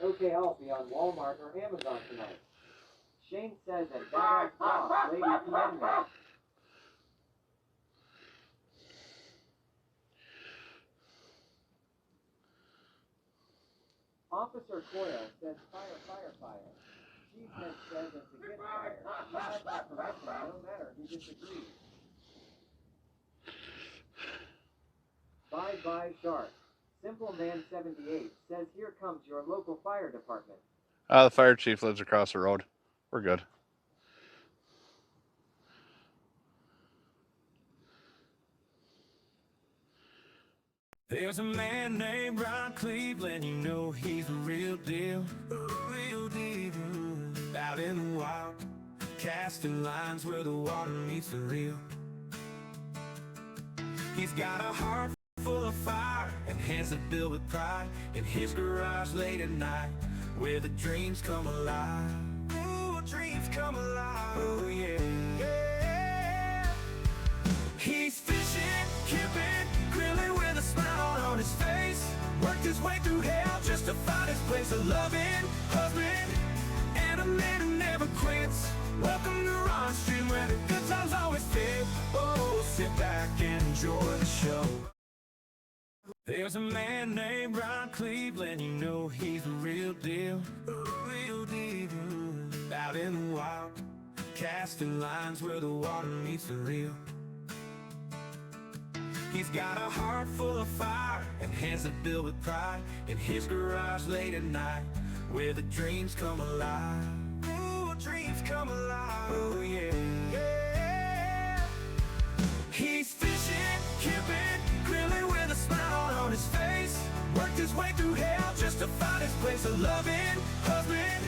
Okay, I'll be on Walmart or Amazon tonight. Shane says that badass boss lady PM me. Officer Koya says fire, fire, fire. Cheesehead says that to get fire, you have to have permission no matter who disagrees. Bye bye shark. Simple Man 78 says here comes your local fire department. The fire chief lives across the road. We're good. There's a man named Ron Cleveland, you know he's a real deal, real deal. Out in the wild, casting lines where the water meets the reel. He's got a heart full of fire and hands that build with pride. In his garage late at night, where the dreams come alive. Ooh, dreams come alive. Oh yeah, yeah. He's fishing, camping, grilling with a smile on his face. Worked his way through hell just to find his place. A loving husband and a man who never quits. Welcome to Ron Street, where the good times always fit. Oh, sit back and enjoy the show. There's a man named Ron Cleveland, you know he's a real deal, real deal. Out in the wild, casting lines where the water meets the reel. He's got a heart full of fire and hands that build with pride. In his garage late at night, where the dreams come alive. Ooh, dreams come alive. Oh yeah, yeah. He's fishing, camping, grilling with a smile on his face. Worked his way through hell just to find his place. A loving husband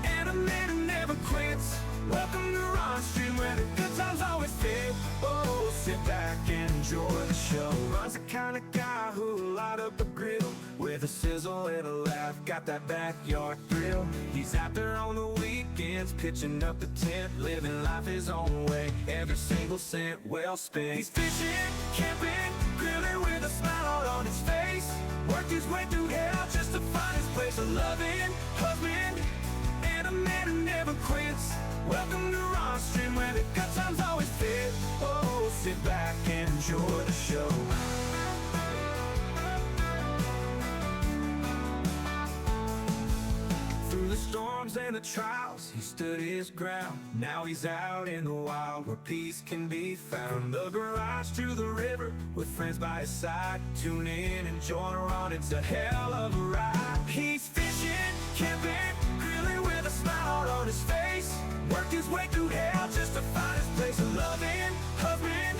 and a man who never quits. Welcome to Ron Street, where the good times always fit. Oh, sit back and enjoy the show. Ron's the kind of guy who'll light up a grill with a sizzle and a laugh, got that backyard thrill. He's out there on the weekends, pitching up the tent, living life his own way, every single cent well spent. He's fishing, camping, grilling with a smile on his face. Worked his way through hell just to find his place. A loving husband and a man who never quits. Welcome to Ron Street, where the good times always fit. Oh, sit back and enjoy the show. Through the storms and the trials, he stood his ground. Now he's out in the wild, where peace can be found. The garage to the river, with friends by his side. Tune in and join Ron, it's a hell of a ride. He's fishing, camping, grilling with a smile on his face. Worked his way through hell just to find his place. A loving husband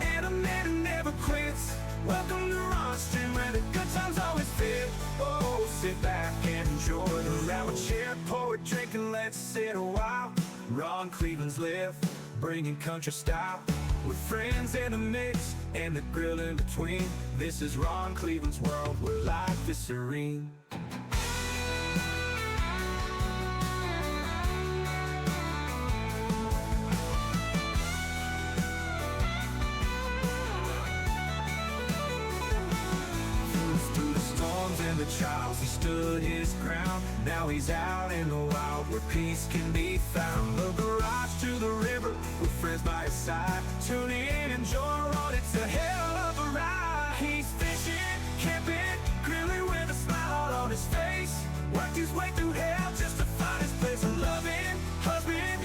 and a man who never quits. Welcome to Ron Street, where the good times always fit. Oh, sit back and enjoy the round chair, pour a drink and let's sit a while. Ron Cleveland's live, bringing country style, with friends in the mix and the grill in between. This is Ron Cleveland's world, where life is serene. The trials, he stood his ground. Now he's out in the wild, where peace can be found. The garage to the river, with friends by his side. Tune in and join Ron, it's a hell of a ride. He's fishing, camping, grilling with a smile on his face. Worked his way through hell just to find his place. A loving husband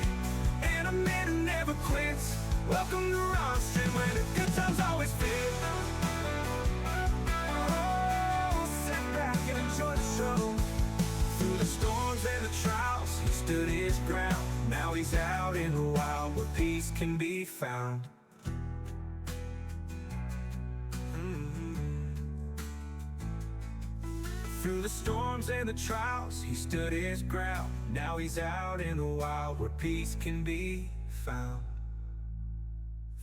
and a man who never quits. Welcome to Ron Street, where the good times always fit. Enjoy the show. Through the storms and the trials, he stood his ground. Now he's out in the wild, where peace can be found. Through the storms and the trials, he stood his ground. Now he's out in the wild, where peace can be found.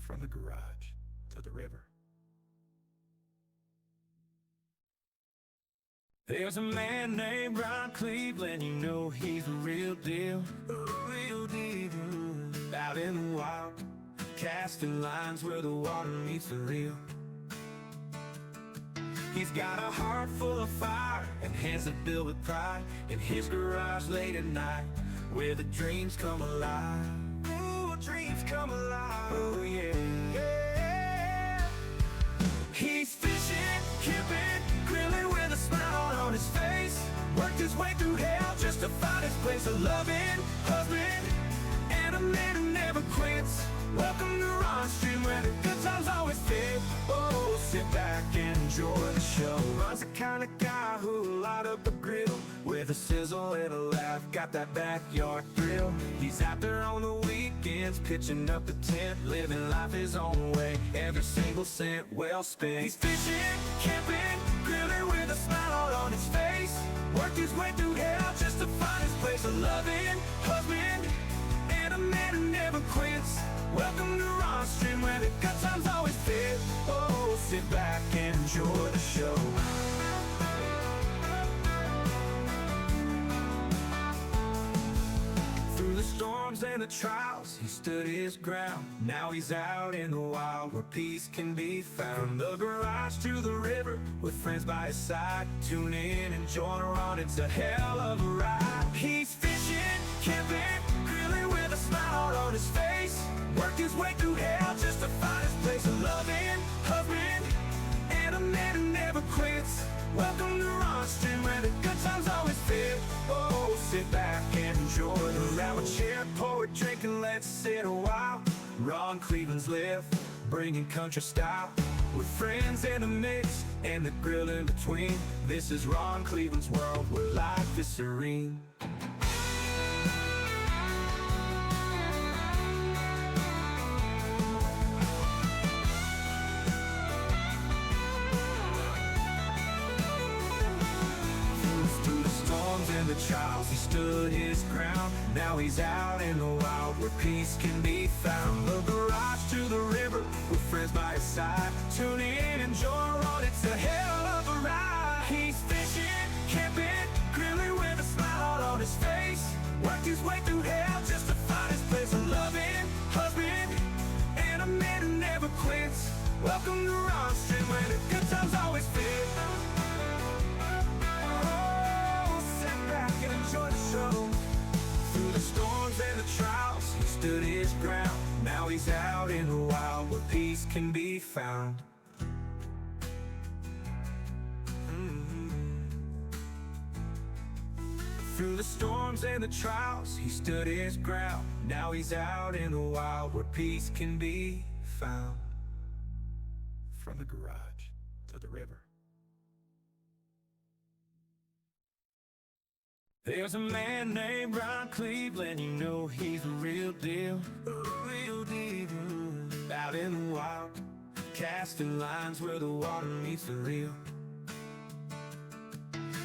From the garage to the river. There's a man named Ron Cleveland, you know he's a real deal, real deal. Out in the wild, casting lines where the water meets the reel. He's got a heart full of fire and hands that build with pride. In his garage late at night, where the dreams come alive. Ooh, dreams come alive. Oh yeah, yeah. He's fishing, camping, grilling with a smile on his face. Worked his way through hell just to find his place. A loving husband and a man who never quits. Welcome to Ron Stream, where the good times always fit. Oh, sit back and enjoy the show. Ron's the kind of guy who'll light up a grill with a sizzle and a laugh, got that backyard thrill. He's out there on the weekends, pitching up the tent, living life his own way, every single cent well spent. He's fishing, camping, grilling with a smile on his face. Worked his way through hell just to find his place. A loving husband and a man who never quits. Welcome to Ron Stream, where the good times always fit. Oh, sit back and enjoy the show. Through the storms and the trials, he stood his ground. Now he's out in the wild, where peace can be found. From the garage to the river, with friends by his side. Tune in and join Ron, it's a hell of a ride. He's fishing, camping, grilling with a smile on his face. Worked his way through hell just to find his place. A loving husband and a man who never quits. Welcome to Ron Stream, where the good times always fit. Oh, sit back and enjoy the loud chair, pour a drink and let's sit a while. Ron Cleveland's lift, bringing country style, with friends in the mix and the grill in between. This is Ron Cleveland's world, where life is serene. And the trials, he stood his ground. Now he's out in the wild, where peace can be found. The garage to the river, with friends by his side. Tune in and join Ron, it's a hell of a ride. He's fishing, camping, grilling with a smile on his face. Worked his way through hell just to find his place. A loving husband and a man who never quits. Welcome to Ron Stream, where the good times always fit. And enjoy the show. Through the storms and the trials, he stood his ground. Now he's out in the wild, where peace can be found. Through the storms and the trials, he stood his ground. Now he's out in the wild, where peace can be found. From the garage to the river. There's a man named Ron Cleveland, you know he's the real deal. Real deal. Out in the wild, casting lines where the water meets the reel.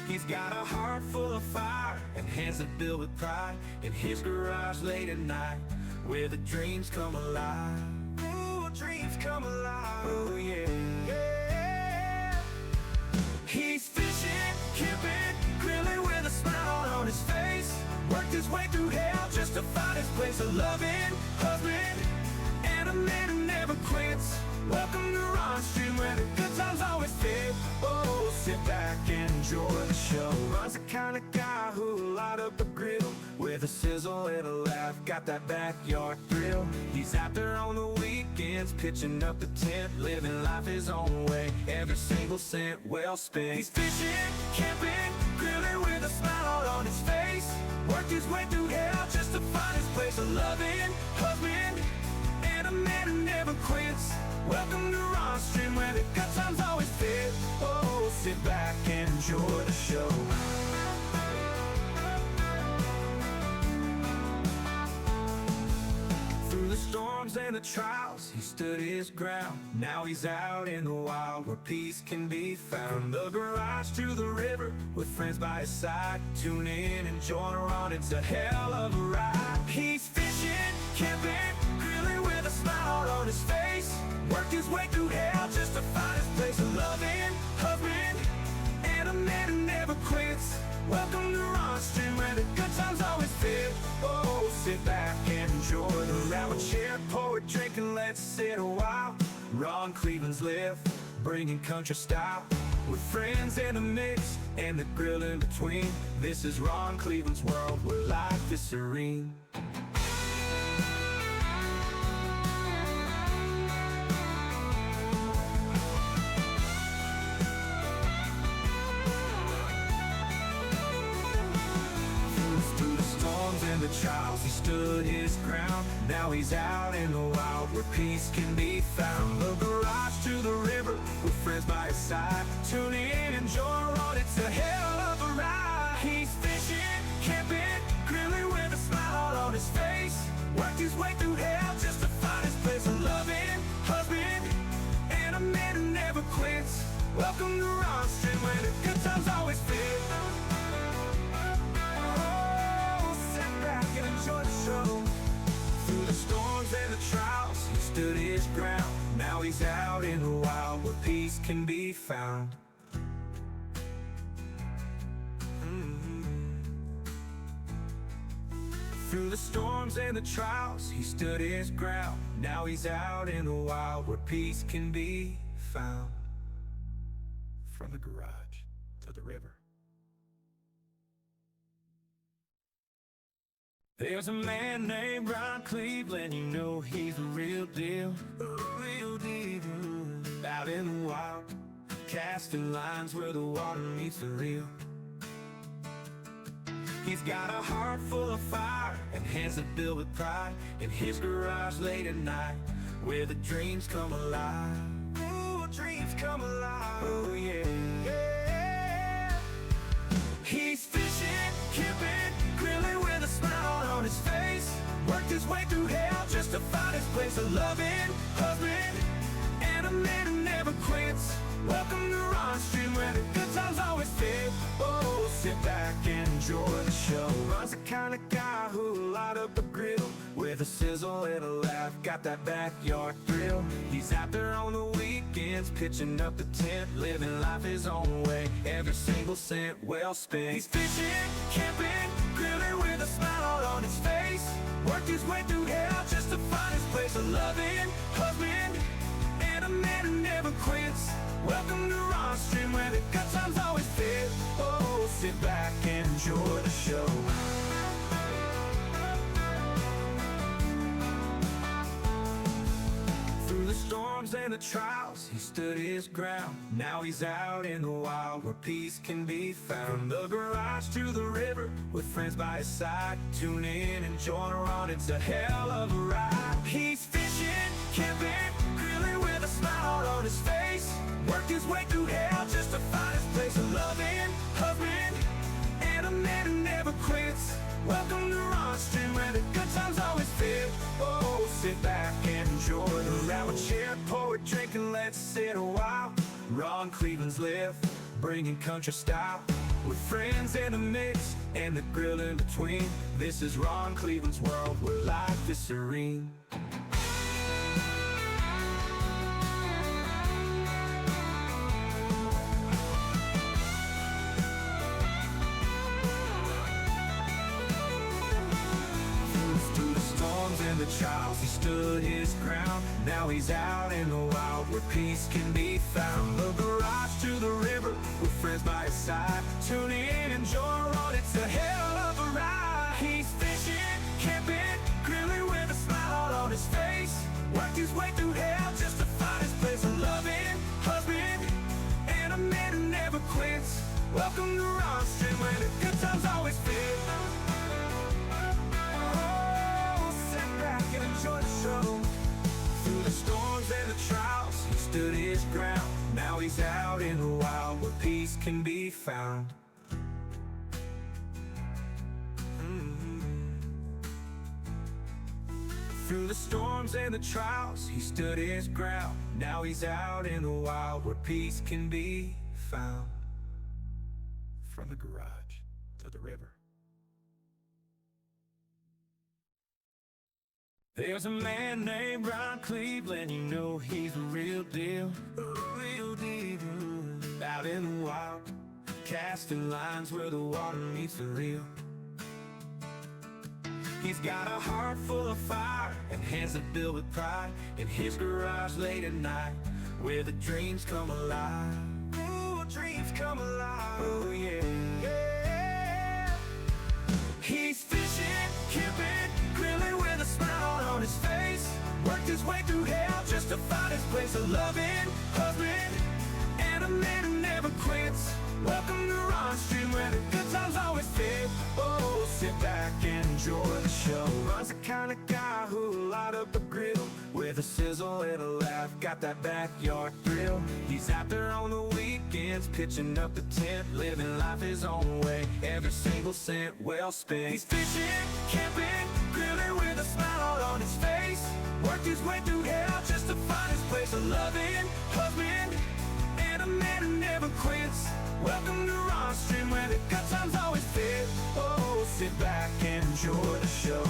He's got a heart full of fire and hands that build with pride. In his garage late at night, where the dreams come alive. Ooh, dreams come alive. Oh yeah, yeah. He's fishing, camping, grilling with a smile on his face. Worked his way through hell just to find his place. A loving husband and a man who never quits. Welcome to Ron Stream, where the good times always fit. Oh, sit back and enjoy the show. Ron's the kind of guy who'll light up a grill with a sizzle and a laugh, got that backyard thrill. He's out there on the weekends, pitching up the tent, living life his own way, every single cent well spent. He's fishing, camping, grilling with a smile on his face. Worked his way through hell just to find his place. A loving husband and a man who never quits. Welcome to Ron Stream, where the good times always fit. Oh, sit back and enjoy the show. Through the storms and the trials, he stood his ground. Now he's out in the wild, where peace can be found. From the garage to the river, with friends by his side. Tune in and join Ron, it's a hell of a ride. He's fishing, camping, grilling with a smile on his face. Worked his way through hell just to find his place. A loving husband and a man who never quits. Welcome to Ron Stream, where the good times always fit. Oh, sit back and enjoy the loud chair, pour a drink and let's sit a while. Ron Cleveland's lift, bringing country style, with friends in the mix and the grill in between. This is Ron Cleveland's world where life is serene. Through the storms and the trials, he stood his ground. Now he's out in the wild where peace can be found. The garage to the river with friends by his side. Tune in, enjoy a road, it's a hell of a ride. He's fishing, camping, grilling with a smile on his face. Worked his way through hell just to find his place. A loving husband and a man who never quits. Welcome to Ron Stream where the good times always fit. Enjoy the show. Through the storms and the trials, he stood his ground. Now he's out in the wild where peace can be found. Through the storms and the trials, he stood his ground. Now he's out in the wild where peace can be found. From the garage to the river. There's a man named Ron Cleveland, you know he's the real deal. Real deal. Out in the wild, casting lines where the water meets the reel. He's got a heart full of fire and hands that build with pride. In his garage late at night, where the dreams come alive. Ooh, dreams come alive. Oh yeah. He's fishing, camping, grilling with a smile on his face. Worked his way through hell just to find his place. A loving husband and a man who never quits. Welcome to Ron Stream where the good times always fit. Oh, sit back and enjoy the show. Ron's the kind of guy who'll light up a grill with a sizzle and a laugh, got that backyard thrill. He's out there on the weekends, pitching up the tent, living life his own way, every single cent well spent. He's fishing, camping, grilling with a smile on his face. Worked his way through hell just to find his place. A loving husband and a man who never quits. Welcome to Ron Stream where the good times always fit. Oh, sit back and enjoy the show. Through the storms and the trials, he stood his ground. Now he's out in the wild where peace can be found. From the garage to the river with friends by his side. Tune in and join Ron, it's a hell of a ride. He's fishing, camping, grilling with a smile on his face. Worked his way through hell just to find his place. A loving husband and a man who never quits. Welcome to Ron Stream where the good times always fit. Oh, sit back and enjoy the ride. Chair, pour a drink and let's sit a while. Ron Cleveland's live, bringing country style. With friends in the mix and the grill in between. This is Ron Cleveland's world where life is serene. And the trials, he stood his ground. Now he's out in the wild where peace can be found. The garage to the river with friends by his side. Tune in, enjoy a road, it's a hell of a ride. He's fishing, camping, grilling with a smile on his face. Worked his way through hell just to find his place. A loving husband and a man who never quits. Welcome to Ron Stream where the good times always fit. Enjoy the show. Through the storms and the trials, he stood his ground. Now he's out in the wild where peace can be found. Through the storms and the trials, he stood his ground. Now he's out in the wild where peace can be found. From the garage to the river. There's a man named Ron Cleveland, you know he's the real deal. Real deal. Out in the wild, casting lines where the water meets the reel. He's got a heart full of fire and hands that build with pride. In his garage late at night, where the dreams come alive. Ooh, dreams come alive. Oh yeah, yeah. He's fishing, camping, grilling with a smile on his face. Worked his way through hell just to find his place. A loving husband and a man who never quits. Welcome to Ron's Stream, where the good times always fit. Oh, sit back and enjoy the show. Ron's the kind of guy who'll light up a grill with a sizzle and a laugh, got that backyard thrill. He's out there on the weekends, pitching up the tent, living life his own way, every single cent well spent. He's fishing, camping, grilling with a smile on his face. Worked his way through hell just to find his place. A loving husband and a man who never quits. Welcome to Ron's Stream, where the good times always fit. Oh, sit back and enjoy the show.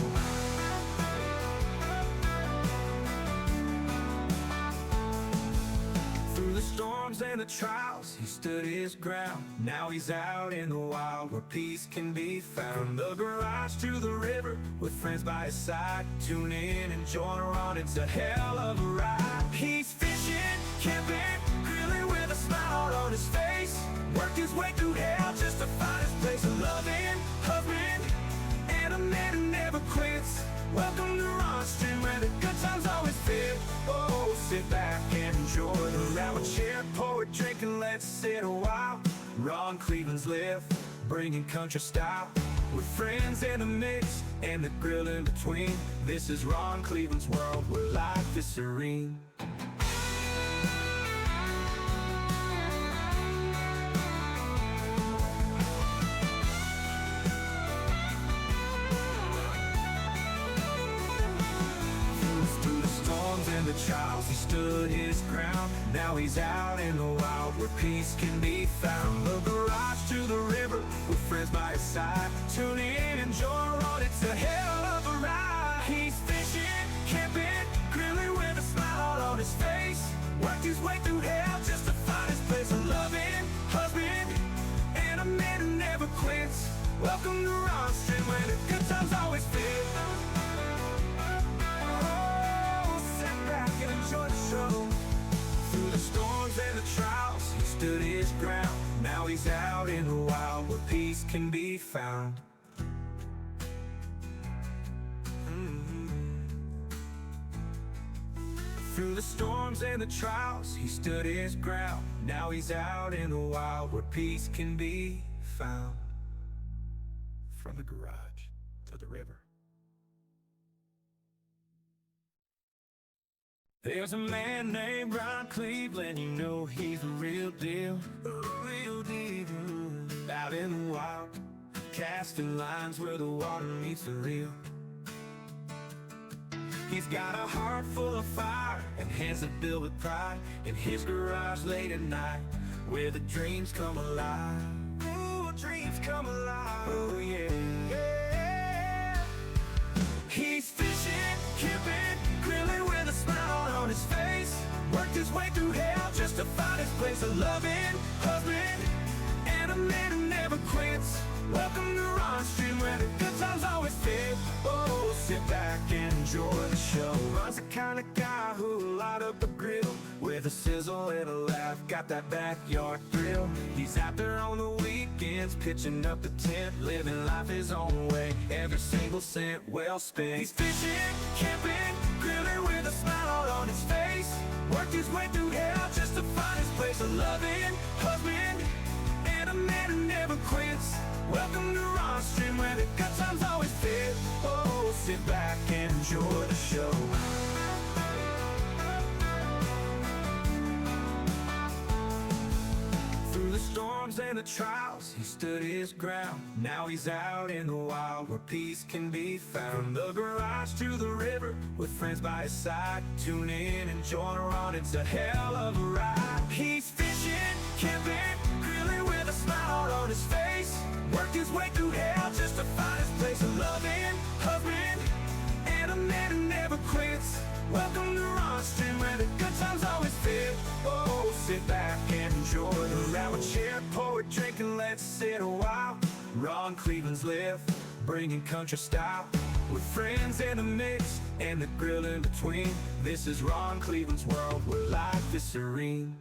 Through the storms and the trials, he stood his ground. Now he's out in the wild where peace can be found. From the garage to the river, with friends by his side. Tune in and join Ron, it's a hell of a ride. He's fishing, camping, grilling with a smile on his face. Worked his way through hell just to find his place. A loving husband and a man who never quits. Welcome to Ron's Stream, where the good times always fit. Oh, sit back and enjoy the ride. Chair, poet, drinking, let's sit a while. Ron Cleveland's lift, bringing country style, with friends in the mix and the grill in between. This is Ron Cleveland's world, where life is serene. And the trials, he stood his ground. Now he's out in the wild where peace can be found. The garage to the river, with friends by his side. Tune in and join Ron, it's a hell of a ride. He's fishing, camping, grilling with a smile on his face. Worked his way through hell just to find his place. A loving husband and a man who never quits. Welcome to Ron's Stream, where the good times always fit. Enjoy the show. Through the storms and the trials, he stood his ground. Now he's out in the wild where peace can be found. Through the storms and the trials, he stood his ground. Now he's out in the wild where peace can be found. From the garage to the river. There's a man named Ron Cleveland, you know he's the real deal, real deal. Out in the wild, casting lines where the water meets the reel. He's got a heart full of fire and hands that build with pride. In his garage late at night, where the dreams come alive. Ooh, dreams come alive, oh yeah, yeah. He's fishing, camping, grilling with a smile on his face. Worked his way through hell just to find his place. A loving husband and a man who never quits. Welcome to Ron's Stream, where the good times always fit. Oh, sit back and enjoy the show. Ron's the kind of guy who'll light up a grill with a sizzle and a laugh, got that backyard thrill. He's out there on the weekends, pitching up the tent, living life his own way, every single cent well spent. He's fishing, camping, grilling with a smile on his face. Worked his way through hell just to find his place. A loving husband and a man who never quits. Welcome to Ron's Stream, where the good times always fit. Oh, sit back and enjoy the show. Through the storms and the trials, he stood his ground. Now he's out in the wild where peace can be found. From the garage to the river, with friends by his side. Tune in and join Ron, it's a hell of a ride. He's fishing, camping, grilling with a smile on his face. Worked his way through hell just to find his place. A loving husband and a man who never quits. Welcome to Ron's Stream, where the good times always fit. Oh, sit back and enjoy the ride. Chair, poet, drinking, let's sit a while. Ron Cleveland's lift, bringing country style, with friends in the mix and the grill in between. This is Ron Cleveland's world, where life is serene.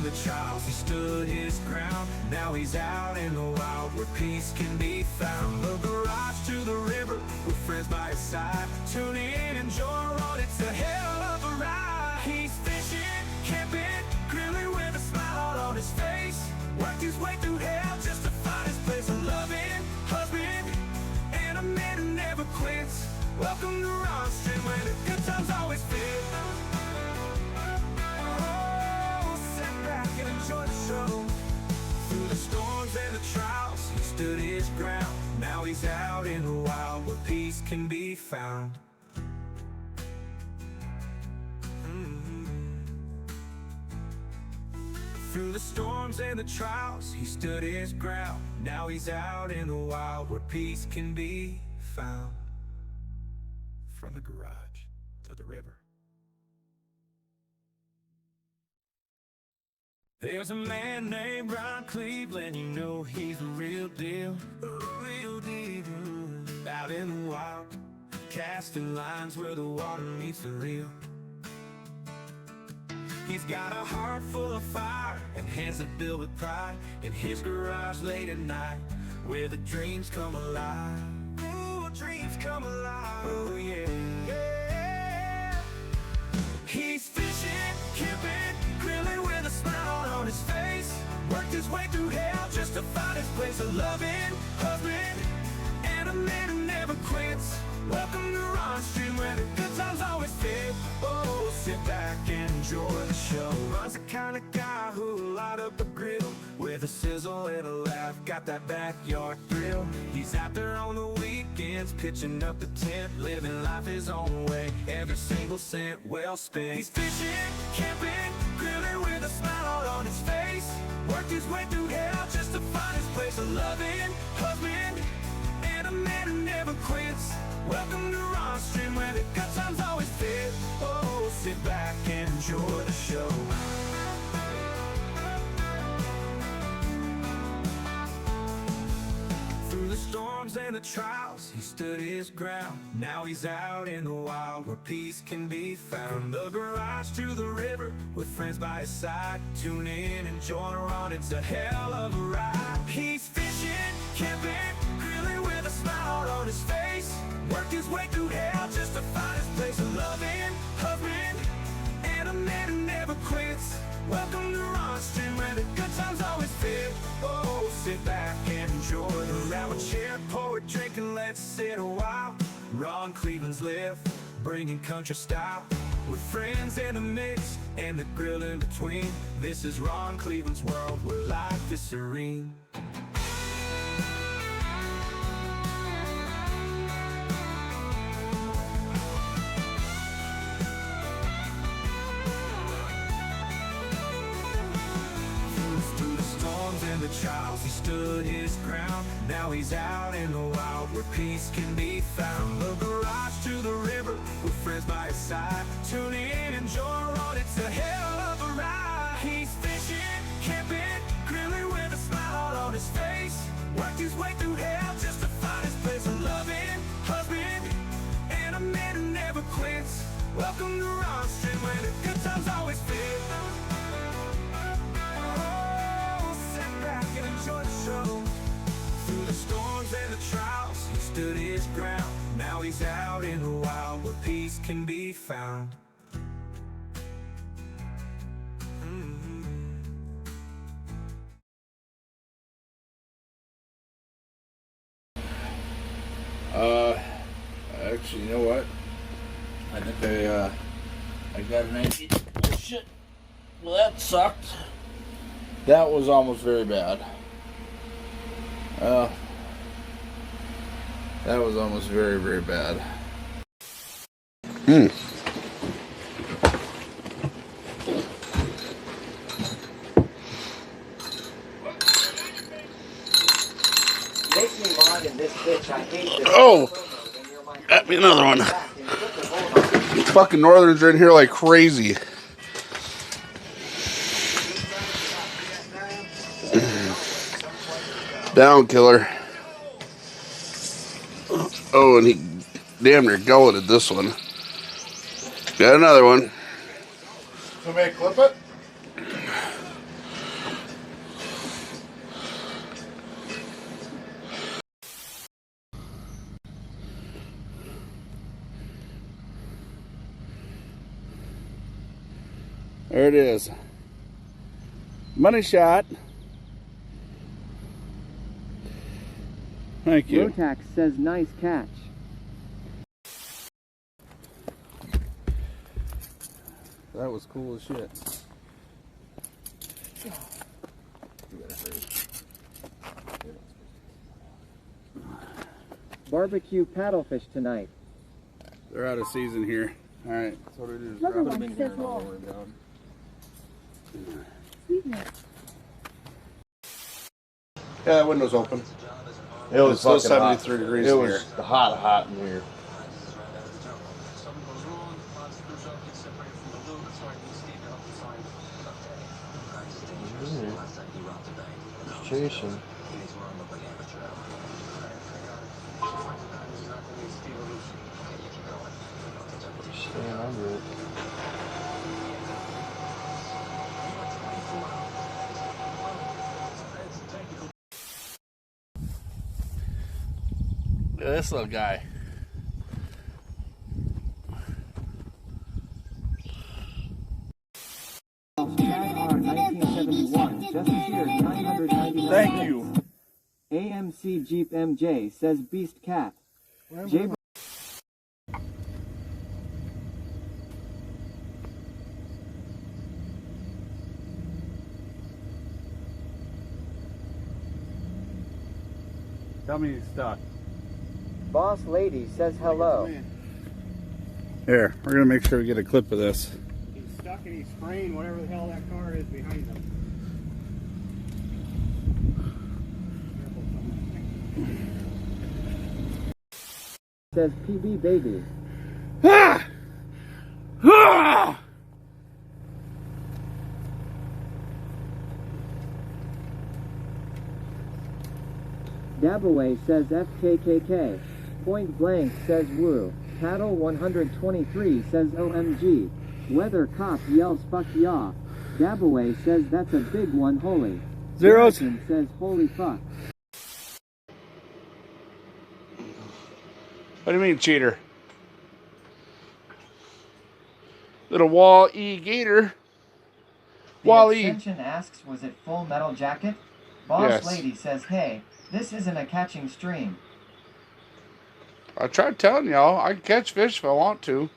the trials, he stood his ground. Now he's out in the wild where peace can be found. From the garage to the river, with friends by his side. Tune in, enjoy a road, it's a hell of a ride. He's fishing, camping, grilling with a smile on his face. Worked his way through hell just to find his place. A loving husband and a man who never quits. Welcome to Ron Stream, where the good times always fit. Oh, sit back and enjoy the show. Through the storms and the trials, he stood his ground. Now he's out in the wild where peace can be found. Through the storms and the trials, he stood his ground. Now he's out in the wild where peace can be found. From the garage to the river. There's a man named Ron Cleveland, you know he's the real deal. Real deal. Out in the wild, casting lines where the water meets the reel. He's got a heart full of fire and hands that build with pride. In his garage late at night, where the dreams come alive. Ooh, dreams come alive. Oh yeah, yeah. He's fishing, camping, grilling with a smile on his face. Worked his way through hell just to find his place. A loving husband and a man who never quits. Welcome to Ron Stream, where the good times always fit. Oh, sit back and enjoy the show. Ron's the kind of guy who'll light up a grill with a sizzle and a laugh, got that backyard thrill. He's out there on the weekends, pitching up the tent, living life his own way, every single cent well spent. He's fishing, camping, grilling with a smile on his face. Worked his way through hell just to find his place. A loving husband and a man who never quits. Welcome to Ron Stream, where the good times always fit. Oh, sit back and enjoy the show. Through the storms and the trials, he stood his ground. Now he's out in the wild where peace can be found. From the garage to the river, with friends by his side. Tune in and join Ron, it's a hell of a ride. He's fishing, camping, grilling with a smile on his face. Worked his way through hell just to find his place. A loving husband and a man who never quits. Welcome to Ron Stream, where the good times always fit. Oh, sit back and enjoy the grab a chair, pour a drink and let's sit a while. Ron Cleveland's live, bringing country style, with friends in the mix and the grill in between. This is Ron Cleveland's world, where life is serene. And the trials, he stood his ground. Now he's out in the wild where peace can be found. The garage to the river, with friends by his side. Tune in, enjoy a road, it's a hell of a ride. He's fishing, camping, grilling with a smile on his face. Worked his way through hell just to find his place. A loving husband and a man who never quits. Welcome to Ron Stream, where the good times always fit. Enjoy the show. Through the storms and the trials, he stood his ground. Now he's out in the wild where peace can be found. Actually, you know what? I think I got an idea. Oh shit. Well, that sucked. That was almost very bad. That was almost very, very bad. Make me mod in this bitch, I hate this. Oh! Got me another one. These fucking northerns are in here like crazy. Down, killer. Oh, and he damn near gulleted this one. Got another one. Somebody clip it? There it is. Money shot. Thank you. Rotax says nice catch. That was cool as shit. Barbecue paddlefish tonight. They're out of season here. All right, so what do we do? Another Drop one says wall. Sweetness. Yeah, the window's open. It was Still fucking hot. 73 degrees It in was here. hot in here. It's chasing. Staying under it. Look at this little guy. Just here, 999. Thank you. AMC Jeep MJ says Beast Cat. J Tell me he's stuck. Boss Lady says hello. Here, we're gonna make sure we get a clip of this. He's stuck and he's spraying whatever the hell that car is behind him. Says PB Baby. Ah! Ah! Dabaway says FKKK. Point Blank says woo. Paddle 123 says OMG. Weather Cop yells fuck y'all. Dabaway says that's a big one holy. Zeros. Garrison says holy fuck. What do you mean, cheater? Little Wall-E gator. The Wall-E. extension asks, was it Full Metal Jacket? Boss Yes. Lady says, hey, this isn't a catching stream. I tried telling y'all, I can catch fish if I want to.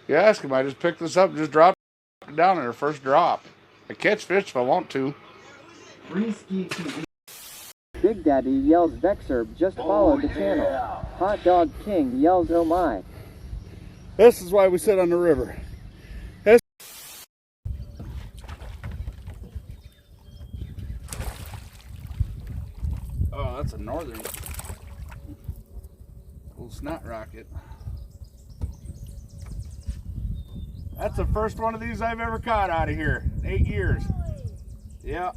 You ask him, I just pick this up and just drop it down in the first drop. I catch fish if I want to. Reski TV. Big Daddy yells Vexerb just followed the channel. Hot Dog King yells oh my. This is why we sit on the river. This oh, that's a northern. Little snot rocket. That's the first one of these I've ever caught out of here. 8 years. Yeah.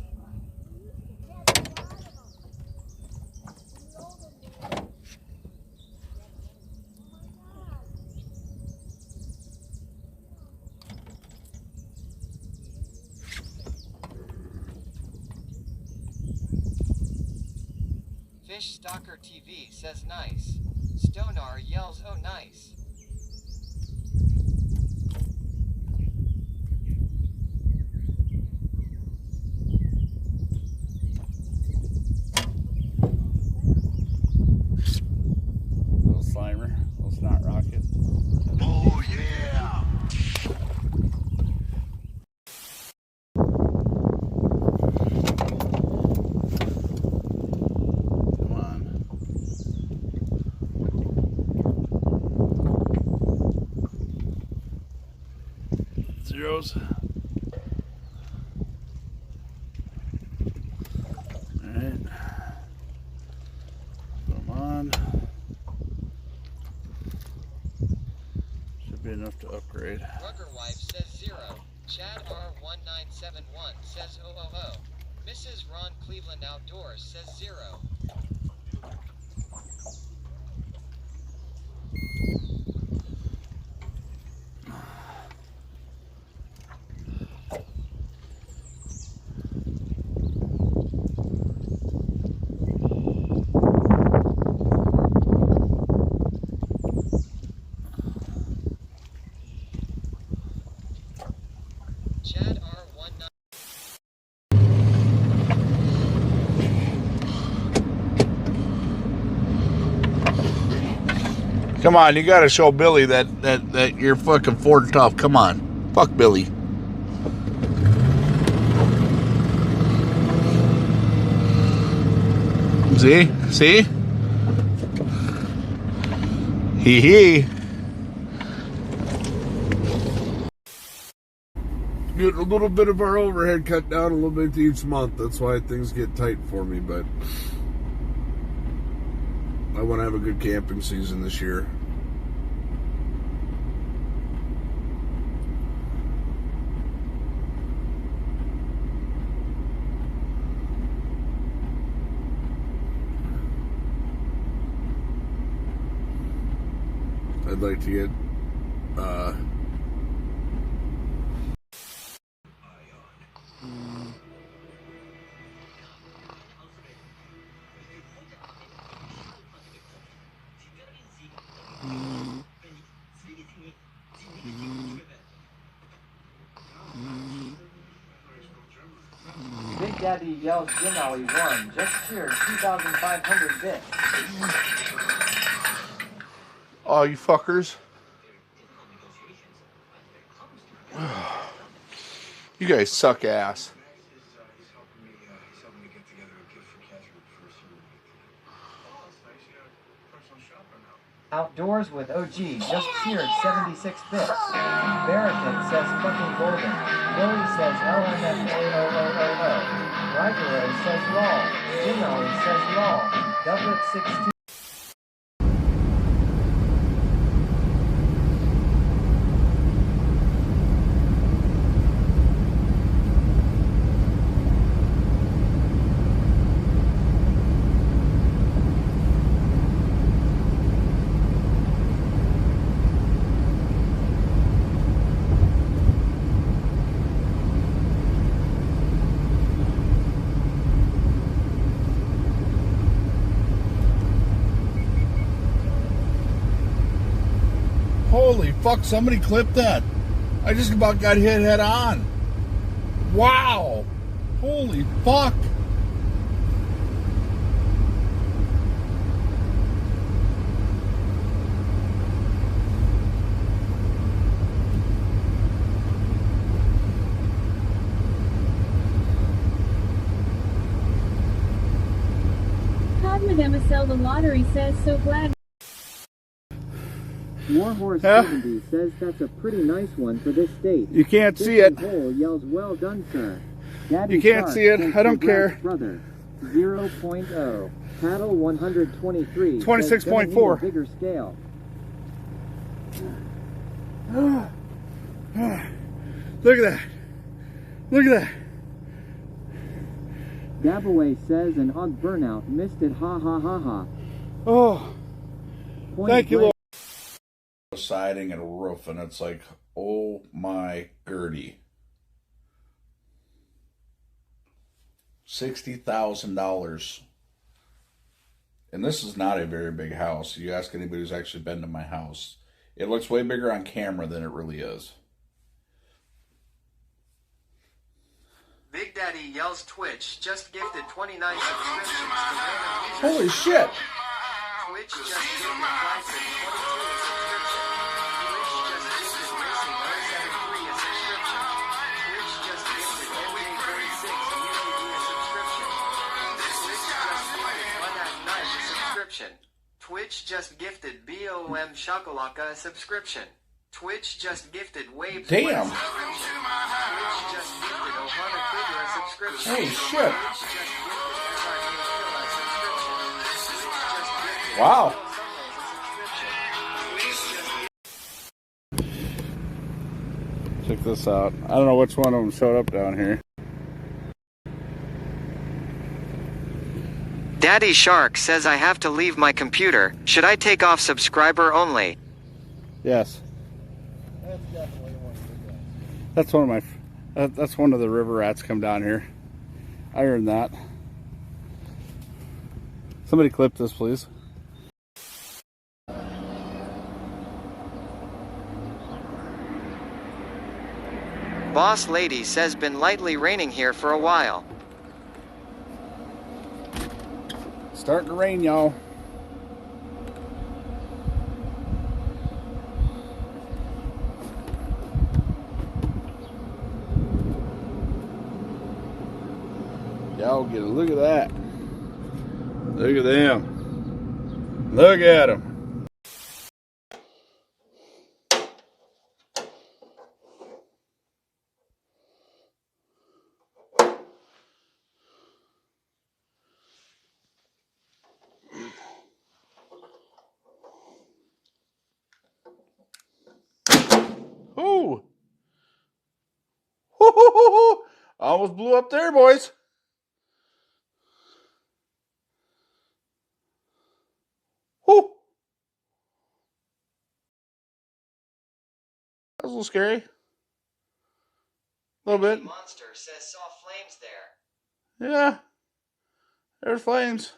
Fish Stalker TV says nice. Stonar yells oh nice. Little slimer, little snot rocket. Oh yeah! Come on. Zeros. Alright. Come on. Should be enough to upgrade. Rugger Wife says 0. Chad R1971 says oh. Mrs. Ron Cleveland Outdoors says 0. Chad Come on, you gotta show Billy that you're fucking Ford tough. Come on. Fuck Billy. See? See? Hee hee. Getting a little bit of our overhead cut down a little bit each month. That's why things get tight for me, but I want to have a good camping season this year. I'd like to get Big Daddy yells Jim Alley won. Just cheered 2,500 bits. Oh, you fuckers. You guys suck ass. Outdoors with OG just cheered 76 bits. Barricade says fucking golden. Billy says LMFAOOOO. Rifero says lol. Jim Alley says lol. Doublet 16. Holy fuck, somebody clipped that. I just about got hit head on. Wow. Holy fuck. Cogmademicel, the lottery says so glad. Warhorse Yeah. 70 says that's a pretty nice one for this state. You can't see it. Hole yells well done, sir. Daddy You can't Shark see it. says I don't congrats, care. Brother. 0.0. Paddle 123. 26.4. Bigger scale. Look at that. Look at that. Dabaway says an odd burnout missed it, ha ha ha ha. Oh, Point thank you, blank. Lord. Siding and a roof, and it's like, oh my Gertie. $60,000. And this is not a very big house. You ask anybody who's actually been to my house. It looks way bigger on camera than it really is. Big Daddy yells Twitch just gifted 29 subscriptions to Holy shit! Twitch just gifted Bryson 22 a subscription. Twitch just gifted Racing 073 a subscription. Twitch just gifted MJ36 UAD a subscription. Twitch just gifted Bunak Knife a subscription. Twitch just gifted BOM Shakalaka a subscription. Twitch just gifted Waves Damn. a subscription. Twitch just gifted Ohana Krieger a subscription. Hey, shit. Twitch just gifted SRK Killa a subscription. Twitch just gifted Wow. Phil Summers a subscription. Twitch just Check this out. I don't know which one of them showed up down here. Daddy Shark says I have to leave my computer. Should I take off subscriber only? Yes. That's definitely one of the guys. That's one of my. That's one of the river rats come down here. I earned that. Somebody clip this, please. Boss Lady says been lightly raining here for a while. Starting to rain, y'all. Y'all get a look at that. Look at them. Look at them. Ooh. Almost blew up there, boys. Whoo. That was a little scary. A little bit. Monster says saw flames there. Yeah. There's flames.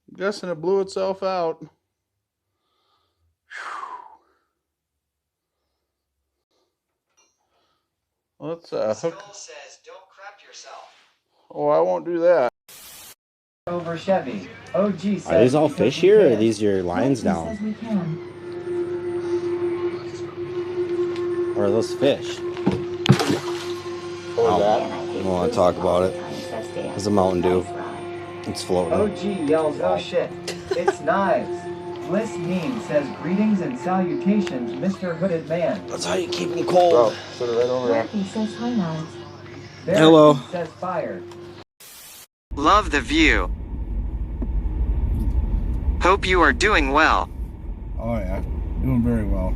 I'm guessing it blew itself out. Let's hook. Skull says don't crap yourself. Oh, I won't do that. Over Chevy. OG says Are these all because fish we here, or are can. these your lines He down? says we can. Or are those fish? Or that. I don't want to talk about it. It's a Mountain Dew. It's floating. OG yells, oh shit. It's knives. Bliss Mean says greetings and salutations, Mr. Hooded Man. That's how you keep them Bro, cold. put it right over there. Rocky says hi knives. Barrett Hello. says fire. Love the view. Hope you are doing well. Oh yeah, doing very well.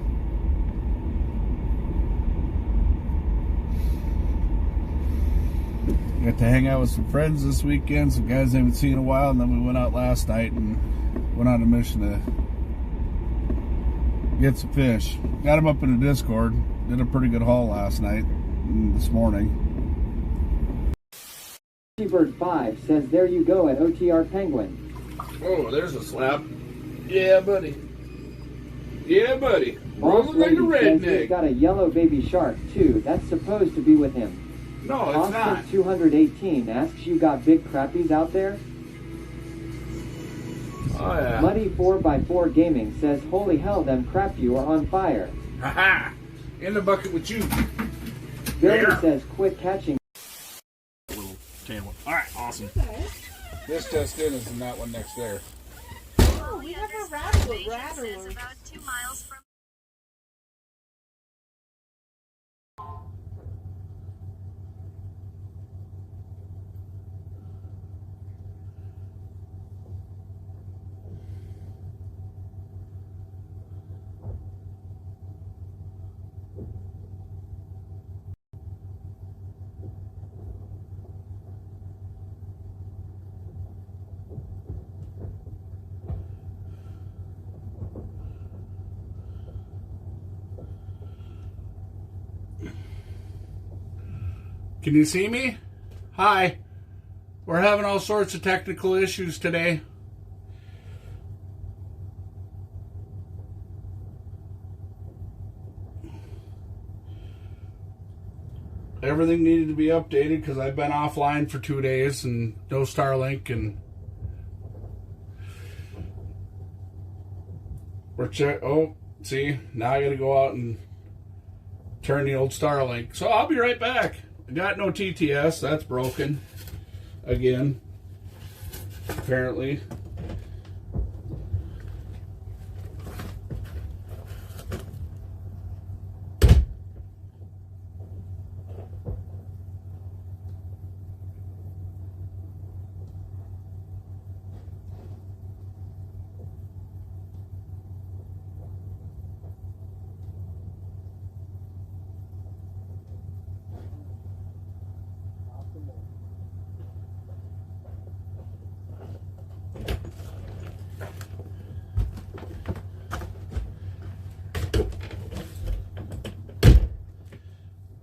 Got to hang out with some friends this weekend, some guys I haven't seen in a while, and then we went out last night and went on a mission to get some fish. Got them up in the Discord. Did a pretty good haul last night and this morning. Bird 5 says there you go at OTR Penguin. Oh, there's a slap. Yeah, buddy. Yeah, buddy. Boss Rolling like a Lady says he's redneck. got a yellow baby shark too. That's supposed to be with him. No, it's not. Austin 218 asks you got big crappies out there? Oh, yeah. Muddy 4x4 Gaming says holy hell them crap you are on fire. Haha. In the bucket with you. Billy Yeah. says quit catching. Alright, awesome. This just in is in that one next there. Oh, we have a rattler. About 2 miles from. Can you see me? Hi. We're having all sorts of technical issues today. Everything needed to be updated because I've been offline for 2 days and no Starlink, and oh, see, now I gotta go out and turn the old Starlink. So I'll be right back. I got no TTS, that's broken again, apparently.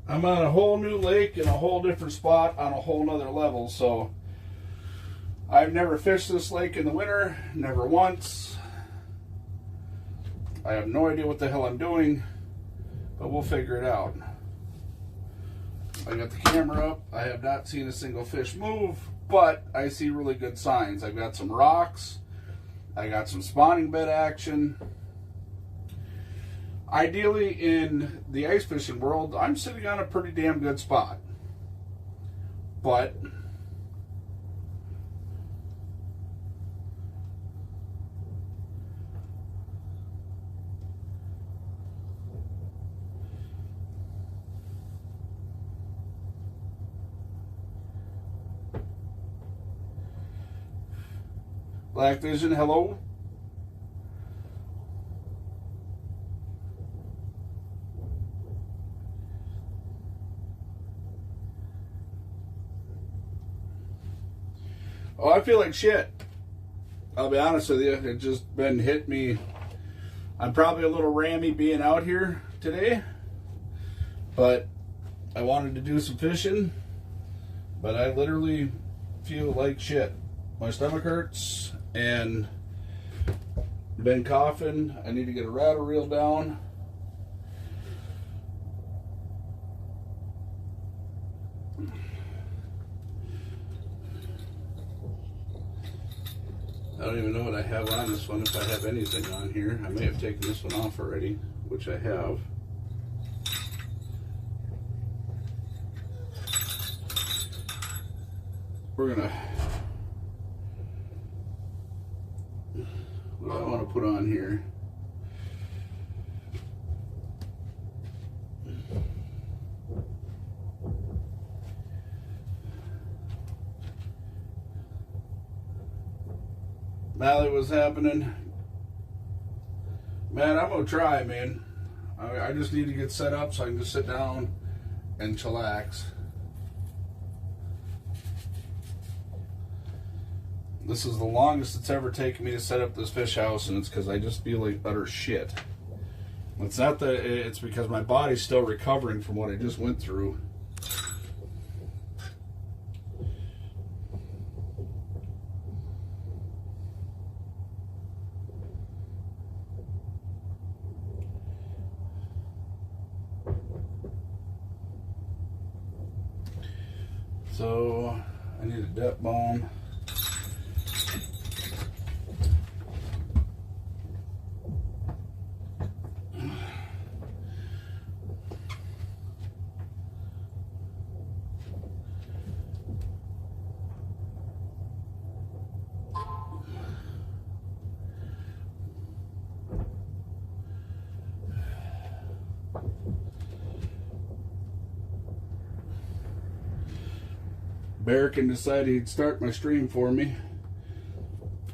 I'm on a whole new lake in a whole different spot on a whole nother level, so I've never fished this lake in the winter, never once. I have no idea what the hell I'm doing, but we'll figure it out. I got the camera up. I have not seen a single fish move, but I see really good signs. I've got some rocks. I got some spawning bed action. Ideally, in the ice fishing world, I'm sitting on a pretty damn good spot. But Black Vision, hello. Oh, I feel like shit. I'll be honest with you. It just been hit me. I'm probably a little rammy being out here today, but I wanted to do some fishing, but I literally feel like shit. My stomach hurts and been coughing. I need to get a rattle reel down. I don't even know what I have on this one, if I have anything on here. I may have taken this one off already, which I have. We're gonna... What do I want to put on here? Mally, what's happening? Man, I'm gonna try, man. I just need to get set up so I can just sit down and chillax. This is the longest it's ever taken me to set up this fish house, and it's because I just feel like utter shit. It's not that, it's because my body's still recovering from what I just went through. So, I need a depth bomb. Barrican decided he'd start my stream for me.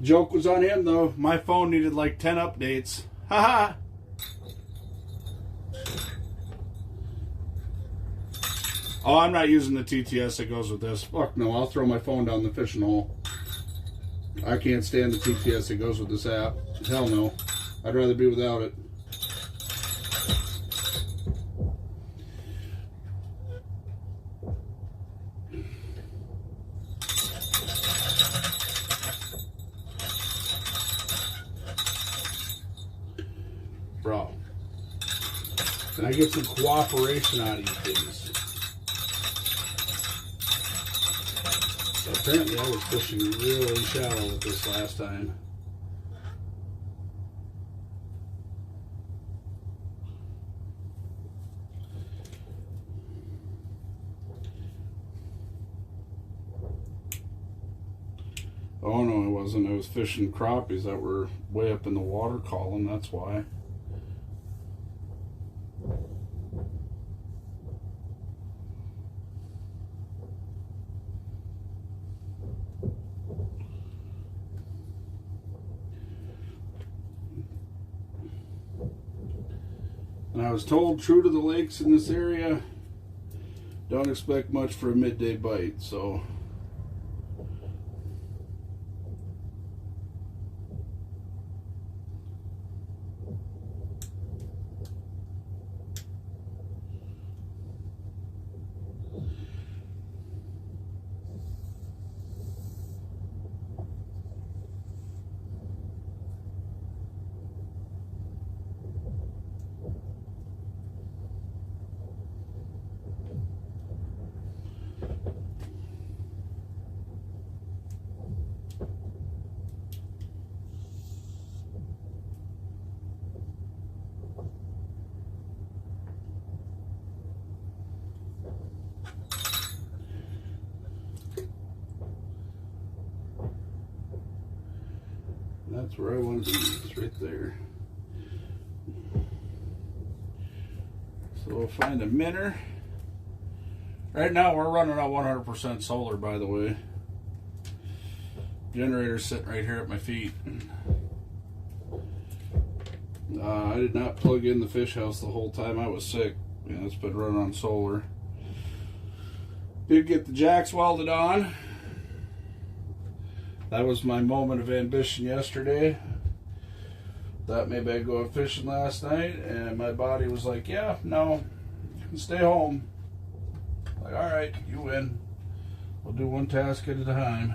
Joke was on him though. My phone needed like 10 updates. Haha. Oh, I'm not using the TTS that goes with this. Fuck no, I'll throw my phone down the fishing hole. I can't stand the TTS that goes with this app. Hell no. I'd rather be without it. Bro, can I get some cooperation out of you, please? So apparently I was fishing really shallow with this last time. Oh no, I wasn't. I was fishing crappies that were way up in the water column, that's why. And I was told, true to the lakes in this area, don't expect much for a midday bite, so. That's where I want to be. It's right there. So we'll find a minnow. Right now we're running on 100% solar, by the way. Generator's sitting right here at my feet. I did not plug in the fish house the whole time I was sick. Yeah, it's been running on solar. Did get the jacks welded on. That was my moment of ambition yesterday. Thought maybe I'd go out fishing last night, and my body was like, yeah, no, you can stay home. Like, all right, you win. We'll do one task at a time.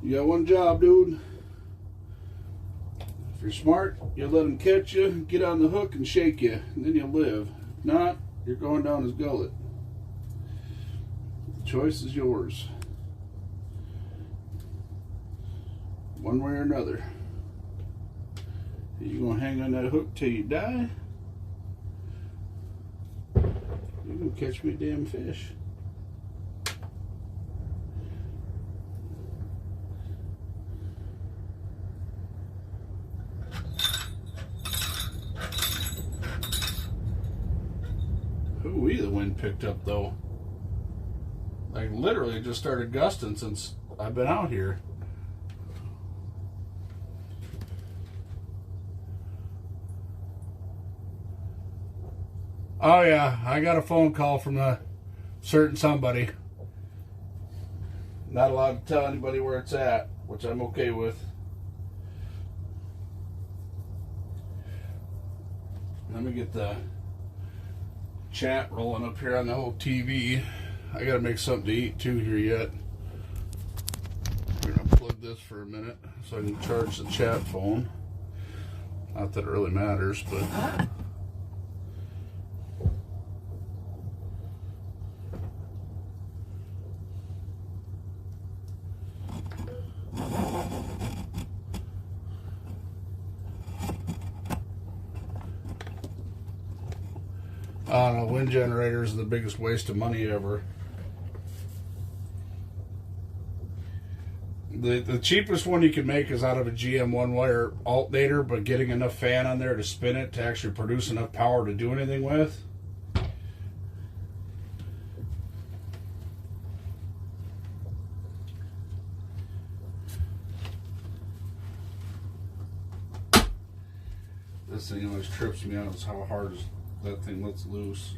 You got one job, dude. If you're smart, you let him catch you, get on the hook, and shake you, and then you'll live. If not, you're going down his gullet. The choice is yours. One way or another. Are you gonna hang on that hook till you die? You're gonna catch me a damn fish. Ooh, the wind picked up though. Like literally just started gusting since I've been out here. Oh yeah, I got a phone call from a certain somebody. Not allowed to tell anybody where it's at, which I'm okay with. Let me get the chat rolling up here on the whole TV. I gotta make something to eat too here yet. We're gonna plug this for a minute so I can charge the chat phone. Not that it really matters, but I don't know, wind generators are the biggest waste of money ever. The cheapest one you can make is out of a GM one-wire alternator, but getting enough fan on there to spin it to actually produce enough power to do anything with. This thing always trips me out is how hard that thing lets loose.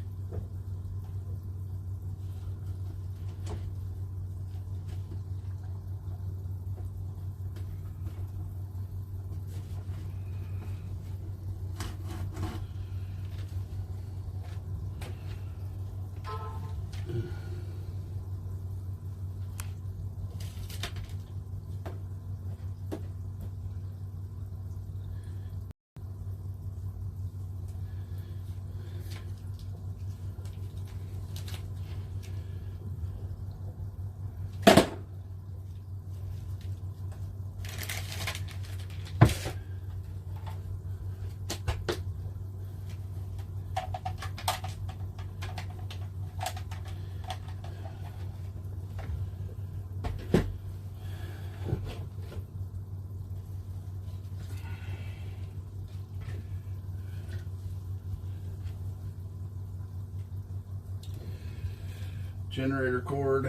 Generator cord.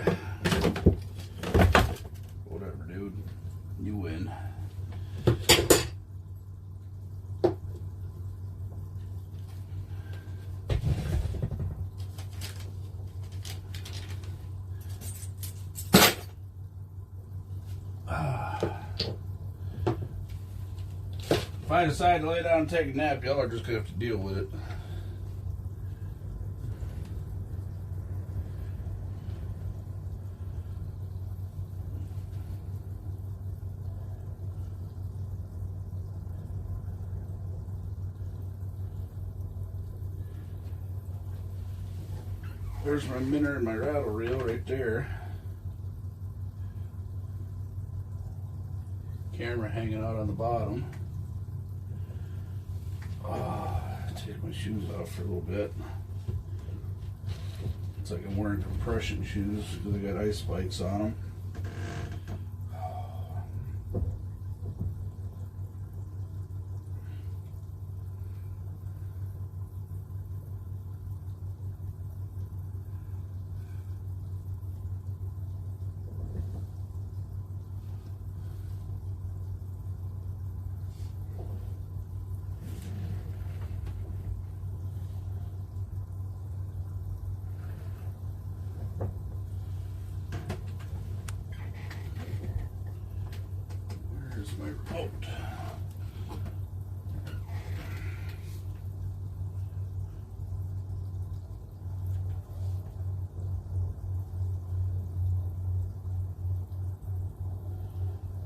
Whatever, dude. You win. If I decide to lay down and take a nap, y'all are just gonna have to deal with it. There's my minnow and my rattle reel right there. Camera hanging out on the bottom. Take my shoes off for a little bit. It's like I'm wearing compression shoes because I got ice spikes on them. Where's my remote?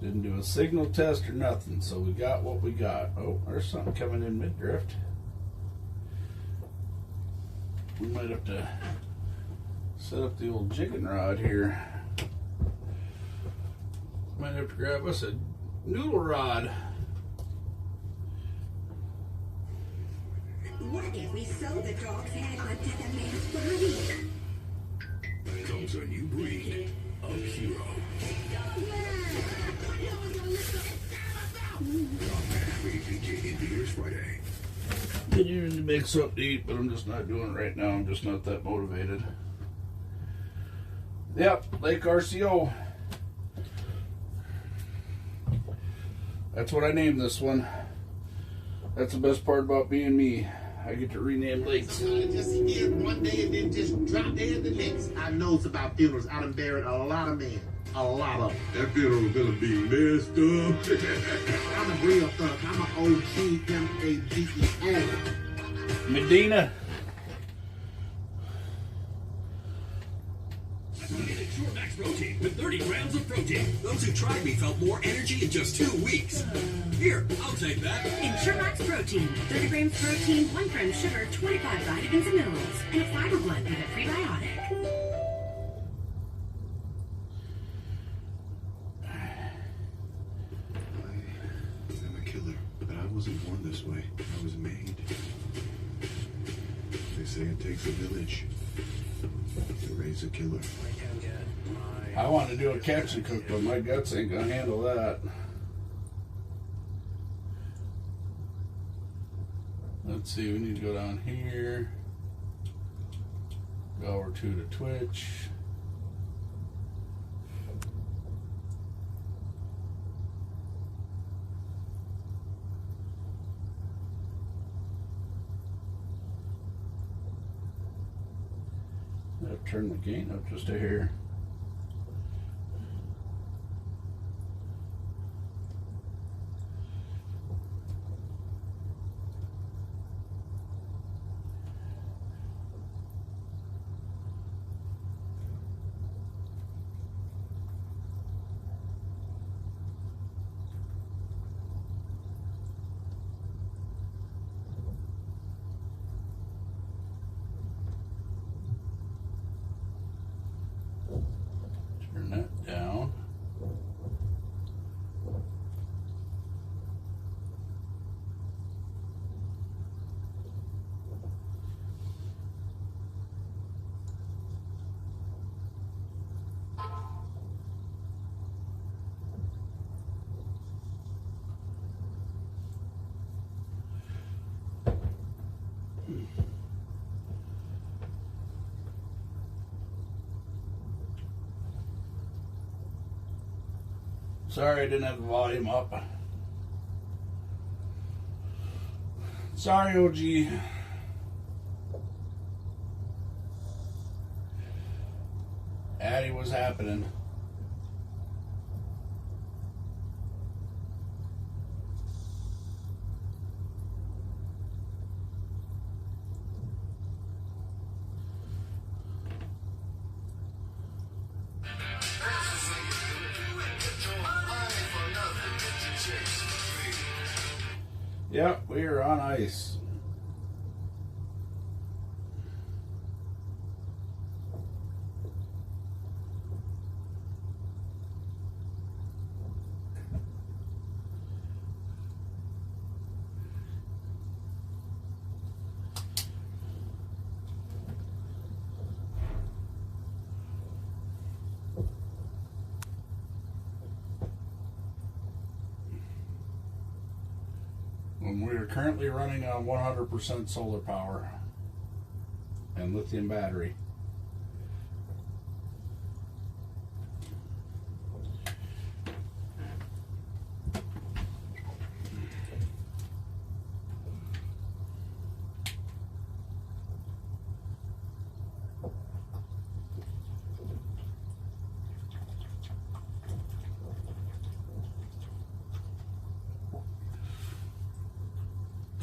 Didn't do a signal test or nothing, so we got what we got. Oh, there's something coming in mid-drift. We might have to set up the old jigging rod here. Might have to grab us a noodle rod. What if we sew the dog's head onto the man's body? Comes a new breed of hero. Friday. Been using to make something to eat, but I'm just not doing it right now. I'm just not that motivated. Yep, Lake RCO. That's what I named this one. That's the best part about being me. I get to rename lakes. Just here one day and then just drop dead the next. I know it's about funerals. I done buried a lot of men. A lot of them. That funeral gonna be messed up. I'm a real thug. I'm an OG-M-A-D-E-A. Medina. Pure Max Protein with 30 grams of protein. Those who tried me felt more energy in just 2 weeks. Here, I'll take that. Ensure Max Protein. 30 grams protein, 1 gram sugar, 25 vitamins and minerals, and a fiber blend with a prebiotic. I'm a killer, but I wasn't born this way. I was made. They say it takes a village to raise a killer. I want to do a catch and cook, but my guts ain't gonna handle that. Let's see, we need to go down here. Go over to the Twitch. I'll turn the gain up just a hair. Turn that down. Sorry I didn't have the volume up. Sorry, OG. Addie, what's happening? Yep, we are on ice. We are currently running on 100% solar power and lithium battery.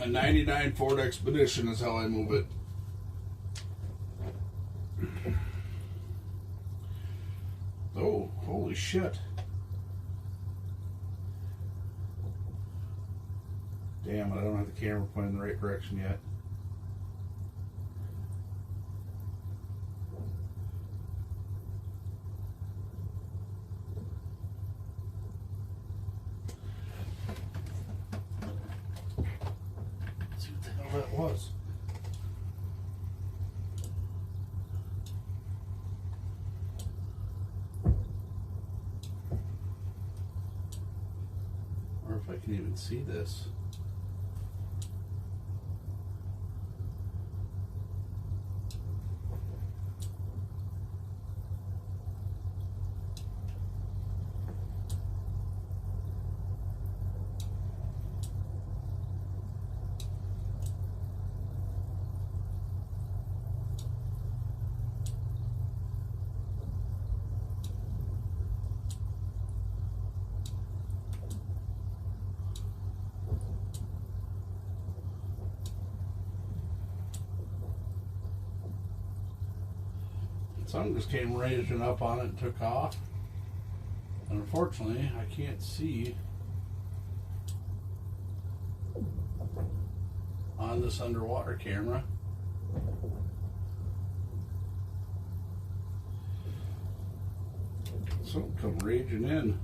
A 99 Ford Expedition is how I move it. Oh, holy shit. Damn it, I don't have the camera pointing in the right direction yet. Let's see what the hell that was. Or if I can even see this. Sun just came raging up on it and took off. And unfortunately, I can't see on this underwater camera. Something come raging in.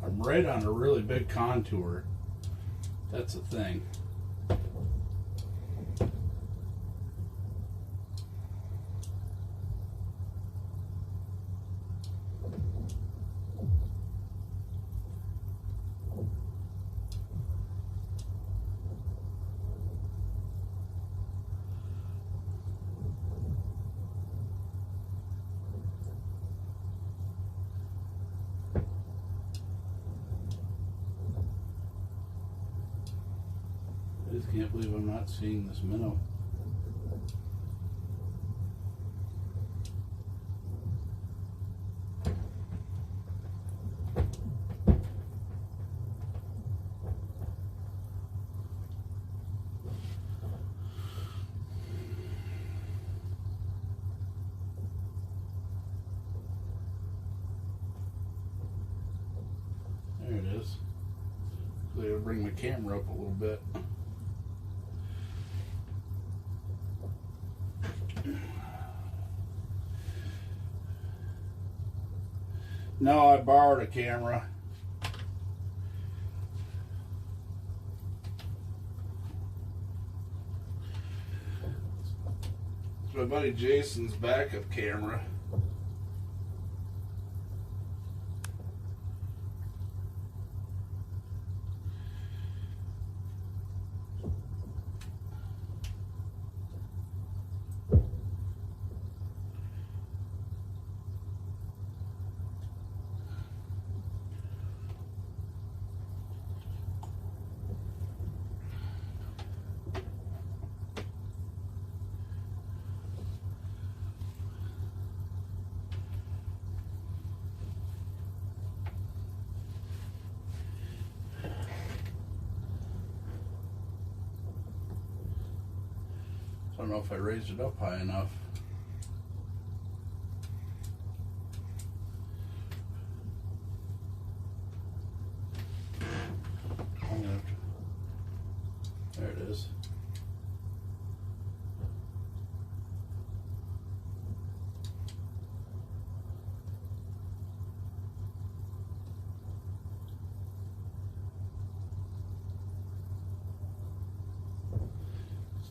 I'm right on a really big contour. That's the thing. I just can't believe I'm not seeing this minnow. There it is. So I'll bring my camera up a little bit. No, I borrowed a camera. It's my buddy Jason's backup camera. don't know if I raised it up high enough. There it is.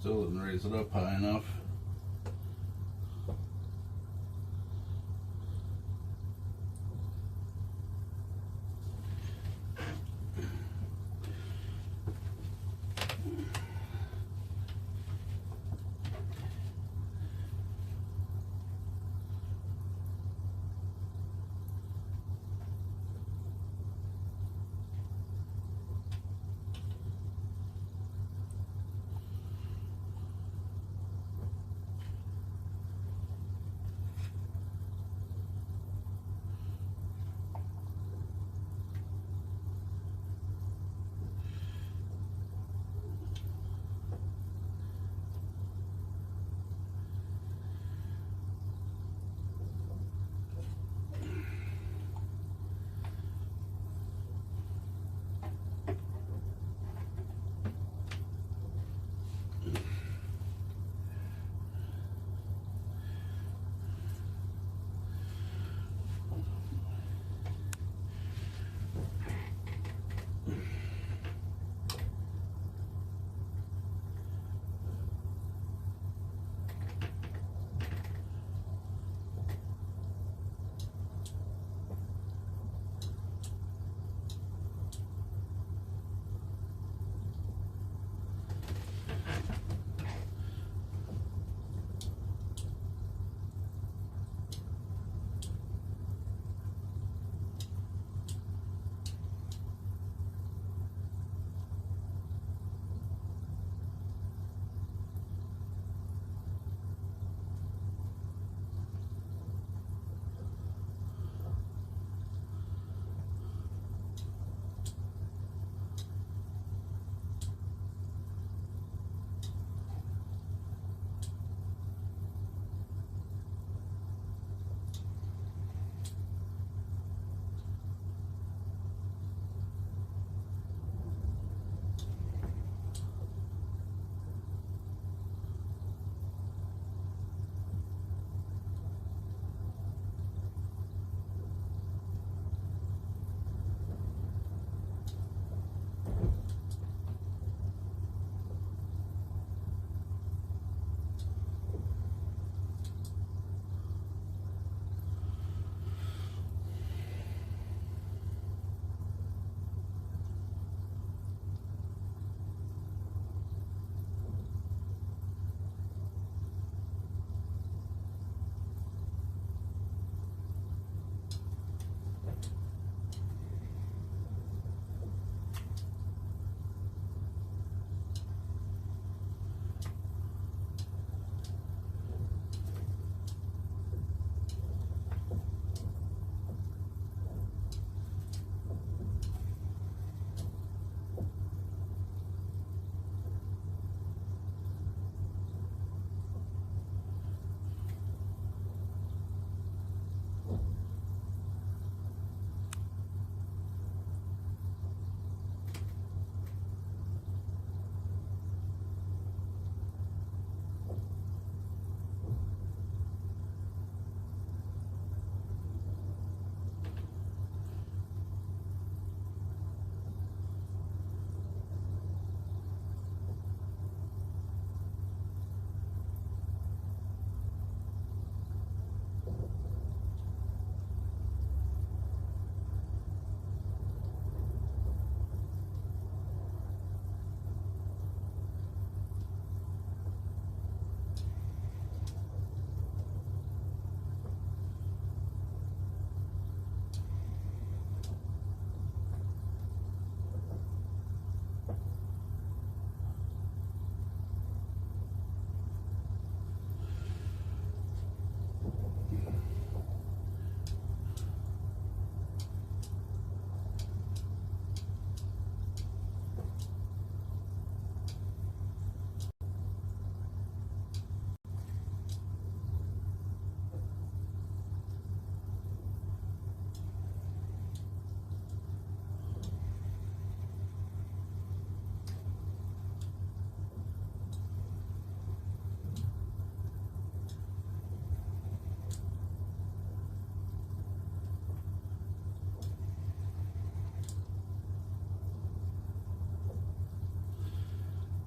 Still didn't raise it up high enough.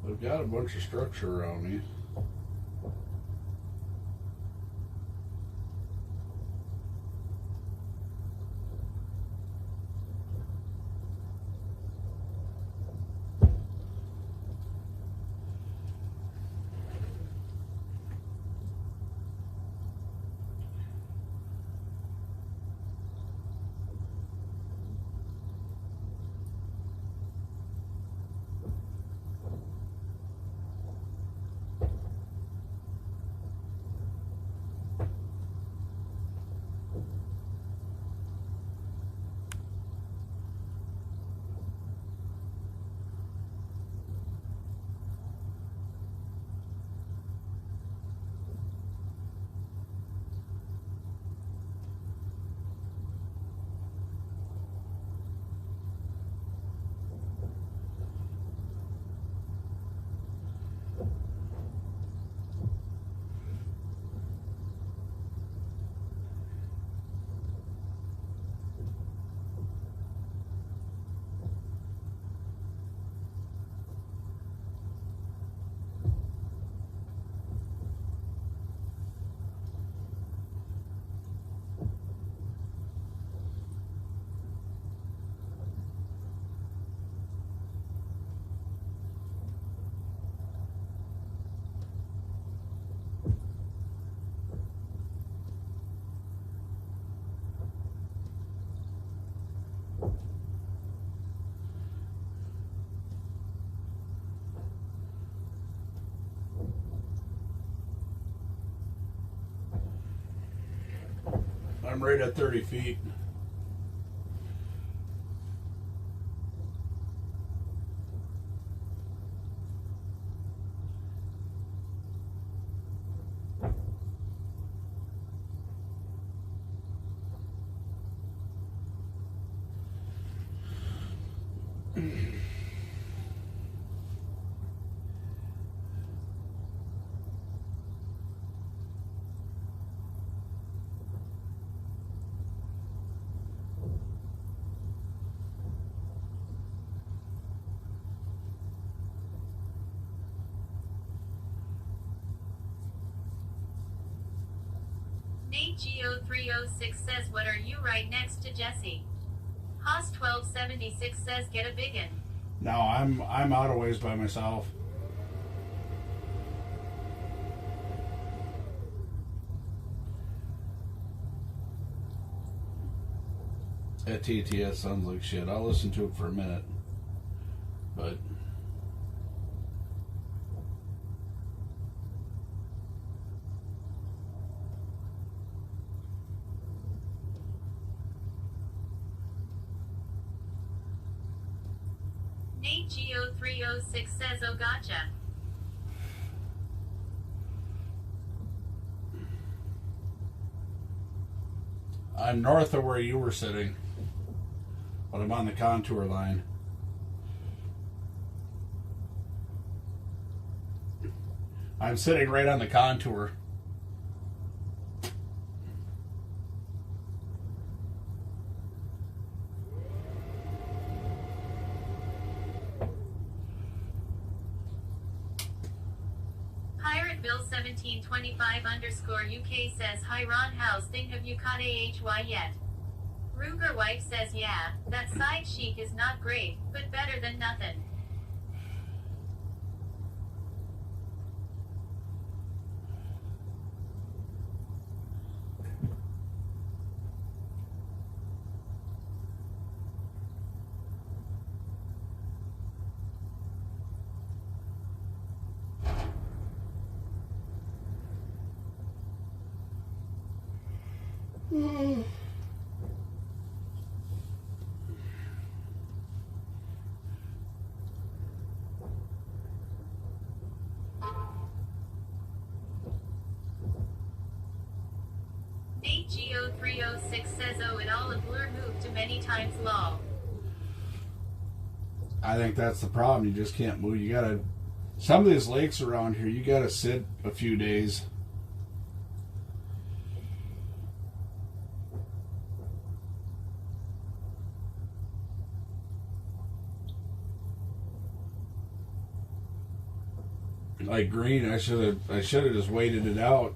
I've got a bunch of structure around me. I'm right at 30 feet. Nate Geo306 says, what are you right next to Jesse? Haas1276 says, get a biggin. No, I'm out of ways by myself. That TTS sounds like shit. I'll listen to it for a minute. But Nate Geo306 says, oh gotcha. I'm north of where you were sitting, but I'm on the contour line. I'm sitting right on the contour. Pirate Bill 1725 _ UK says, hi Ron, how's thing, have you caught AHY yet? Ruger wife says, yeah, that side chic is not great, but better than nothing. Nate Geo306 says, oh, it all a blur moved to many times lol. I think that's the problem. You just can't move. You gotta. Some of these lakes around here, you gotta sit a few days. like green, I should have just waited it out.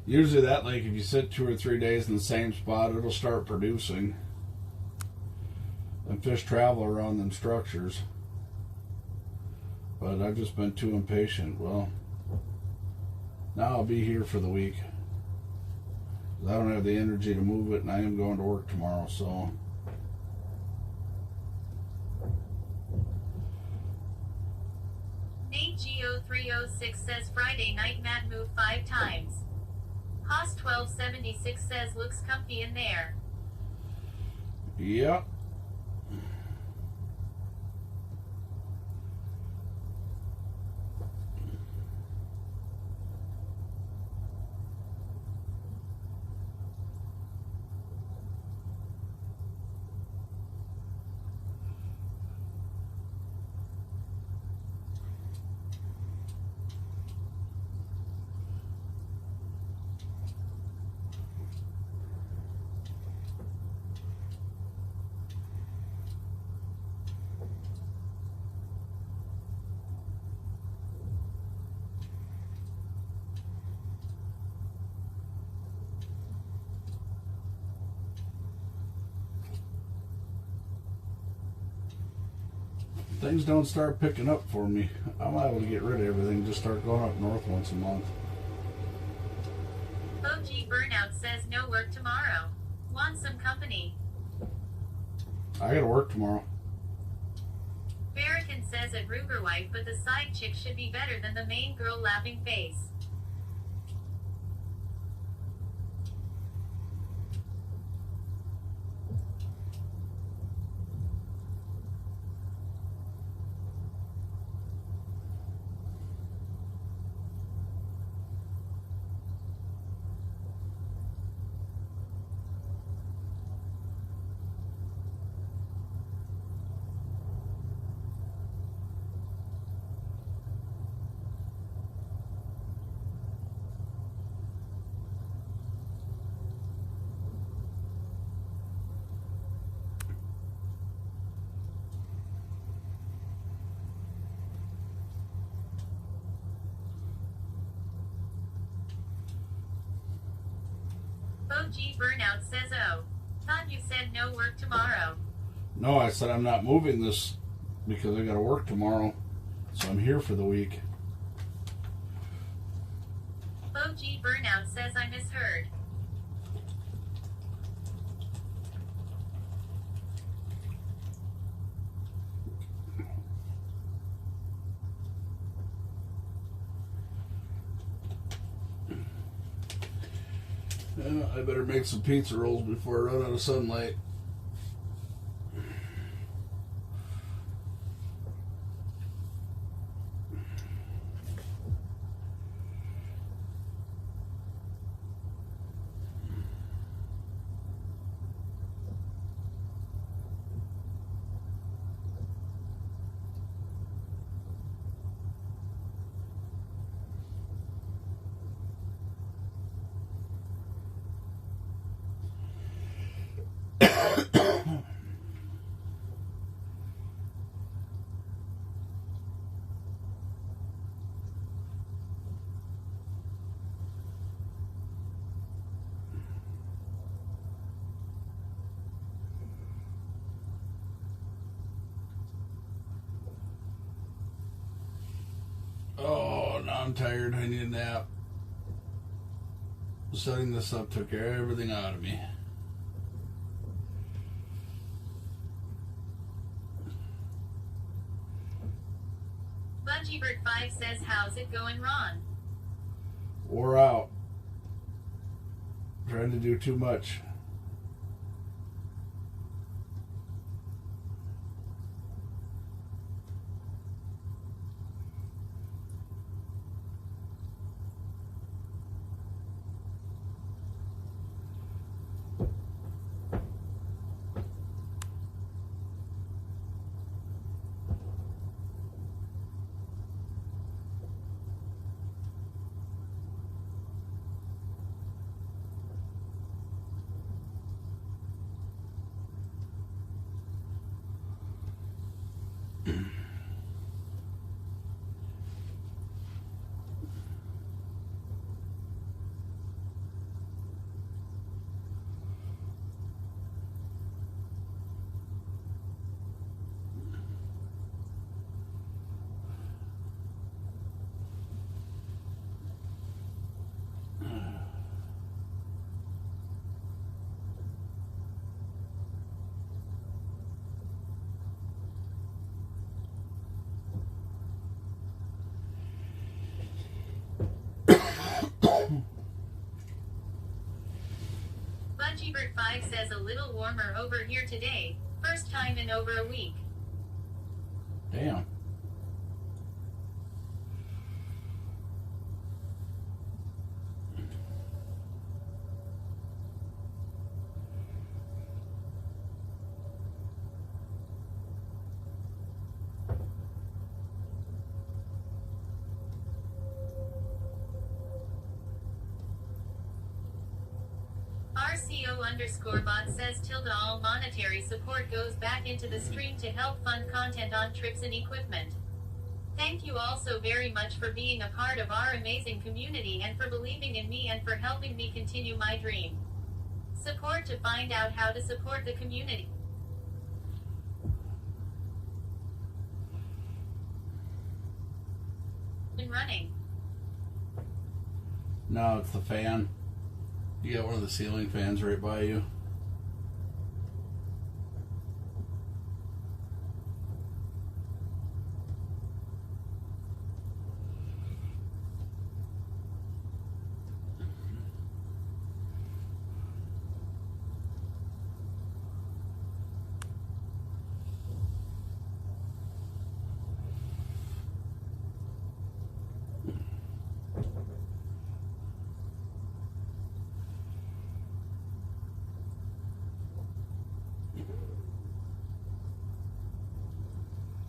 Usually that lake, if you sit 2 or 3 days in the same spot, it'll start producing. And fish travel around them structures. But I've just been too impatient. Well, now I'll be here for the week. I don't have the energy to move it, and I am going to work tomorrow, so. Nate Go306 says Friday night Matt moved 5 times. Haas 1276 says looks comfy in there. Yep. Things don't start picking up for me, I'm liable to get rid of everything, just start going up north once a month. OG Burnout says no work tomorrow. Want some company? I gotta work tomorrow. Barrican says at Ruger wife, but the side chick should be better than the main girl laughing face. OG Burnout says oh. Thought you said no work tomorrow. No, I said I'm not moving this because I gotta work tomorrow, so I'm here for the week. OG Burnout says I misheard. I better make some pizza rolls before I run out of sunlight. Oh, now I'm tired. I need a nap. Setting this up took everything out of me. Budgiebird5 says how's it going, Ron? Wore out. Trying to do too much. Budgiebert5 says a little warmer over here today. First time in over a week. Damn. RCO_bot says tilde all monetary support goes back into the stream to help fund content on trips and equipment. Thank you all so very much for being a part of our amazing community and for believing in me and for helping me continue my dream. Support to find out how to support the community. Been running. No, it's the fan. You got one of the ceiling fans right by you.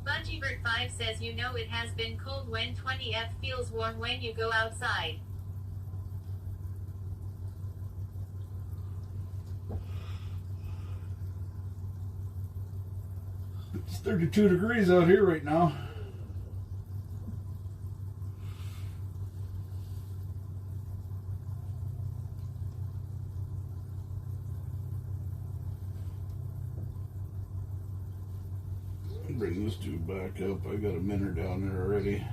Budgiebert5 says you know it has been cold when 20F feels warm when you go outside. It's 32 degrees out here right now. Bring this dude back up. I got a minnow down there already.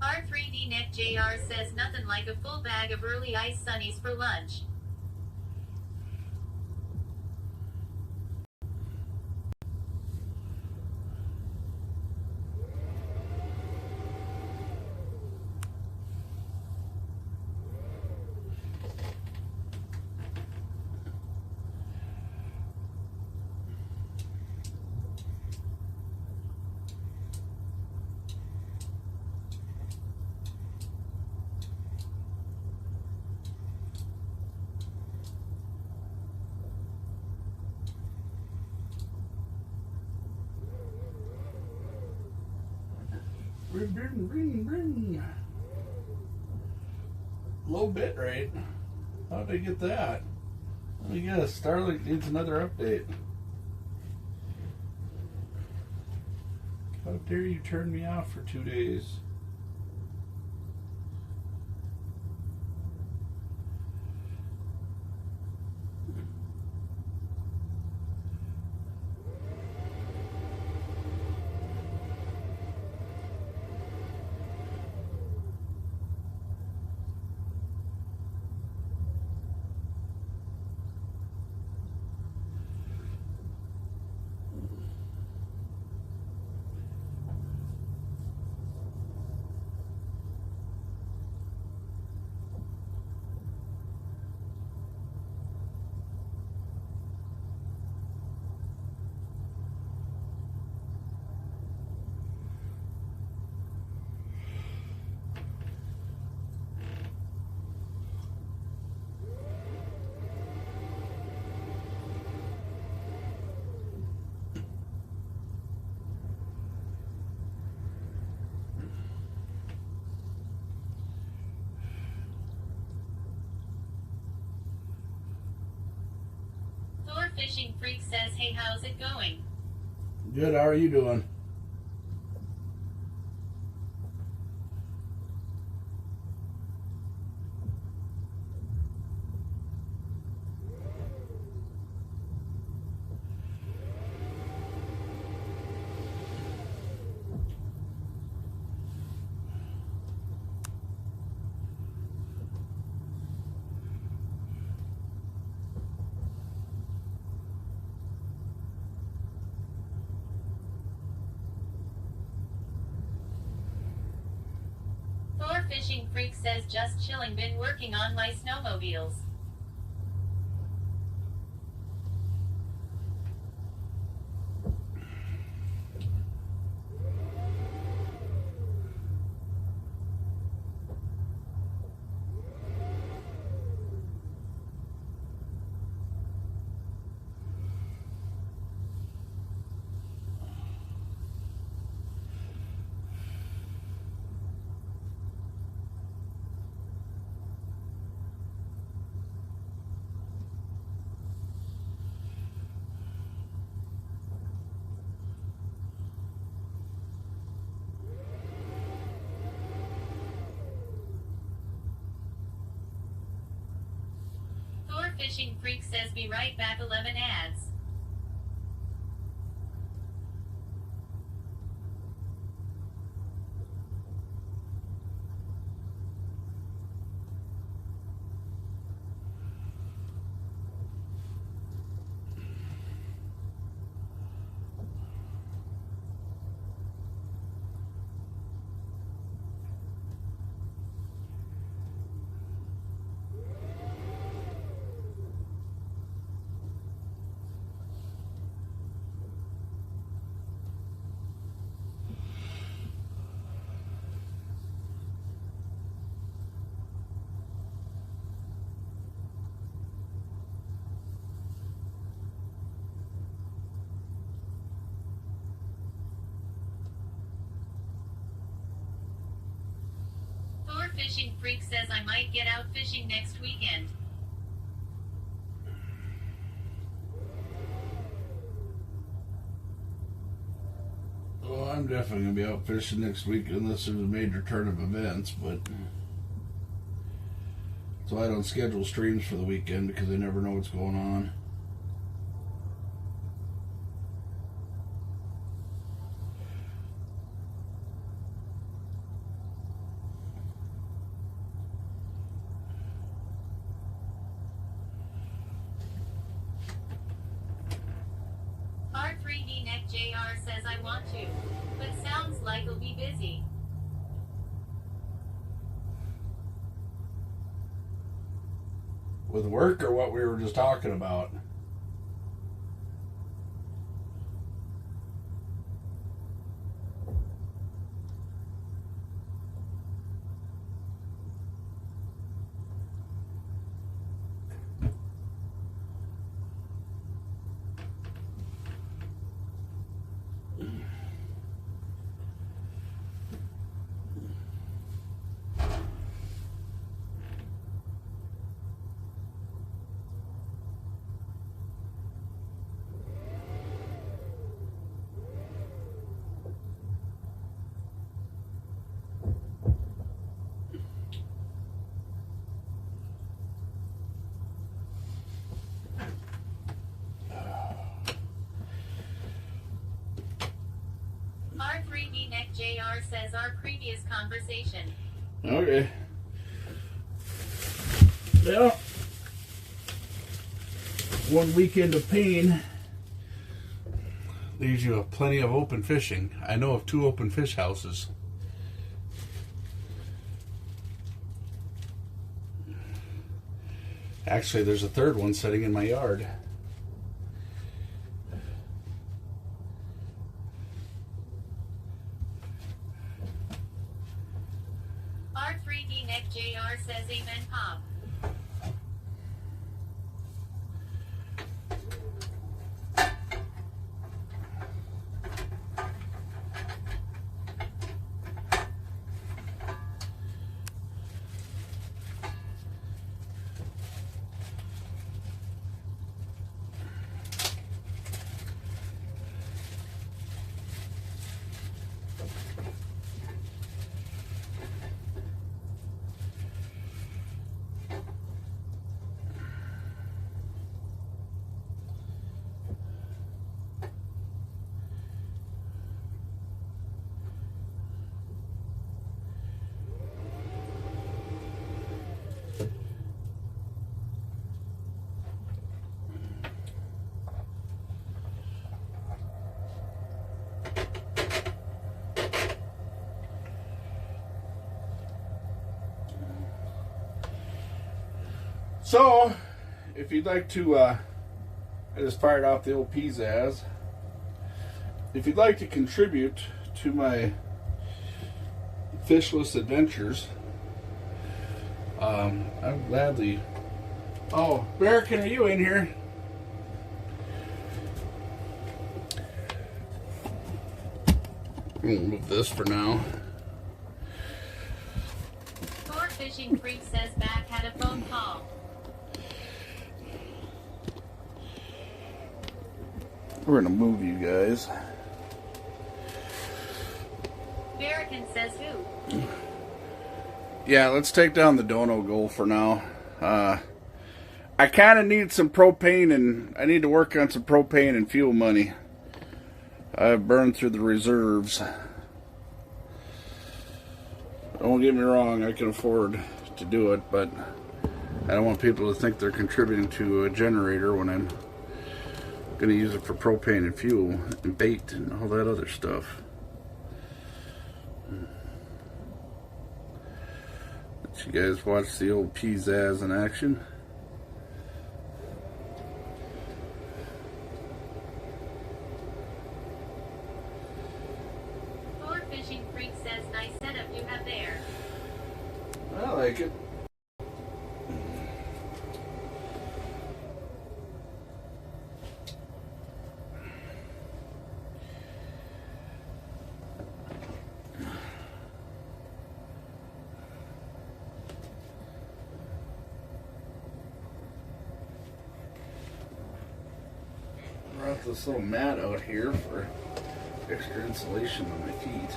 R3DNetJR says nothing like a full bag of early ice sunnies for lunch. Ring. Low bit rate. How'd they get that? Let me guess. Starlink needs another update. How dare you turn me off for 2 days? Fishing Freak says, hey, how's it going? Good, how are you doing? Fishing Freak says, just chilling, been working on my snowmobiles. Fishing Freak says, be right back, 11 ads. Fishing Freak says, I might get out fishing next weekend. Well, I'm definitely going to be out fishing next week unless there's a major turn of events, but so I don't schedule streams for the weekend because I never know what's going on. R3D Neck JR says, I want to, but sounds like he'll be busy. With work or what we were just talking about? R3D Neck JR says, our previous conversation. Okay. Well, one weekend of pain leaves you with plenty of open fishing. I know of 2 open fish houses. Actually, there's a 3rd one sitting in my yard. R3D Neck JR says, amen, Pop. So, if you'd like to, I just fired off the old pizzazz. If you'd like to contribute to my fishless adventures, I'd gladly. Oh, Barrican, are you in here? I'm gonna move this for now. Thor Fishing Freak says back had a phone call. We're gonna move you guys. Barrican says who? Yeah, let's take down the Dono goal for now. I kind of need some propane, and I need to work on some propane and fuel money. I've burned through the reserves. Don't get me wrong, I can afford to do it, but I don't want people to think they're contributing to a generator when I'm going to use it for propane and fuel and bait and all that other stuff. Let you guys watch the old pizzazz in action. Thor Fishing Freak says nice setup you have there. I like it. Brought this little mat out here for extra insulation on my feet.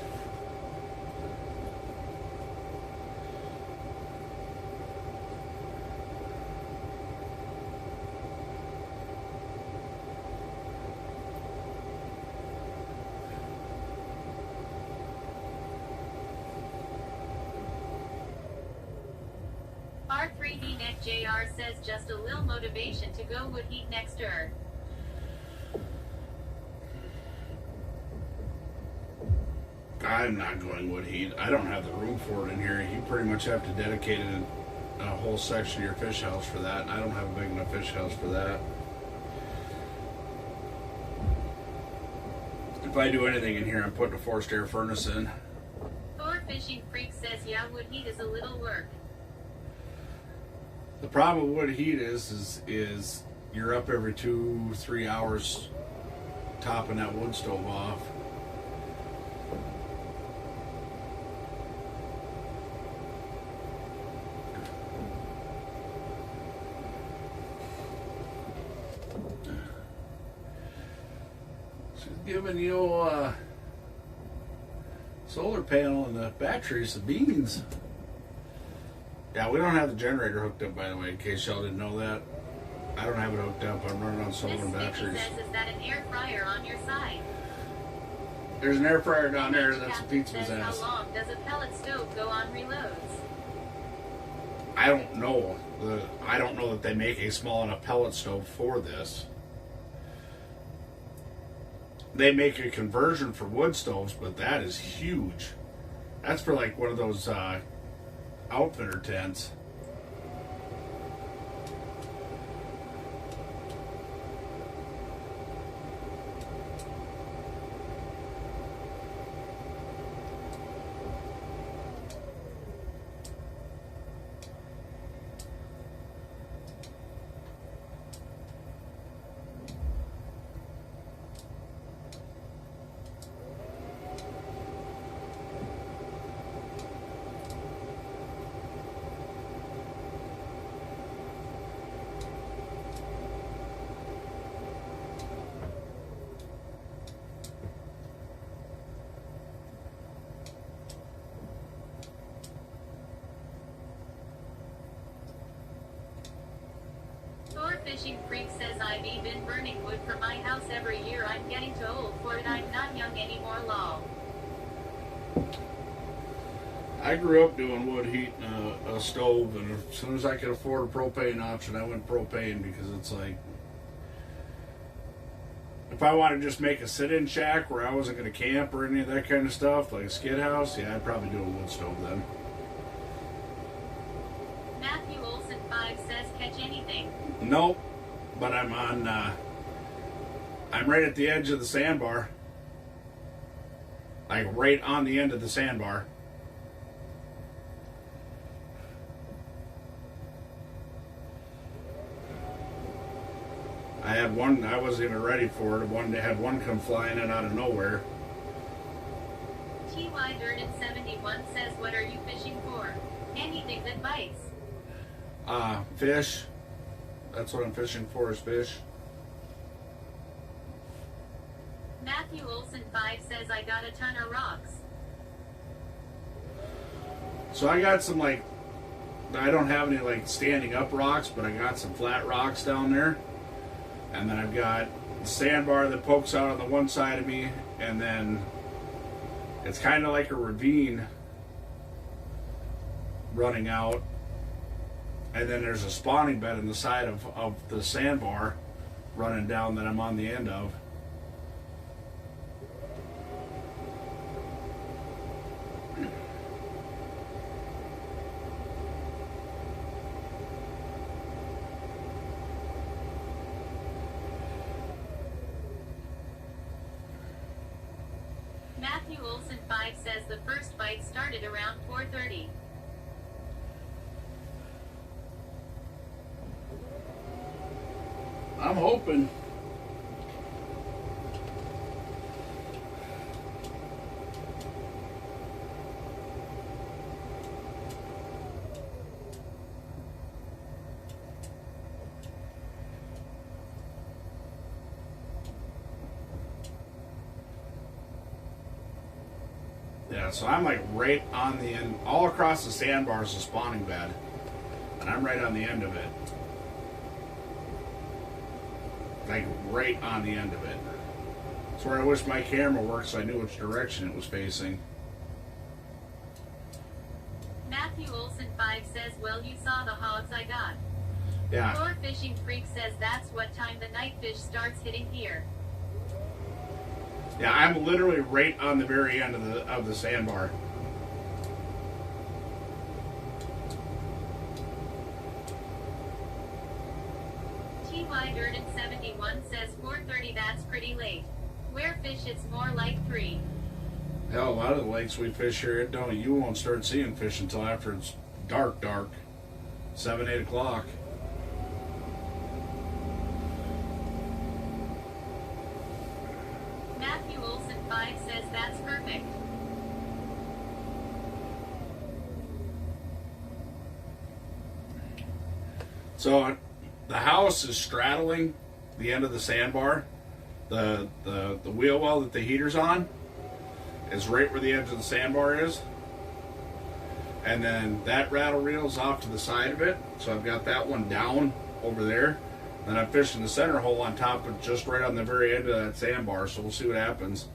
R3D Neck JR says just a little motivation to go would heat next to. I'm not going wood heat. I don't have the room for it in here. You pretty much have to dedicate a whole section of your fish house for that. And I don't have a big enough fish house for that. If I do anything in here, I'm putting a forced air furnace in. Thor Fishing Freak says yeah, wood heat is a little work. The problem with wood heat is you're up every 2-3 hours topping that wood stove off. Giving you solar panel and the batteries, the beans. Yeah, we don't have the generator hooked up, by the way, in case y'all didn't know that. I don't have it hooked up. I'm running on solar and batteries. Says, is that an air fryer on your side? There's an air fryer down there. That's a pizza's ass. How long does a pellet stove go on reloads? I don't know. I don't know that they make a small enough pellet stove for this. They make a conversion for wood stoves, but that is huge. That's for like one of those outfitter tents. Fishing Freak says I've been burning wood for my house every year. I'm getting too old for it. I'm not young anymore, lol. I grew up doing wood heat in a stove, and as soon as I could afford a propane option, I went propane because it's like, if I wanted to just make a sit-in shack where I wasn't going to camp or any of that kind of stuff, like a skid house, yeah, I'd probably do a wood stove then. Matthew Olson 5 says catch any anything? Nope. But I'm on, I'm right at the edge of the sandbar. Like right on the end of the sandbar. I had one, I wasn't even ready for it. Had one come flying in out of nowhere. TY Durden 71 says, what are you fishing for? Anything that bites. Fish. That's what I'm fishing for, is fish. Matthew Olson 5 says, I got a ton of rocks. So I got some, like, I don't have any like standing up rocks, but I got some flat rocks down there. And then I've got the sandbar that pokes out on the one side of me, and then it's kind of like a ravine running out. And then there's a spawning bed in the side of the sandbar running down that I'm on the end of. Matthew Olson 5 says the first bite started around 4:30. I'm hoping. Yeah, so I'm like right on the end. All across the sandbar is a spawning bed, and I'm right on the end of it. Like right on the end of it. That's where I wish my camera worked so I knew which direction it was facing. Matthew Olson 5 says, well, you saw the hogs I got. Yeah. Core Fishing Freak says that's what time the night fish starts hitting here. Yeah, I'm literally right on the very end of the sandbar. TY Durden 71 says 4:30, that's pretty late. Where fish it's more like 3. Hell, a lot of the lakes we fish here, you won't start seeing fish until after it's dark. 7, 8 o'clock. Matthew Olson 5 says that's perfect. So the house is straddling the end of the sandbar. The wheel well that the heater's on is right where the edge of the sandbar is. And then that rattle reel's off to the side of it. So I've got that one down over there. And I'm fishing the center hole on top of just right on the very end of that sandbar. So we'll see what happens.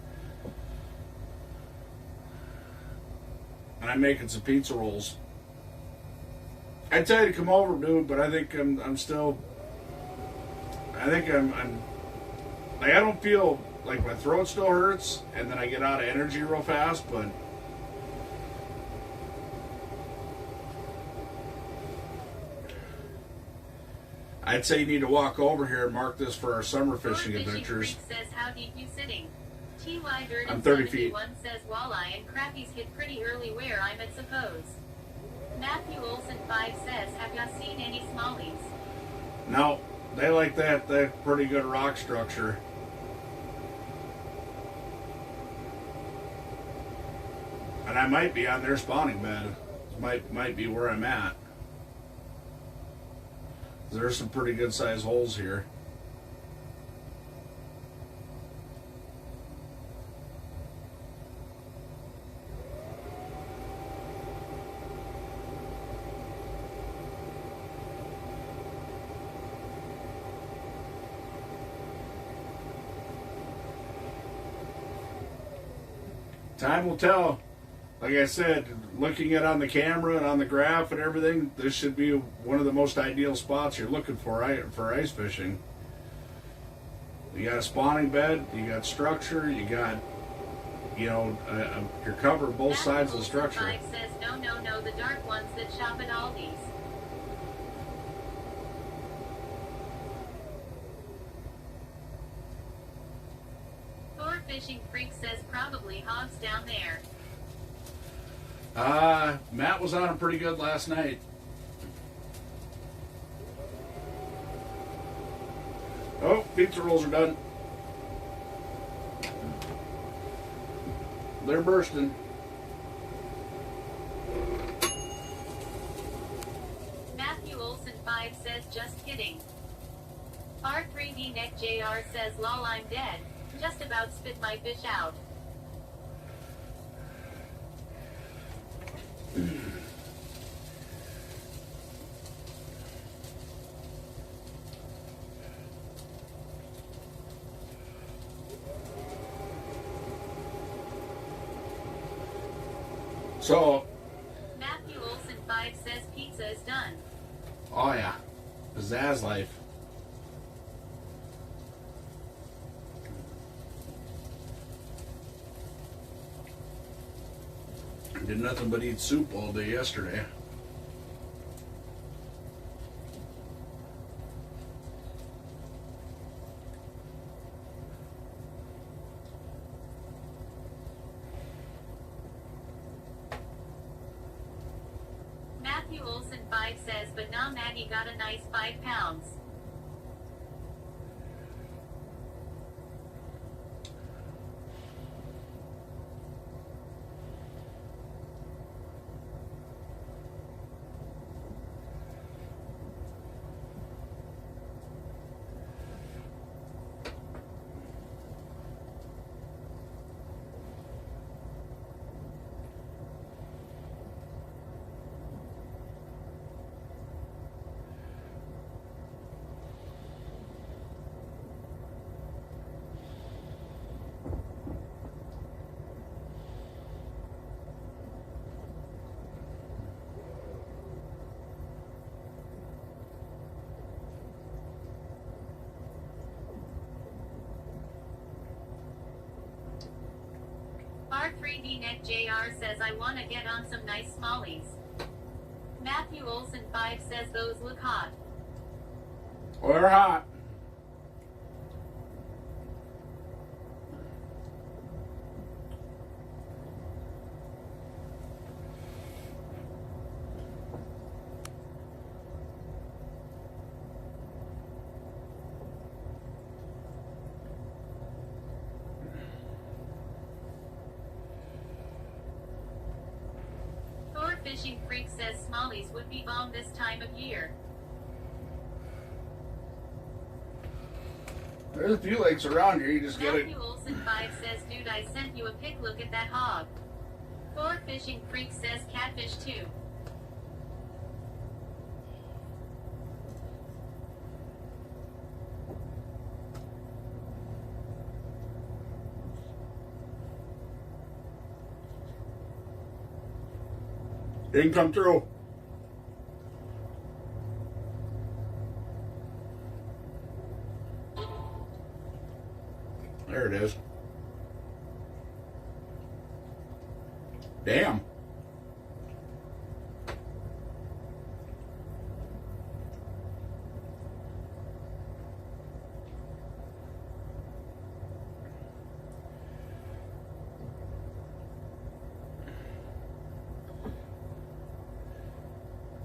And I'm making some pizza rolls. I'd tell you to come over, dude, but I think I'm like, I don't feel like my throat still hurts, and then I get out of energy real fast, but I'd say you need to walk over here and mark this for our summer fishing adventures. Says, how deep you sitting? TY Durden I'm 30 feet. says walleye and crappies hit pretty early where I'm at suppose. Matthew Olson 5 says, have ya seen any smallies? No, they like that. They're pretty good rock structure. And I might be on their spawning bed. Might be where I'm at. There's some pretty good sized holes here. Time will tell. Like I said, looking at on the camera and on the graph and everything, this should be one of the most ideal spots you're looking for ice fishing. You got a spawning bed, you got structure, you got, you're covering both sides of the structure. 5 says, no, the dark ones that shop at Aldi's. Fishing Freak says probably hogs down there. Matt was on them pretty good last night. Oh, pizza rolls are done. They're bursting. Matthew Olson 5 says just kidding. R3D Neck JR says lol I'm dead. Just about spit my fish out. So, Matthew Olson 5 says pizza is done. oh yeah, pizzazz life. Did nothing but eat soup all day yesterday. Matthew Olson 5 says, but now Maggie got a nice 5 pounds. R3D Neck JR says I wanna get on some nice smallies. Matthew Olson 5 says those look hot. We're hot. Fishing Freak says smallies would be bomb this time of year. There's a few lakes around here, you just get it. Matthew Olson 5 says, dude, I sent you a pic, look at that hog. Thor Fishing Freak says catfish too. Didn't come through. There it is. Damn.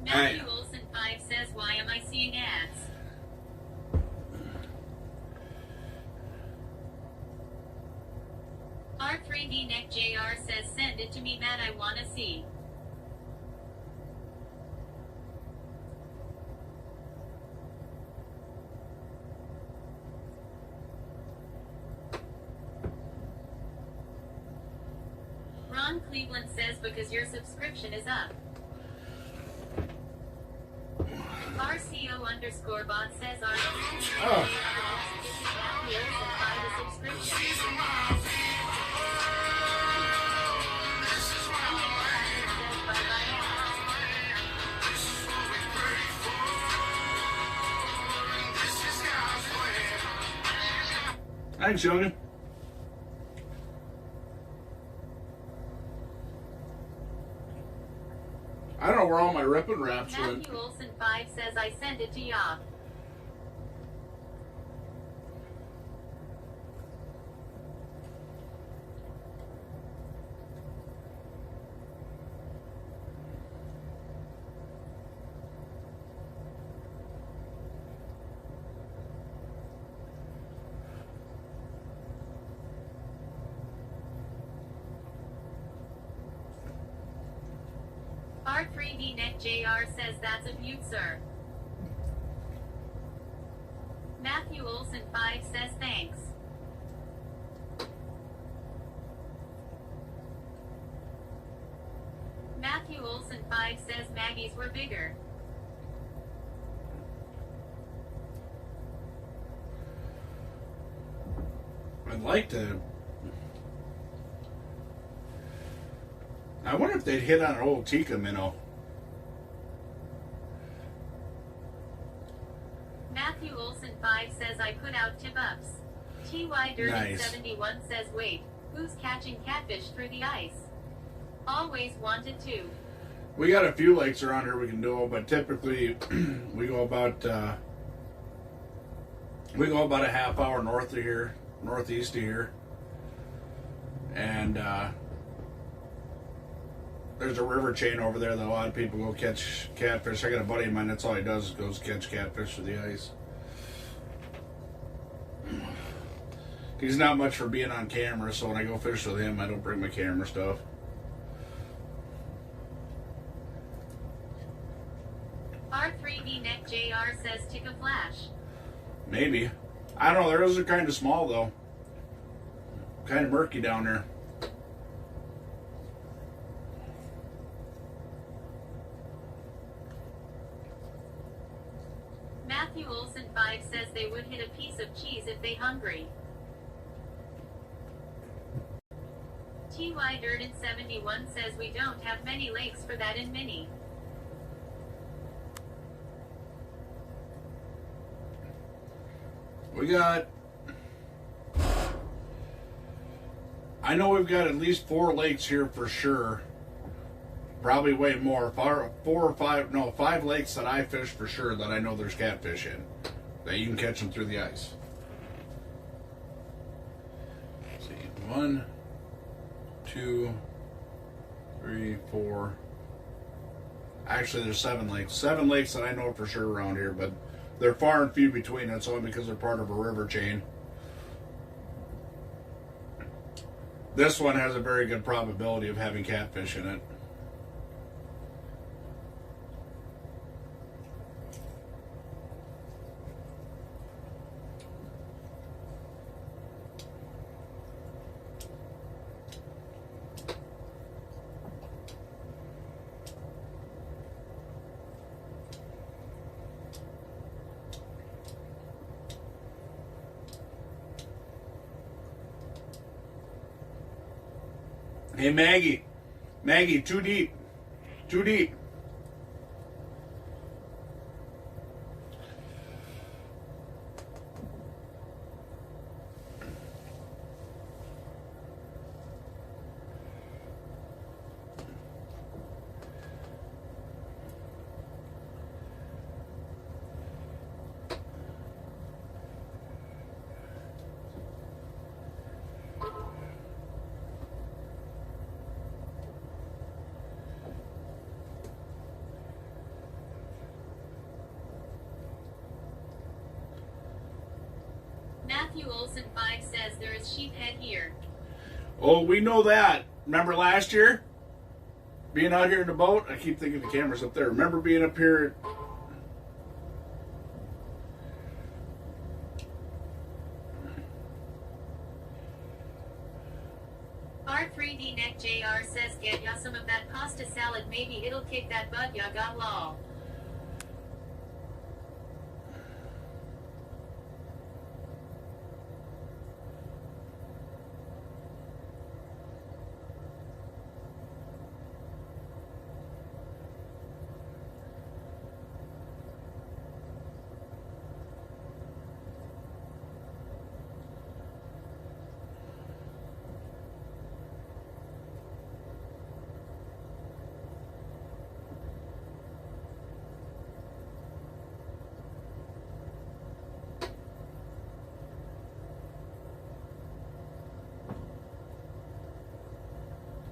Matthew Olson 5 says, why am I seeing ads? R3D Neck JR says, send it to me, Matt, I wanna see. Ron Cleveland says, because your subscription is up. RCO_bot says Thanks, youngin. I don't know where all my ripping wraps went. Matthew Olson 5 says I send it to ya. R3D Net JR says that's a beaut, sir. Matthew Olson 5 says thanks. Matthew Olson 5 says Maggie's were bigger. I'd like to. I wonder if they'd hit on an old Tika minnow. Matthew Olson 5 says I put out tip-ups. TY Dirty Nice. 71 says wait, who's catching catfish through the ice? Always wanted to. We got a few lakes around here we can do, but typically we go about a half hour north of here, northeast of here, and there's a river chain over there that a lot of people go catch catfish. I got a buddy of mine, that's all he does is goes catch catfish through the ice. He's not much for being on camera, so when I go fish with him, I don't bring my camera stuff. R3D Net JR says tick a flash. Maybe. I don't know, those are kind of small though. Kind of murky down there. Matthew Olson 5 says they would hit a piece of cheese if they hungry. TY Durden 71 says we don't have many lakes for that in Mini. We got, I know we've got at least 4 lakes here for sure. Probably way more. 5 lakes that I fish for sure that I know there's catfish in. That you can catch them through the ice. Let's see, 1, 2, 3, 4. Actually, there's 7 lakes. 7 lakes that I know for sure around here, but they're far and few between. That's only because they're part of a river chain. This one has a very good probability of having catfish in it. Hey, Maggie. Maggie, too deep. Too deep. Matthew Olson 5 says there is sheephead here. Oh, we know that. Remember last year? Being out here in the boat? I keep thinking the camera's up there. Remember being up here? R3D Net JR says get ya some of that pasta salad, maybe it'll kick that bud ya got lol.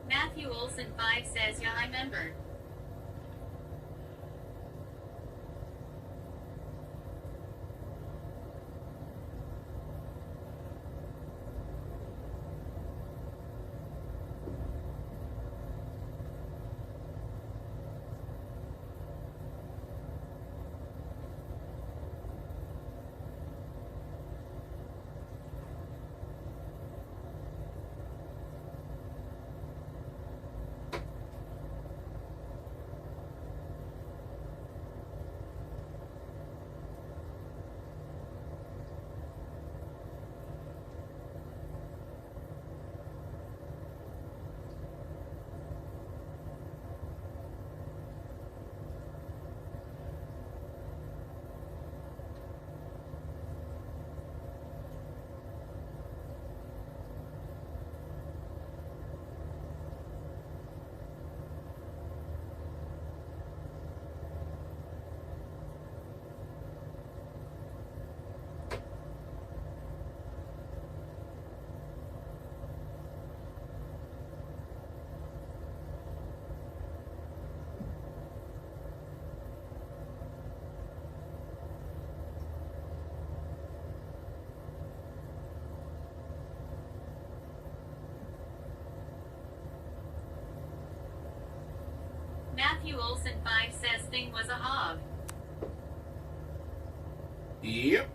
Matthew Olson 5 says yeah, I remember. Matthew Olson 5 says thing was a hog. Yep.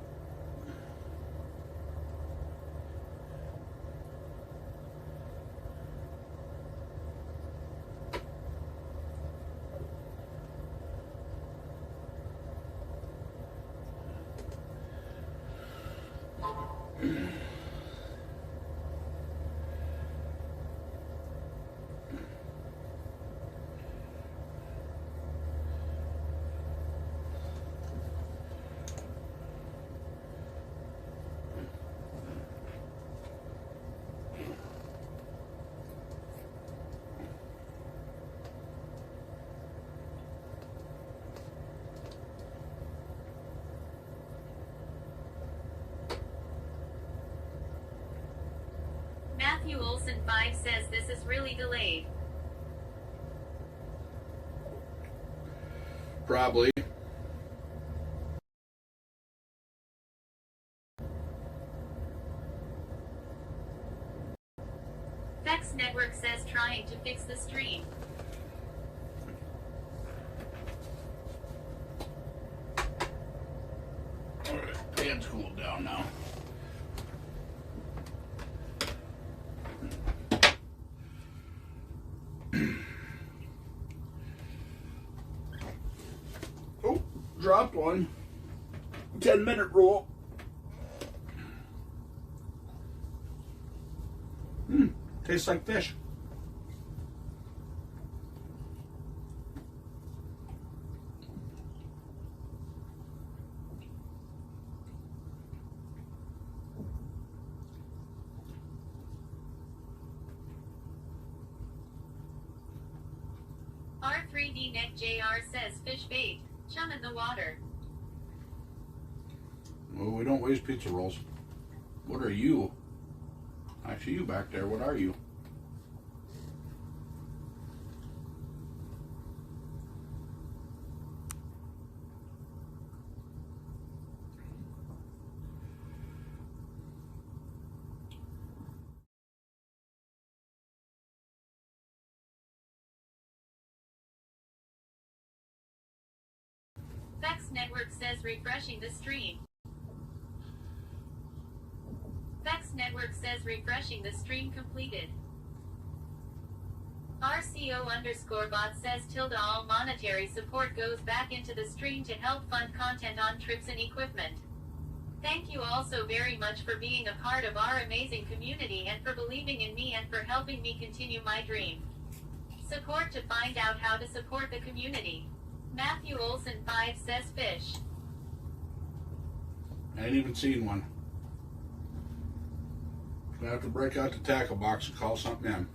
Matthew Olson 5 says this is really delayed. Probably. Vex Network says trying to fix the stream. Alright, pan's cooled down now. Oh, dropped one. 10-minute rule. Tastes like fish. R3D Net JR says fish bait, chum in the water. Well, we don't waste pizza rolls. What are you? Actually, you back there, what are you? Vex Network says refreshing the stream. Vex Network says refreshing the stream completed. RCO_bot says tilde all monetary support goes back into the stream to help fund content on trips and equipment. Thank you all so very much for being a part of our amazing community and for believing in me and for helping me continue my dream. Support to find out how to support the community. Matthew Olson 5 says fish. I ain't even seen one. Gonna have to break out the tackle box and call something in.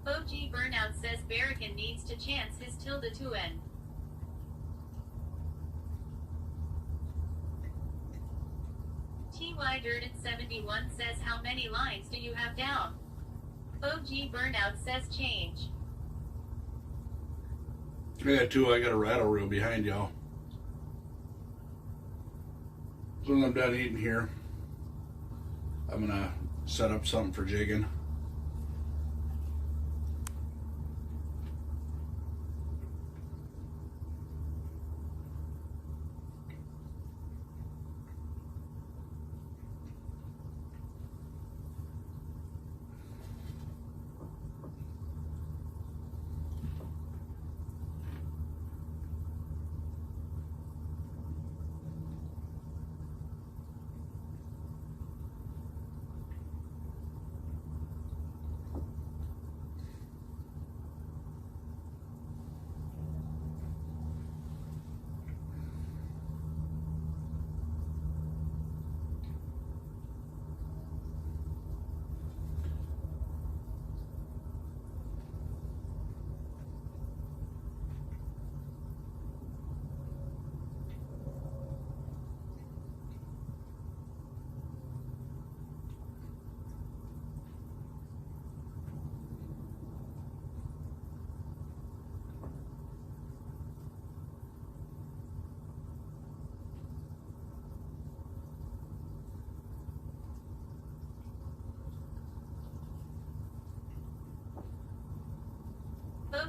OG Burnout says Barrican needs to chance his tilde to end. TY Durden 71 says how many lines do you have down? OG Burnout says change. I got two, I got a rattle reel behind y'all. As soon as I'm done eating here, I'm gonna set up something for jigging.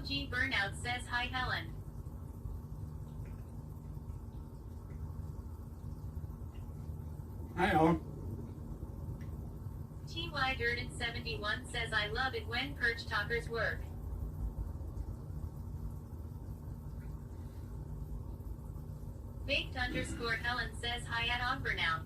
OG Burnout says hi Helen. Hi, Ellen. TY Durden 71 says I love it when perch talkers work. Baked _ Helen says hi at Og Burnout.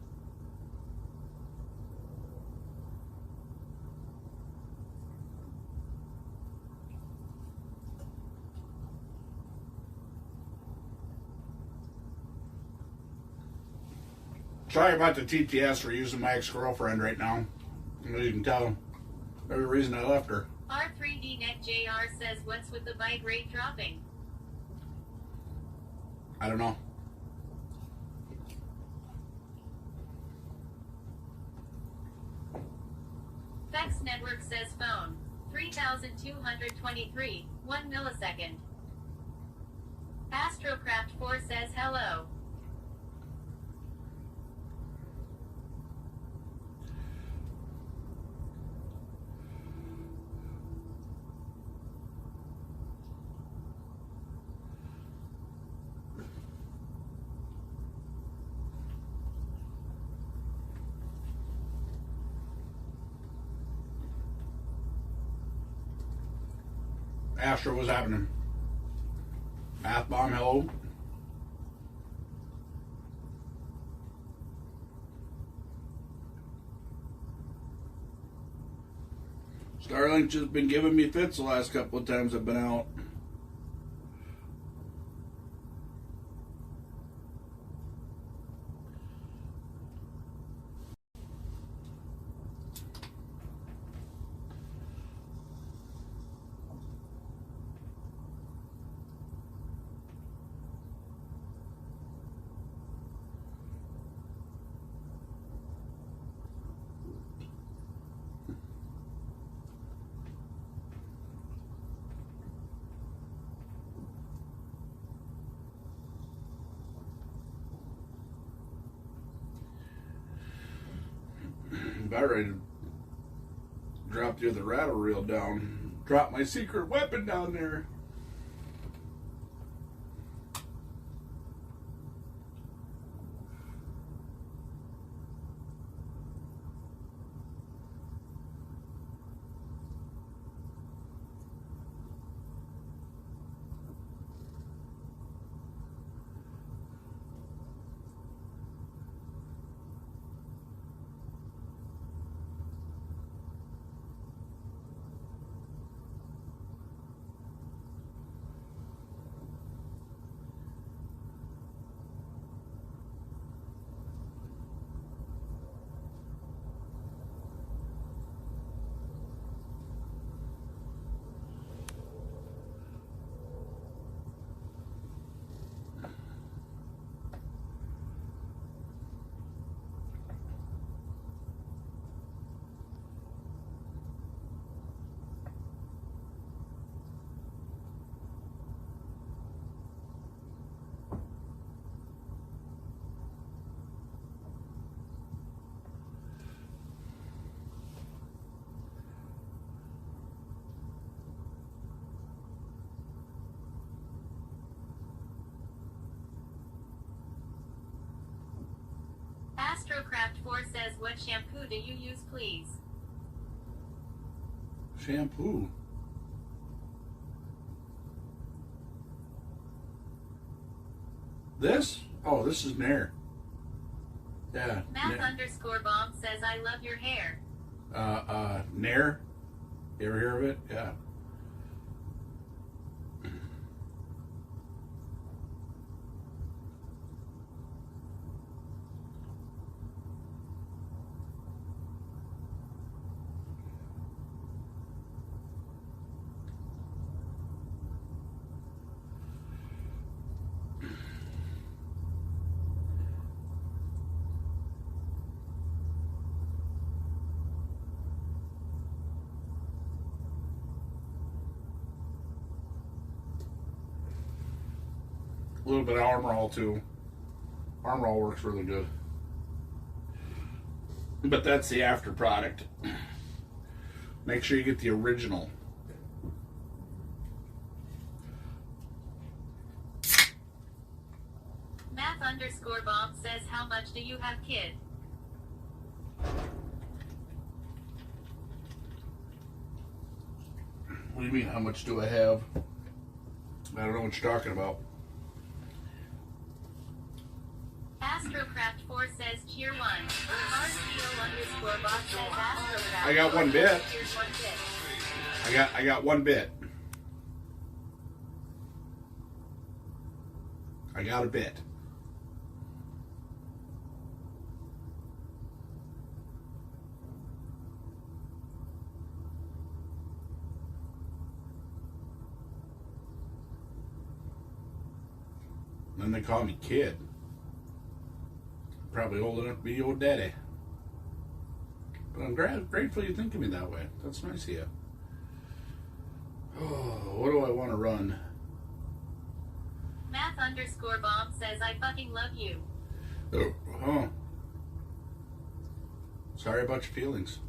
Sorry about the TTS for using my ex-girlfriend right now. As you can tell, every reason I left her. R3D Net JR says what's with the bite rate dropping? I don't know. Fax Network says phone. 3223, 1 millisecond. Astrocraft 4 says hello. Astro, what's happening? Math Bomb, hello. Starlink just been giving me fits the last couple of times I've been out. About ready to drop the other rattle reel down. Drop my secret weapon down there. Astrocraft 4 says what shampoo do you use please? Shampoo? This? Oh, this is Nair. Yeah. Math _ bomb says I love your hair. Nair? You ever hear of it? Yeah. A little bit of Armor All too. Armor All works really good. But that's the after product. Make sure you get the original. Math_bomb says, how much do you have, kid? What do you mean, how much do I have? I don't know what you're talking about. Astrocraft4 says, cheer 1. RCO_box says, Astrocraft. I got 1 bit. Here's 1 bit. I got 1 bit. I got a bit. Then they call me kid. Probably old enough to be your daddy. But I'm grateful you think of me that way. That's nice of you. Oh, what do I want to run? Math_bomb says, I fucking love you. Oh. Sorry about your feelings.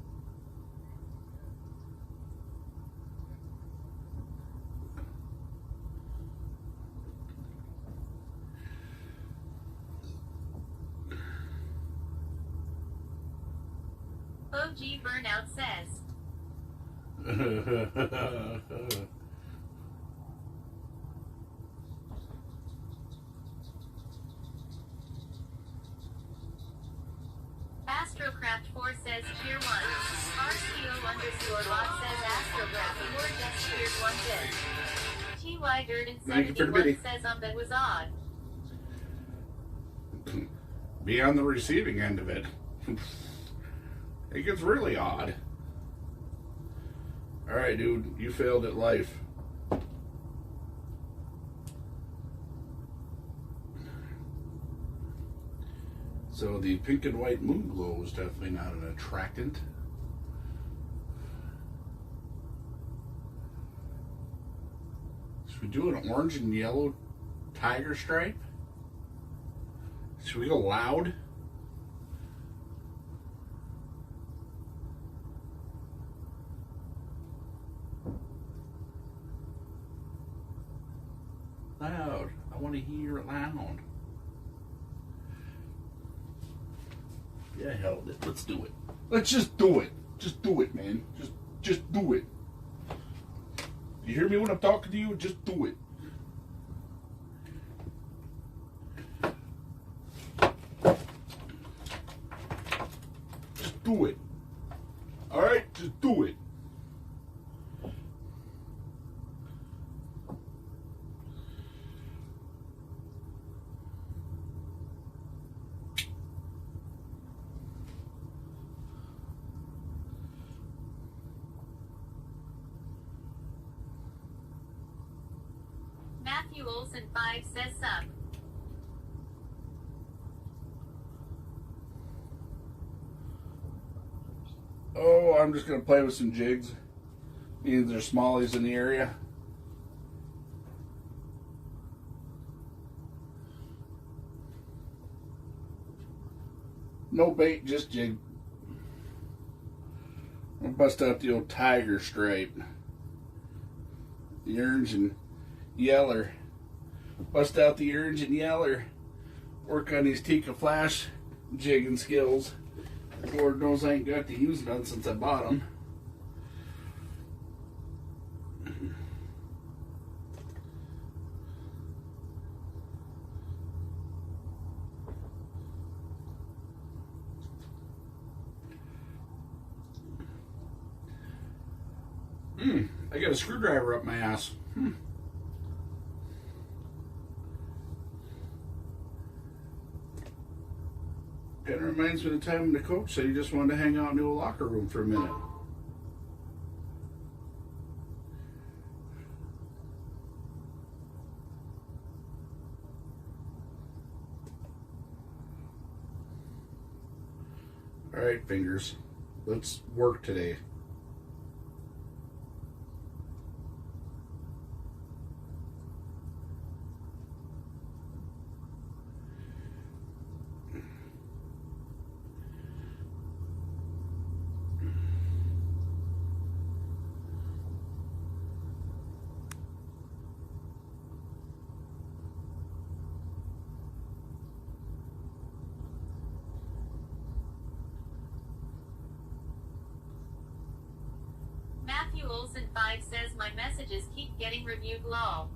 OG Burnout says. Astrocraft4 says, cheer 1. RCO_bot says, Astrocraft4 just cheered 1 bit. TY Durden71 says, that was odd. Be on the receiving end of it. It gets really odd. Alright, dude, you failed at life. So the pink and white moon glow is definitely not an attractant. Should we do an orange and yellow tiger stripe? Should we go loud? Loud. I want to hear it loud. Yeah, hell, let's do it. Let's just do it. Just do it, man. Just do it. You hear me when I'm talking to you? Just do it. Just do it. All right, just do it. Matthew Olson 5 says sup. Oh, I'm just going to play with some jigs. Either there's smallies in the area. No bait, just jig. I'll bust out the old tiger stripe. The orange and yeller. Bust out the orange and yeller. Work on these Tika Flash jigging skills. Lord knows I ain't got to use none since I bought them. I got a screwdriver up my ass. It reminds me of the time when the coach said he just wanted to hang out in the locker room for a minute. All right, fingers. Let's work today. Olsen 5 says my messages keep getting reviewed lol.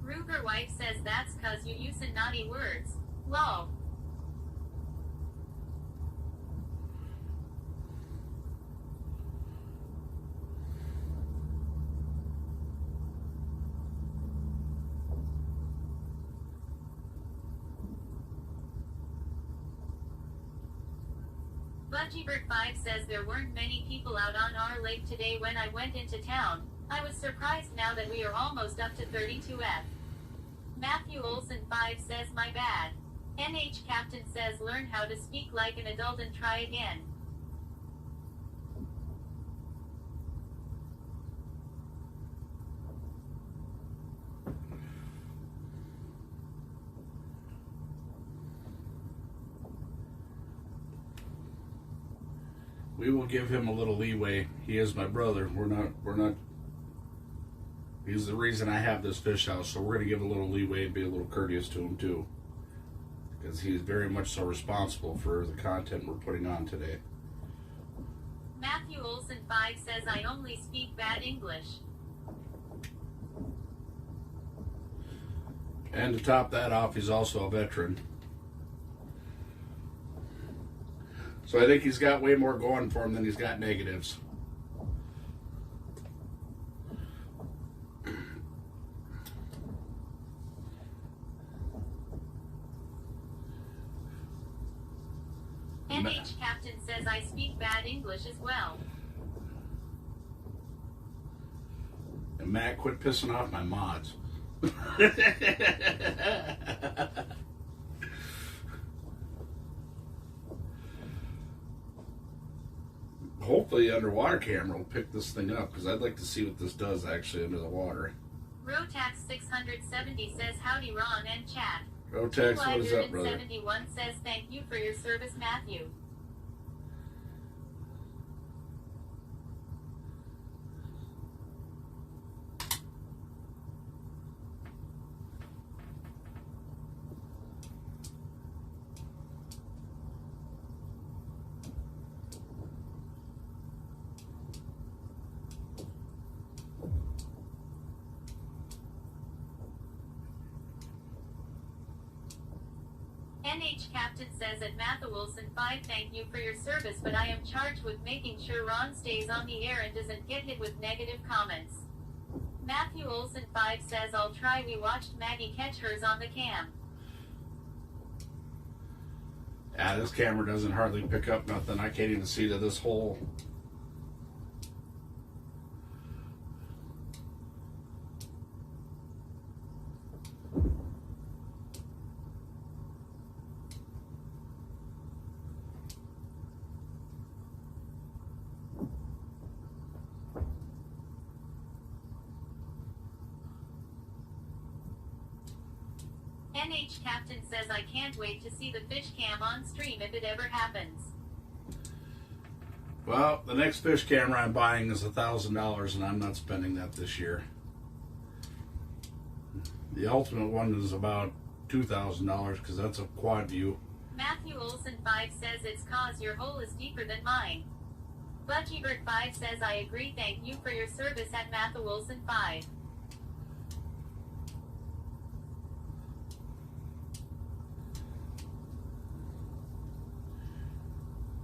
Ruger wife says that's cause you usin' naughty words. Lol. Budgiebert 5 says there weren't many people out on our lake today when I went into town. I was surprised now that we are almost up to 32F. Matthew Olsen 5 says my bad. NH Captain says learn how to speak like an adult and try again. We will give him a little leeway. He is my brother. We're not. He's the reason I have this fish house, so we're going to give a little leeway and be a little courteous to him too. Because he's very much so responsible for the content we're putting on today. Matthew Olsen 5 says I only speak bad English. And to top that off, he's also a veteran. So I think he's got way more going for him than he's got negatives. NH Captain says I speak bad English as well. And Matt, quit pissing off my mods. Hopefully the underwater camera will pick this thing up, because I'd like to see what this does actually under the water. Rotax 670 says howdy Ron and chat. Rotax, what is up, brother? 71 says thank you for your service, Matthew. NH Captain says at Matthew Wilson 5 thank you for your service, but I am charged with making sure Ron stays on the air and doesn't get hit with negative comments. Matthew Olsen 5 says I'll try. We watched Maggie catch hers on the cam. Yeah, this camera doesn't hardly pick up nothing. I can't even see to this hole. NH Captain says I can't wait to see the fish cam on stream if it ever happens. Well, the next fish camera I'm buying is $1,000, and I'm not spending that this year. The ultimate one is about $2,000 because that's a quad view. Matthew Olsen 5 says it's cause your hole is deeper than mine. Budgiebert 5 says I agree. Thank you for your service at Matthew Olsen 5.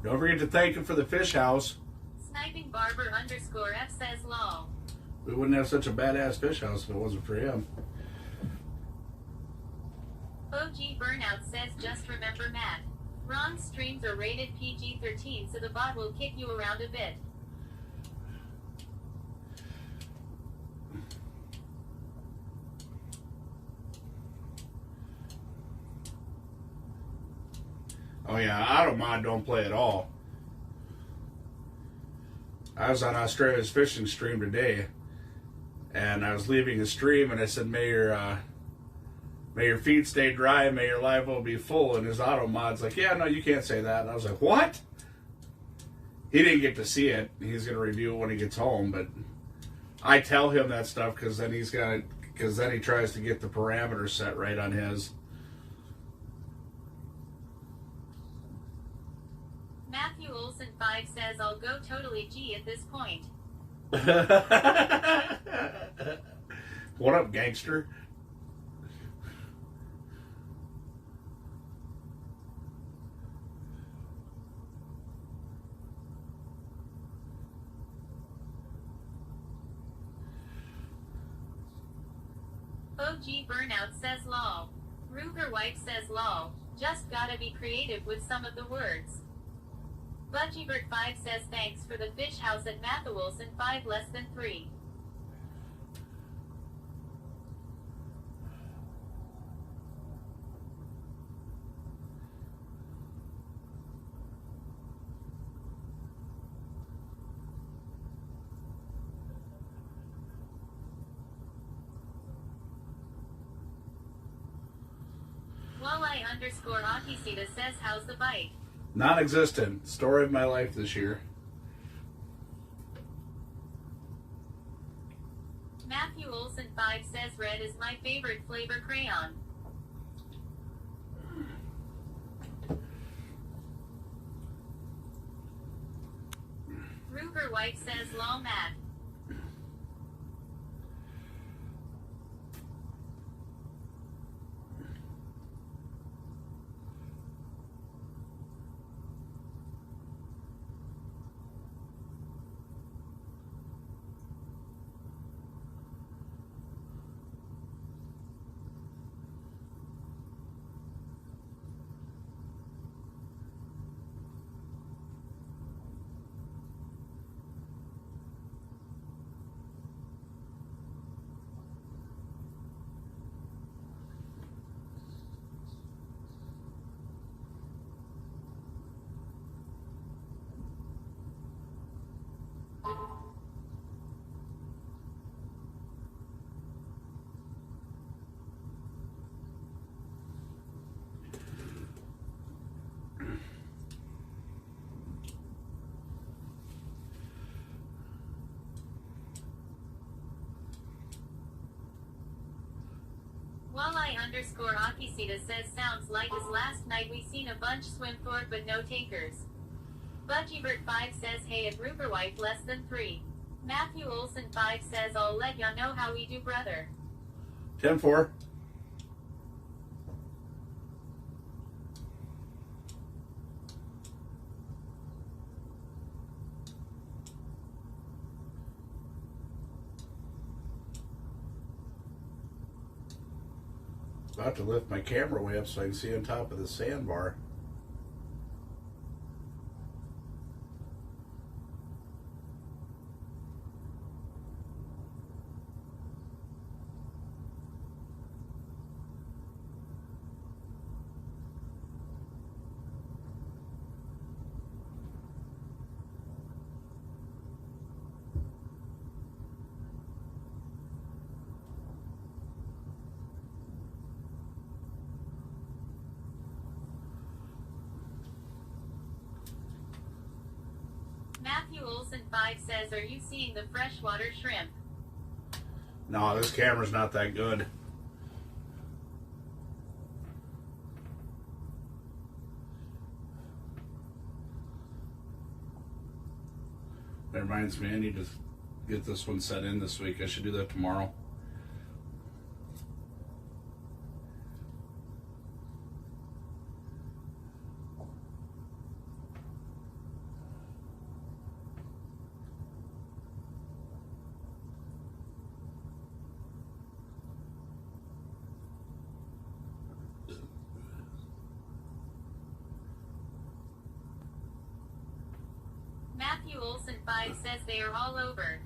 Don't forget to thank him for the fish house. Sniping Barber _ F says lol. We wouldn't have such a badass fish house if it wasn't for him. OG Burnout says just remember Matt. Ron's streams are rated PG-13, so the bot will kick you around a bit. Oh yeah, Auto Mod don't play at all. I was on Australia's fishing stream today, and I was leaving the stream, and I said, may your may your feet stay dry and may your life will be full. And his auto mod's like, yeah, no, you can't say that. And I was like, what? He didn't get to see it. He's going to review it when he gets home. But I tell him that stuff because then he tries to get the parameters set right on his. Matthew Olson 5 says, I'll go totally G at this point. What up, gangster? OG Burnout says lol. Ruger Wife says lol. Just gotta be creative with some of the words. Budgiebert 5 says thanks for the fish house at Mathewolson 5 less than 3. Walleye underscore Akisita says how's the bite? Non-existent. Story of my life this year. Matthew Olson 5 says red is my favorite flavor crayon. Ruger Wife says lol Matt. Walleye underscore Akisita says sounds like as last night we seen a bunch swim for it but no takers. Budgiebert 5 says hey at Ruger Wife less than 3. Matthew Olson 5 says I'll let ya know how we do brother. 10-4. About to lift my camera way up so I can see on top of the sandbar. Matthew Olson 5 says, are you seeing the freshwater shrimp? No, this camera's not that good. That reminds me, I need to get this one set in this week. I should do that tomorrow. Matthew Olson 5 says they are all over.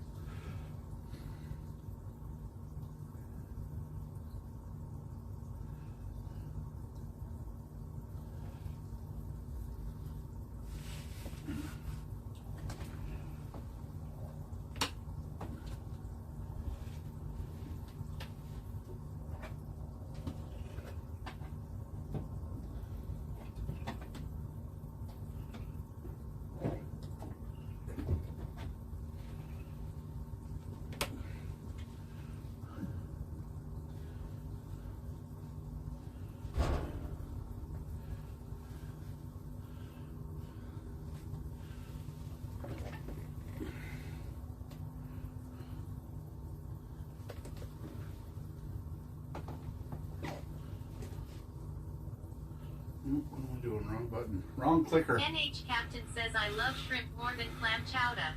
doing? Wrong button. Wrong clicker. NH Captain says I love shrimp more than clam chowder.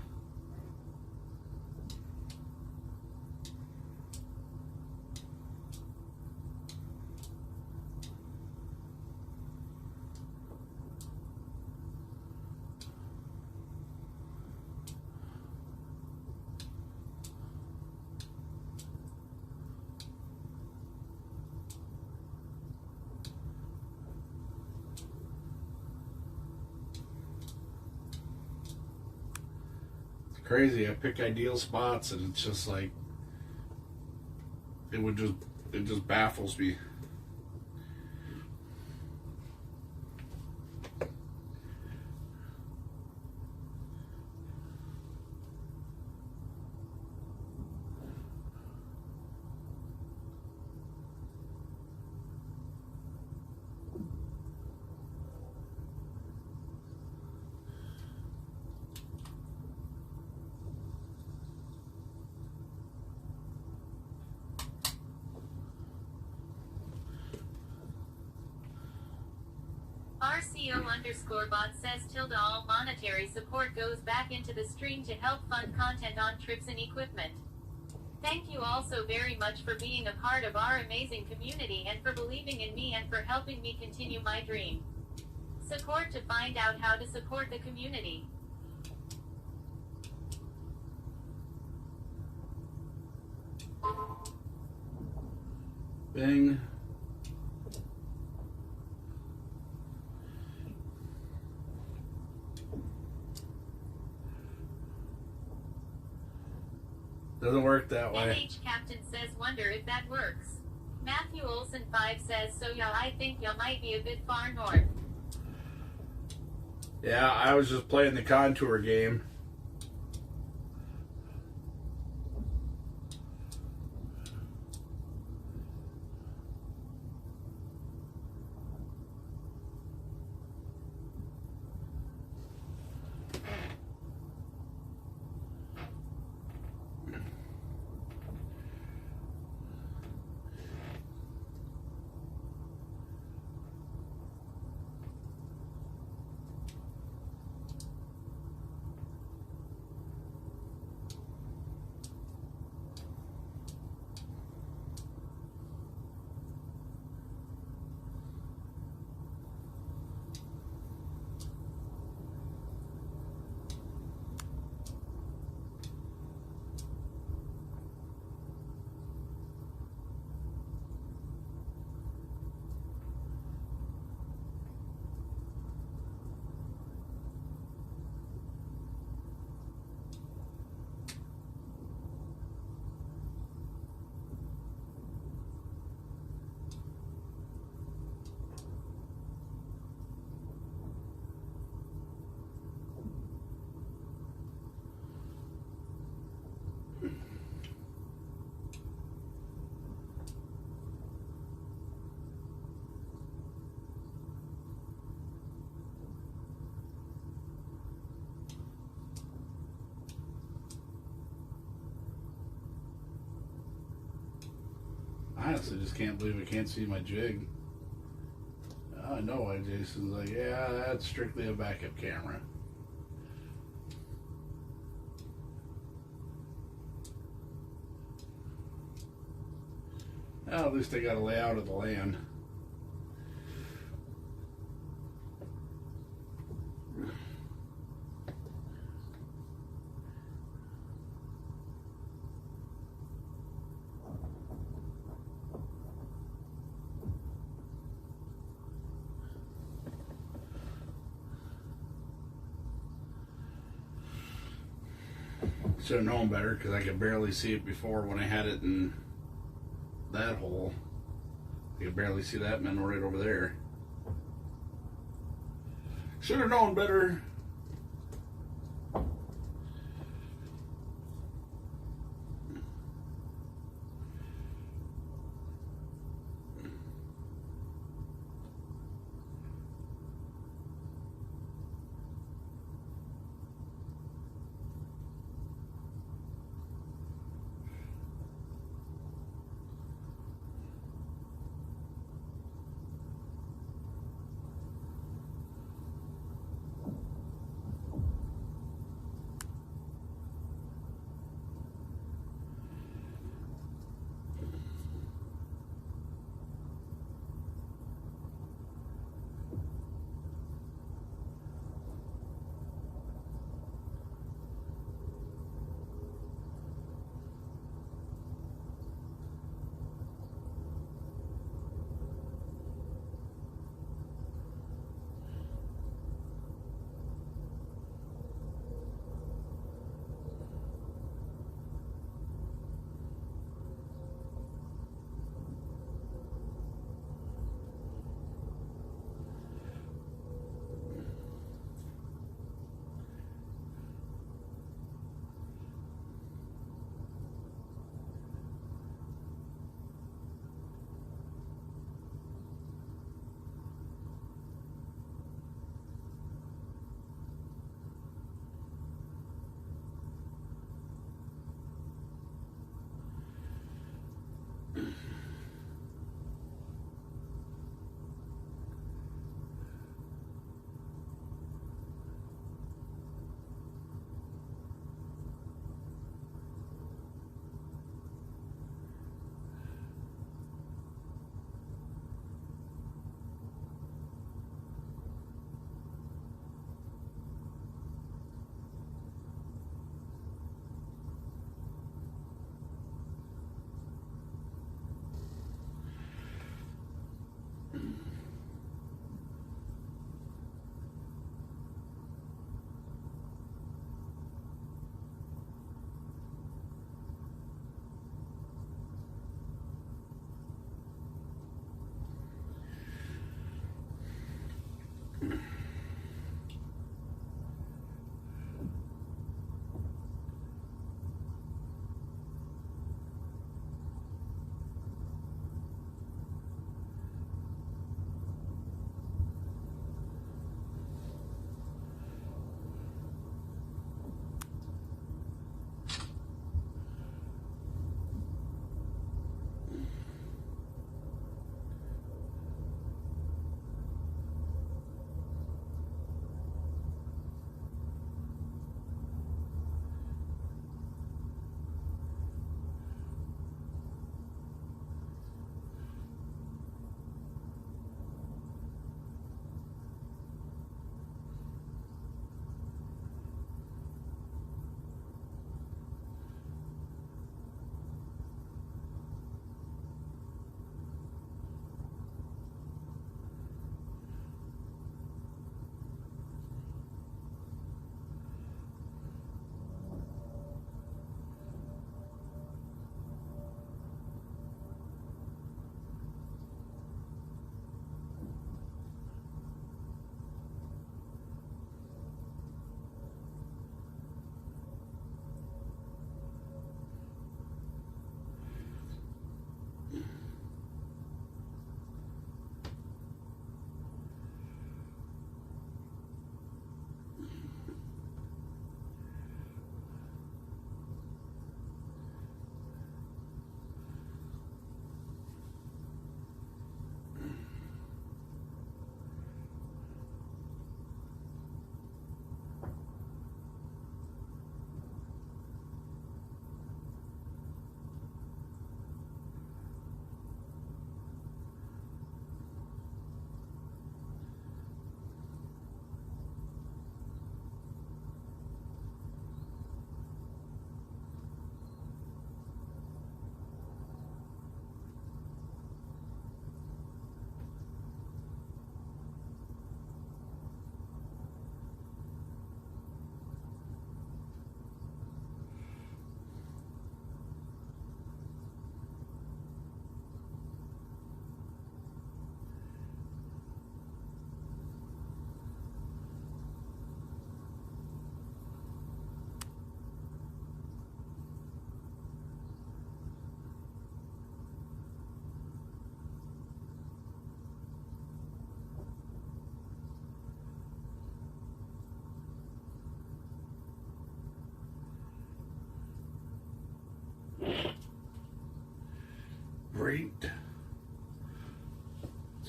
Crazy. I pick ideal spots and it's just like it just baffles me. RCO_bot says tilde all monetary support goes back into the stream to help fund content on trips and equipment. Thank you all so very much for being a part of our amazing community and for believing in me and for helping me continue my dream. Support to find out how to support the community. Bing. Doesn't work that way. NH Captain says wonder if that works. Matthew Olson 5 says so yeah, I think ya might be a bit far north. Yeah, I was just playing the contour game. I honestly just can't believe I can't see my jig. I know why Jason's like, yeah, that's strictly a backup camera. Well, at least I got a layout of the land. Should have known better because I could barely see it before when I had it in that hole. I could barely see that minnow right over there. Should have known better.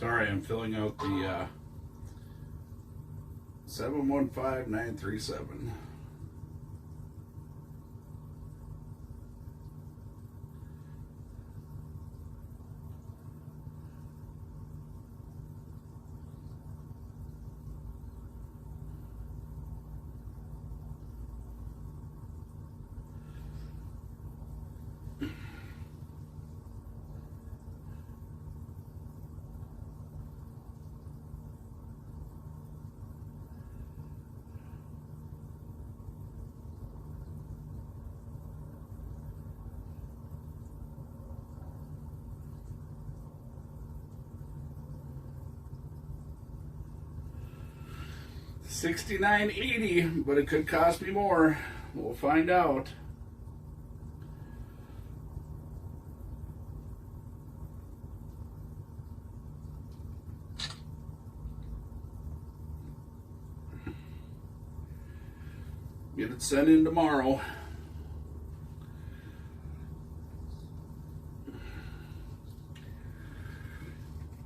Sorry, I'm filling out the 715937. $69.80, but it could cost me more. We'll find out. Get it sent in tomorrow.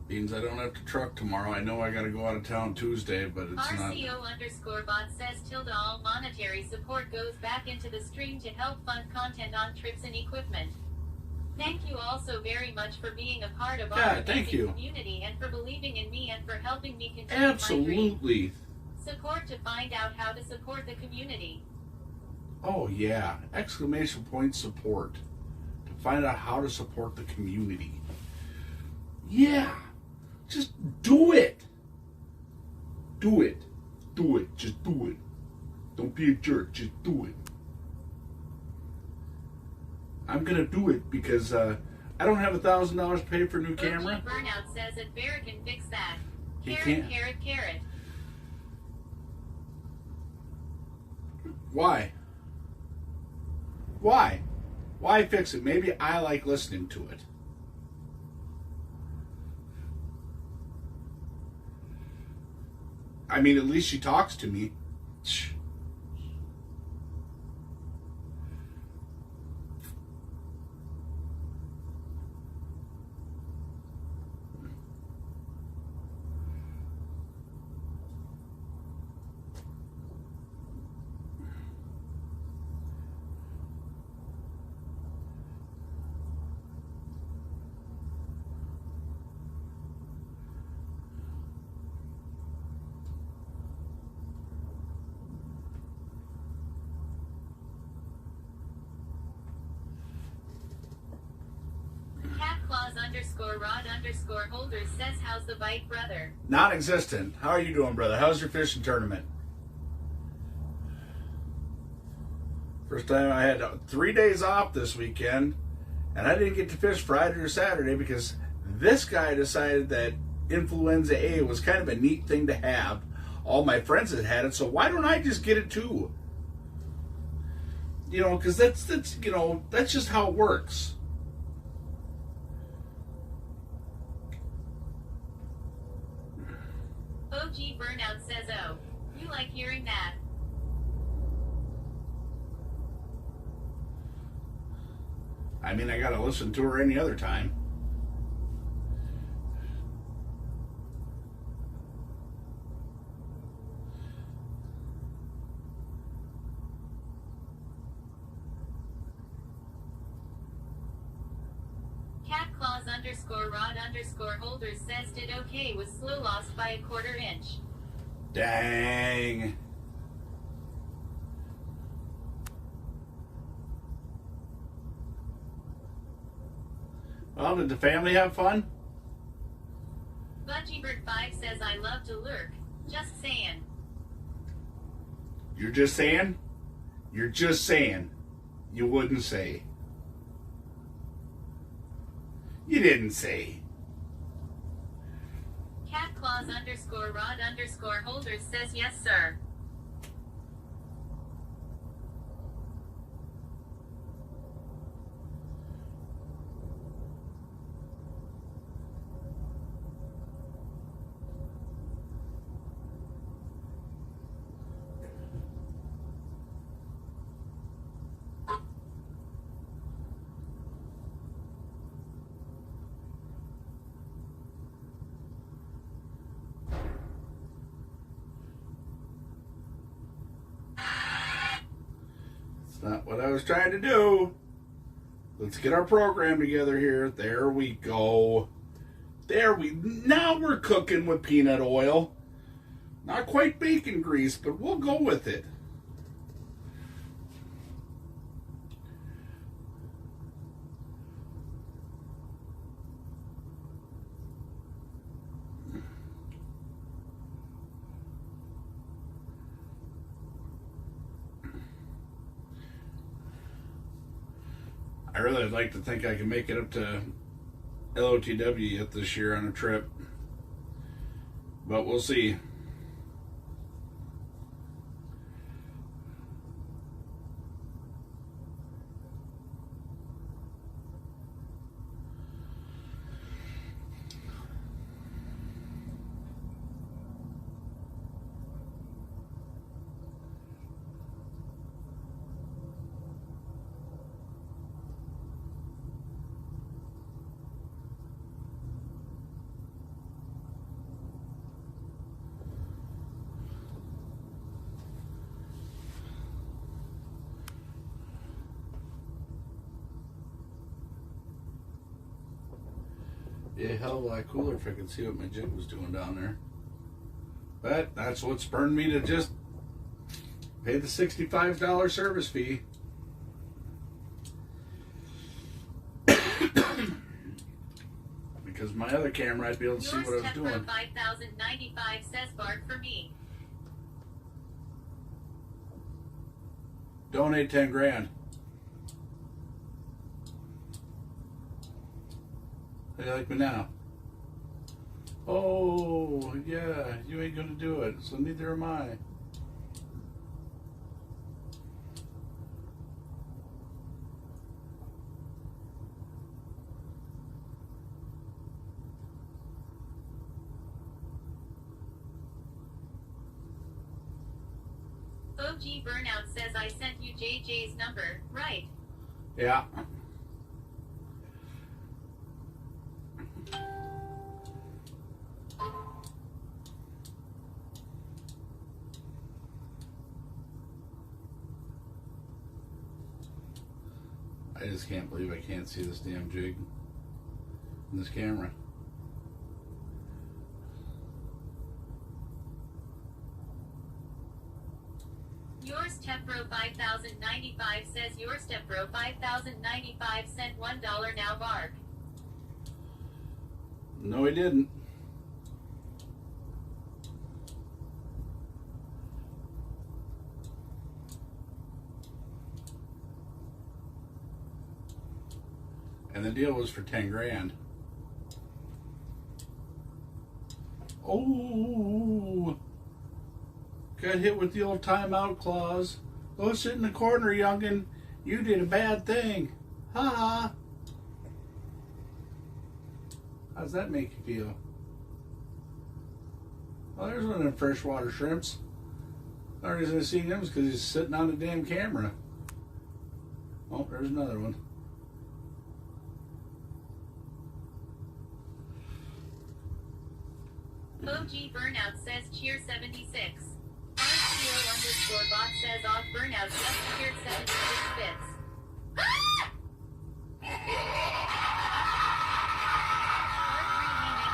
Means I don't have to truck tomorrow. I know I got to go out of town Tuesday, but it's not. RCO_bot says tilde all monetary support goes back into the stream to help fund content on trips and equipment. Thank you all so very much for being a part of our amazing community and for believing in me and for helping me continue Absolutely. my dream. Support to find out how to support the community. Oh yeah, exclamation point support. To find out how to support the community. Yeah. Just do it. Do it. Do it. Just do it. Don't be a jerk. Just do it. I'm going to do it because I don't have $1,000 to pay for a new camera. Burnout says that Bear can fix that. He Carrot, can't. carrot, carrot. Why? Why? Why fix it? Maybe I like listening to it. I mean, at least she talks to me. _Rod_holders says, how's the bite, brother? Non-existent. How are you doing, brother? How's your fishing tournament? First time I had 3 days off this weekend, and I didn't get to fish Friday or Saturday because this guy decided that influenza A was kind of a neat thing to have. All my friends had it, so why don't I just get it too? You know, because that's just how it works. OG Burnout says, oh, you like hearing that. I mean, I gotta listen to her any other time. _Rod_holders says did okay with slow lost by 1/4 inch. Dang. Well, did the family have fun? Budgiebird5 says I love to lurk. Just saying. You're just saying? You're just saying. You wouldn't say. You didn't say. _Rod_holders says yes, sir. not what I was trying to do. Let's get our program together here. There we go. Now we're cooking with peanut oil. Not quite bacon grease, but we'll go with it. I really would like to think I can make it up to LOTW yet this year on a trip, but we'll see. Be a hell of a lot cooler if I could see what my jig was doing down there. But that's what spurred me to just pay the $65 service fee. Because my other camera, I'd be able to see what I was doing. 5095 says bark for me. Donate 10 grand. How do you like me now? Oh, yeah, you ain't gonna do it, so neither am I. OG Burnout says I sent you JJ's number, right? Yeah. I just can't believe I can't see this damn jig in this camera. Your Stepbro 5095 says your Stepbro 5095 sent $1 now bark. No, he didn't. And the deal was for 10 grand. Oh, got hit with the old timeout clause. Go sit in the corner, youngin'. You did a bad thing. Ha ha. How's that make you feel? Well, there's one of them freshwater shrimps. The only reason I seen him is because he's sitting on the damn camera. Oh, there's another one. OG Burnout says cheer 76. RCO _bot says off Burnout just cheered 76 bits.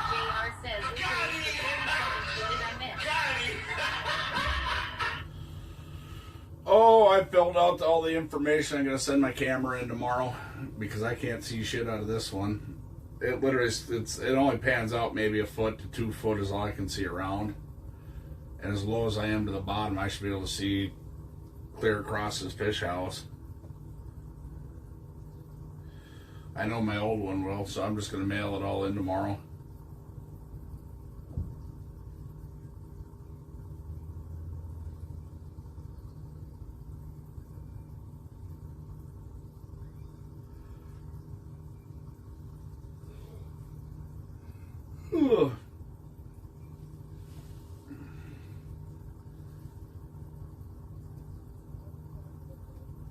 JR says what did I miss? Oh, I filled out all the information. I'm going to send my camera in tomorrow because I can't see shit out of this one. It literally, it only pans out maybe a foot to 2 foot is all I can see around. And as low as I am to the bottom, I should be able to see clear across this fish house. I know my old one will, so I'm just going to mail it all in tomorrow. Ugh.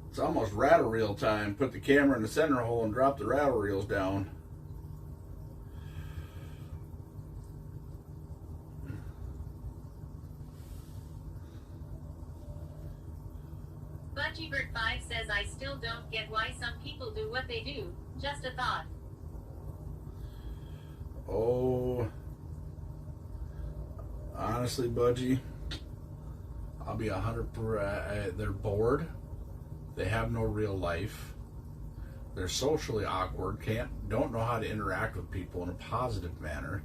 It's almost rattle reel time. Put the camera in the center hole and drop the rattle reels down. Pudgybird5 says I still don't get why some people do what they do. Just a thought. Oh, honestly, Budgie, I'll be 100%. They're bored. They have no real life. They're socially awkward. Don't know how to interact with people in a positive manner.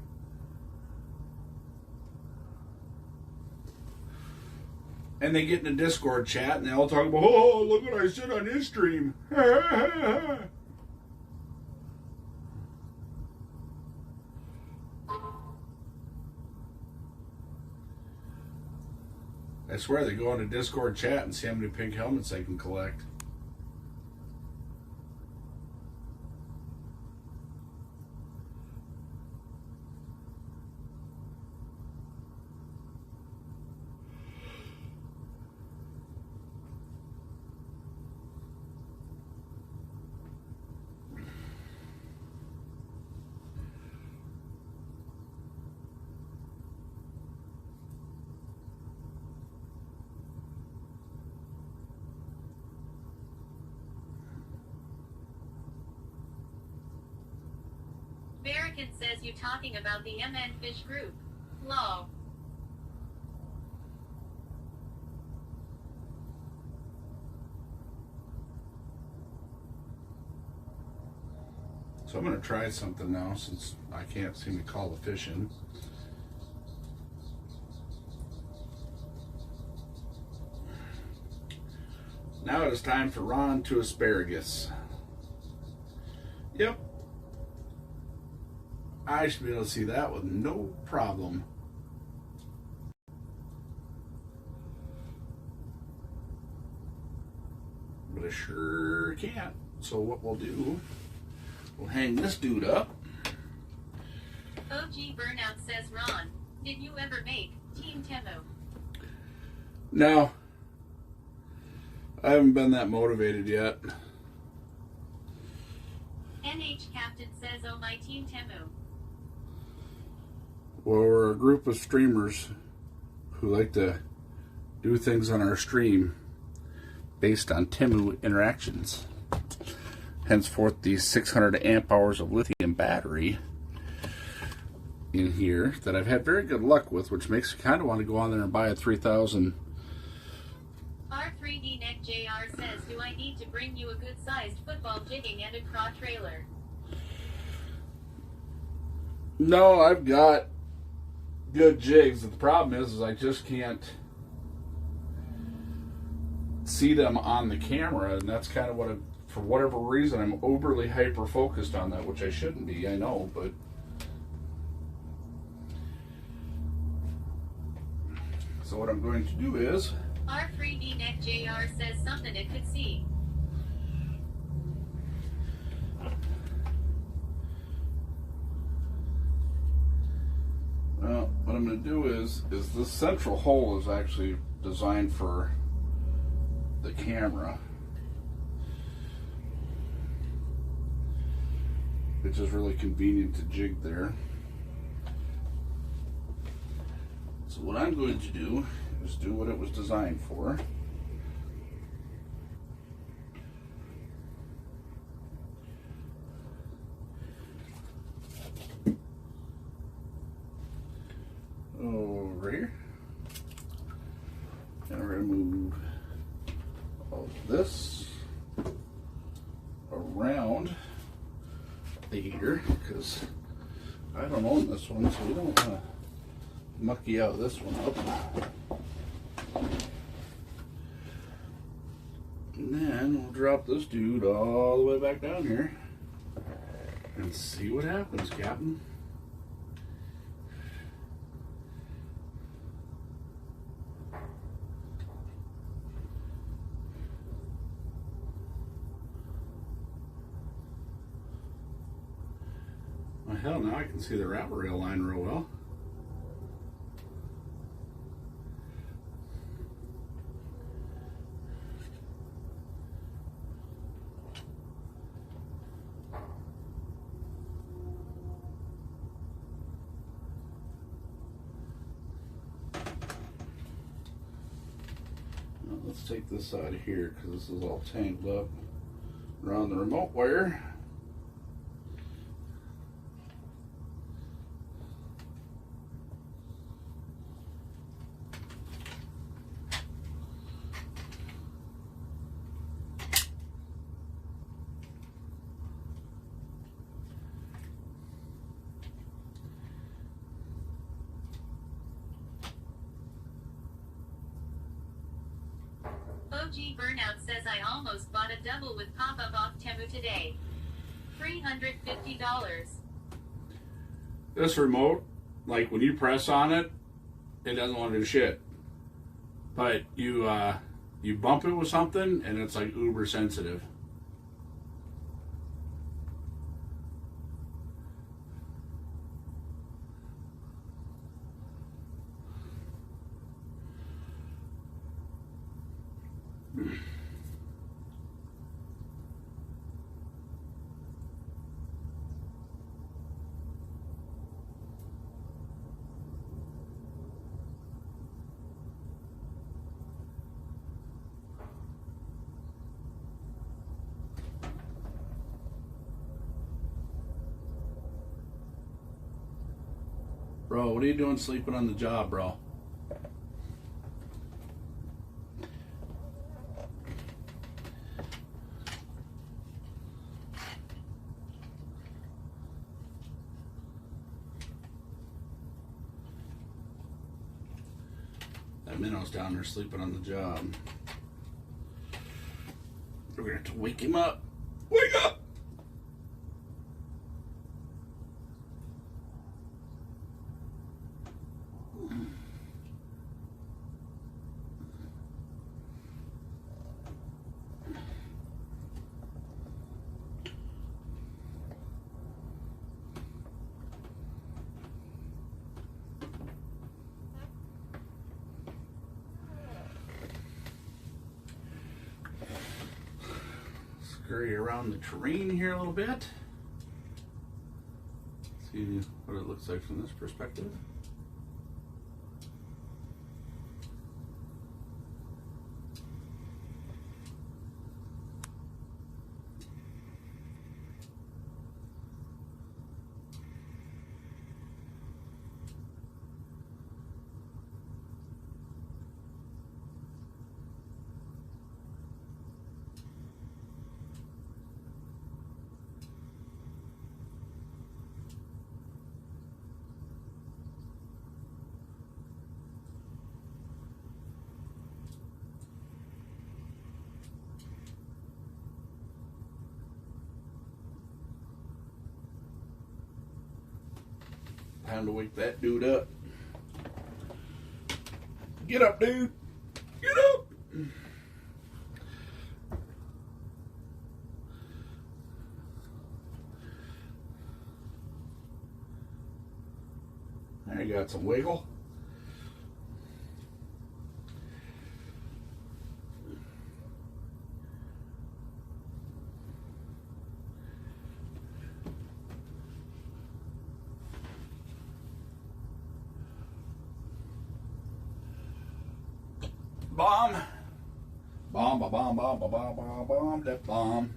And they get in a Discord chat and they all talk about, oh, look what I said on his stream. I swear they go on a Discord chat and see how many pink helmets they can collect. Barrican says you talking about the MN Fish group. Lol. So I'm going to try something now since I can't seem to call the fish in. Now it is time for Ron to asparagus. Yep. I should be able to see that with no problem. But I sure can't. So what we'll do, we'll hang this dude up. OG Burnout says, Ron, did you ever make Team Temu? No. I haven't been that motivated yet. NH Captain says, oh my Team Temu. Well, we're a group of streamers who like to do things on our stream based on Temu interactions. Henceforth, the 600 amp hours of lithium battery in here that I've had very good luck with, which makes you kind of want to go on there and buy a 3000. R3D Neck JR says, do I need to bring you a good-sized football jigging and a craw trailer? No, I've got good jigs. The problem is I just can't see them on the camera, and that's kind of what for whatever reason I'm overly hyper focused on that, which I shouldn't be, I know, but so what I'm going to do is R3D Neck JR says something it could see. Well, what I'm going to do is this central hole is actually designed for the camera, which is really convenient to jig there. So what I'm going to do is do what it was designed for. Over here. And we're going to move all this around here because I don't own this one, so we don't want to mucky out this one up. And then we'll drop this dude all the way back down here and see what happens, Captain. Well, hell, now I can see the wrapper rail line real well. Now let's take this out of here because this is all tangled up around the remote wire. OG Burnout says I almost bought a double with pop-up off Temu today. $350. This remote, like when you press on it, it doesn't want to do shit. But you bump it with something and it's like uber sensitive. Bro, what are you doing sleeping on the job, bro? That minnow's down there sleeping on the job. We're gonna have to wake him up. Wake up! Scurry around the terrain here a little bit. See what it looks like from this perspective. Time to wake that dude up. Get up, dude. Get up. There, you got some wiggle. Bomb. Bomb, ba bomb, bomb, ba bomb, bomb, bomb, that bomb.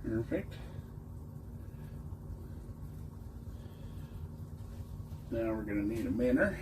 Perfect. Now we're going to need a minnow.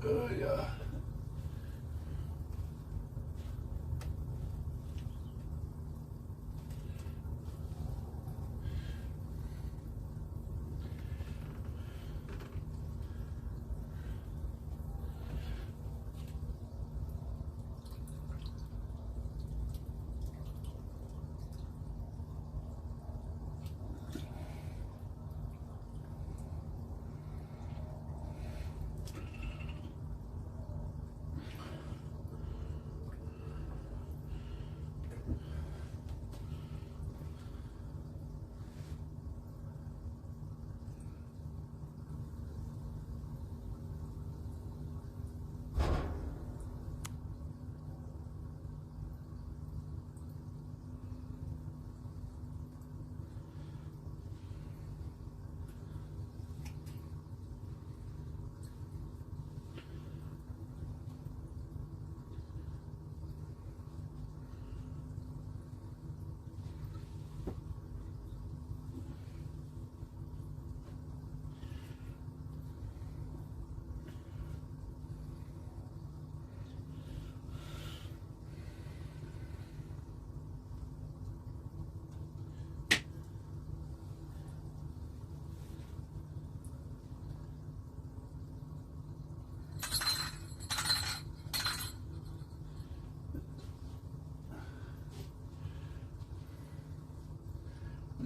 Oh yeah.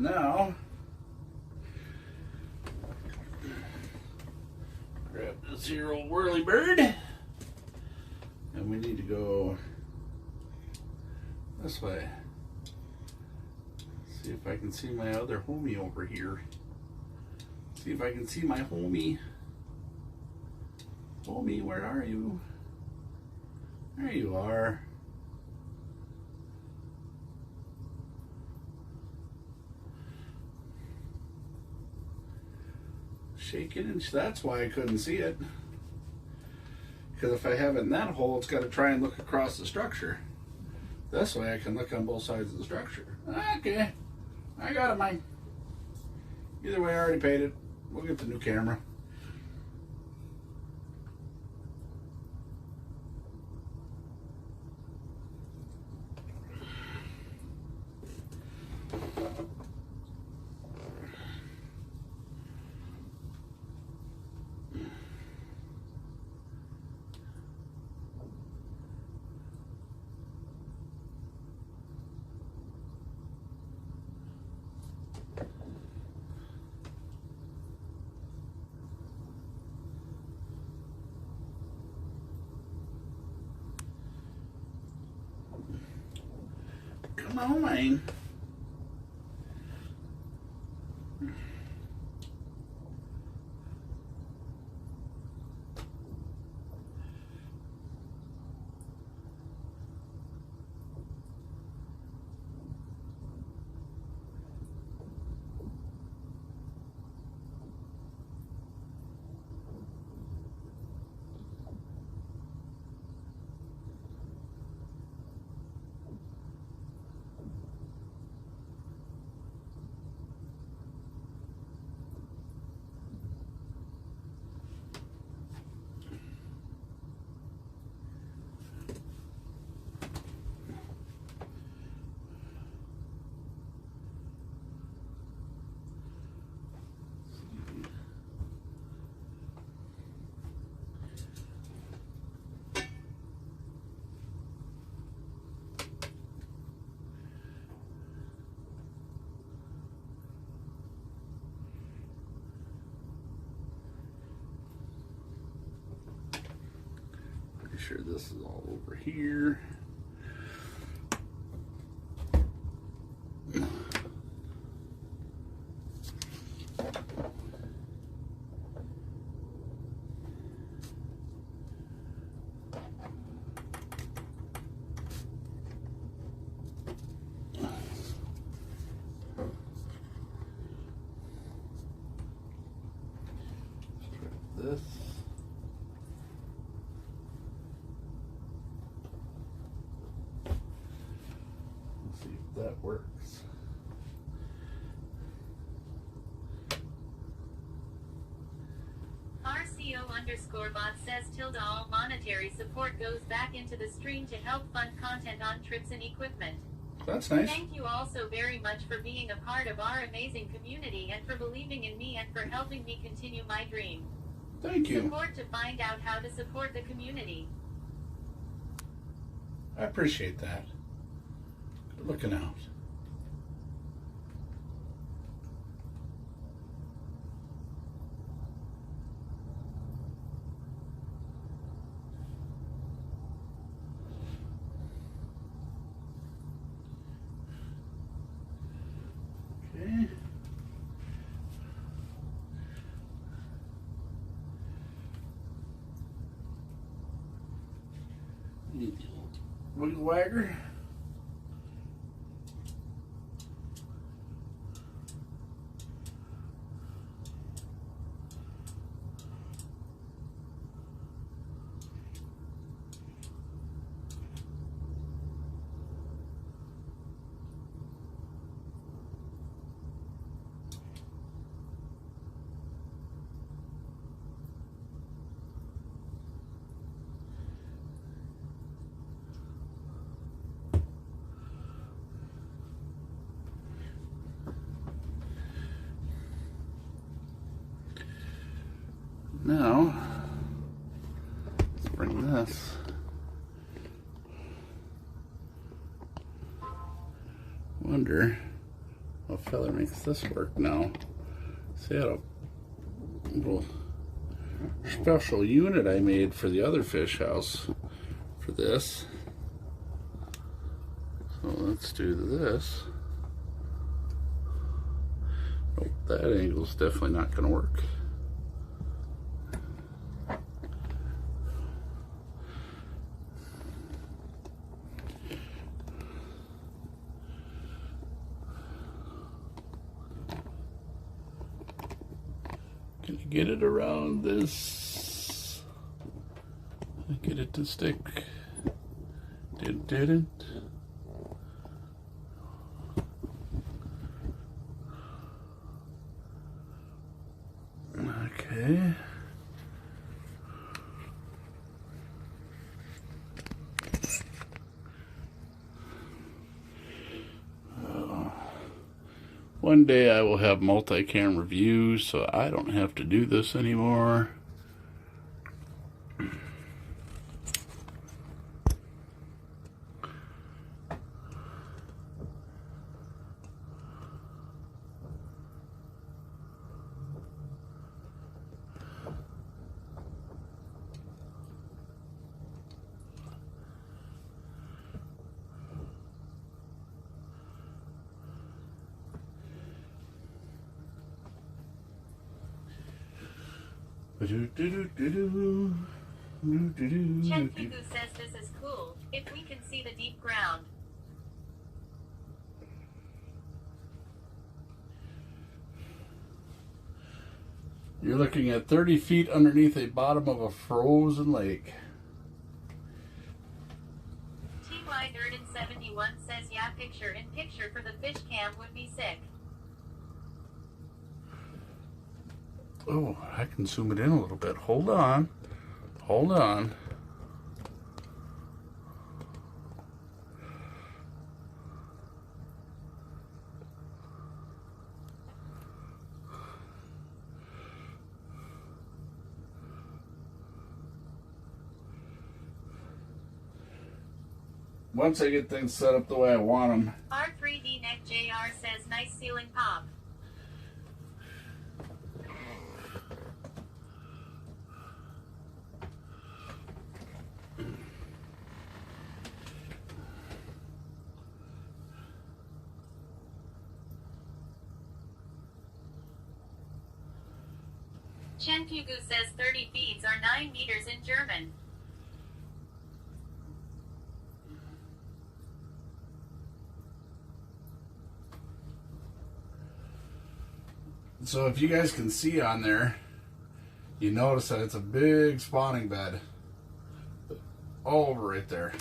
Now, grab this here old whirly bird, and we need to go this way. See if I can see my other homie over here. See if I can see my homie. Homie, where are you? There you are. Shaking, and that's why I couldn't see it. Because if I have it in that hole, it's got to try and look across the structure. This way I can look on both sides of the structure. Okay, I got it, Mike. Either way, I already paid it. We'll get the new camera. Come on, man. Sure this is all over here. this. Let's see if that works. RCO_bot says all monetary support goes back into the stream to help fund content on trips and equipment. That's nice. Thank you all so very much for being a part of our amazing community and for believing in me and for helping me continue my dream. Thank you. Support to find out how to support the community. I appreciate that. Good looking out. Okay. Wiggle wagger. Now, let's bring this. Wonder what fella makes this work now. See, I had a little special unit I made for the other fish house for this. So let's do this. Nope, that angle's definitely not going to work. Can you get it around this? Get it to stick. It didn't. Okay. One day I will have multi-camera views, so I don't have to do this anymore. Chenkigu says this is cool, if we can see the deep ground. You're looking at 30 feet underneath the bottom of a frozen lake. TY Durden71 says yeah, picture in picture for the fish cam would be sick. Oh, I can zoom it in a little bit. Hold on. Hold on. Once I get things set up the way I want them. R3D Neck JR says nice ceiling pop. Chenkigu says 30 feet are 9 meters in German. So if you guys can see on there, you notice that it's a big spawning bed all over right there.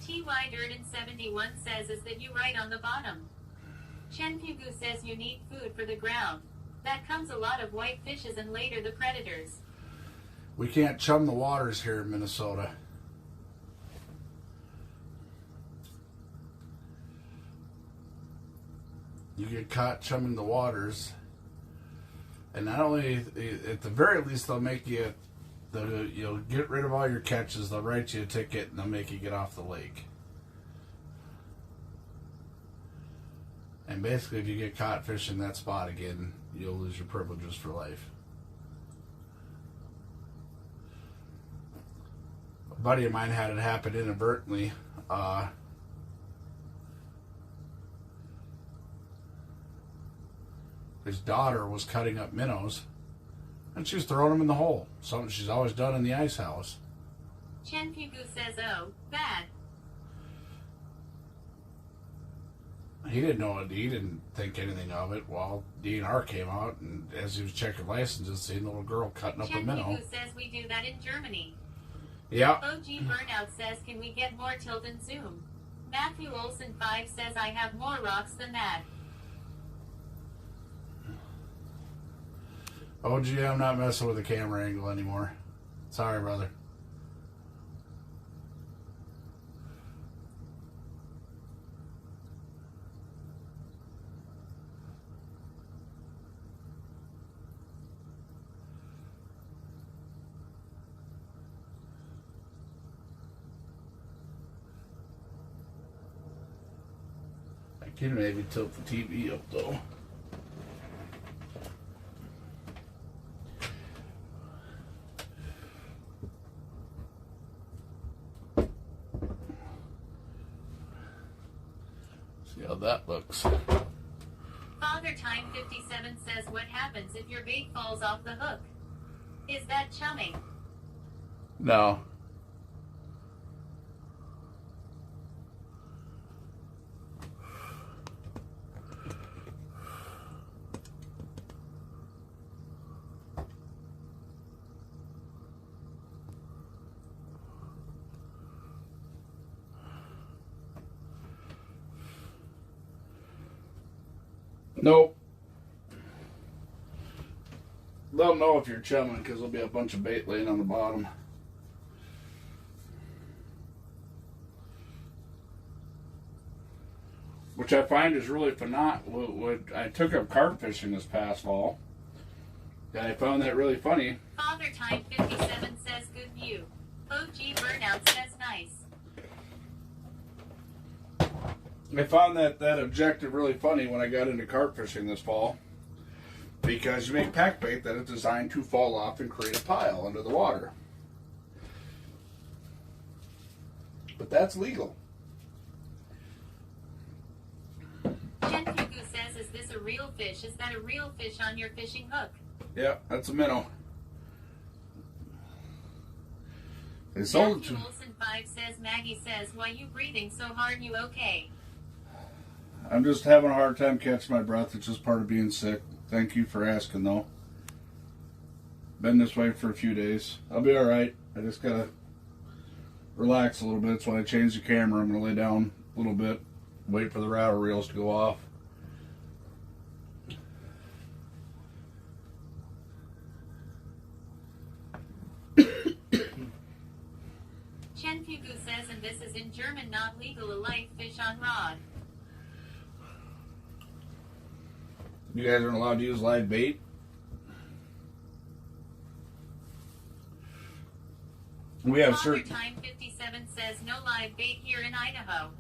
TY Durden71 says, is that you right on the bottom? Chen Pugu says you need food for the ground. That comes a lot of white fishes and later the predators. We can't chum the waters here in Minnesota. You get caught chumming the waters, and not only, at the very least, they'll make you, you'll get rid of all your catches, they'll write you a ticket, and they'll make you get off the lake. And basically, if you get caught fishing that spot again, you'll lose your privileges for life. A buddy of mine had it happen inadvertently. His daughter was cutting up minnows, and she was throwing them in the hole. Something she's always done in the ice house. Chen Pugu says, oh, bad. He didn't know it. He didn't think anything of it. Well, DNR came out, and as he was checking licenses, seen the little girl cutting up a minnow. Chen Pugu says we do that in Germany. Yeah. OG Burnout says, can we get more tilt and zoom? Matthew Olson 5 says, I have more rocks than that. OG, I'm not messing with the camera angle anymore. Sorry, brother. I can maybe tilt the TV up though. See how that looks. Father Time 57 says, what happens if your bait falls off the hook? Is that chumming? No. Nope. They'll know if you're chumming because there'll be a bunch of bait laying on the bottom. Which I find is really phenomenal. I took up carp fishing this past fall, and I found that really funny. Father Time 57 says, good view. OG Burnout says, nice. I found that objective really funny when I got into carp fishing this fall, because you make pack bait that is designed to fall off and create a pile under the water. But that's legal. Chen Pugu says, is this a real fish? Is that a real fish on your fishing hook? Yeah, that's a minnow. They sold it Matthew to... Olson 5 says, Maggie says, why you breathing so hard, you okay? I'm just having a hard time catching my breath. It's just part of being sick. Thank you for asking, though. Been this way for a few days. I'll be alright. I just gotta relax a little bit. So when I change the camera, I'm gonna lay down a little bit, wait for the rattle reels to go off. Chen Pugu says, and this is in German, not legal, a live fish on rod. You guys aren't allowed to use live bait? We have Father certain... Time 57 says no live bait here in Idaho.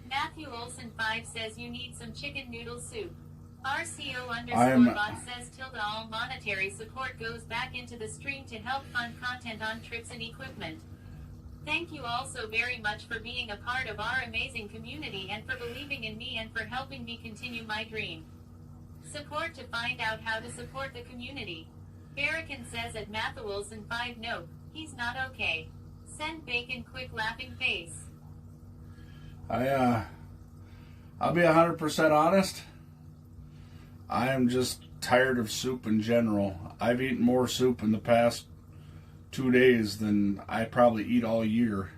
Matthew Olson 5 says you need some chicken noodle soup. RCO underscore bot says tilde all monetary support goes back into the stream to help fund content on trips and equipment. Thank you all so very much for being a part of our amazing community and for believing in me and for helping me continue my dream. Support to find out how to support the community. Barrican says at Matthew Olson 5 nope, he's not okay. Send bacon quick laughing face. I'll be 100% honest. I am just tired of soup in general. I've eaten more soup in the past 2 days than I probably eat all year.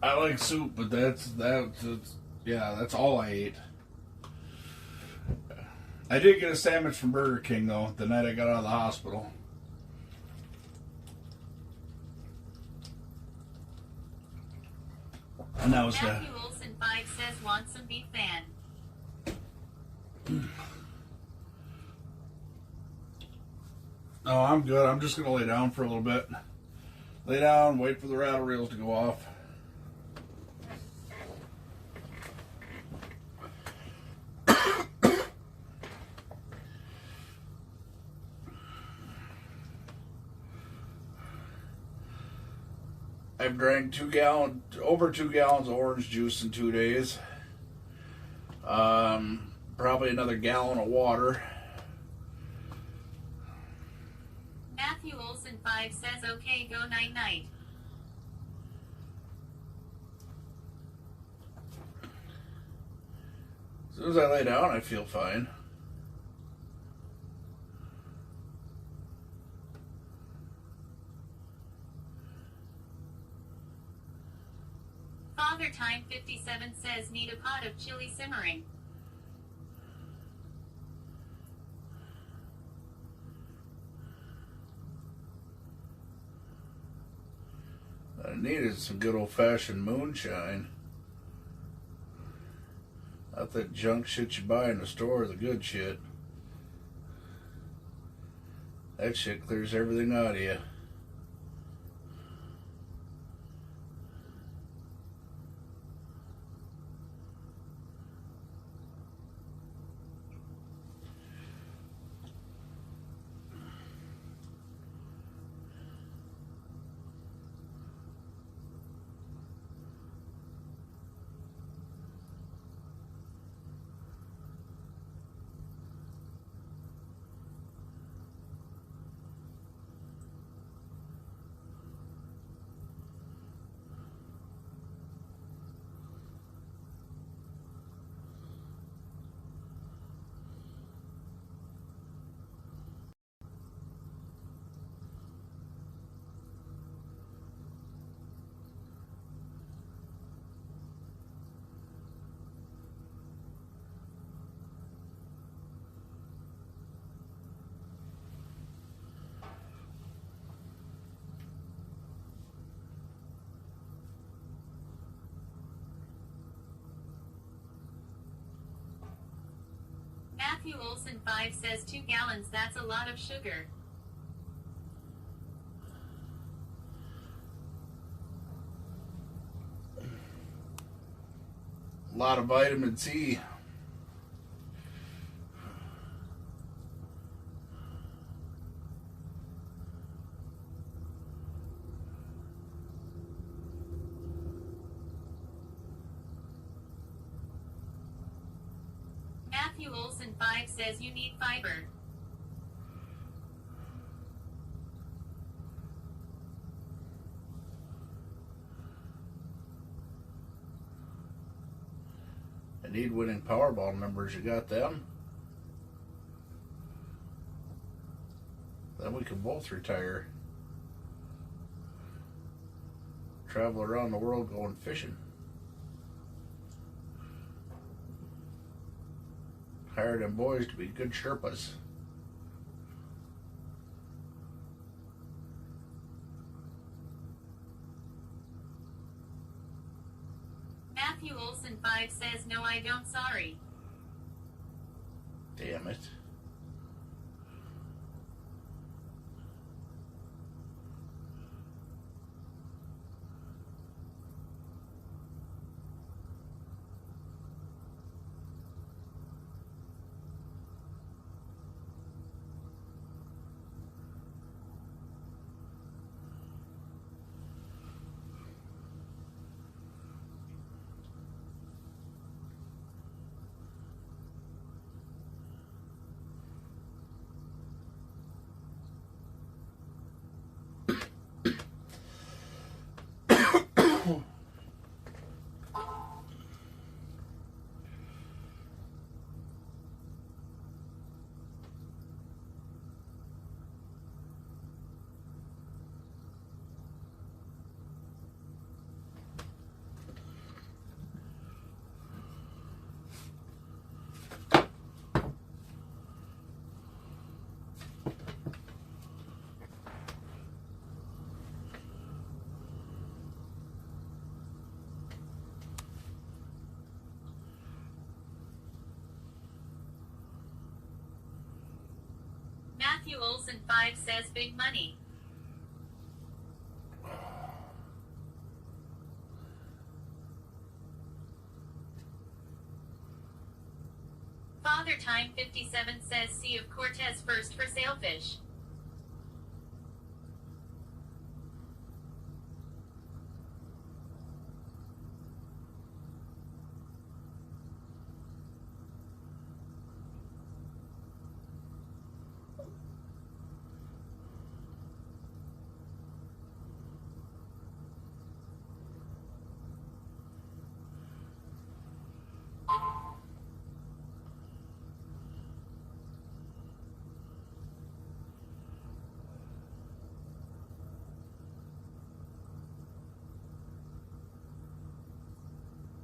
I like soup, but that's all I ate. I did get a sandwich from Burger King though the night I got out of the hospital. And that was Matthew Olson 5 says want some beef fan. Oh, I'm good. I'm just gonna lay down for a little bit. Lay down, wait for the rattle reels to go off. I've drank over 2 gallons of orange juice in 2 days. Probably another gallon of water. Matthew Olson 5 says okay, go night night. As soon as I lay down, I feel fine. Father Time 57 says need a pot of chili simmering. I needed some good old-fashioned moonshine. Not that junk shit you buy in the store, the good shit. That shit clears everything out of you. Matthew Olson 5 says 2 gallons, that's a lot of sugar. A lot of vitamin C. Matthew Olson 5 says you need fiber. I need winning Powerball numbers. You got them? Then we can both retire. Travel around the world going fishing. Hire them boys to be good Sherpas. Matthew Olson 5 says no I don't sorry. Damn it. Matthew Olson 5 says big money. Father Time 57 says Sea of Cortez first for sailfish.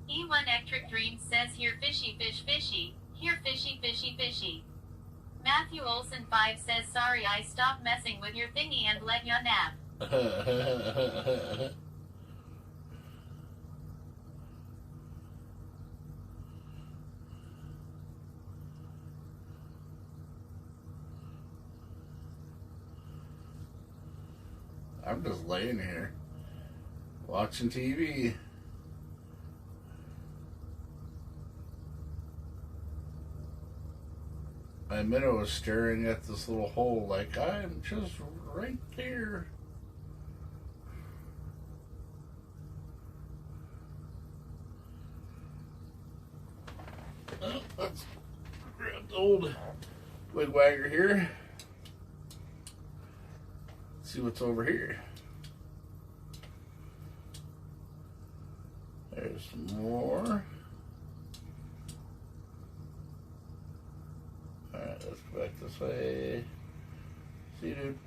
E1 Ectric Dreams says here fishy fish fishy, here fishy fishy fishy. Matthew Olson 5 says sorry I stopped messing with your thingy and let ya nap. I'm just laying here, watching TV. My minnow was staring at this little hole like, I'm just right there. Oh, let's grab the old wigwagger here. See what's over here. There's some more. Alright, let's go back this way. See you, dude.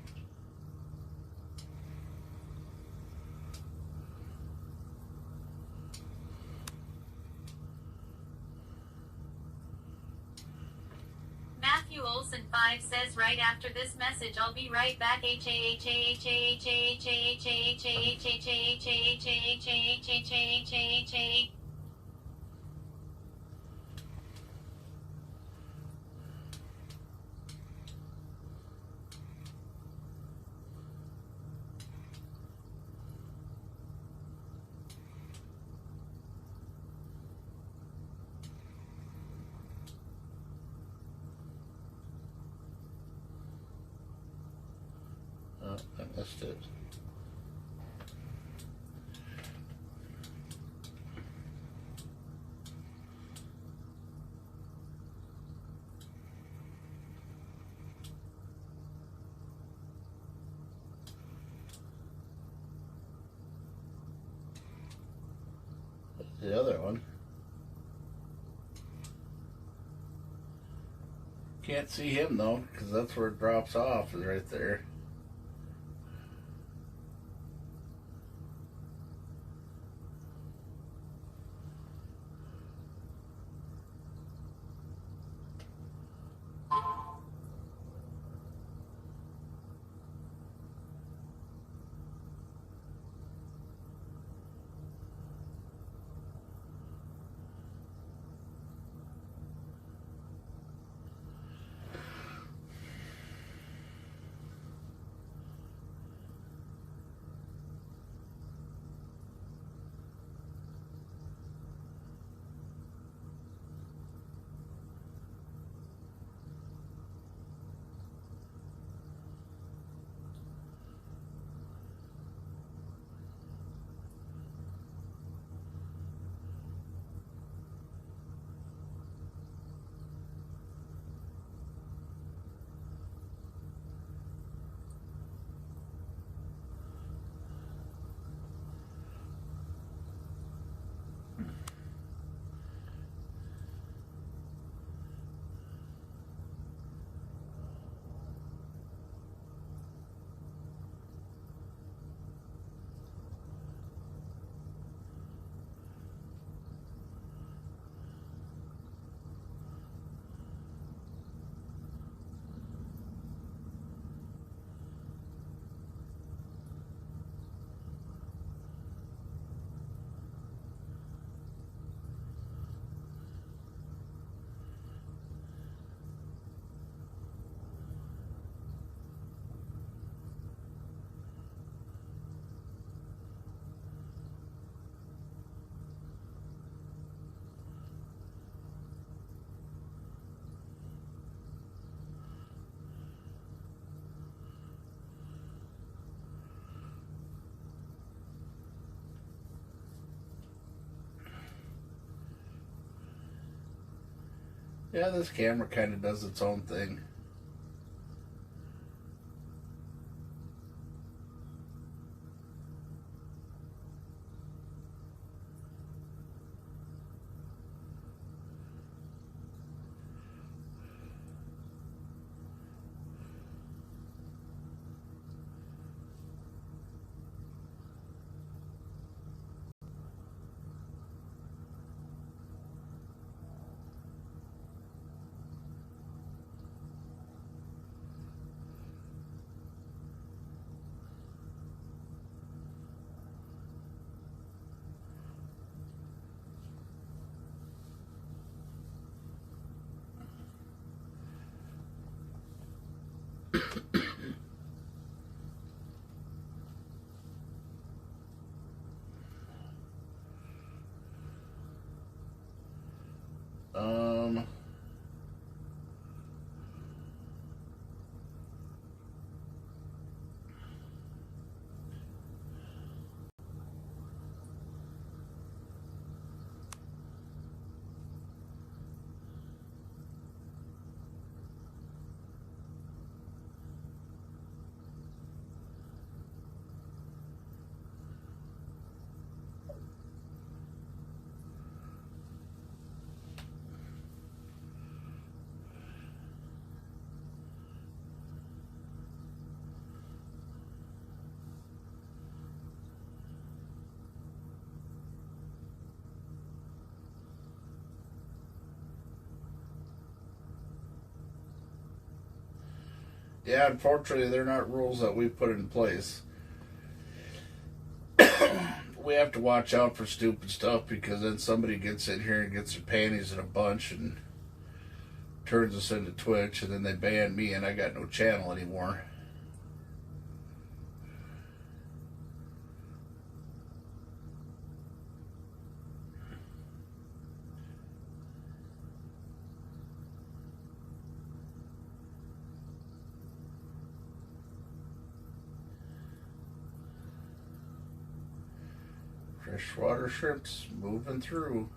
Matthew Olson 5 says right after this message I'll be right back. Oh, I missed it. The other one. Can't see him though, because that's where it drops off, is right there. Yeah, this camera kind of does its own thing. Um, yeah, unfortunately, they're not rules that we put in place. We have to watch out for stupid stuff because then somebody gets in here and gets their panties in a bunch and turns us into Twitch, and then they ban me and I got no channel anymore. Freshwater shrimps moving through.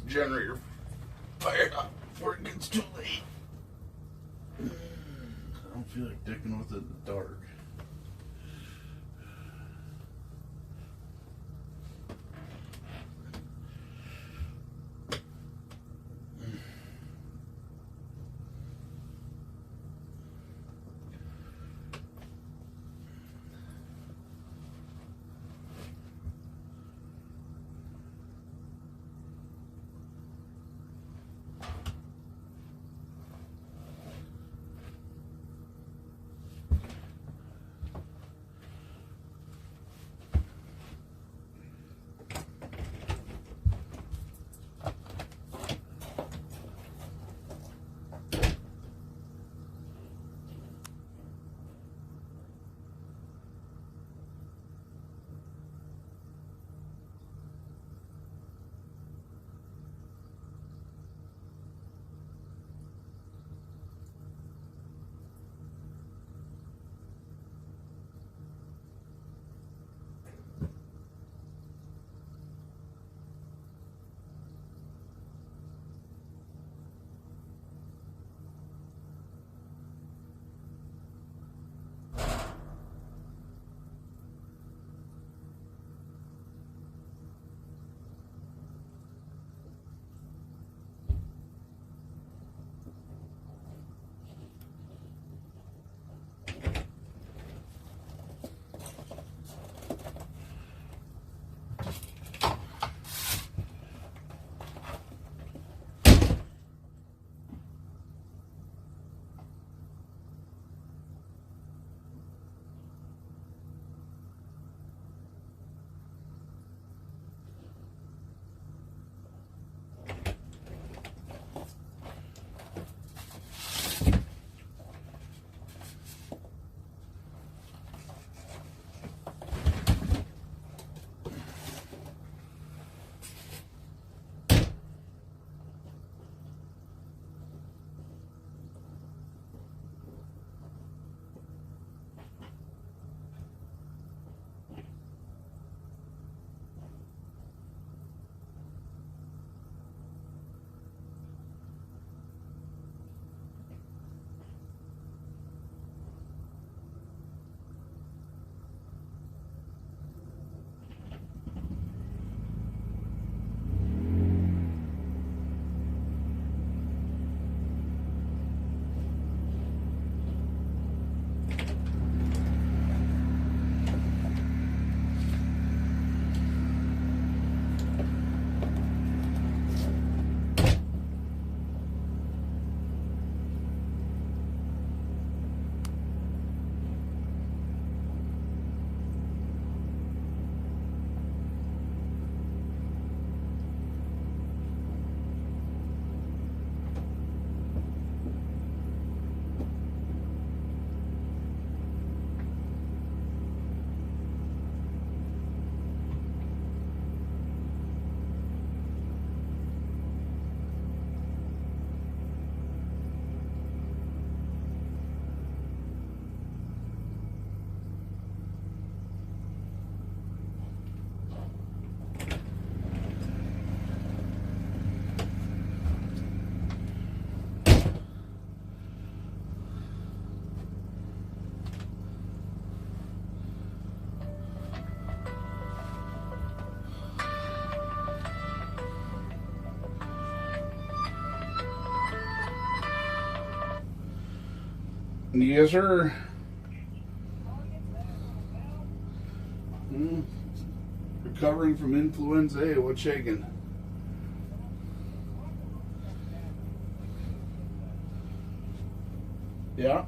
the generator fired up before it gets too late. I don't feel like dicking with it in the dark. Yes, sir. Recovering from influenza A. What's shaking? Yeah.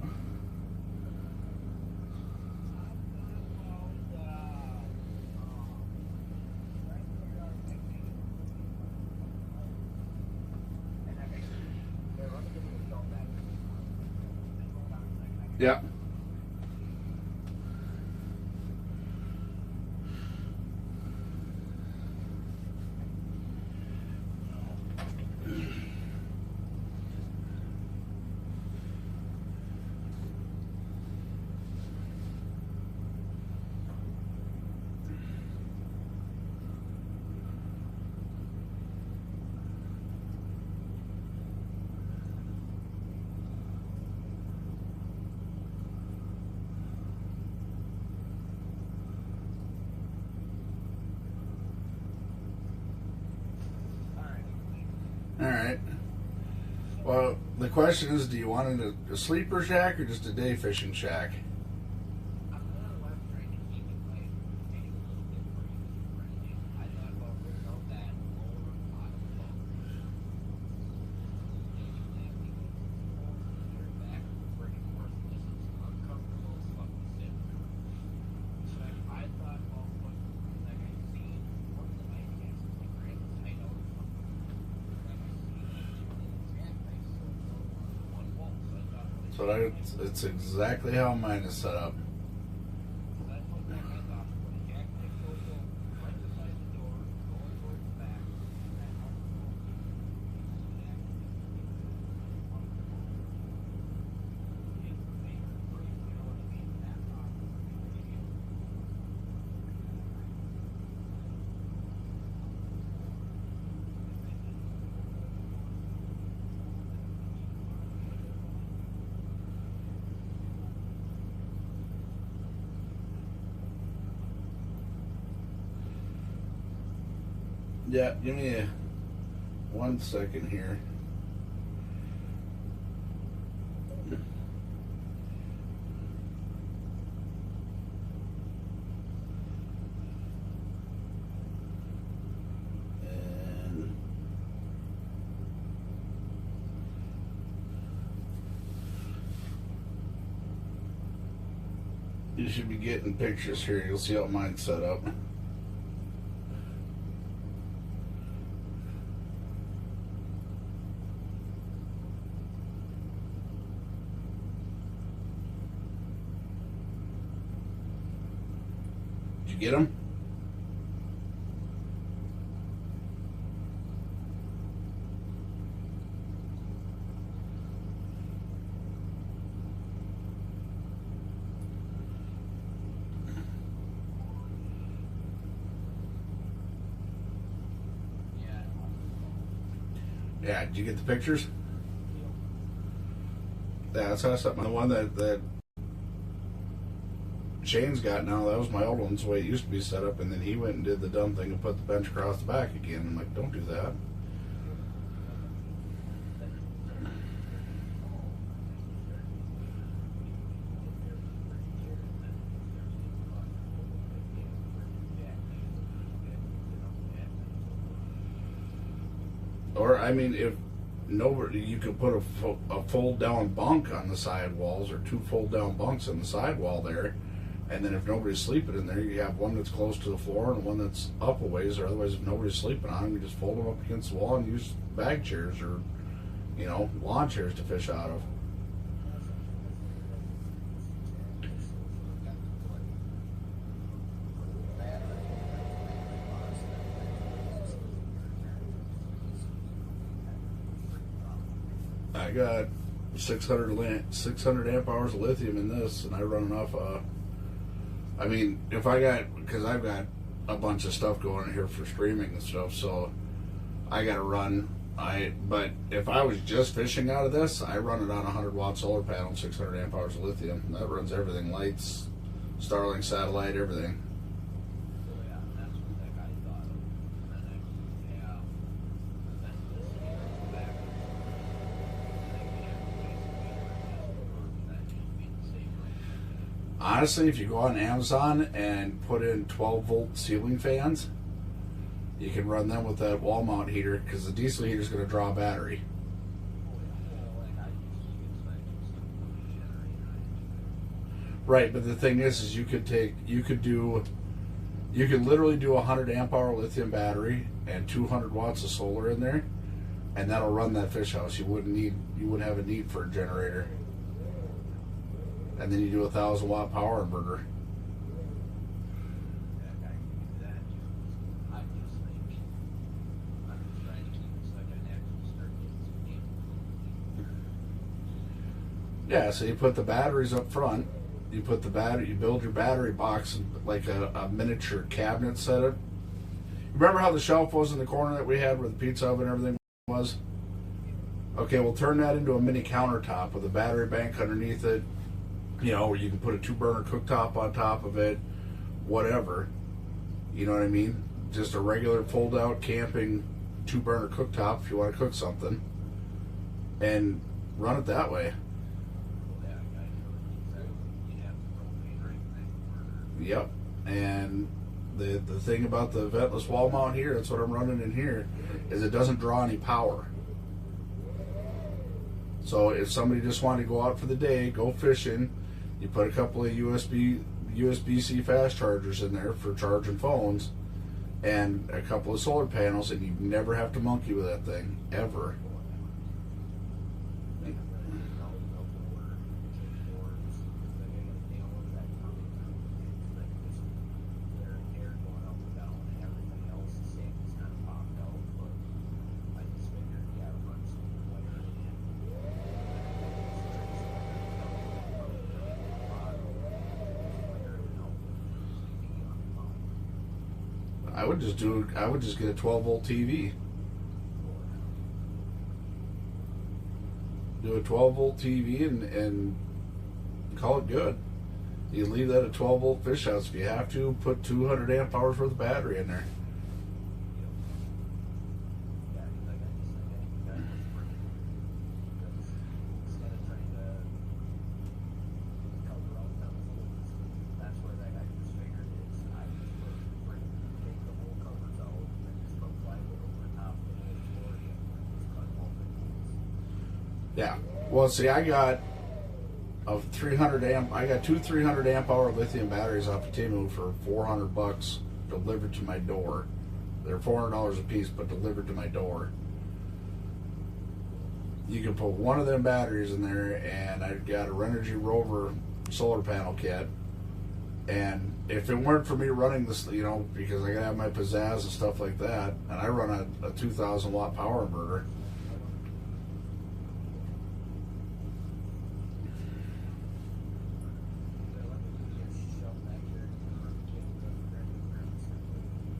Yeah. Well, the question is, do you want a sleeper shack or just a day fishing shack? So it's exactly how mine is set up. Yeah, give me 1 second here. And you should be getting pictures here. You'll see how mine's set up. Get them? Yeah, did you get the pictures? Yeah, that's how I set my, the one that Shane's got now, that was my old one. That's the way it used to be set up, and then he went and did the dumb thing and put the bench across the back again. I'm like, don't do that. Or, I mean, if nobody, you could put a fold down bunk on the side walls, or 2 fold down bunks on the side wall there. And then if nobody's sleeping in there, you have one that's close to the floor and one that's up a ways, or otherwise if nobody's sleeping on them, you just fold them up against the wall and use bag chairs or, you know, lawn chairs to fish out of. I got 600 amp hours of lithium in this, and I run off I mean, if I got, because I've got a bunch of stuff going in here for streaming and stuff, so I got to run. But if I was just fishing out of this, I run it on a 100 watt solar panel, 600 amp hours of lithium. That runs everything, lights, Starlink satellite, everything. Honestly, if you go on Amazon and put in 12 volt ceiling fans, you can run them with that wall mount heater, because the diesel heater is going to draw battery. Right, but the thing is you could literally do a 100 amp hour lithium battery and 200 watts of solar in there, and that'll run that fish house. You wouldn't have a need for a generator. And then you do a 1,000 watt power inverter. Yeah, so you put the batteries up front. You build your battery box like a miniature cabinet setup. Remember how the shelf was in the corner that we had where the pizza oven and everything was? Okay, we'll turn that into a mini countertop with a battery bank underneath it. You know, where you can put a 2-burner cooktop on top of it, whatever. You know what I mean? Just a regular fold-out camping 2-burner cooktop if you want to cook something. and run it that way. Yep. And the thing about the ventless wall mount here, that's what I'm running in here, is it doesn't draw any power. So if somebody just wanted to go out for the day, go fishing, you put a couple of USB-C fast chargers in there for charging phones, and a couple of solar panels, and you never have to monkey with that thing, ever. I would just get a 12-volt TV. Do a 12-volt TV and call it good. You leave that at 12-volt fish house. If you have to, put 200 amp hours worth of battery in there. Yeah. Well, see, I got a 300 amp. I got two 300 amp hour lithium batteries off of Temu for $400 delivered to my door. They're $400 a piece, but delivered to my door. You can put one of them batteries in there, and I've got a Renogy Rover solar panel kit. And if it weren't for me running this, because I gotta have my pizzazz and stuff like that, and I run a 2,000 watt power inverter.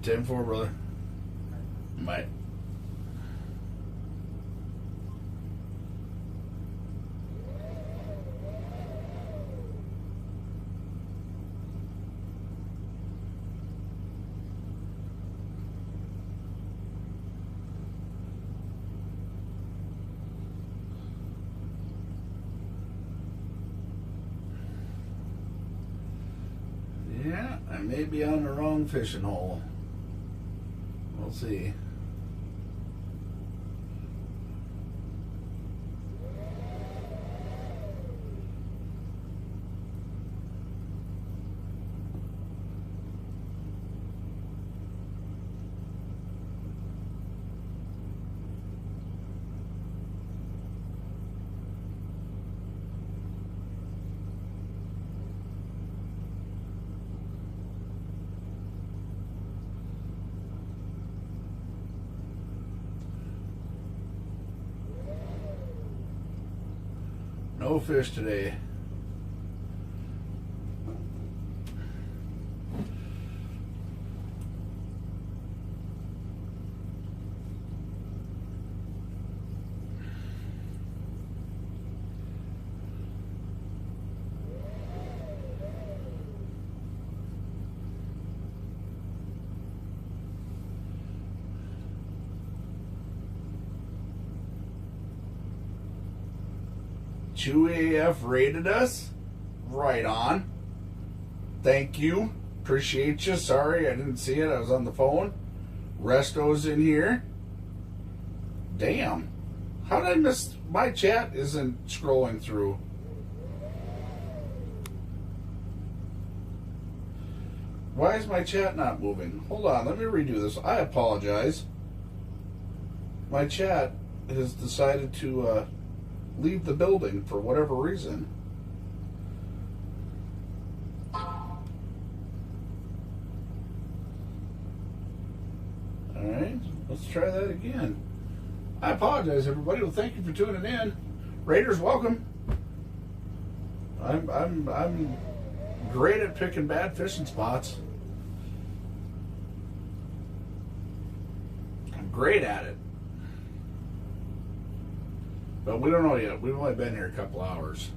10-4, brother. Bye. Yeah, I may be on the wrong fishing hole. We'll see. No fish today. Chew AF rated us. Right on. Thank you. Appreciate you. Sorry I didn't see it. I was on the phone. Resto's in here. Damn. How did I miss? My chat isn't scrolling through. Why is my chat not moving? Hold on. Let me redo this. I apologize. My chat has decided to leave the building for whatever reason. Alright, let's try that again. I apologize, everybody. Well, thank you for tuning in. Raiders, welcome. I'm great at picking bad fishing spots. I'm great at it. But we don't know yet. We've only been here a couple hours.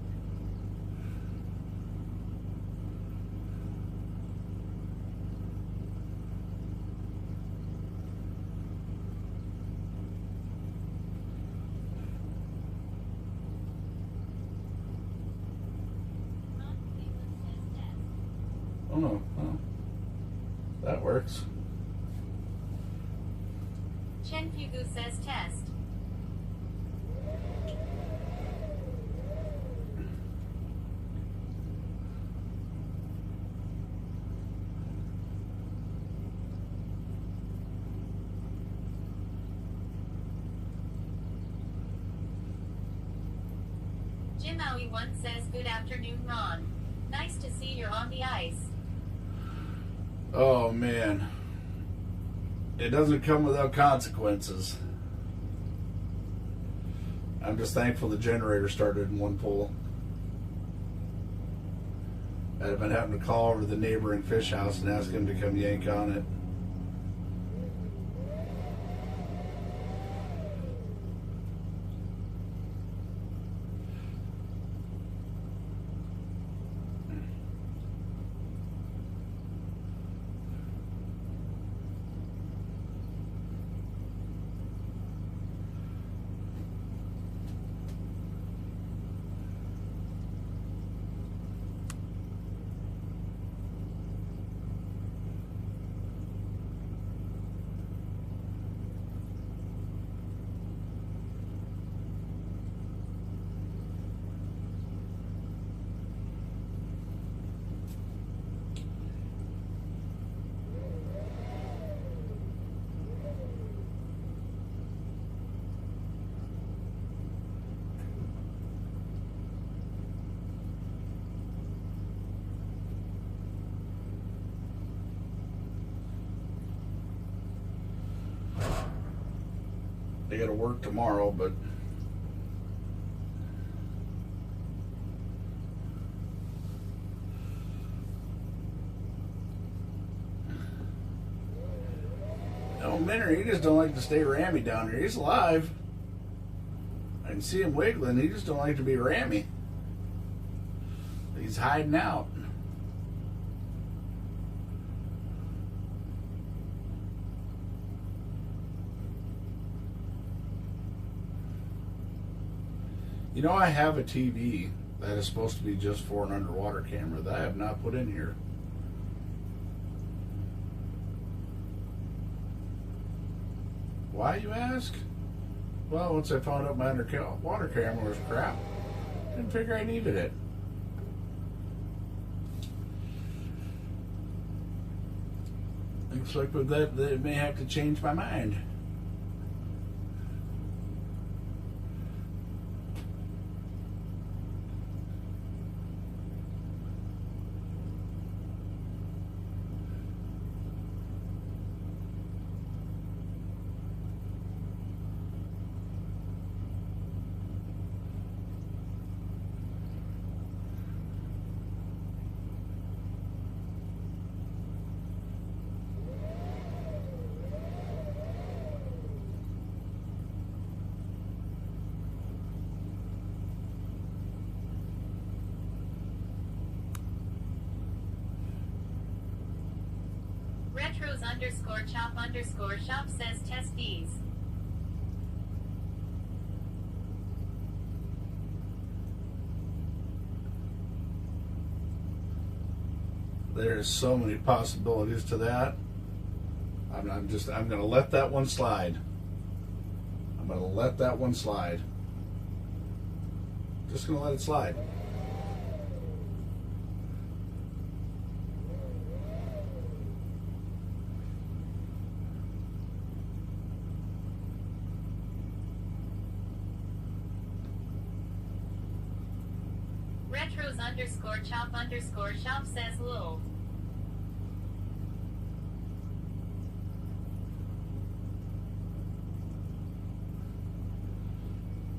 know. Well, that works. Chen Fugu says test. Jim Maui 1 says good afternoon, Ron. Nice to see you're on the ice. Oh man. It doesn't come without consequences. I'm just thankful the generator started in one pool. I'd have been having to call over to the neighboring fish house and ask him to come yank on it. They got to work tomorrow, but no, Minner, he just don't like to stay rammy down here. He's alive. I can see him wiggling. He just don't like to be rammy. He's hiding out. You know, I have a TV that is supposed to be just for an underwater camera that I have not put in here. Why, you ask? Well, once I found out my underwater camera was crap, didn't figure I needed it. Looks like with that, they may have to change my mind. Retros_chop_shop says test these. There's so many possibilities to that. I'm going to let that one slide. I'm going to let that one slide. Just going to let it slide. Retros_chop_shop says lol.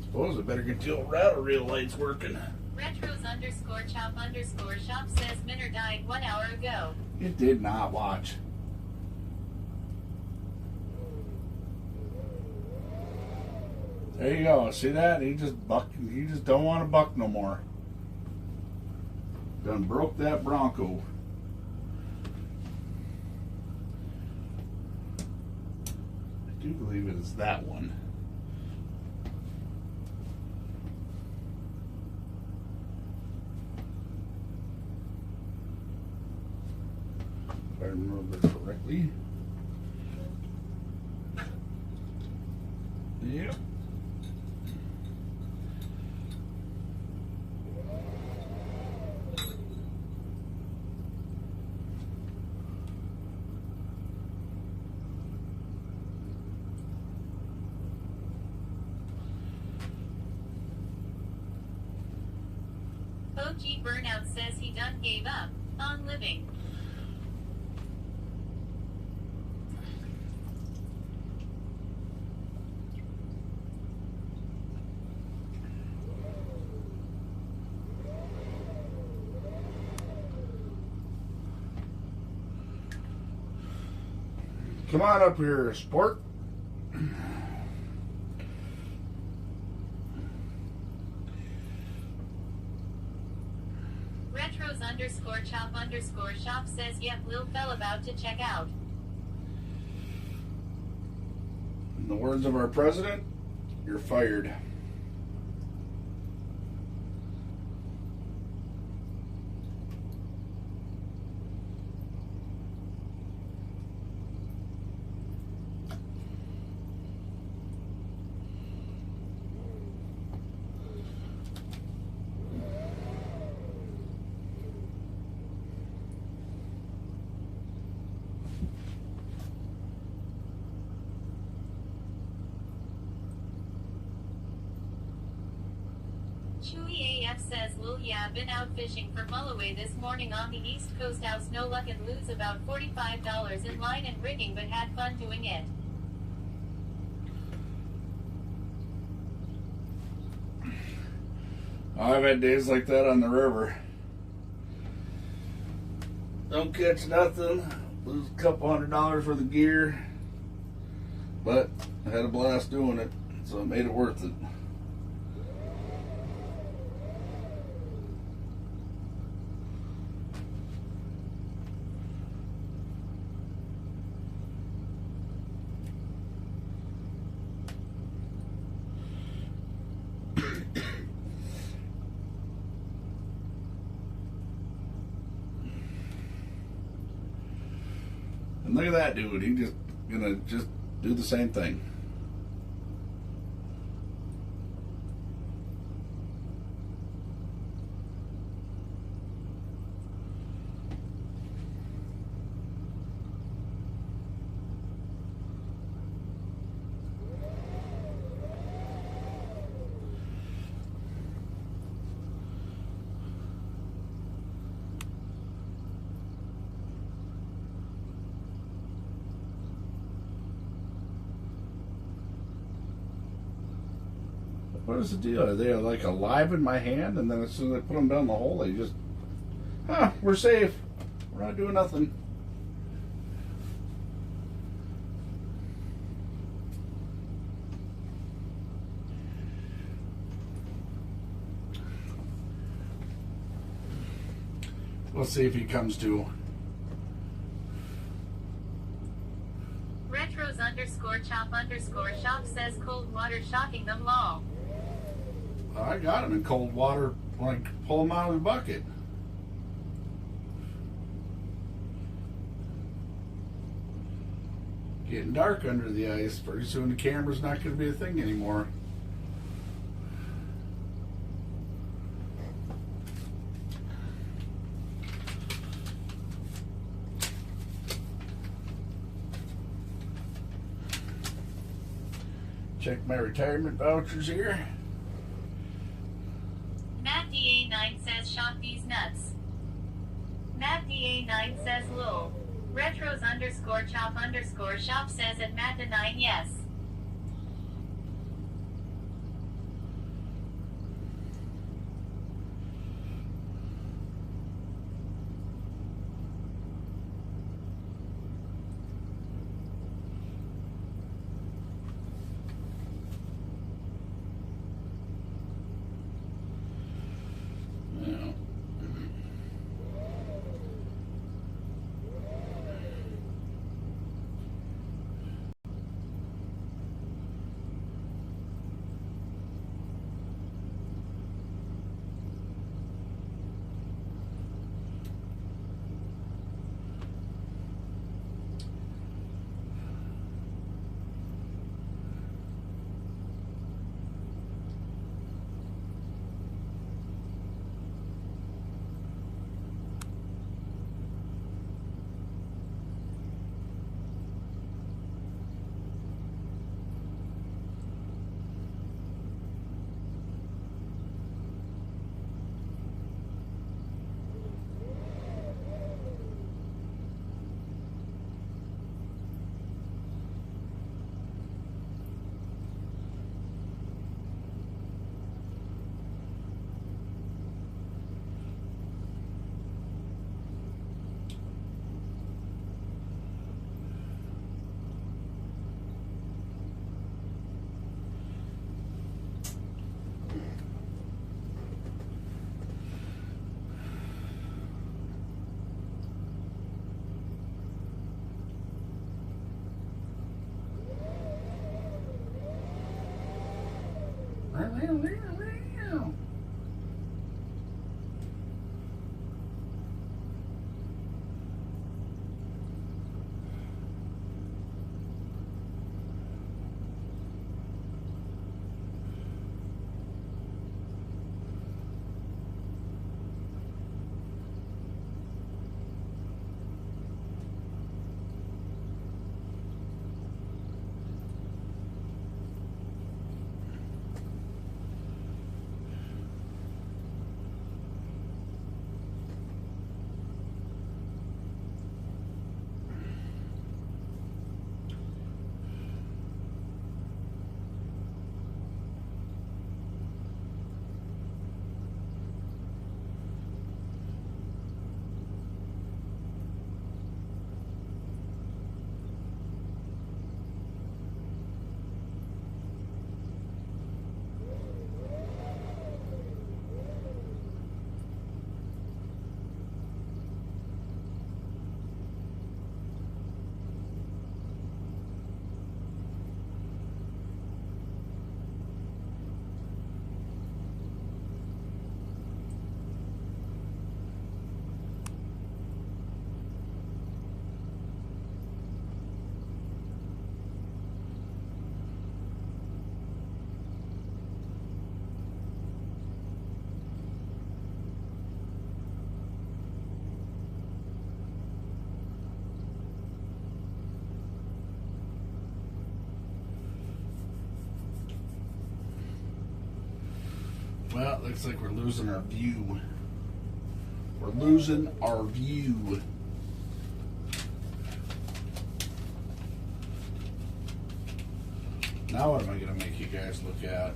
Suppose I better get the old rattle reel lights working. Retros_chop_shop says Minner died 1 hour ago. It did not. Watch. There you go. See that? He just don't want to buck no more. Done broke that Bronco. I do believe it is that one. remember correctly. Yep. OG Burnout says he done gave up on living. Come on up here, sport. Retros_chop_shop says yep, Lil fell about to check out. In the words of our president, you're fired. Chewy AF says Lil yeah, been out fishing for mulloway this morning on the east coast, house no luck and lose about $45 in line and rigging, but had fun doing it. I've had days like that on the river. Don't catch nothing, lose a couple $100 for the gear, but I had a blast doing it, so it made it worth it. And look at that dude, he just gonna just do the same thing. What is the deal? Are they like alive in my hand, and then as soon as I put them down the hole, they just, we're safe. We're not doing nothing. We'll see if he comes to. Retros_chop_shop says cold water shocking them all. I got him in cold water when I pull him out of the bucket. Getting dark under the ice. Pretty soon the camera's not going to be a thing anymore. Check my retirement vouchers here. Matt DA9 says shock these nuts. Matt DA9 says lol. Retros_chop_shop says at Matt9 yes. Well, it looks like we're losing our view. We're losing our view. Now what am I going to make you guys look at?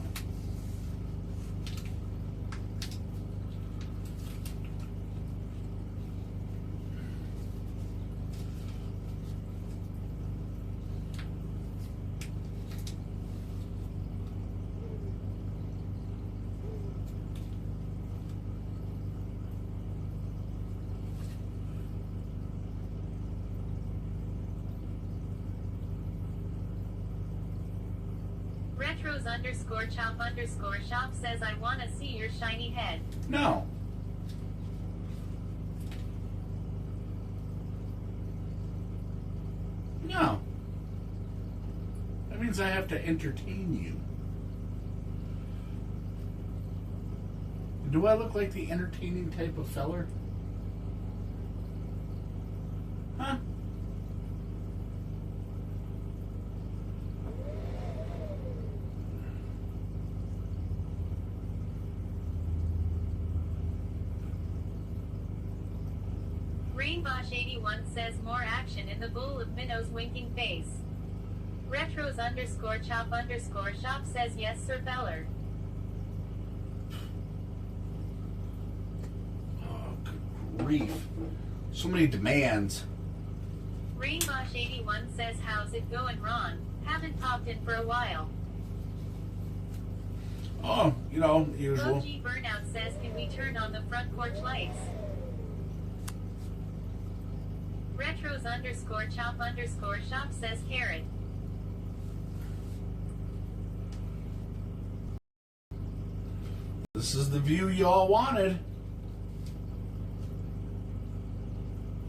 Retros_chop_shop says I want to see your shiny head. No. No. That means I have to entertain you. Do I look like the entertaining type of feller? Huh? Rainbosh81 says more action in the bowl of Minnow's winking face. Retros_chop_shop says yes, Sir Feller. Oh, good grief. So many demands. Rainbosh81 says how's it going, Ron? Haven't popped in for a while. Oh, you know, usual. OG Burnout says can we turn on the front porch lights? Retros_chop_shop says carrot. This is the view y'all wanted.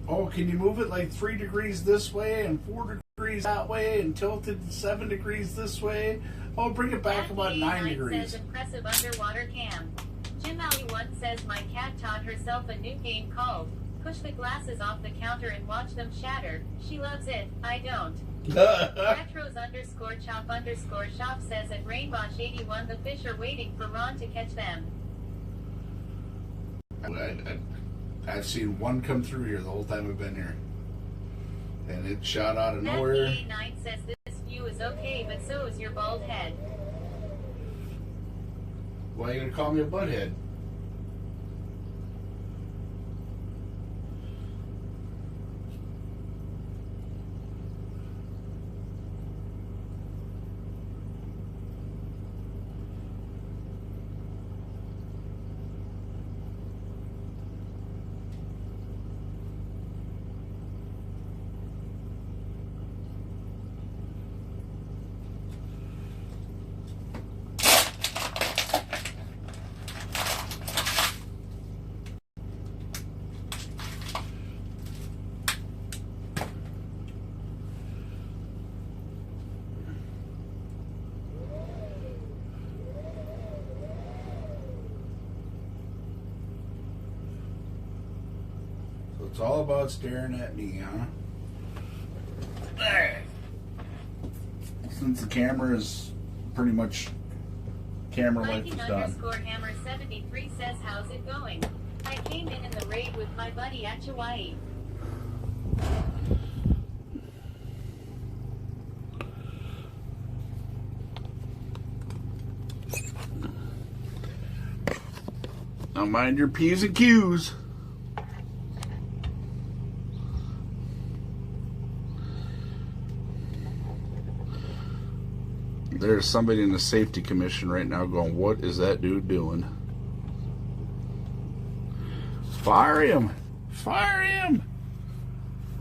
Oh, can you move it like 3 degrees this way and 4 degrees that way and tilt it 7 degrees this way? Oh, bring it back about 9 degrees. Says impressive underwater cam. Jim Alley1 says my cat taught herself a new game called push the glasses off the counter and watch them shatter. She loves it. I don't. Retros_chop_shop says at Rainbosh81 the fish are waiting for Ron to catch them. I've seen one come through here the whole time I've been here. And it shot out of nowhere. FBA9 says this view is okay, but so is your bald head. Why are you going to call me a butthead? it's all about staring at me, huh? There. Since the camera is pretty much camera life is done. Hammer 73 says, how's it going? I came in the raid with my buddy at Hawaii. Now mind your P's and Q's. There's somebody in the safety commission right now going, what is that dude doing? Fire him! Fire him!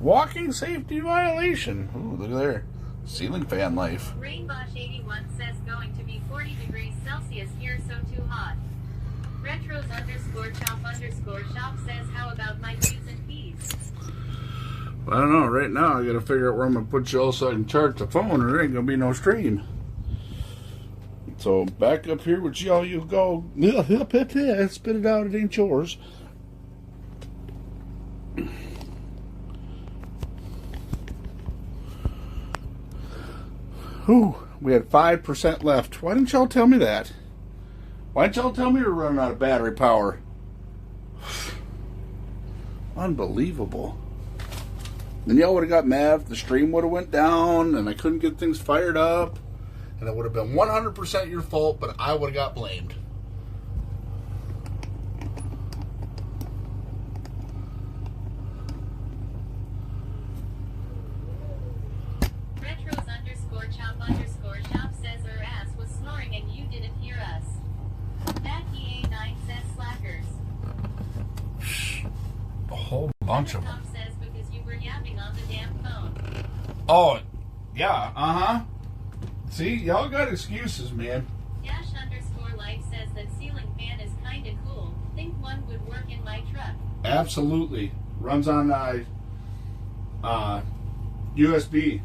Walking safety violation. Ooh, look at there. Ceiling fan life. Rainbosh 81 says going to be 40 degrees Celsius here, so too hot. Retros _chop shop says, how about my Q's and P's? I don't know. Right now, I got to figure out where I'm going to put you all so I can charge the phone, or there ain't going to be no stream. So, back up here with y'all, you go. Spit it out, it ain't yours. Whew, we had 5% left. Why didn't y'all tell me that? Why didn't y'all tell me we were running out of battery power? Unbelievable. Then y'all would have got mad if the stream would have went down and I couldn't get things fired up. And it would have been 100% your fault, but I would have got blamed. Retros _chop shop says her ass was snoring and you didn't hear us. Mackie A9 says slackers. A whole bunch of them. Tom says because you were yapping on the damn phone. Oh, yeah, uh-huh. See, y'all got excuses, man. Dash _life says that ceiling fan is kinda cool. Think one would work in my truck. Absolutely. Runs on USB.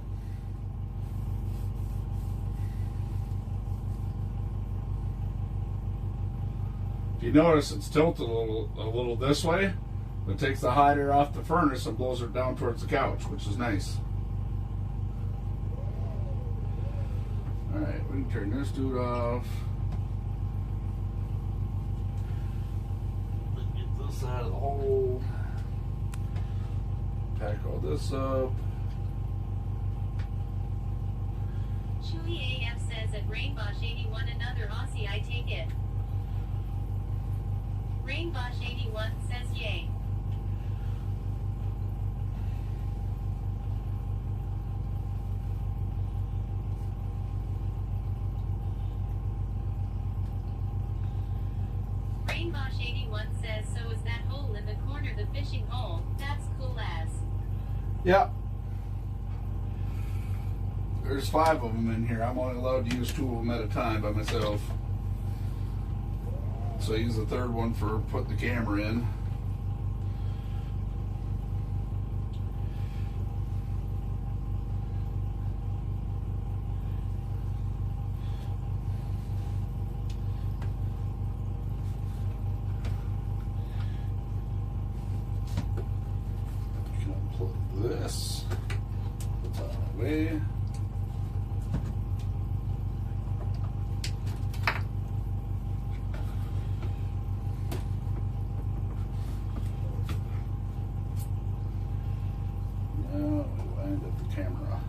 If you notice, it's tilted a little this way. It takes the hot air off the furnace and blows it down towards the couch, which is nice. Alright, we can turn this dude off. Get this out of the hole. Pack all this up. Chewy AF says at Rainbosh 81 another Aussie, I take it. Rainbosh 81 says yay. Rainbosh 81 says, so is that hole in the corner the fishing hole? That's cool as. Yep. There's 5 of them in here. I'm only allowed to use 2 of them at a time by myself. So I use the 3rd one for putting the camera in. Unplug this. Put that away. Camera.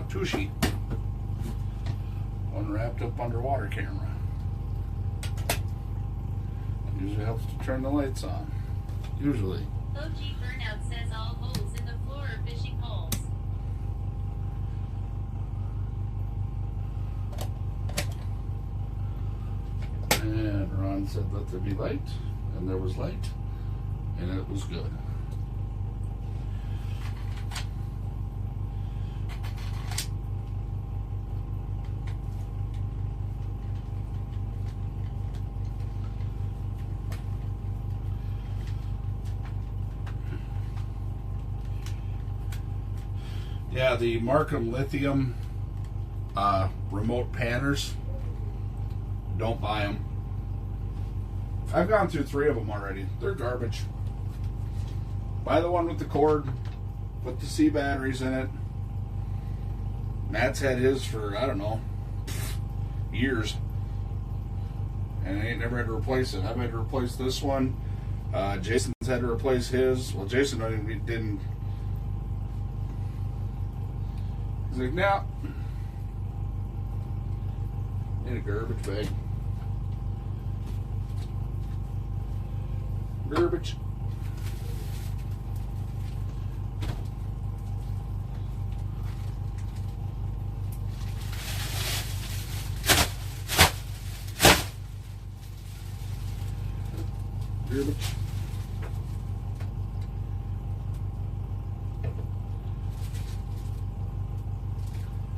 Tushi. One wrapped up underwater camera. Usually helps to turn the lights on. Usually. OG Burnout says all holes in the fishing holes. And Ron said let there be light, and there was light, and it was good. Yeah, the Markham Lithium remote panners, don't buy them. I've gone through 3 of them already. They're garbage. Buy the one with the cord, put the C batteries in it. Matt's had his for, I don't know, years. And I ain't never had to replace it. I've had to replace this one. Jason's had to replace his. Well, Jason didn't. He's like, nah. In a garbage bag. Garbage. Garbage.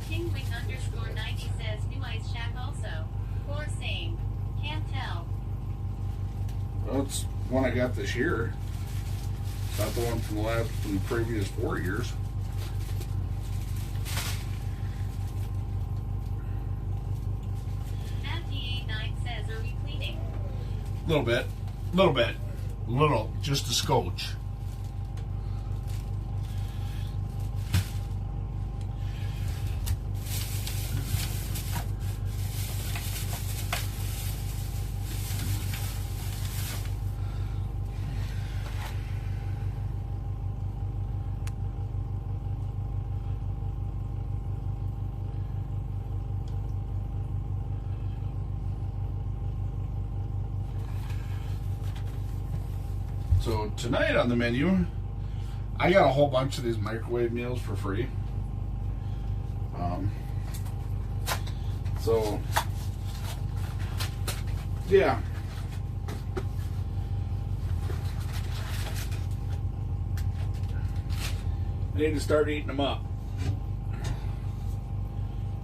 Kingwing _90 says new ice shack also. Or same. Can't tell. Well, it's one I got this year. It's not the one from the previous 4 years. Matt DA9 says, are we cleaning? Little bit, just a scotch. So tonight on the menu, I got a whole bunch of these microwave meals for free. So yeah. I need to start eating them up.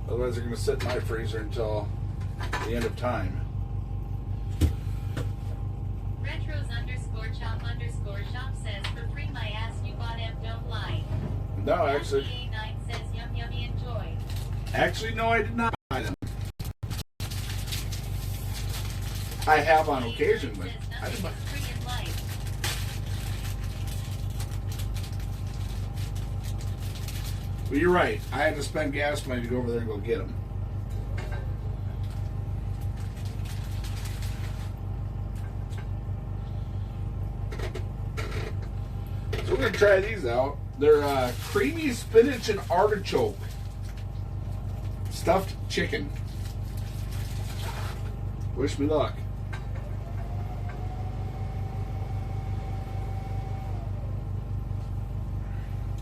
Otherwise they're going to sit in my freezer until the end of time. Retros _chop_shop says, for free my ass you bought em, don't lie. No, actually. DA9 says, yum yummy enjoy. Actually, no, I did not buy them. I have on occasion, but I didn't buy them. Free in life. But you're right. I had to spend gas money to go over there and go get them. So we're going to try these out. They're creamy spinach and artichoke stuffed chicken. Wish me luck.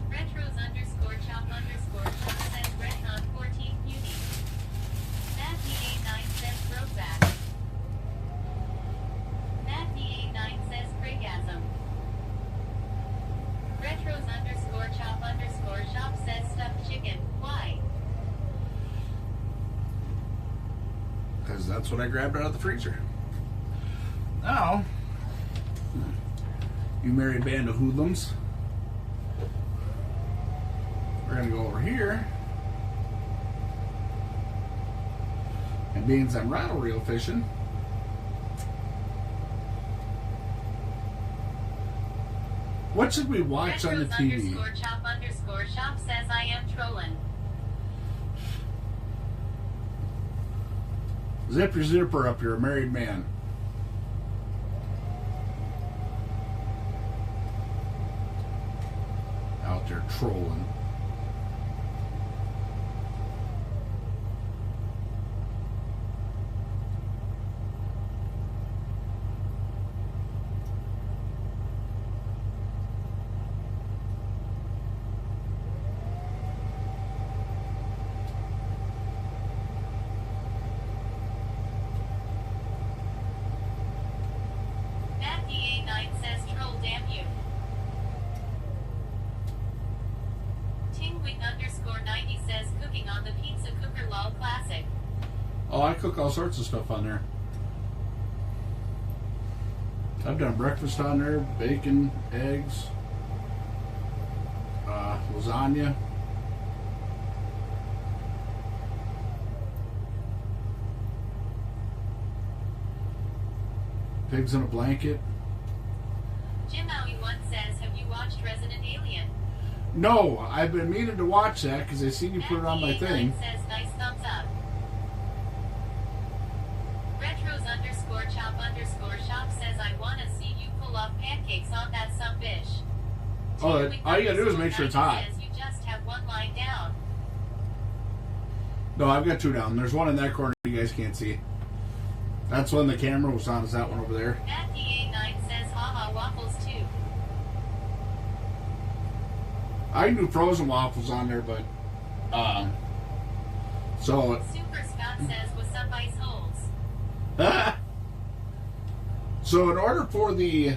Retros _chop_shop says Retcon 14 beauty. Matt DA9 says Brokeback. Matt DA9 says Craigasm. Retros _chop_shop says stuffed chicken. Why? Because that's what I grabbed out of the freezer. Now, you married band of hoodlums. We're going to go over here. And being I'm rattle reel fishing, what should we watch on the TV? _chop_shop says I am trolling. Zip your zipper up, you're a married man. Out there trolling. Oh, I cook all sorts of stuff on there. I've done breakfast on there, bacon, eggs, lasagna. Pigs in a blanket. Jim Maui1 says, have you watched Resident Alien? No, I've been meaning to watch that because I seen you put it on my thing. Says, nice thumbs up. Retros_chop_shop says, I want to see you pull off pancakes on that some bitch. Oh, all you gotta do is make sure it's hot. Says, you just have one line down. No, I've got two down. There's one in that corner you guys can't see. That's when the camera was on, is that one over there. Matt DA9 says, haha, waffles too. I can do frozen waffles on there, but, so. Super Scott says, what's up, ice holes? So in order for the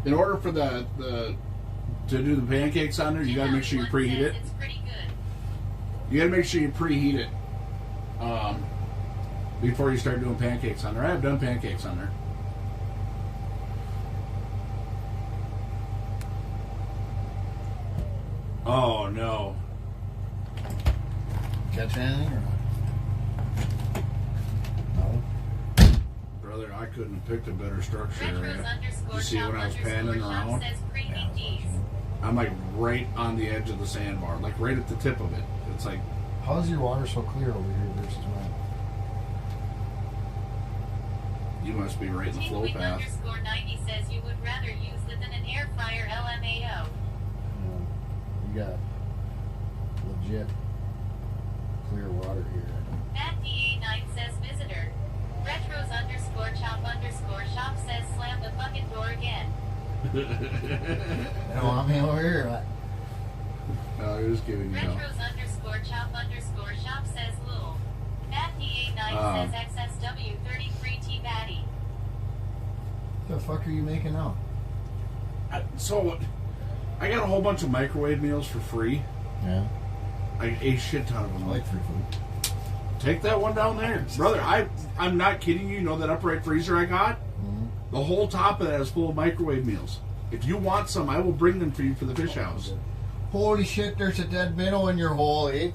to do the pancakes on there, you gotta make sure you preheat it. It's pretty good. You gotta make sure you preheat it before you start doing pancakes on there. I have done pancakes on there. Oh no. Catch anything or not? No. Brother, I couldn't have picked a better structure area. Retros_chop_shop You see when I was panning around? says, preheat these. I'm like right on the edge of the sandbar, like right at the tip of it. It's like, How's your water so clear over here versus mine? you must be right in the flow path. _90 says you would rather use it than an air fryer LMAO. You got legit clear water here. Matt DA9 says visitor. Retros_chop_shop says slam the fucking door again. You want me over here? No, you're just giving you help. Retros_chop_shop says Lul. Matt DA9 says XSW33T Batty. What the fuck are you making now? So, I got a whole bunch of microwave meals for free. Yeah. I ate a shit ton of them. I like free food. Take that one down there. Brother, I'm not kidding you. You know that upright freezer I got? Mm-hmm. The whole top of that is full of microwave meals. If you want some, I will bring them for you for the fish house. Holy shit, there's a dead minnow in your hole, eh?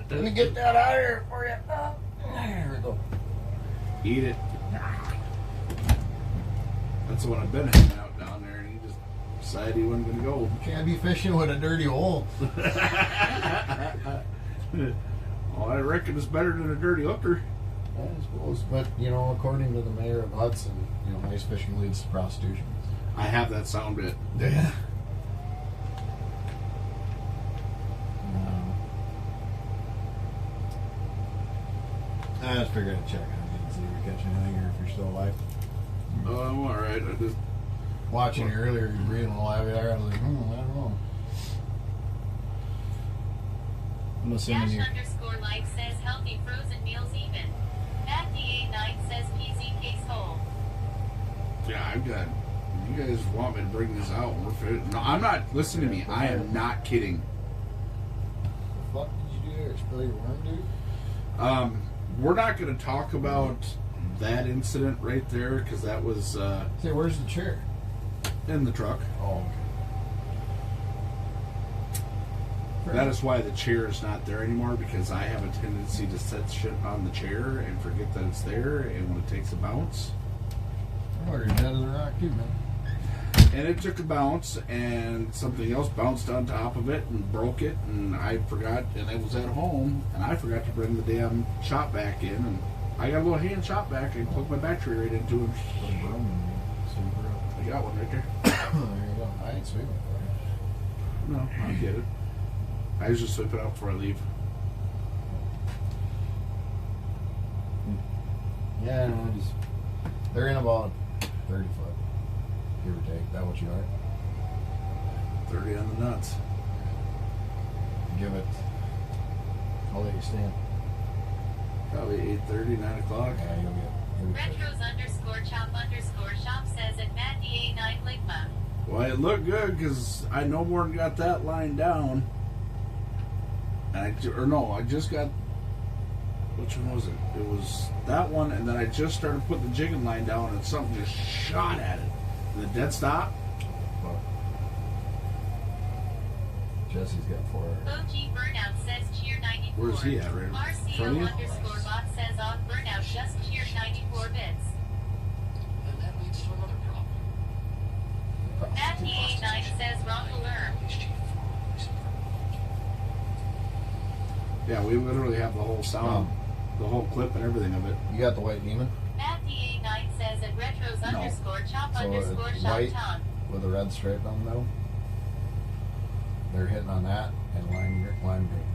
Let me get that out of here for you. There we go. Eat it. That's the one I've been hanging out down there, and he just decided he wasn't going to go. You can't be fishing with a dirty hole. Well, I reckon it's better than a dirty hooker. I suppose. But, you know, according to the mayor of Hudson, you know, ice fishing leads to prostitution. I have that sound bit. Yeah. I just figured I'd check on you and see if we catch anything or if you're still alive. Oh, I'm alright. I just Watching you earlier, you're breathing a little heavy there. I was like, I don't know. I'm listening to you. Dash_like says healthy frozen meals even. Matt DA9 says PZ case hole. yeah, I've got. You guys want me to bring this out? We're fit. No, I'm not. Listen to me. I am not kidding. What did you do there? Spill your worm, dude? We're not going to talk about that incident right there because that was Say, where's the chair? in the truck. Oh. That is why the chair is not there anymore, because I have a tendency to set shit on the chair and forget that it's there, and when it takes a bounce. Oh, you're dead as a rock too, man. And it took a bounce, and something else bounced on top of it and broke it, and I forgot, and I was at home, and I forgot to bring the damn shop vac in, and I got a little hand shop vac, and plugged my battery right into it. Put a broom in there. Super up. I got one right there. There you go. I ain't sweeping for you. No, I get it. I usually sweep it out before I leave. Yeah, no, just they're in about 30 foot, give or take. That what you are? 30 on the nuts. Give it. I'll let you stand. Probably 8:30, 9 o'clock. Yeah, you'll get. Retros_chop_shop says at Matt DA9 Ligma. Well, it looked good because I no more than got that line down. And I just got which one was it? It was that one, and then I just started putting the jigging line down, and something just shot at it. The dead stop. Well, Jesse's got 4. OG Burnout says cheer 94. Where's he at, right in RCO front of you? underscore bot says off Burnout just cheered 94 bits. And that leads to another problem. Matty 89 says wrong alarm. Yeah, we literally have the whole sound, the whole clip and everything of it. You got the white demon? Matty 89 says at retros No. underscore chop So underscore it's shop white ton. with a red stripe down the middle. They're hitting on that and lime green.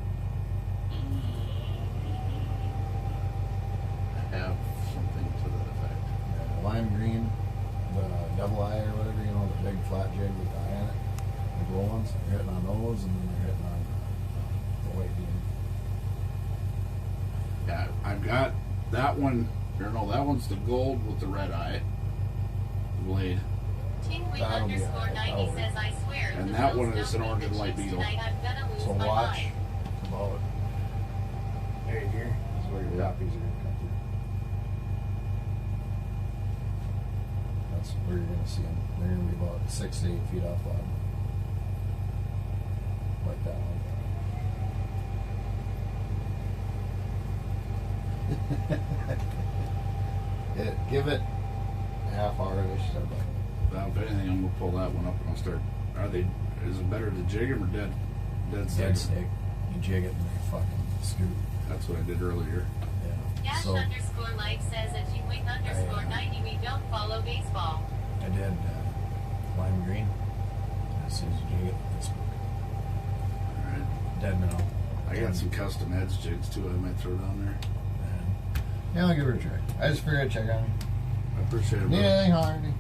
I have something to that effect. Yeah, lime green, the double eye or whatever, you know, the big flat jig with the eye in it. The glow ones, they're hitting on those, and then they're hitting on the white demon. Yeah, I've got that one. Or no, that one's the gold with the red eye blade. Tingwing That'll be underscore alright. 90 That'll says I swear. And if that the one bills is don't an beat orange and the white Chiefs beetle. tonight, I'm gonna lose So my watch mind. about right here is where your poppies are going to come through. That's where you're going to see them. They're going to be about 6 to 8 feet off bottom. Like that one. Give it a half hour. They should start biting. Well, if anything, I'm gonna pull that one up and I'll start. Are they? Is it better to jig them or dead Dead sticks? stick. You jig it and they fucking scoot. That's what I did earlier. Yeah. Dash So underscore life says at Tingwing underscore 90 we don't follow baseball. I did lime green. As soon as you jig it, they spook. All right. Dead minnow. I got some custom edge jigs too. I might throw down there. Yeah, I'll give her a try. I just figured I'd check on you. I appreciate it. Need Bro. anything, holler at me.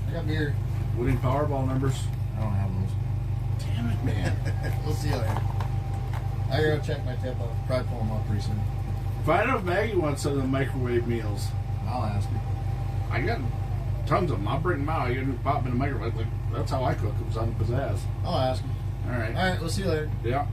I got beer. Winning Powerball numbers. I don't have those. Damn it, man. We'll see you later. I gotta go check my tip. I'll probably pull them up pretty soon. Find out if Maggie wants some of the microwave meals. I'll ask her. I got tons of them. I'll bring them out. You can pop them in the microwave. Like, that's how I cook them. On the pizzazz. I'll ask her. All right. Alright, we'll see you later. Yeah.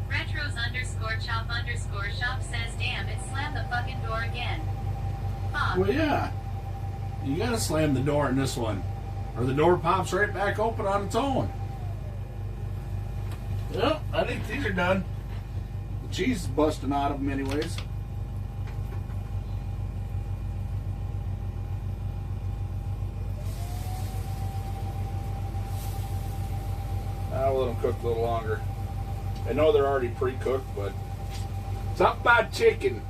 Retros underscore chop underscore shop says damn it slammed the fucking door again. Fuck. Well, yeah. You gotta slam the door in this one, or the door pops right back open on its own. Well, I think these are done. The cheese is busting out of them, anyways. I'll let them cook a little longer. I know they're already pre-cooked, but something about chicken.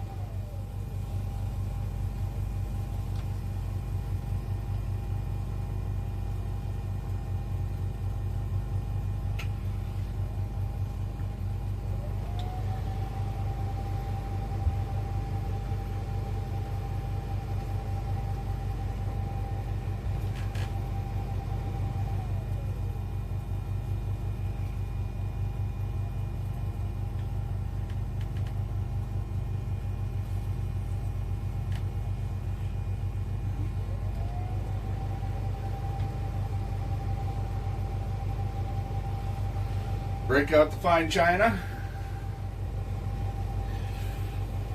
Break out the fine china.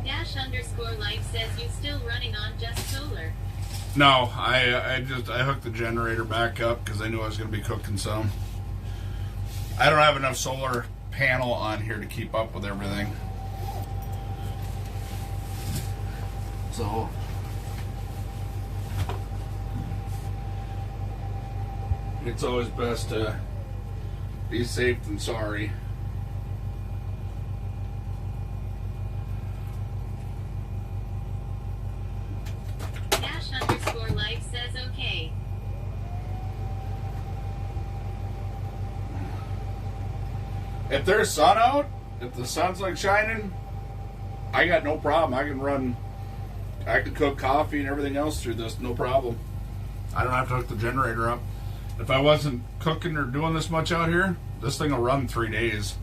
Dash underscore life says you still running on just solar. No, I hooked the generator back up because I knew I was going to be cooking some. I don't have enough solar panel on here to keep up with everything. So it's always best to be safe than sorry. Dash underscore life says okay. If there's sun out, if the sun's like shining, I got no problem. I can cook coffee and everything else through this, no problem. I don't have to hook the generator up. If I wasn't cooking or doing this much out here, this thing will run 3 days.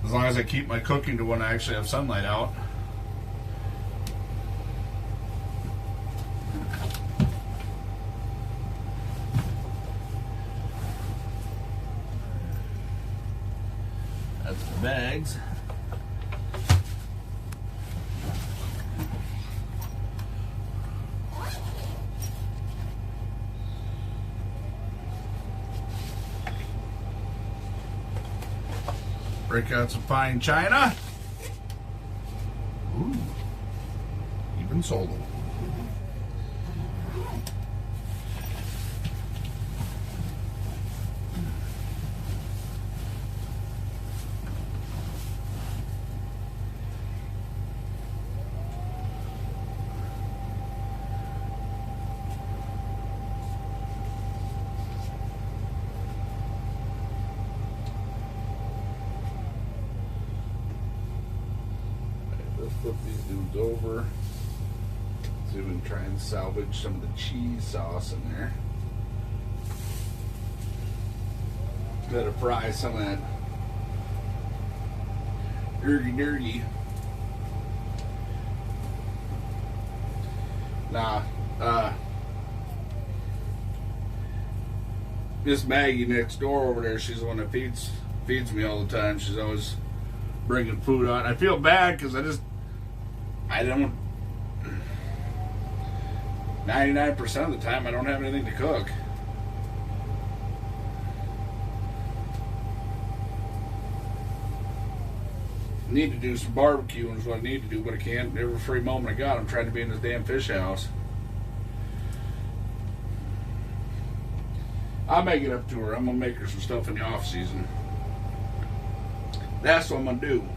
As long as I keep my cooking to when I actually have sunlight out. That's the bags. Break out some fine china. Ooh, even sold them. Flip these dudes over. See if we can try and salvage some of the cheese sauce in there. Gotta fry some of that dirty. Nah, Miss Maggie next door over there, she's the one that feeds me all the time. She's always bringing food on. I feel bad because I don't 99% of the time I don't have anything to cook. Need to do some barbecuing is what I need to do, but I can't. Every free moment I got, I'm trying to be in this damn fish house. I'll make it up to her. I'm gonna make her some stuff in the off season. That's what I'm gonna do.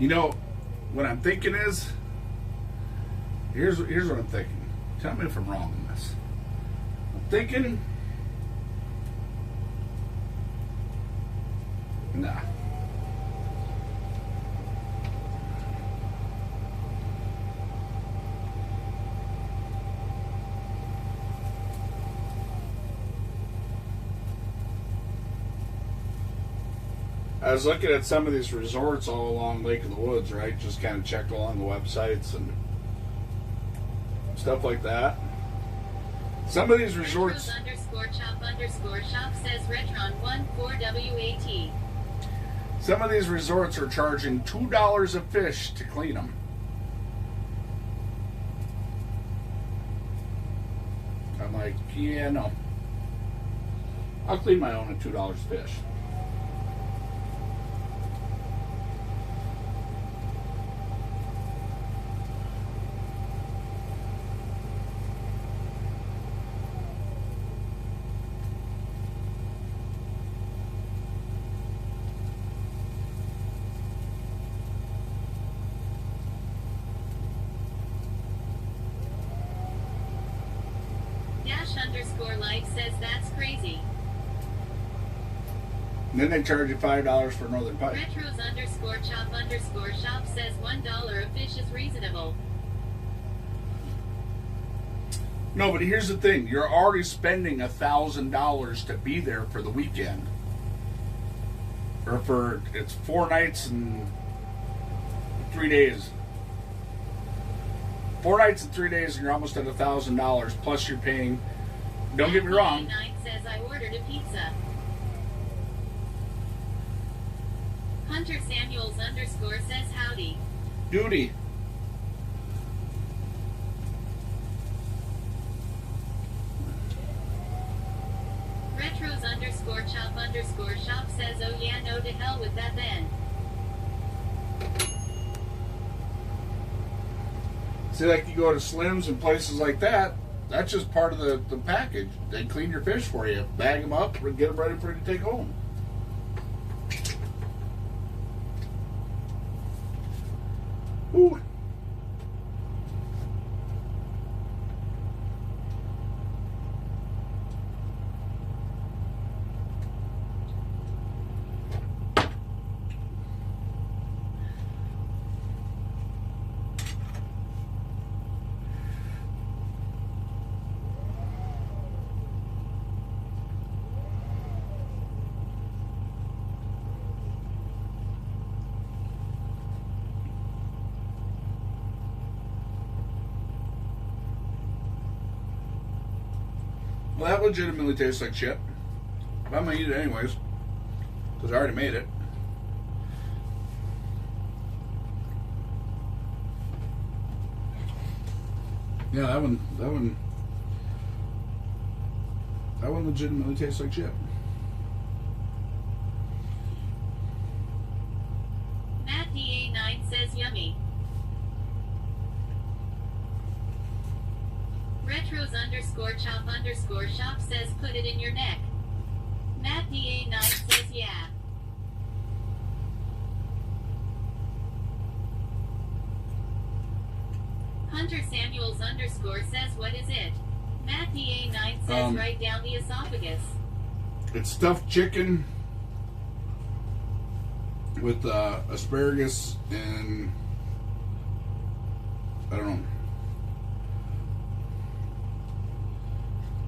You know, what I'm thinking is, here's what I'm thinking. Tell me if I'm wrong on this. I'm thinking, nah. I was looking at some of these resorts all along Lake of the Woods, right? Just kind of checked along the websites and stuff like that. Some of these resorts... _chop_shop says Retron14WAT. Some of these resorts are charging $2 a fish to clean them. I'm like, yeah, no. I'll clean my own at $2 a fish. _life says that's crazy. And then they charge you $5 for Northern Pike. Retros _chop_shop says $1 a fish is reasonable. No, but here's the thing. You're already spending $1,000 to be there for the weekend. Or it's 4 nights and 3 days. 4 nights and 3 days, and you're almost at $1,000. Plus, you're paying. Don't get me wrong. Says I ordered a pizza. Hunter Samuels _ says howdy. Duty. Retros _chop_shop says oh yeah, no to hell with that then. See, like you go to Slim's and places like that, that's just part of the package. They clean your fish for you, bag them up, and get them ready for you to take home. Ooh. Well, that legitimately tastes like shit. But I'm going to eat it anyways. Because I already made it. Yeah, that one legitimately tastes like shit. Matt DA9 says yummy. Retros_chop_shop says put it in your neck. Matt DA9 says yeah. Hunter Samuels_ says what is it? Matt DA9 says right down the esophagus. It's stuffed chicken with asparagus and I don't know.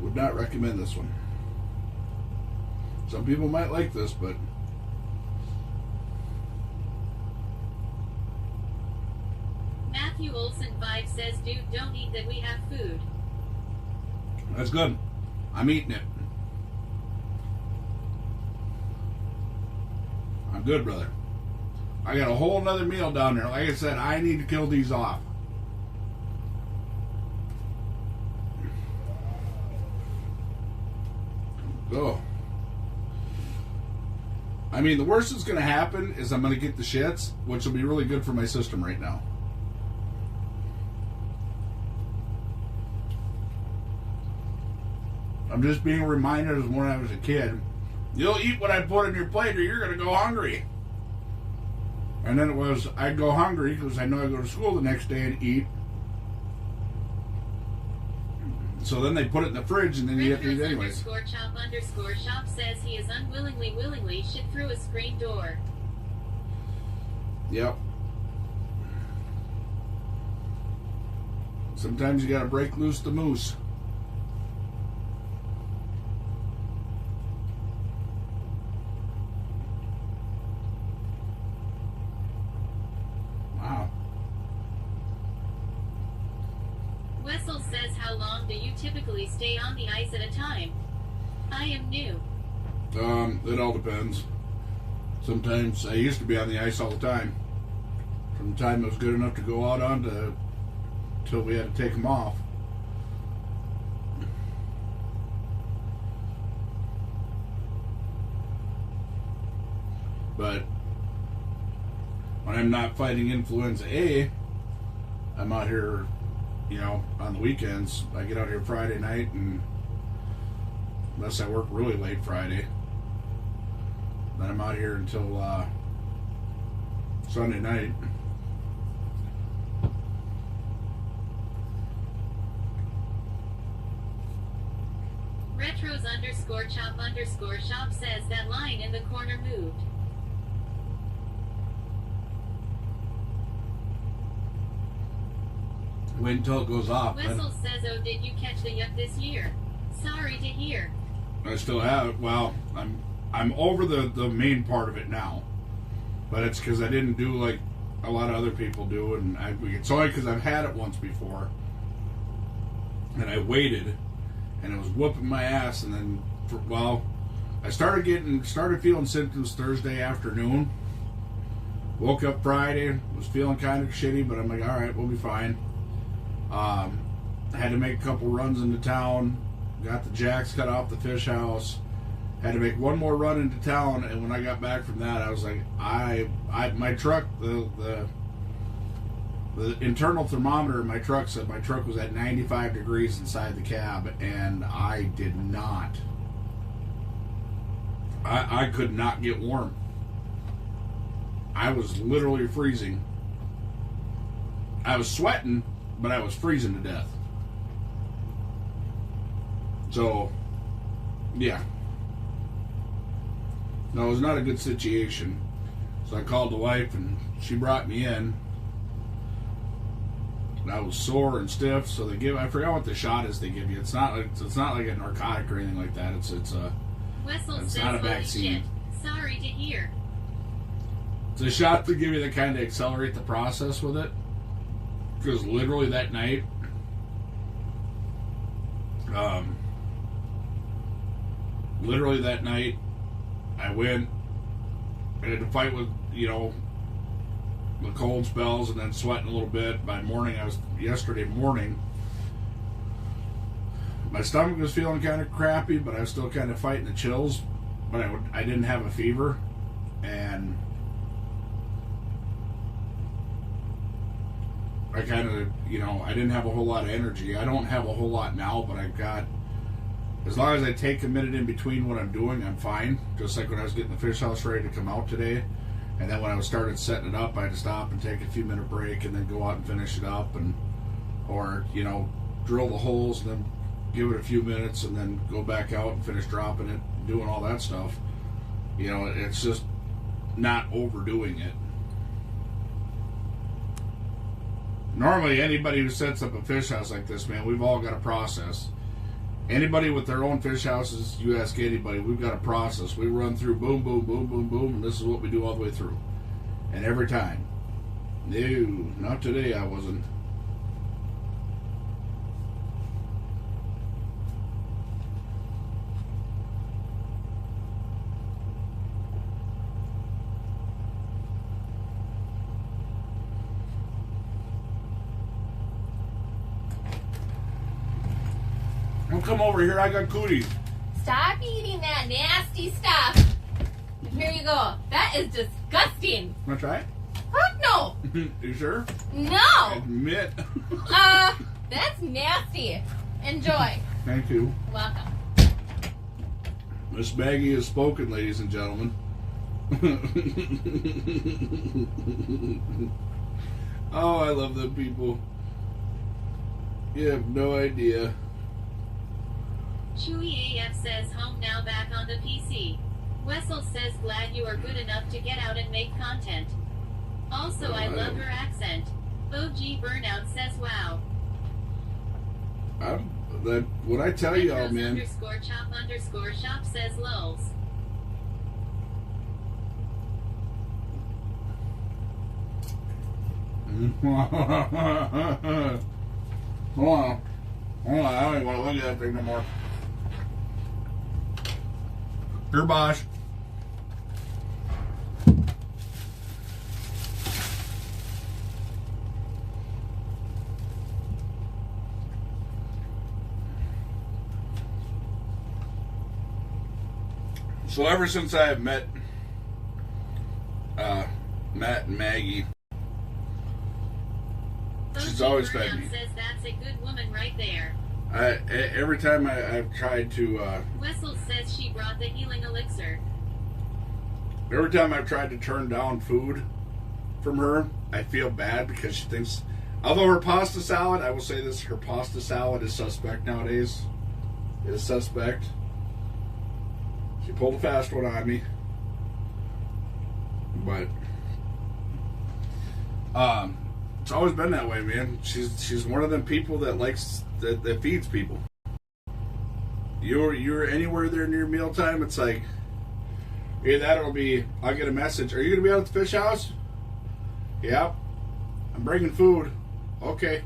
Would not recommend this one. Some people might like this, but Matthew Olson 5 says, dude, don't eat that, we have food. That's good. I'm eating it. I'm good, brother. I got a whole nother meal down there. Like I said, I need to kill these off. Oh. I mean, the worst that's going to happen is I'm going to get the shits, which will be really good for my system right now. I'm just being reminded of when I was a kid. You'll eat what I put on your plate or you're going to go hungry. And then it was, I'd go hungry because I know I go to school the next day and eat. So then they put it in the fridge and then you have to eat it anyways. _chop_shop says he is willingly shit through a screen door. Yep. Sometimes you gotta break loose the moose. Wow. Wessel says, how long do you typically stay on the ice at a time? I am new. It all depends. Sometimes I used to be on the ice all the time. From the time it was good enough to go out on to till we had to take them off. But when I'm not fighting influenza A, I'm out here, you know, on the weekends. I get out here Friday night, and unless I work really late Friday, then I'm out here until Sunday night. Retros_chop_shop says that line in the corner moved. Wait until it goes off. Whistle says, oh, did you catch the yuck this year? Sorry to hear. I still have. Well, I'm over the main part of it now, but it's because I didn't do like a lot of other people do, and it's only because I've had it once before, and I waited, and it was whooping my ass, and then I started feeling symptoms Thursday afternoon. Woke up Friday, was feeling kind of shitty, but I'm like, all right, we'll be fine. Had to make a couple runs into town. Got the jacks cut off the fish house. Had to make one more run into town, and when I got back from that, I was like, my truck, the The internal thermometer in my truck said my truck was at 95 degrees inside the cab, and I did not. I could not get warm. I was literally freezing. I was sweating, but I was freezing to death. So, yeah. No, it was not a good situation. So I called the wife, and she brought me in. And I was sore and stiff, so they give. I forgot what the shot is they give you. It's not like a narcotic or anything like that. It's not a vaccine. Sorry to hear. It's a shot to give you that kind of accelerate the process with it. Because literally that night, I went. I had to fight with the cold spells and then sweating a little bit. By morning, yesterday morning, my stomach was feeling kind of crappy, but I was still kind of fighting the chills. But I didn't have a fever, and I kind of, I didn't have a whole lot of energy. I don't have a whole lot now, but I've got, as long as I take a minute in between what I'm doing, I'm fine. Just like when I was getting the fish house ready to come out today. And then when I started setting it up, I had to stop and take a few minute break and then go out and finish it up, or drill the holes and then give it a few minutes and then go back out and finish dropping it, doing all that stuff. It's just not overdoing it. Normally, anybody who sets up a fish house like this, man, we've all got a process. Anybody with their own fish houses, you ask anybody, we've got a process. We run through boom, boom, boom, boom, boom, and this is what we do all the way through. And every time. No, not today I wasn't. Don't come over here, I got cooties. Stop eating that nasty stuff. Here you go. That is disgusting. Want to try it? Fuck no. You sure? No. Admit. That's nasty. Enjoy. Thank you. Welcome. Miss Maggie has spoken, ladies and gentlemen. Oh, I love them people. You have no idea. Chewy AF says home now back on the PC. Wessel says glad you are good enough to get out and make content. Also, I love her accent. OG Burnout says wow. What I tell y'all, man. _chop_shop says lulz. Hold on, I don't even want to look at that thing no more. Here, Bosch. So ever since I have met Matt and Maggie, she's always fed me. Says that's a good woman right there. Every time I've tried to... Wessel says she brought the healing elixir. Every time I've tried to turn down food from her, I feel bad because she thinks... Although her pasta salad, I will say this, her pasta salad is suspect nowadays. It is suspect. She pulled a fast one on me. But... it's always been that way, man. She's one of them people that likes... That feeds people. You're anywhere there near mealtime, it's like, either that or it'll be, I'll get a message, are you going to be out at the fish house? Yep. I'm bringing food. Okay.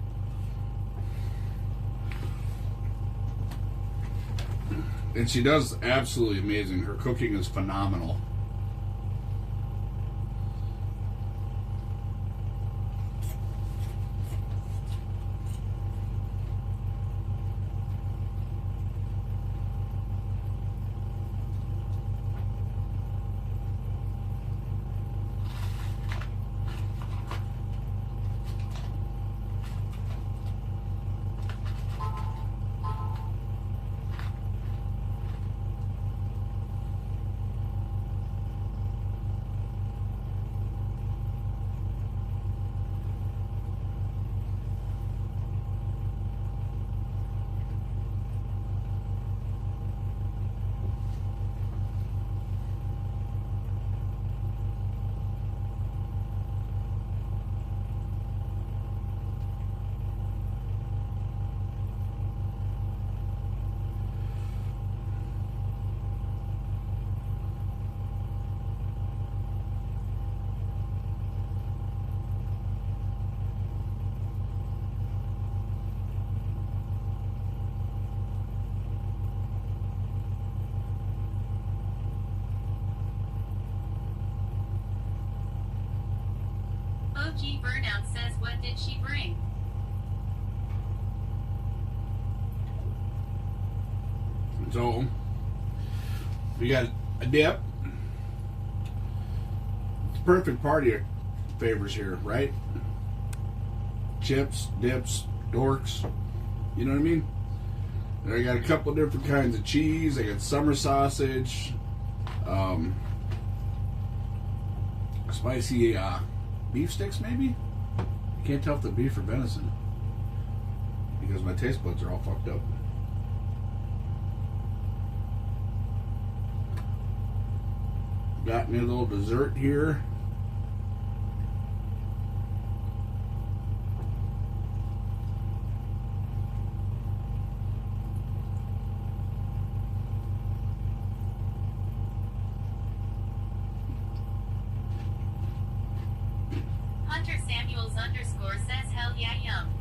And she does absolutely amazing. Her cooking is phenomenal. OG Burnout says, what did she bring? So, we got a dip. It's perfect party favors here, right? Chips, dips, dorks. You know what I mean? And I got a couple of different kinds of cheese. I got summer sausage, spicy beef sticks, maybe? I can't tell if they're beef or venison because my taste buds are all fucked up. Got me a little dessert here. Hunter Samuels underscore says, hell yeah, yum.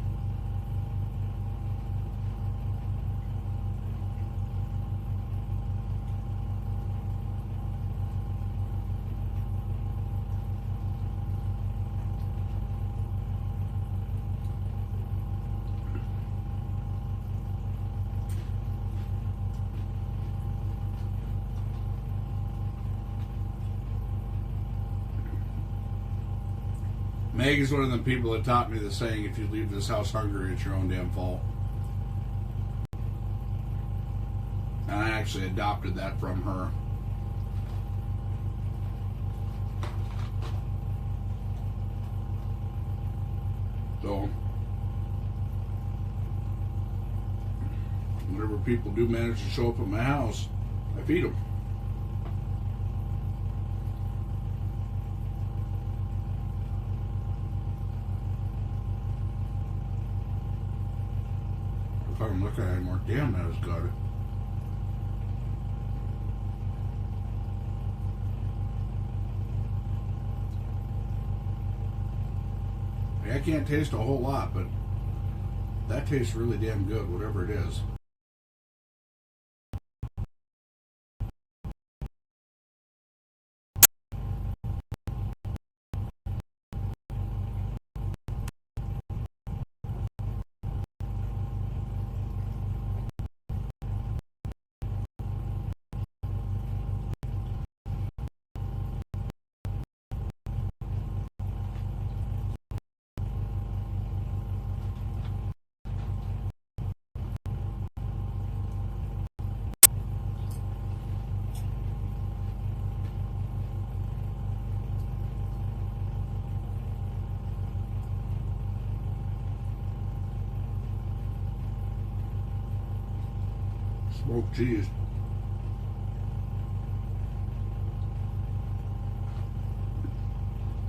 Meg is one of the people that taught me the saying, if you leave this house hungry, it's your own damn fault. And I actually adopted that from her. So, whenever people do manage to show up at my house, I feed them. If I can look at it anymore, damn, that has got it. I can't taste a whole lot, but that tastes really damn good, whatever it is. Smoked cheese.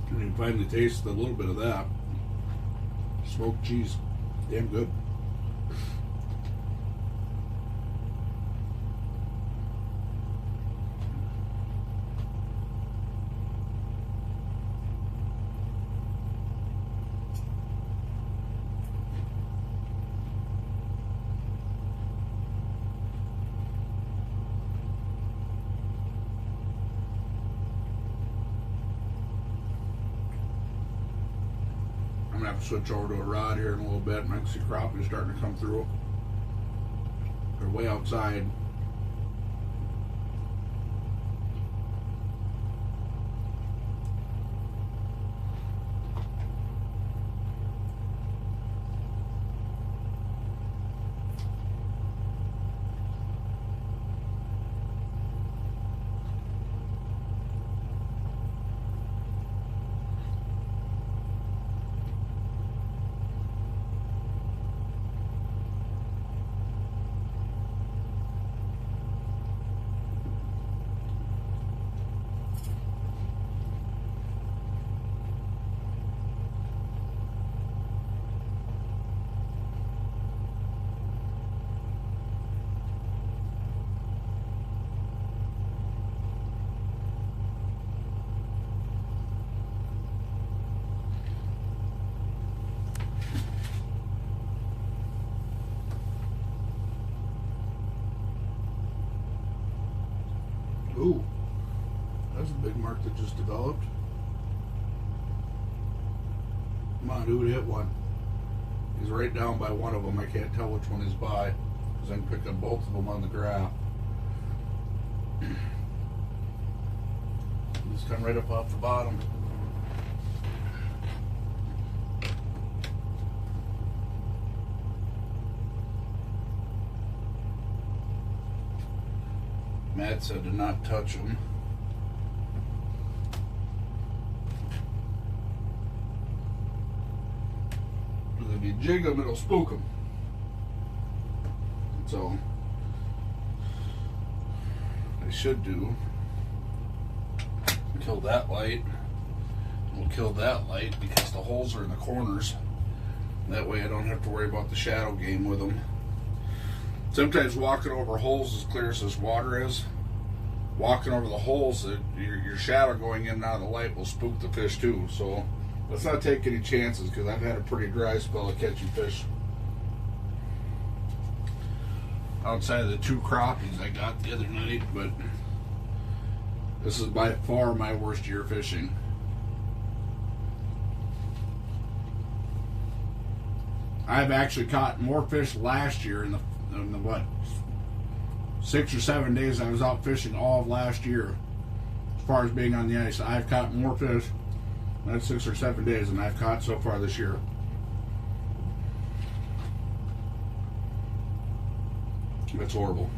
And you can finally taste a little bit of that. Smoked cheese. Damn good. I'm gonna have to switch over to a rod here in a little bit. My crappie is starting to come through. They're way outside. Ooh, that's a big mark that just developed. Come on, dude, hit one. He's right down by one of them. I can't tell which one he's by because I can pick up both of them on the graph. Just come right up off the bottom. Matt said to not touch him. Because if you jig them, it'll spook them. So, I should do. Kill that light. We'll kill that light because the holes are in the corners. That way I don't have to worry about the shadow game with them. Sometimes walking over holes as clear as this water is, walking over the holes, your shadow going in and out of the light will spook the fish too. So let's not take any chances because I've had a pretty dry spell of catching fish. Outside of the 2 crappies I got the other night, but this is by far my worst year fishing. I've actually caught more fish last year in the what, 6 or 7 days I was out fishing all of last year. As far as being on the ice, I've caught more fish in that 6 or 7 days than I've caught so far this year. That's horrible.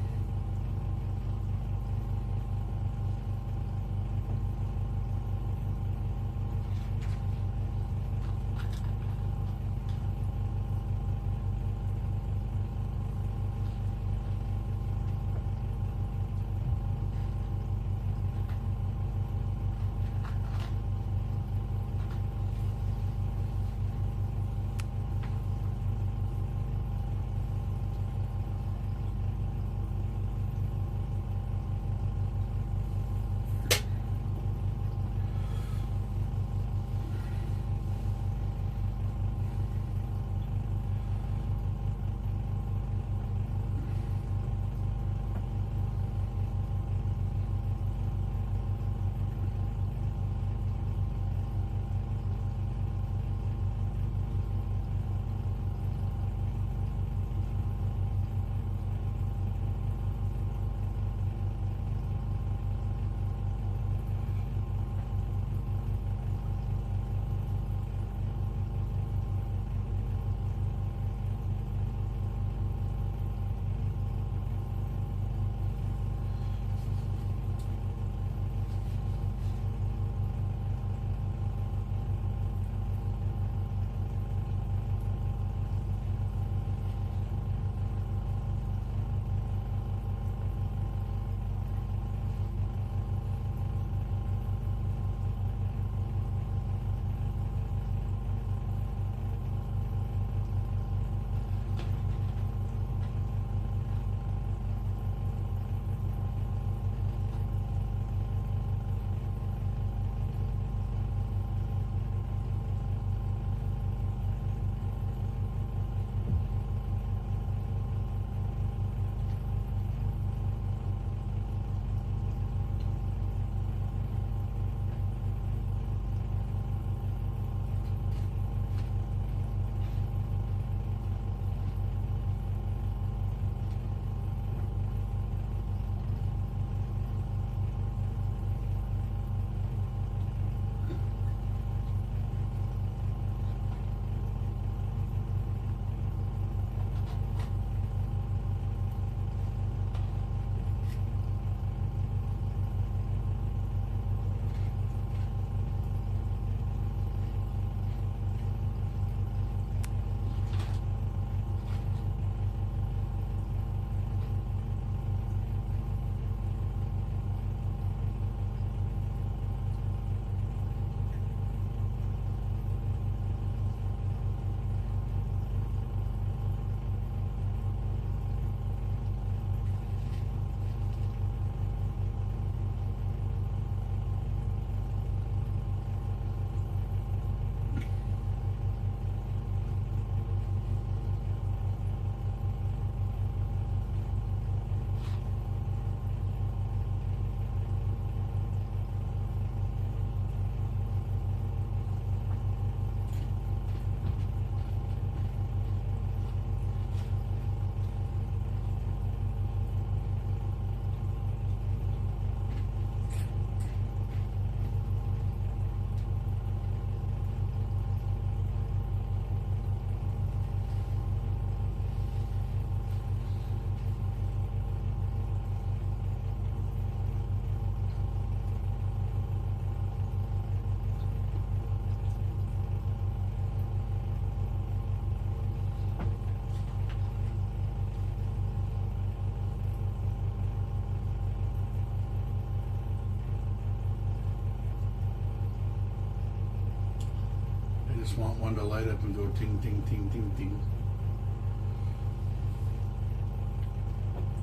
just want one to light up and go ting, ting, ting, ting, ting.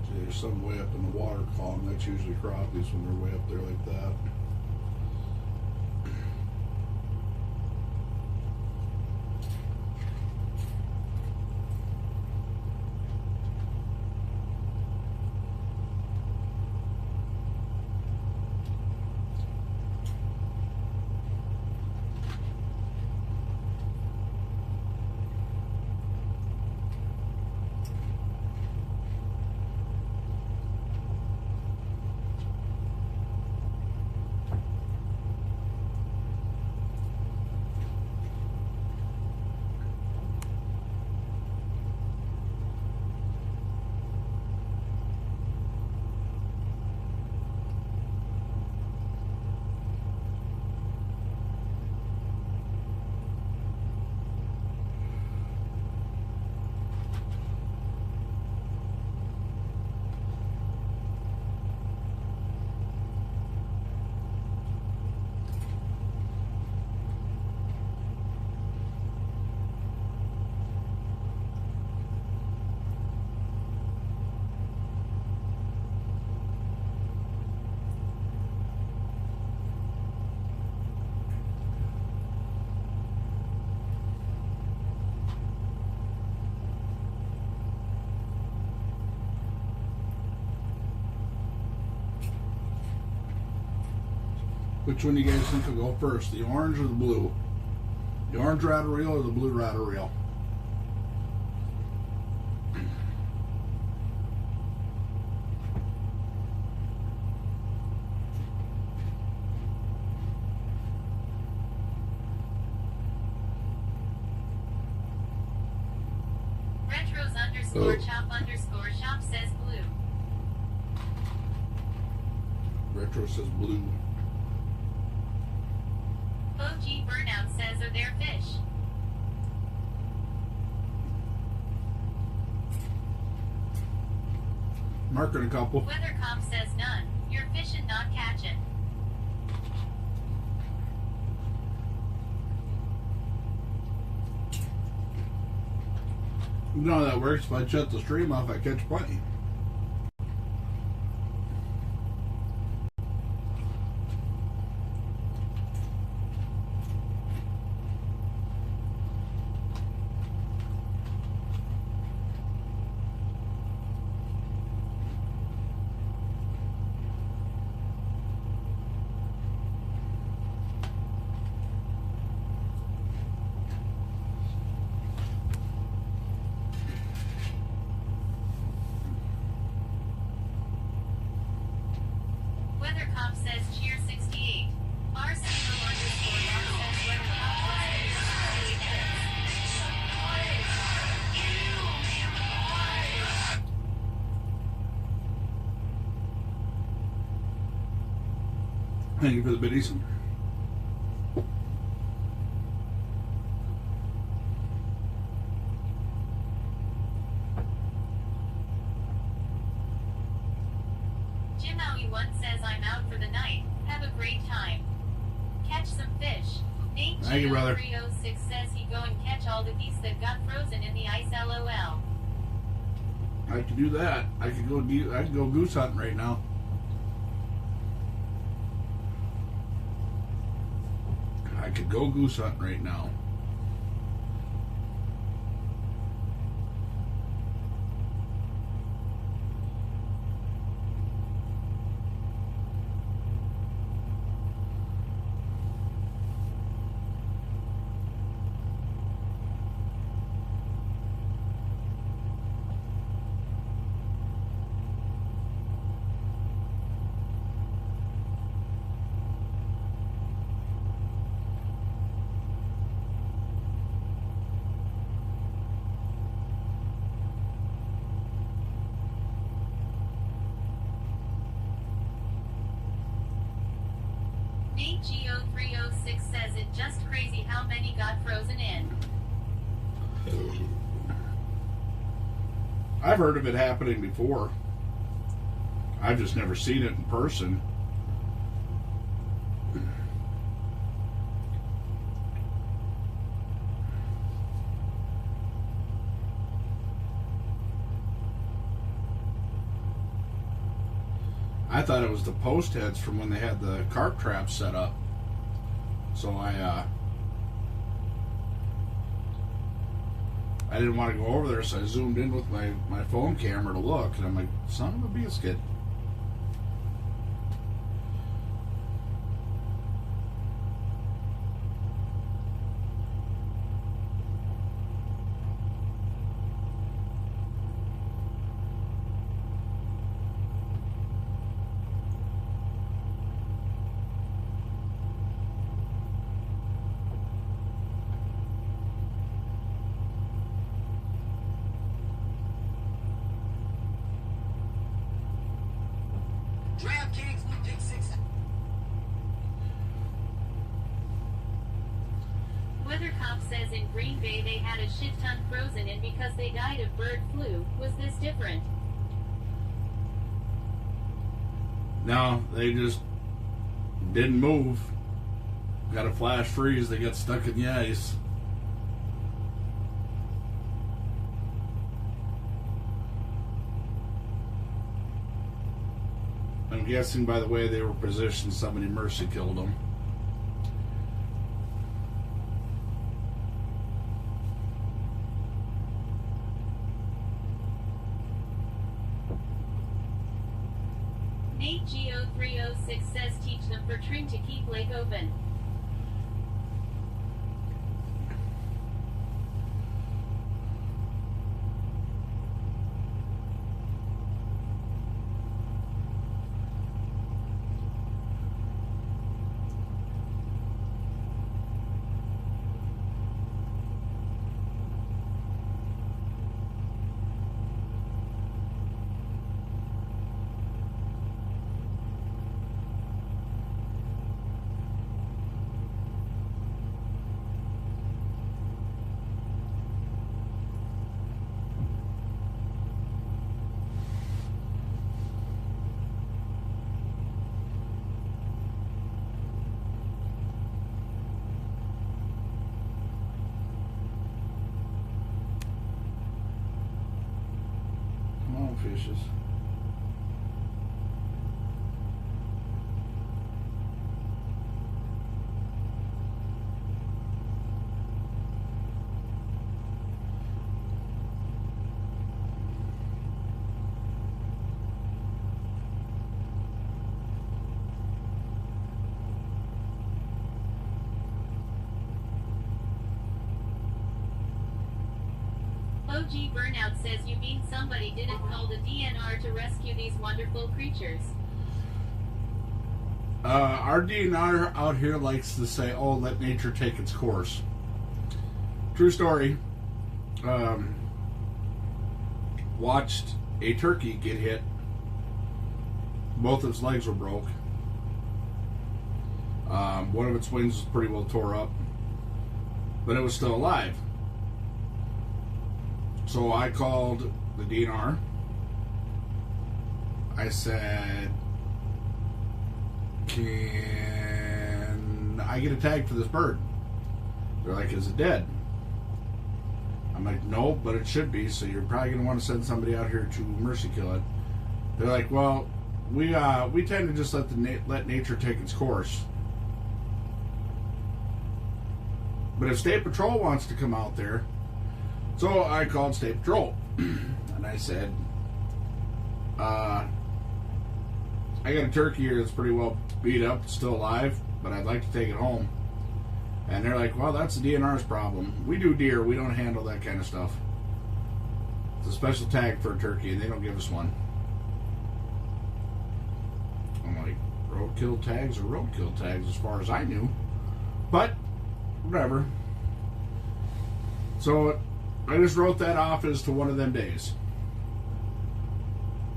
See, there's some way up in the water column. That's usually crappies when they're way up there like that. Which one do you guys think will go first, the orange or the blue? The orange ratter reel or the blue ratter reel? Retros underscore chop underscore shop says blue. Retro says blue. OG Burnout says, are there fish? Marking a couple. Weathercom says none. You're fishing, not catching. You know how that works. If I shut the stream off, I catch plenty. Weathercom says cheer 68. RCO underscore R says Weathercom plus 68. Thank you for the biddies. Jim Owie one says I'm out for the night. Have a great time. Catch some fish. Nate Thank you, brother. 306 says he go and catch all the geese that got frozen in the ice. LOL. I could do that. I could go goose hunting right now. I could go goose hunting right now. Nate Geo306 says it just crazy how many got frozen in. I've heard of it happening before. I've just never seen it in person. I thought it was the post heads from when they had the carp traps set up. So I didn't want to go over there, so I zoomed in with my phone camera to look, and I'm like, son of a biscuit. DraftKings with pick six. Weather Cop says in Green Bay they had a shit ton frozen in because they died of bird flu. Was this different? No, they just didn't move. Got a flash freeze, they got stuck in the ice. I'm guessing by the way they were positioned, somebody mercy killed them. Nate Geo306 says teach them for Tring to keep lake open. Fishes. OG Burnout says you mean somebody didn't call the DNR to rescue these wonderful creatures. Our DNR out here likes to say, oh, let nature take its course. True story. Watched a turkey get hit. Both its legs were broke. One of its wings was pretty well tore up, but it was still alive. So I called the DNR. I said, can I get a tag for this bird? They're like, is it dead? I'm like, no, but it should be, so you're probably going to want to send somebody out here to mercy kill it. They're like, well, we tend to just let nature take its course. But if State Patrol wants to come out there, so I called State Patrol, and I said, I got a turkey here that's pretty well beat up, it's still alive, but I'd like to take it home. And they're like, well, that's the DNR's problem. We do deer, we don't handle that kind of stuff. It's a special tag for a turkey, and they don't give us one. I'm like, roadkill tags are roadkill tags as far as I knew. But, whatever. So, I just wrote that off as to one of them days.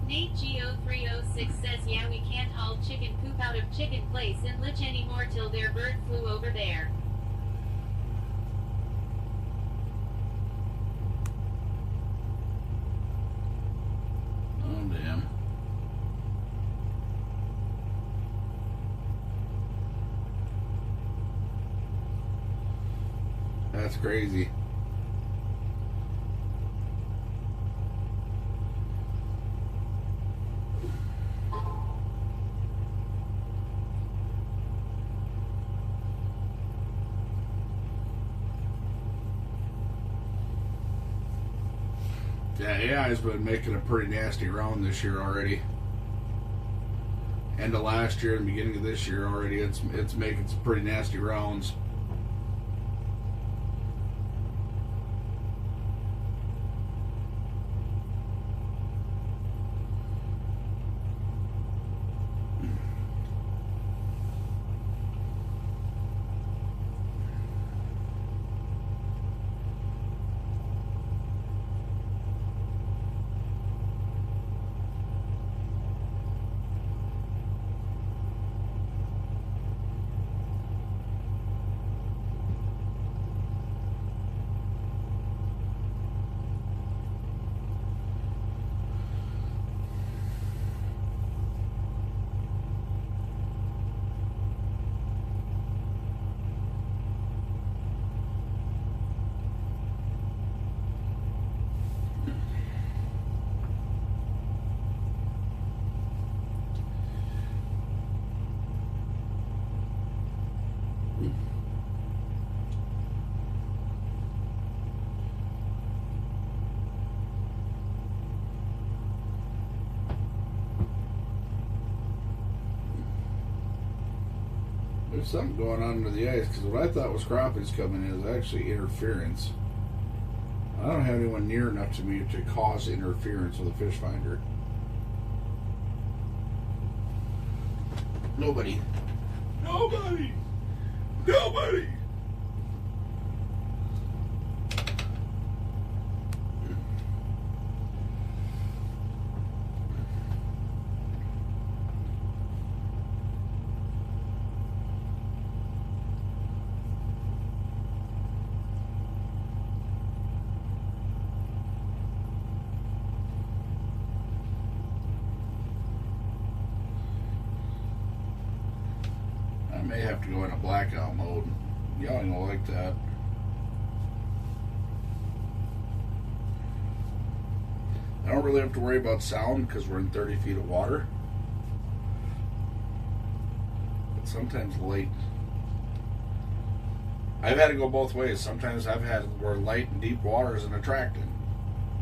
Nate Geo306 says, yeah, we can't haul chicken poop out of chicken place in Lich anymore till their bird flew over there. Oh, damn. That's crazy. Yeah, AI's been making a pretty nasty round this year already. End of last year and beginning of this year already, it's making some pretty nasty rounds. There's something going on under the ice, because what I thought was crappies coming in is actually interference. I don't have anyone near enough to me to cause interference with a fish finder. Nobody. Nobody! Nobody! I may have to go in a blackout mode. Y'all ain't gonna like that. I don't really have to worry about sound because we're in 30 feet of water. But sometimes light. I've had to go both ways. Sometimes I've had where light and deep water isn't attracting.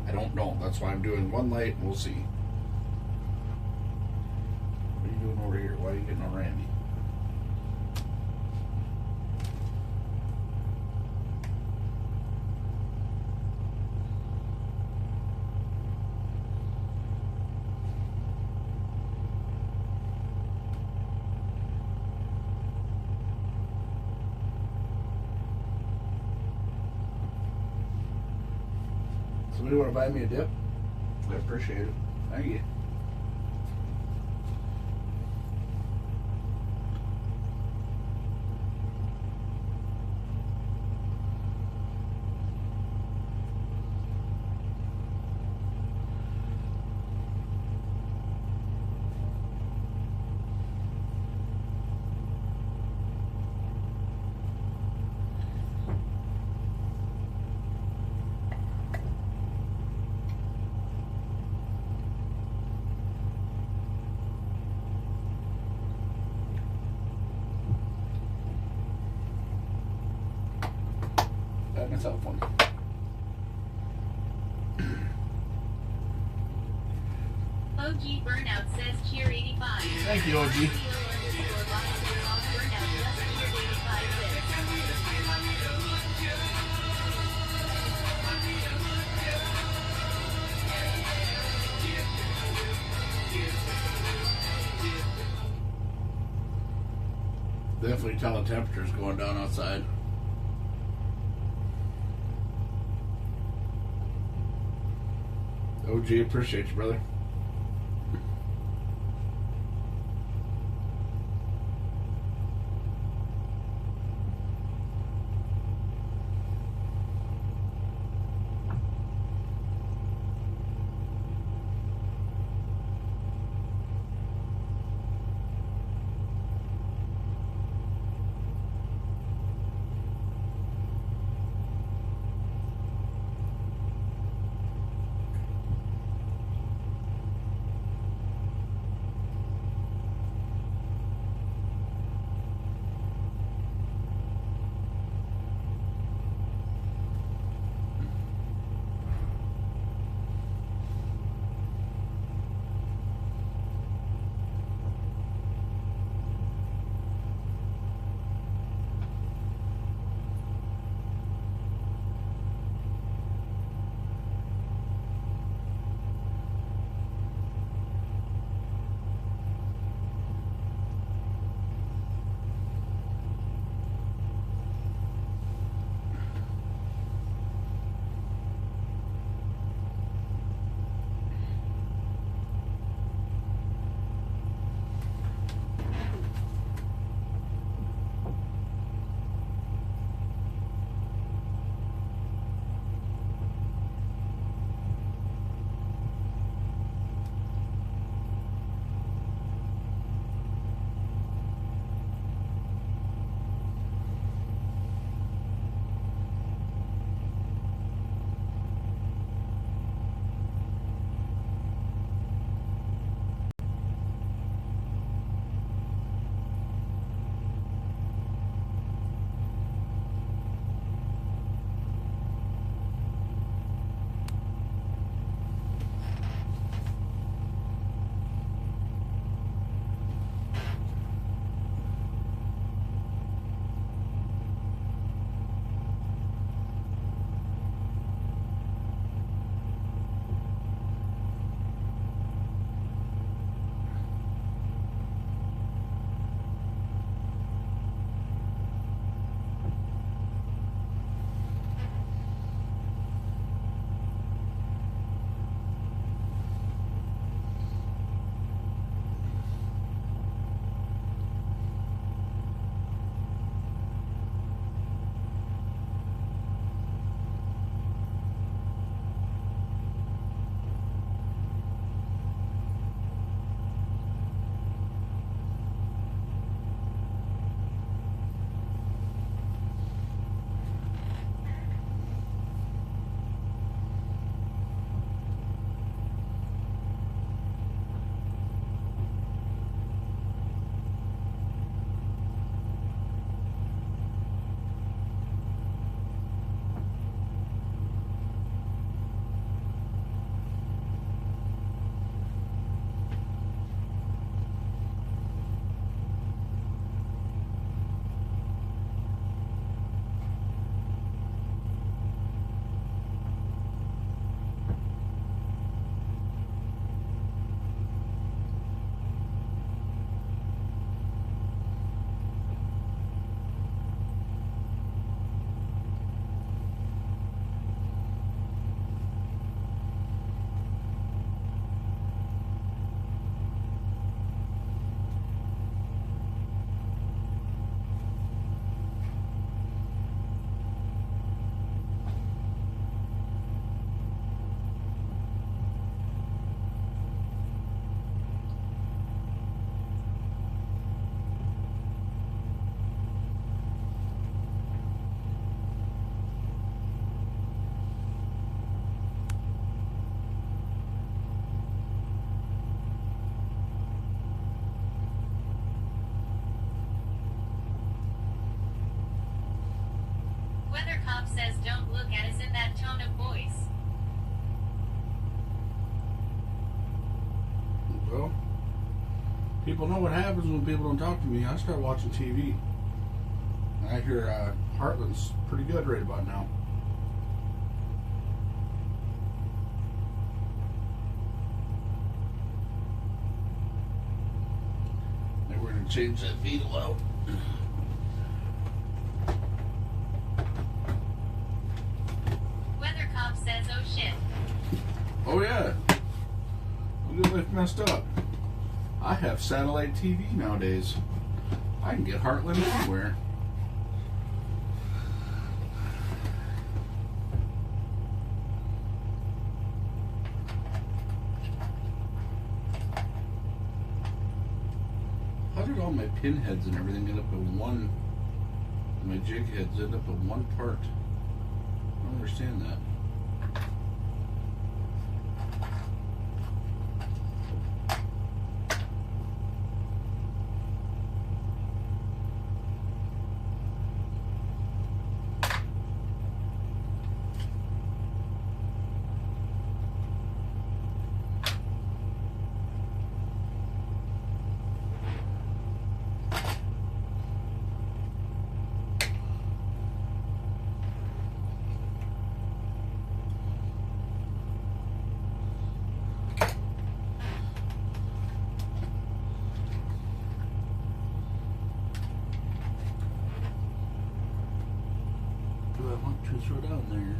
I don't know. That's why I'm doing one light and we'll see. What are you doing over here? Why are you getting on Randy? Somebody want to buy me a dip? I appreciate it. Thank you. Myself one. OG Burnout says cheer 85. Thank you, OG. Definitely tell the temperature's going down outside. OG, appreciate you, brother. cop says don't look at us in that tone of voice. Well, people know what happens when people don't talk to me. I start watching TV. I hear Heartland's pretty good right about now. Then we're going to change that beetle out. Weather cop says oh shit. Oh yeah. Look at life messed up. I have satellite TV nowadays. I can get Heartland anywhere. How did all my pinheads and everything end up in one? My jig heads end up in one part. I don't understand that. Do I want to throw down there?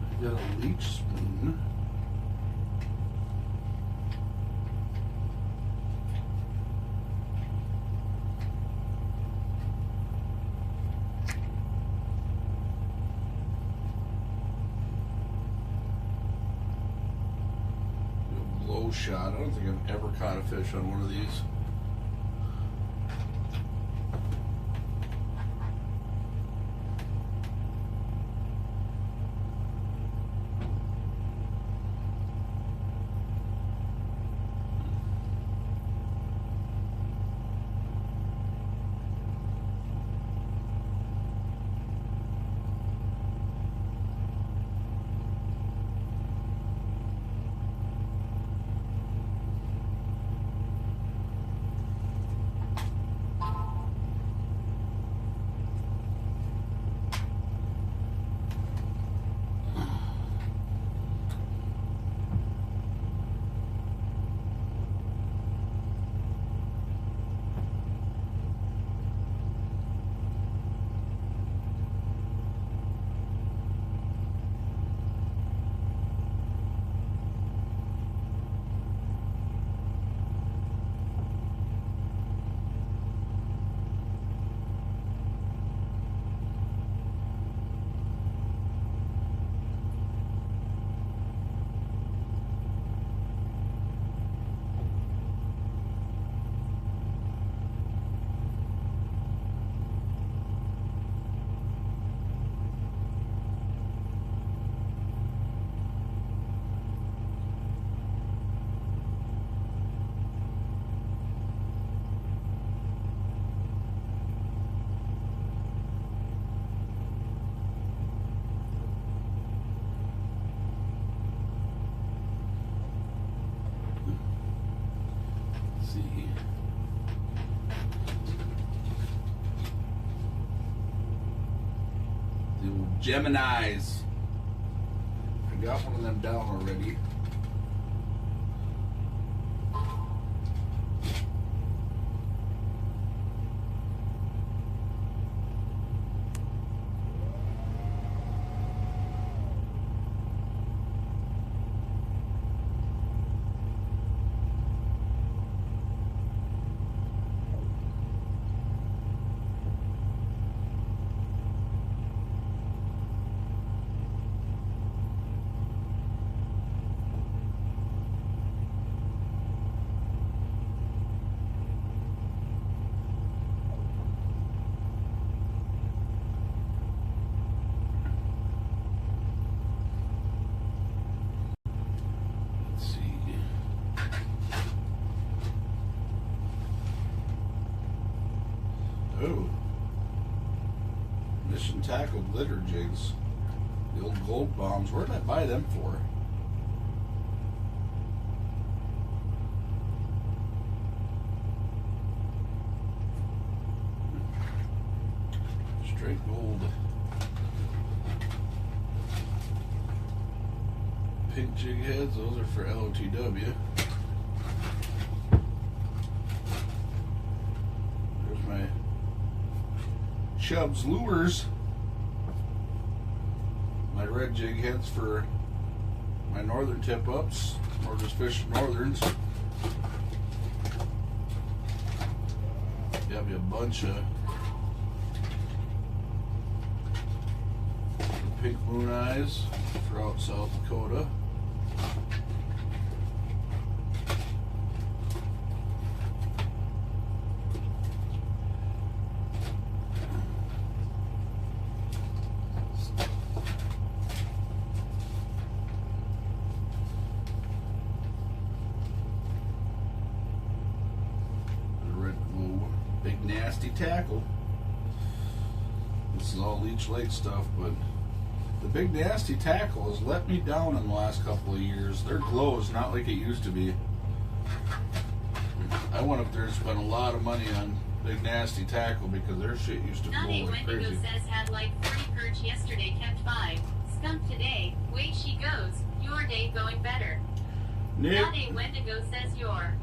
I got a leech spoon. A blow shot. I don't think I've ever caught a fish on one of these. Geminis. I got one of them down already. Ooh. Mission tackle glitter jigs. The old gold bombs. Where did I buy them for? Straight gold. Pink jig heads. Those are for LOTW. There's my Chubb's lures. My red jig heads for my northern tip ups, or just fishing northerns. Got me a bunch of pink moon eyes for out South Dakota. Big nasty tackle. This is all Leech Lake stuff, but the big nasty tackle has let me down in the last couple of years. Their glow is not like it used to be. I went up there and spent a lot of money on big nasty tackle because their shit used to glow like Wendigo crazy. says had like 40 perch yesterday, kept 5. Skunk today. Way she goes. Your day going better. Nick. Nade Wendigo says your.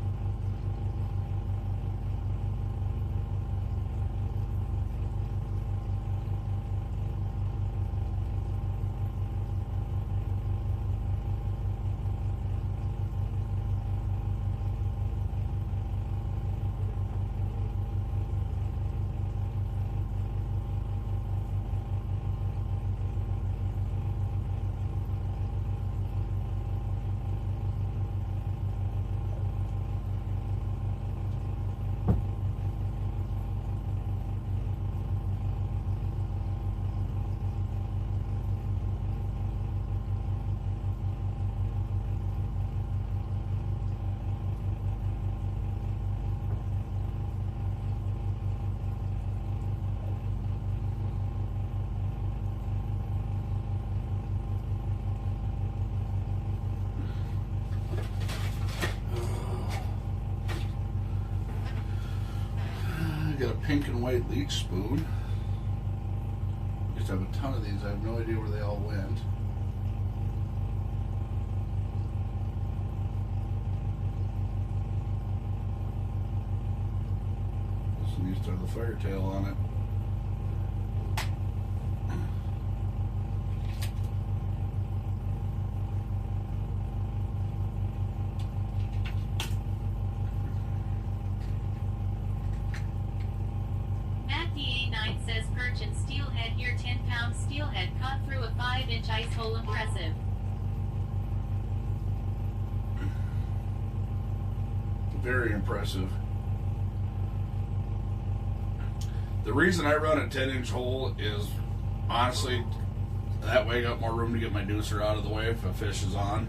Got a pink and white leech spoon. Used to have a ton of these. I have no idea where they all went. This one used to have the fire tail on it. Says perch and steelhead here, 10-pound steelhead caught through a 5-inch ice hole. Impressive. Very impressive. The reason I run a 10-inch hole is honestly that way I got more room to get my deucer out of the way if a fish is on.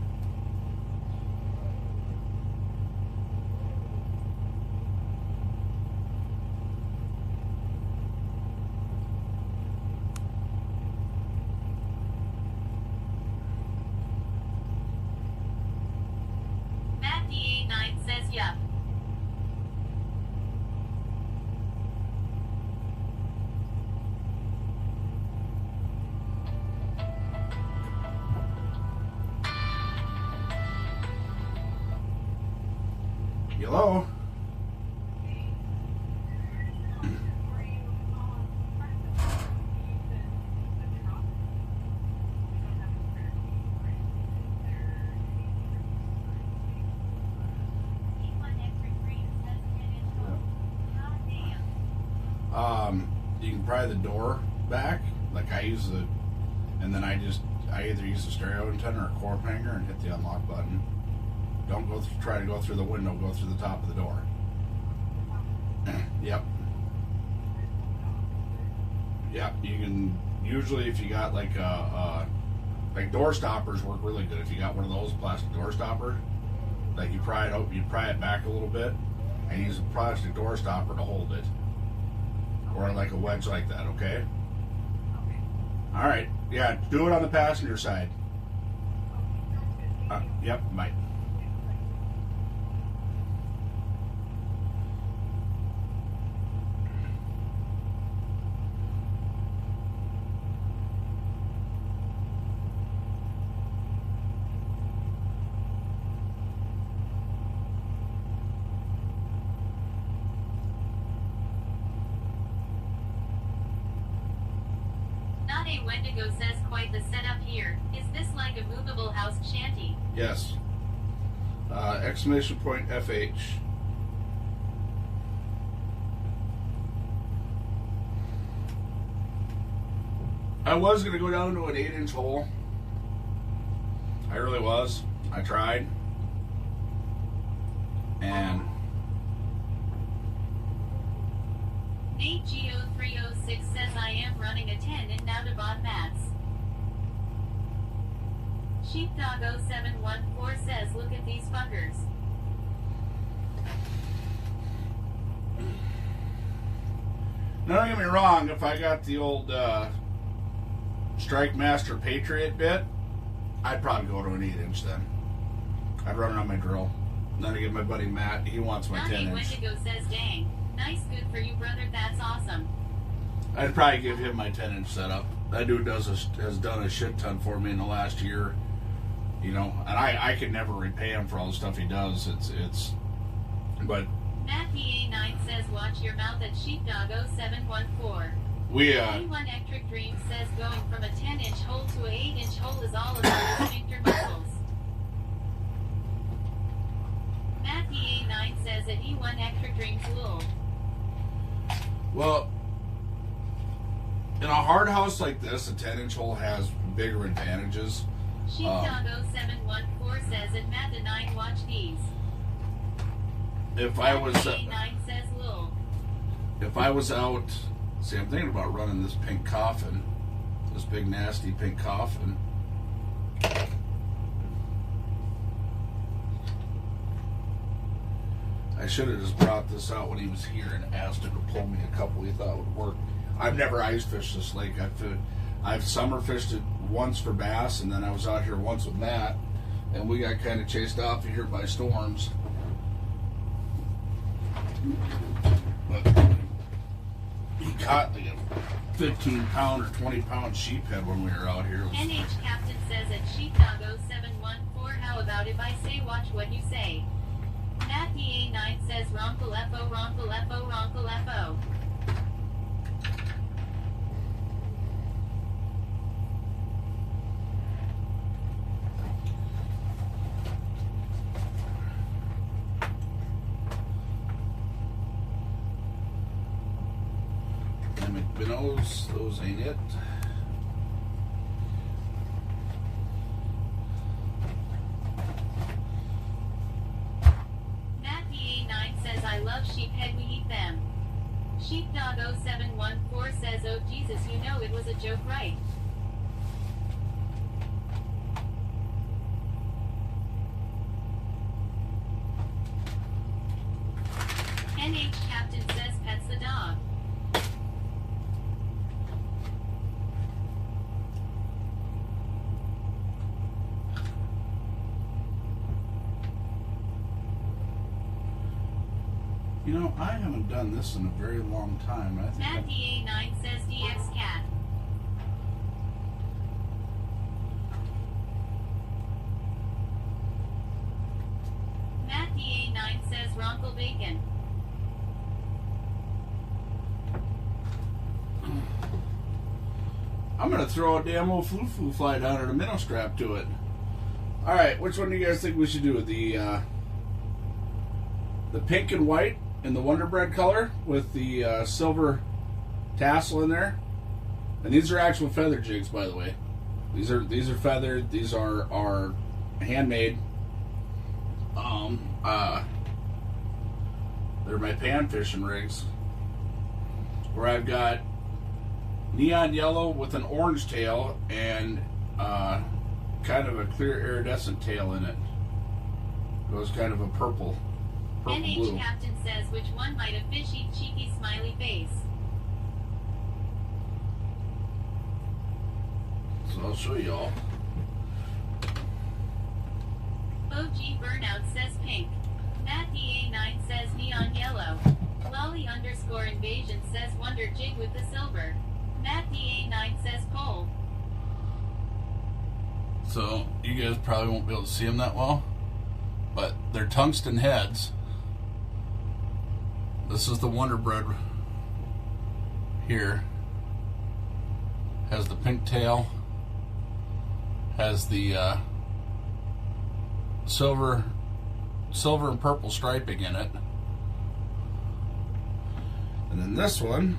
Hello? You can pry the door back, like I use the, and then I either use the stereo antenna or cord hanger and hit the unlock button. Don't go try to go through the window, go through the top of the door. Yep. Yep, you can, usually if you got like door stoppers work really good. If you got one of those plastic door stopper, like you pry it open, you pry it back a little bit and use a plastic door stopper to hold it. or like a wedge like that, okay? All right, yeah, do it on the passenger side. Yep, bye. Not a Wendigo says quite the setup here. Is this like a movable house shanty? Yes. Exclamation point FH. I was going to go down to an 8-inch hole. I really was. I tried. And Nate Geo306 says I am running a 10 in Naudabon mats. Sheepdog 0714 says look at these fuckers. now, don't get me wrong, if I got the old Strike Master Patriot bit, I'd probably go to an 8-inch then. I'd run it on my drill. Then I get my buddy Matt, he wants my 10-inch. Wendigo says dang. Nice, good for you, brother. That's awesome. I'd probably give him my 10-inch setup. That dude has done a shit ton for me in the last year. You know, and I could never repay him for all the stuff he does. But Matt PA9 says watch your mouth at Sheepdog 0714. we Anyone Ectric Dream says going from a 10-inch hole to an 8-inch hole is all about the sphincter muscles. Matt PA9 says at E1 Ectric Dreams lol. well, in a hard house like this, a 10-inch hole has bigger advantages. Sheepdog 0714 says at Matt the 9 watch these. If I was PA9 says lol. if I was out, see, I'm thinking about running this pink coffin, this big nasty pink coffin. I should have just brought this out when he was here and asked him to pull me a couple he thought would work. I've never ice fished this lake. I've summer fished it once for bass, and then I was out here once with Matt, and we got kind of chased off here by storms. But he caught like a 15-pound or 20-pound sheephead when we were out here. NH Captain says at Sheepdog 0714 how about if I say watch what you say? Matt PA9 says Ronkle FO, Ronkle FO, Ronkle FO. McMinnows, those ain't it. Matt PA9 says I love sheephead, we eat them. Sheepdog 0714 says oh Jesus, you know it was a joke, right? NH Captain says pets the dog. You know, I haven't done this in a very long time. I think Matt DA9 says DX Cat. Matt DA9 says Ronkle Bacon. I'm gonna throw a damn old flu fly down and a minnow strap to it. All right, which one do you guys think we should do? The pink and white in the Wonder Bread color with the silver tassel in there. And these are actual feather jigs, by the way. These are feathered. These are handmade. They're my pan fishing rigs. Where I've got neon yellow with an orange tail and kind of a clear iridescent tail in it. It was kind of a purple NH blue. Captain says which one might a fishy cheeky smiley face. So I'll show y'all. OG Burnout says pink. Matt DA9 says neon yellow. Lolly _ invasion says wonder jig with the silver. Matt DA9 says pole. So you guys probably won't be able to see them that well, but they're tungsten heads. This is the Wonder Bread here. Has the pink tail, has the silver and purple striping in it. And then this one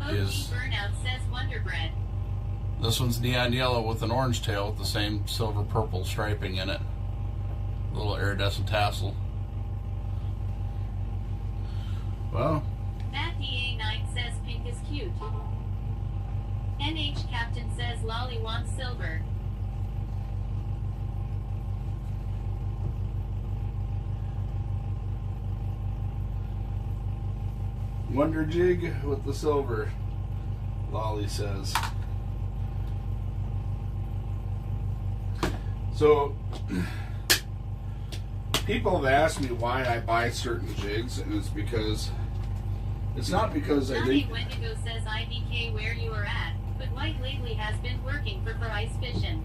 is Burnout says Wonder Bread. This one's neon yellow with an orange tail with the same silver purple striping in it. A little iridescent tassel. Well, Matt DA9 says pink is cute. NH Captain says Lolly wants silver. Wonder jig with the silver, Lolly says. So, people have asked me why I buy certain jigs, and it's because, it's not because I think... Wendigo says IDK where you are at, but White lately has been working for ice fishing.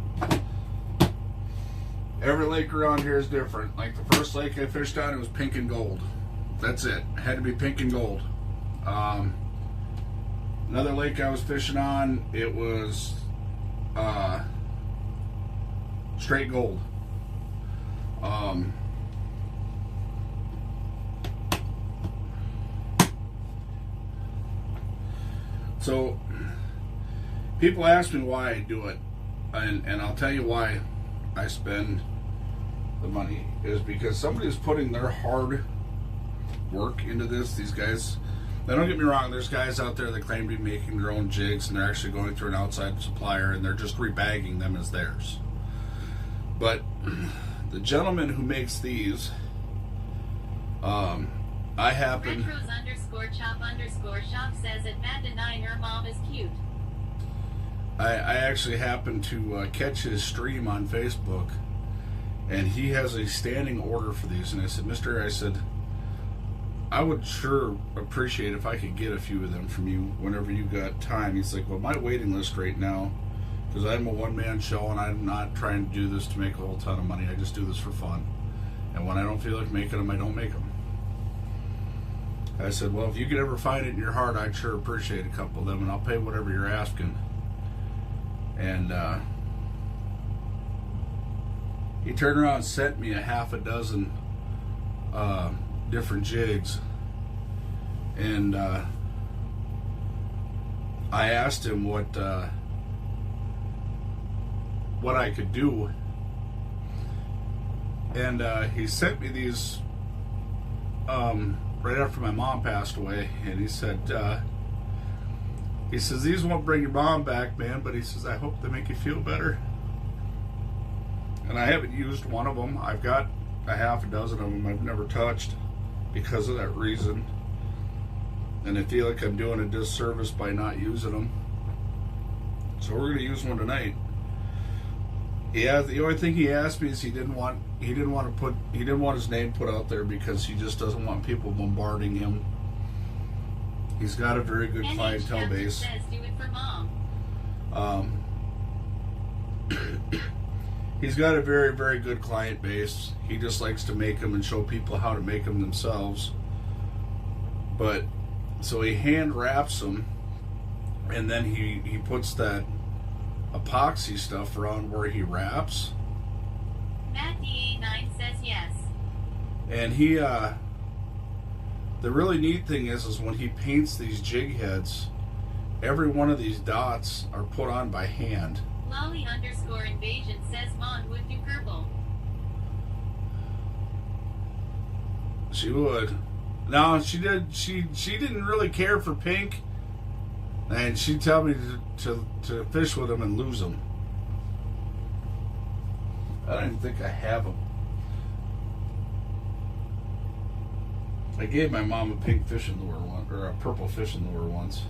Every lake around here is different. Like the first lake I fished on, it was pink and gold. That's it. It had to be pink and gold. Another lake I was fishing on, it was straight gold. So people ask me why I do it, and I'll tell you why I spend the money is because somebody's putting their hard work into this. These guys, now don't get me wrong, there's guys out there that claim to be making their own jigs and they're actually going through an outside supplier and they're just rebagging them as theirs. But the gentleman who makes these, I happen... Retros _chop_shop says at Matt denying her mom is cute. I actually happened to catch his stream on Facebook, and he has a standing order for these. And I said, Mister, I said, I would sure appreciate if I could get a few of them from you whenever you got time. He's like, well, my waiting list right now, because I'm a one-man show and I'm not trying to do this to make a whole ton of money. I just do this for fun. And when I don't feel like making them, I don't make them. I said, well, if you could ever find it in your heart, I'd sure appreciate a couple of them, and I'll pay whatever you're asking. And he turned around and sent me a half a dozen different jigs. And I asked him what I could do. And he sent me these right after my mom passed away, and he said, these won't bring your mom back, man, but he says, I hope they make you feel better. And I haven't used one of them. I've got a half a dozen of them I've never touched because of that reason. And I feel like I'm doing a disservice by not using them. So we're going to use one tonight. Yeah, the only thing he asked me is he didn't want his name put out there because he just doesn't want people bombarding him. He's got a very good clientele base. Says, do it for mom. He's got a very, very good client base. He just likes to make them and show people how to make them themselves. But so he hand wraps them, and then he puts that epoxy stuff around where he wraps. Matt DA9 says yes. And he the really neat thing is when he paints these jig heads, every one of these dots are put on by hand. Lolly _invasion says Mom would do purple. She would. No, she did. She didn't really care for pink, and she'd tell me to fish with them and lose them. I don't even think I have them. I gave my mom a pink fishing lure once, or a purple fishing lure once.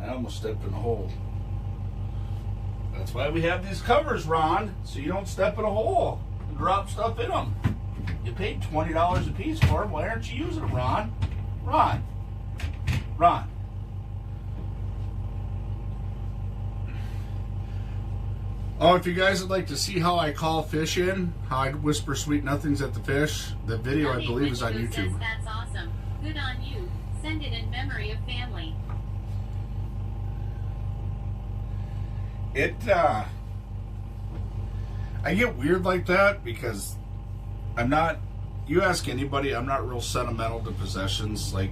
I I almost stepped in a hole. That's why we have these covers, Ron, so you don't step in a hole and drop stuff in them. You paid $20 a piece for them. Why aren't you using them, Ron? Ron. Ron. Oh, if you guys would like to see how I call fish in, how I whisper sweet nothings at the fish, the video I believe is on YouTube. Says, that's awesome. Good on you. Send it in memory of family. I get weird like that because I'm not, you ask anybody, I'm not real sentimental to possessions. Like,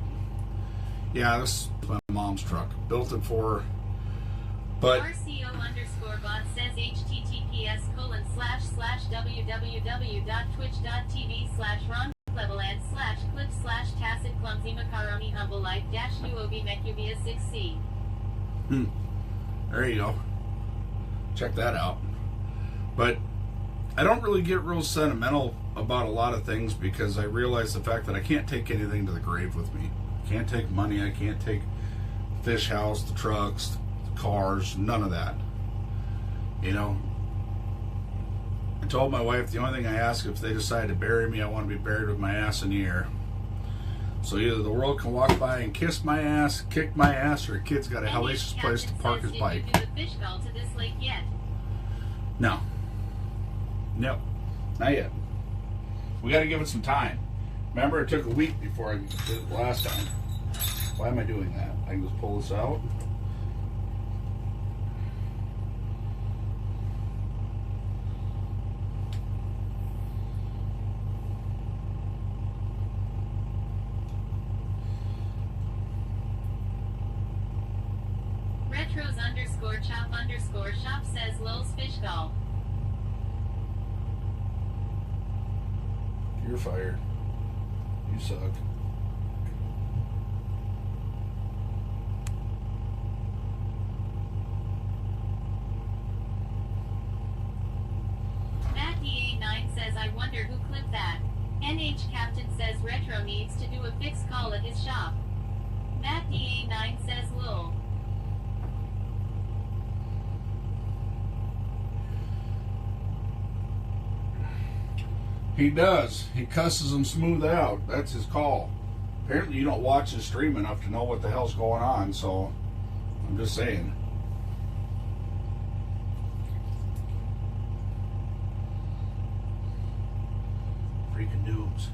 yeah, this is my mom's truck. Built it for her. But RCO_bot says https://www.twitch.tv/ron_level/clip/tacit clumsy macaroni humble life -uov mecubia 6c. There you go. Check that out. But I don't really get real sentimental about a lot of things because I realize the fact that I can't take anything to the grave with me. I can't take money. I can't take the fish house, the trucks, the cars, none of that. You know, I told my wife the only thing I ask if they decide to bury me, I want to be buried with my ass in the air. So either the world can walk by and kiss my ass, kick my ass, or a kid's got a hellacious place to park his bike. Did you do the fish call to this lake yet? No. Nope. Not yet. We got to give it some time. Remember, it took a week before I did it last time. Why am I doing that? I can just pull this out. Retros_chop_shop says Lil's fish call. You're fired. You suck. Matt DA9 says I wonder who clipped that. NH Captain says Retro needs to do a fixed call at his shop. Matt DA9 says Lil. He does. He cusses them smooth out. That's his call. Apparently you don't watch his stream enough to know what the hell's going on, so I'm just saying. Freaking noobs.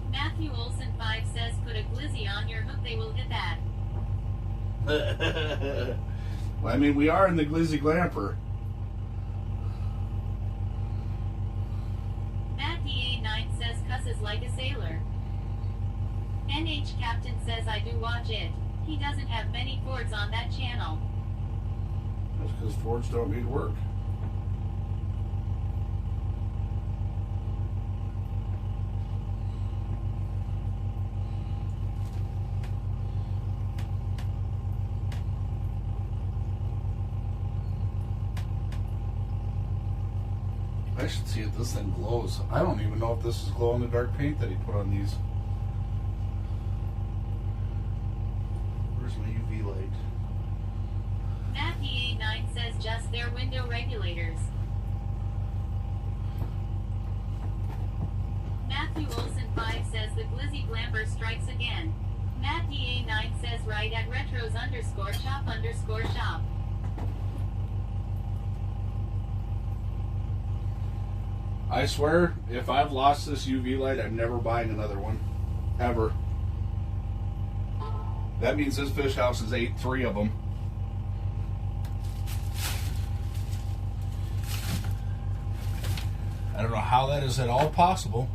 Matthew Olson 5 says put a glizzy on your hook, they will hit that. Well, I mean, we are in the glizzy glamper. Matt DA9 says cusses like a sailor. NH Captain says I do watch it. He doesn't have many Fords on that channel. That's because Fords don't need work. I should see if this thing glows. I don't even know if this is glow-in-the-dark paint that he put on these. Where's my UV light? Matt DA9 says just their window regulators. Matthew Olson 5 says the glizzy glamper strikes again. Matt DA9 says right at retros_chop_shop. I swear, if I've lost this UV light, I'm never buying another one. Ever. That means this fish house has ate 3 of them. I don't know how that is at all possible.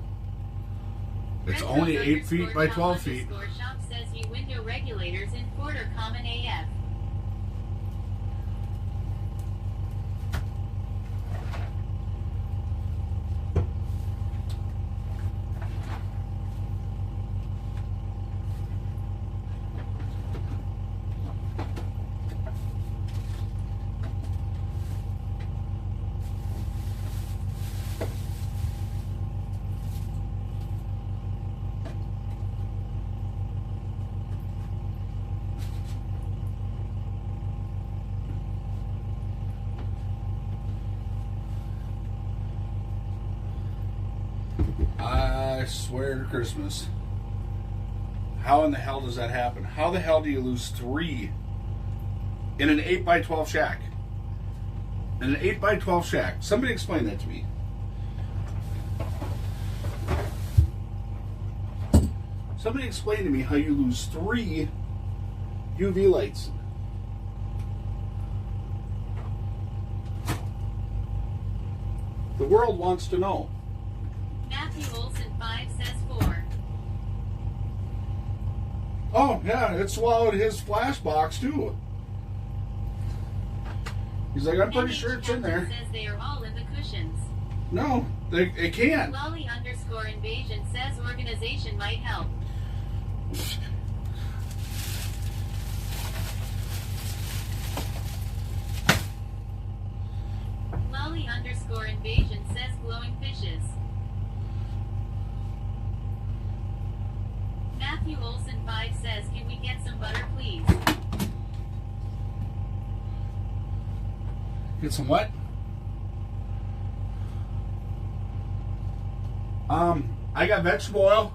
It's only 8 feet by 12 feet. Shop says you window regulators in Ford are common AF. I swear to Christmas. How in the hell does that happen? How the hell do you lose 3 in an 8x12 shack? In an 8x12 shack. Somebody explain that to me. Somebody explain to me how you lose 3 UV lights. The world wants to know. Matthew Olson 5 says 4. Oh, yeah, it swallowed his flash box, too. He's like, I'm pretty sure it's in there. Says they are all in the cushions. No, it can't. Lolly_invasion says organization might help. Lolly_invasion says glowing fishes. Matthew Olson 5 says, can we get some butter, please? Get some what? I got vegetable oil.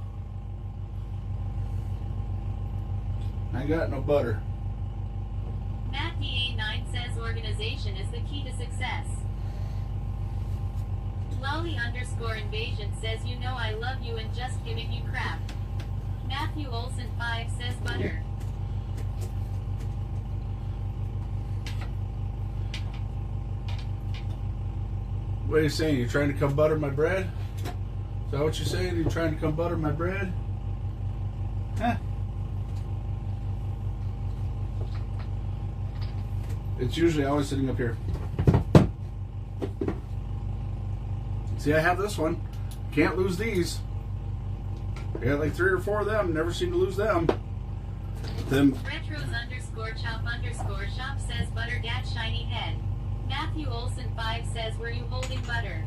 I got no butter. Matt DA9 says organization is the key to success. Lolly_invasion says, you know I love you and just giving you crap. Matthew Olson 5 says butter. What are you saying? You trying to come butter my bread? Is that what you're saying? You trying to come butter my bread? Huh? It's usually always sitting up here. See, I have this one. Can't lose these. I got like 3 or 4 of them. Never seem to lose them. Them. Retros_shop says butter dad shiny head. Matthew Olson 5 says, were you holding butter?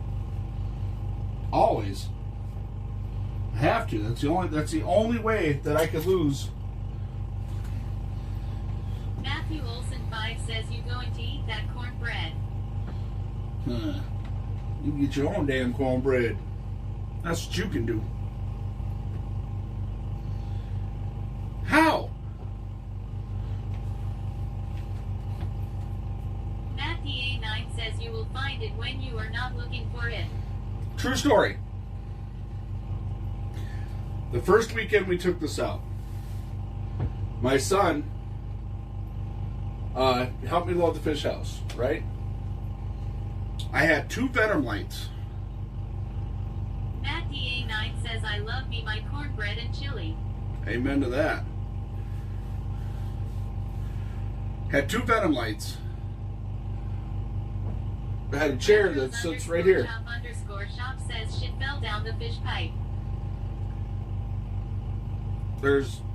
Always. I have to. That's the only way that I could lose. Matthew Olson 5 says, you going to eat that cornbread? Huh. You can get your own damn cornbread. That's what you can do. How? Matt DA9 says you will find it when you are not looking for it. True story. The first weekend we took this out, my son helped me load the fish house, right? I had 2 Venom lights. Matt DA9 says, I love me my cornbread and chili. Amen to that. Had 2 Venom lights. I had a chair that sits right here. Shop says shit fell down the fish pipe.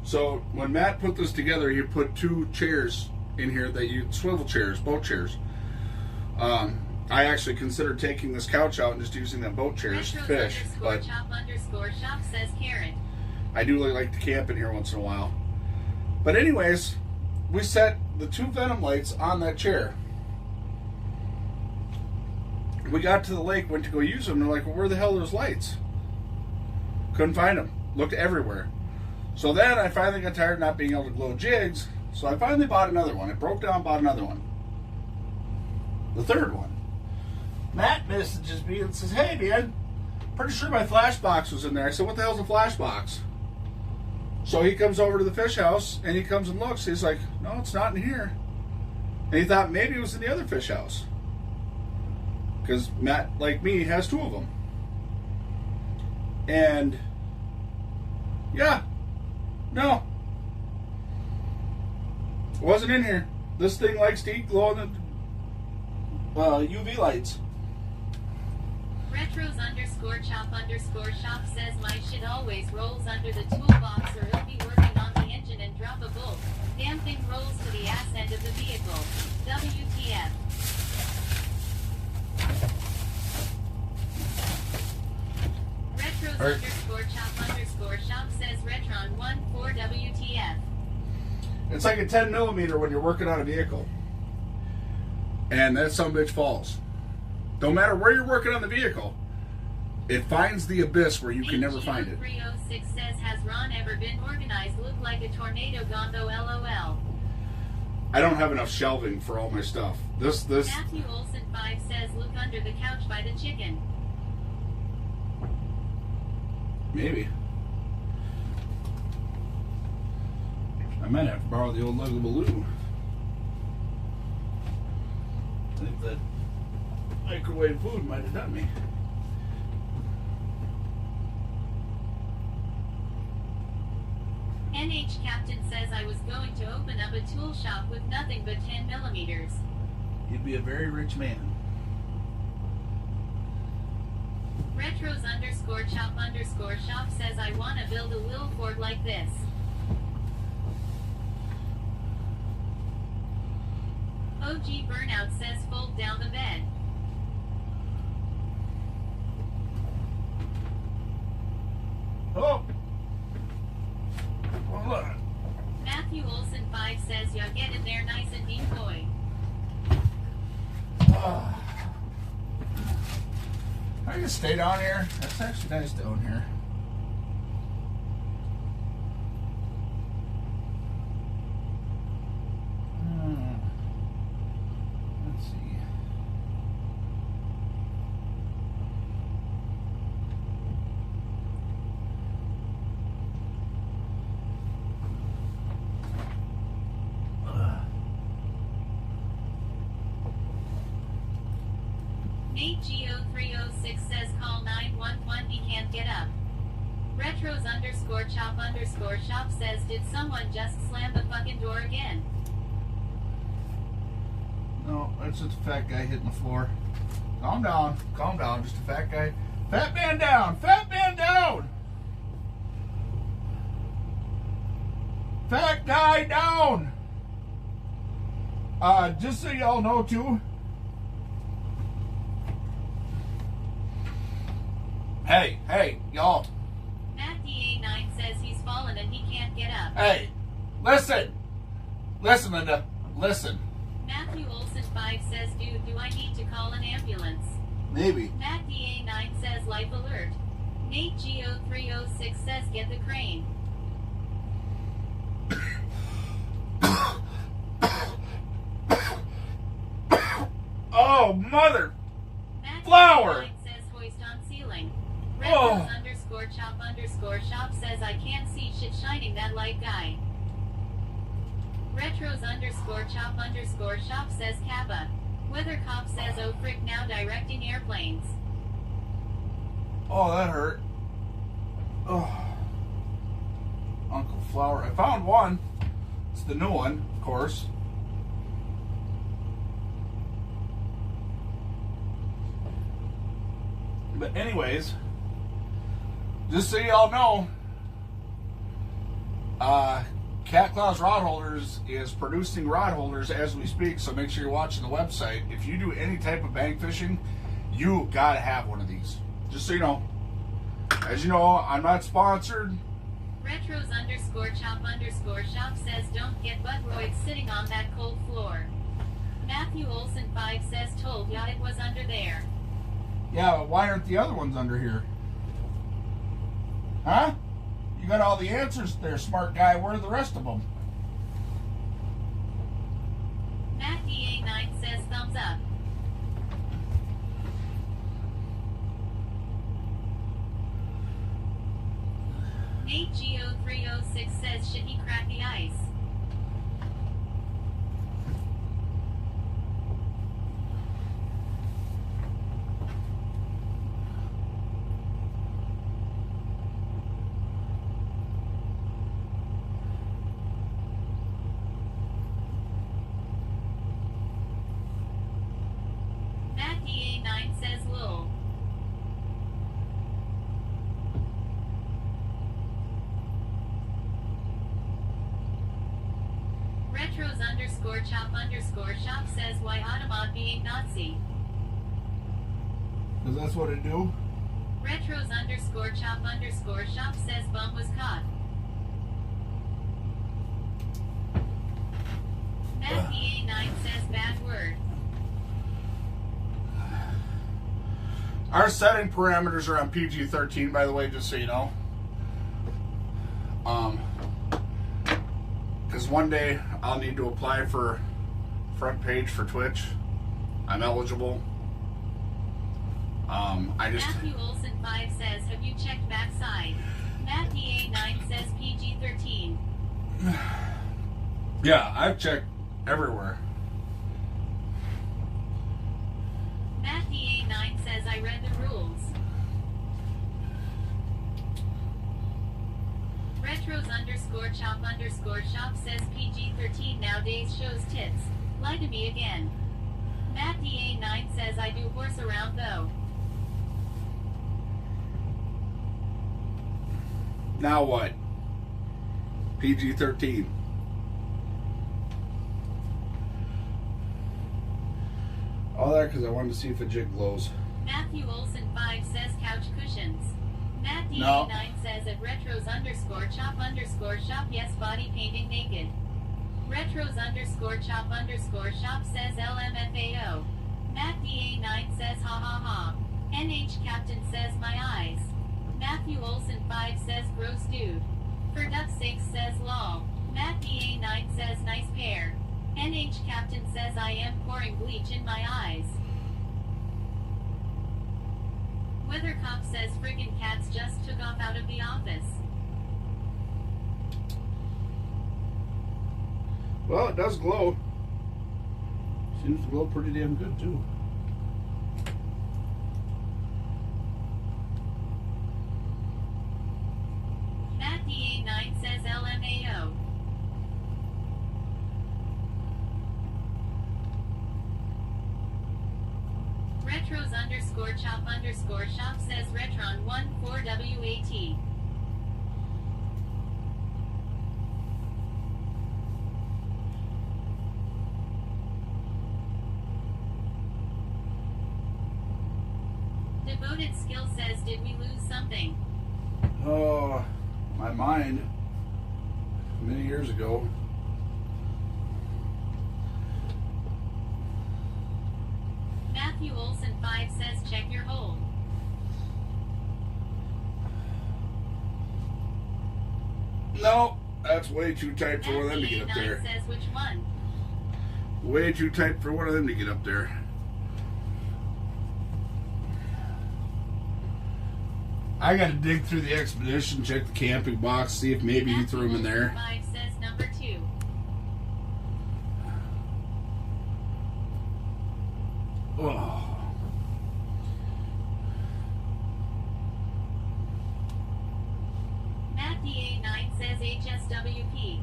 So when Matt put this together, he put 2 chairs in here that swivel chairs, boat chairs. I actually considered taking this couch out and just using them boat chairs to fish, but Shop says carrot. I do like to camp in here once in a while. But anyways, we set the 2 Venom lights on that chair. We got to the lake, went to go use them, and they're like, well, where the hell are those lights? Couldn't find them. Looked everywhere. So then I finally got tired of not being able to glow jigs, so I finally bought another one. I broke down, bought another one. The 3rd one. Matt messages me and says, hey man, pretty sure my flash box was in there. I said, what the hell's a flash box? So he comes over to the fish house and he comes and looks. He's like, no, it's not in here. And he thought maybe it was in the other fish house. Because Matt, like me, has 2 of them. And yeah, no, it wasn't in here. This thing likes to eat glow in the UV lights. Retros_chop_shop says my shit always rolls under the toolbox or he'll be working on the engine and drop a bolt. Damn thing rolls to the ass end of the vehicle. WTF. Retros_chop_shop says Retron 14 WTF. It's like a 10mm when you're working on a vehicle. And that sumbitch falls. Don't matter where you're working on the vehicle. It finds the abyss where you can never find it. 306 says, has Ron ever been organized? Look like a tornado gondo, LOL. I don't have enough shelving for all my stuff. This. Matthew Olson 5 says, look under the couch by the chicken. Maybe. I might have to borrow the old lug of balloon. I think that microwave food might have done me. NH Captain says, I was going to open up a tool shop with nothing but 10 millimeters. You'd be a very rich man. Retros _ shop says, I want to build a little fort like this. OG Burnout says, fold down the bed. Oh! Hold on. Matthew Olson 5 says, yeah, get in there nice and neat, boy. I can stay down here. That's actually nice down here. Let's see. Nate Geo306 says, call 911, he can't get up. Retros _ shop says, did someone just slam the fucking door again? No, that's just a fat guy hitting the floor. Calm down, just a fat guy. Fat man down, fat man down! Fat guy down! Just so y'all know too, Hey, y'all. Matt DA9 says he's fallen and he can't get up. Hey, listen, Linda, listen. Matthew Olson 5 says, dude, do I need to call an ambulance? Maybe. Matt DA9 says, life alert. Nate Geo306 says, get the crane. Oh, mother! Matt Flower! DA9 says, hoist on ceiling. Oh. Retros _shop says, I can't see shit shining that light guy. Retros _ shop says, Kappa. Weather cop says, oh frick, now directing airplanes. Oh, that hurt. Oh. Uncle Flower. I found one. It's the new one, of course. But anyways, just so y'all know, Cat Claws Rod Holders is producing rod holders as we speak, so make sure you're watching the website. If you do any type of bank fishing, you gotta have one of these. Just so you know. As you know, I'm not sponsored. Retros _ shop says, don't get buttroids sitting on that cold floor. Matthew Olson 5 says, told ya it was under there. Yeah, but why aren't the other ones under here? Huh? You got all the answers there, smart guy. Where are the rest of them? Matt DA9 says, thumbs up. Nate Geo306 says, should he crack the ice? Matt DA9 says, lol. Retros _ shop says, why Automod being Nazi? Because that's what it do. Retros _ shop says, bum was caught. Matt DA9 says, bad word. Our setting parameters are on PG-13, by the way, just so you know. Because one day I'll need to apply for front page for Twitch. I'm eligible. Matthew Olson 5 says, have you checked backside? Matt DA9 says PG-13. Yeah, I've checked everywhere. Matt DA9 says, I read the rules. Retros_chop_shop says PG-13 nowadays shows tits. Lie to me again. Matt DA9 says, I do horse around though. Now what? PG-13. All that because I wanted to see if a jig glows. Matthew Olson 5 says couch cushions. Matt DA9 says at retros_chop_shop yes body painting naked. Retros_chop_shop says LMFAO. Matt DA9 says ha ha ha. NH Captain says my eyes. Matthew Olson 5 says gross dude. For duck's sake says lol. Matt DA9 says nice pair. NH Captain says I am pouring bleach in my eyes. Weather Cop says friggin' cats just took off out of the office. Well, it does glow. Seems to glow pretty damn good too. Matt DA9 says LMAO. Retros_chop_shop says Retron 14WAT. Devoted Skill says, did we lose something? Oh, my mind. Many years ago. Matthew Olson 5 says check your hold. No, that's way too tight for one of them to get up DA9 there. says which one? Way too tight for one of them to get up there. I gotta dig through the Expedition, check the camping box, see if maybe he threw them in there. 5 says number 2. Oh. Matt DA9 says HSWP.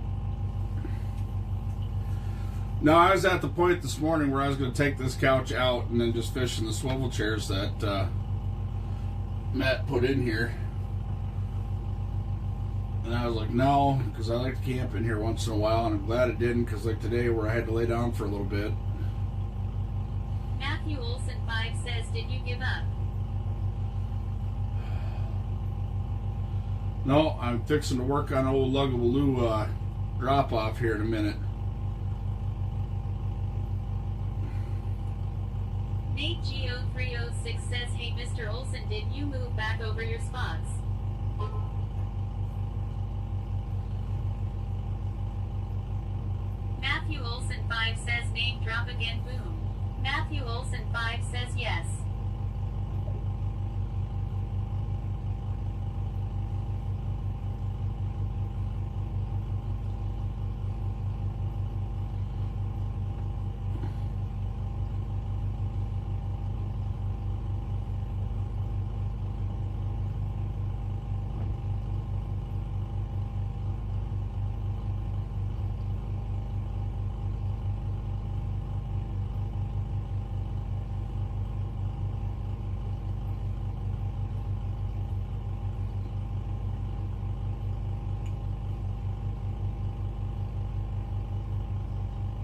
No, I was at the point this morning where I was going to take this couch out and then just fish in the swivel chairs that Matt put in here. And I was like, no, because I like to camp in here once in a while, and I'm glad it didn't, because like today where I had to lay down for a little bit. Matthew Olson 5 says, did you give up? No, I'm fixing to work on old Lugabaloo drop-off here in a minute. Nate Geo306 says, hey Mr. Olson, did you move back over your spots? Matthew Olson 5 says, name drop again, boom. Matthew Olson 5 says yes.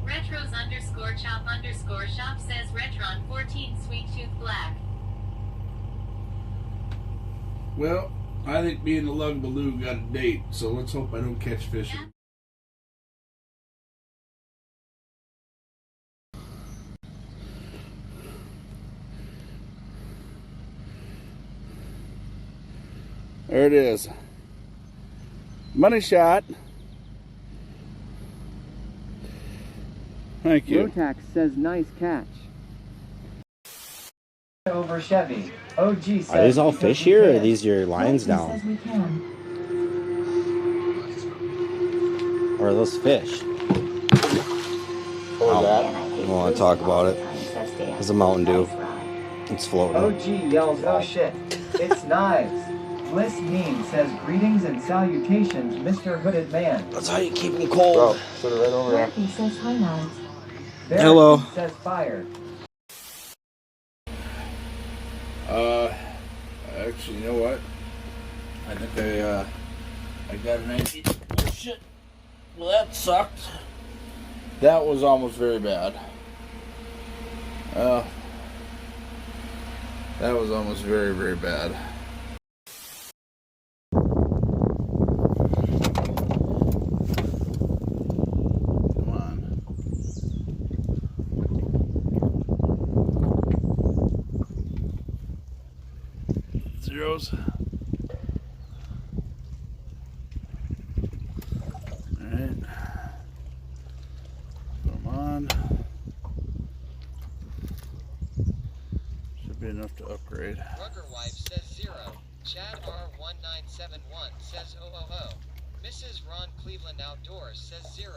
Retros_chop_shop says Retron 14 Sweet Tooth Black. Well, I think me and the Lugabaloo got a date, so let's hope I don't catch fish. There it is. Money shot. Thank you. Rotax says nice catch. Over Chevy. OG says Are these all fish here, or are these your lines Says down? we can. Or are those fish? What was that? I don't want to talk about it. It's a Mountain Dew. It's floating. OG yells, oh shit. It's knives. Bliss Mean says greetings and salutations, Mr. Hooded Man. That's how you keep them cold. Oh, put it right over there. He says hi knives. Hello. Says fire. Actually, you know what? I think I got an idea. Oh shit. Well, that sucked. That was almost very bad. That was almost very, very bad. Come on. Zeros. Alright. Come on. Should be enough to upgrade. Rugger Wife says 0. Chad R1971 says 000. Mrs. Ron Cleveland Outdoors says 0.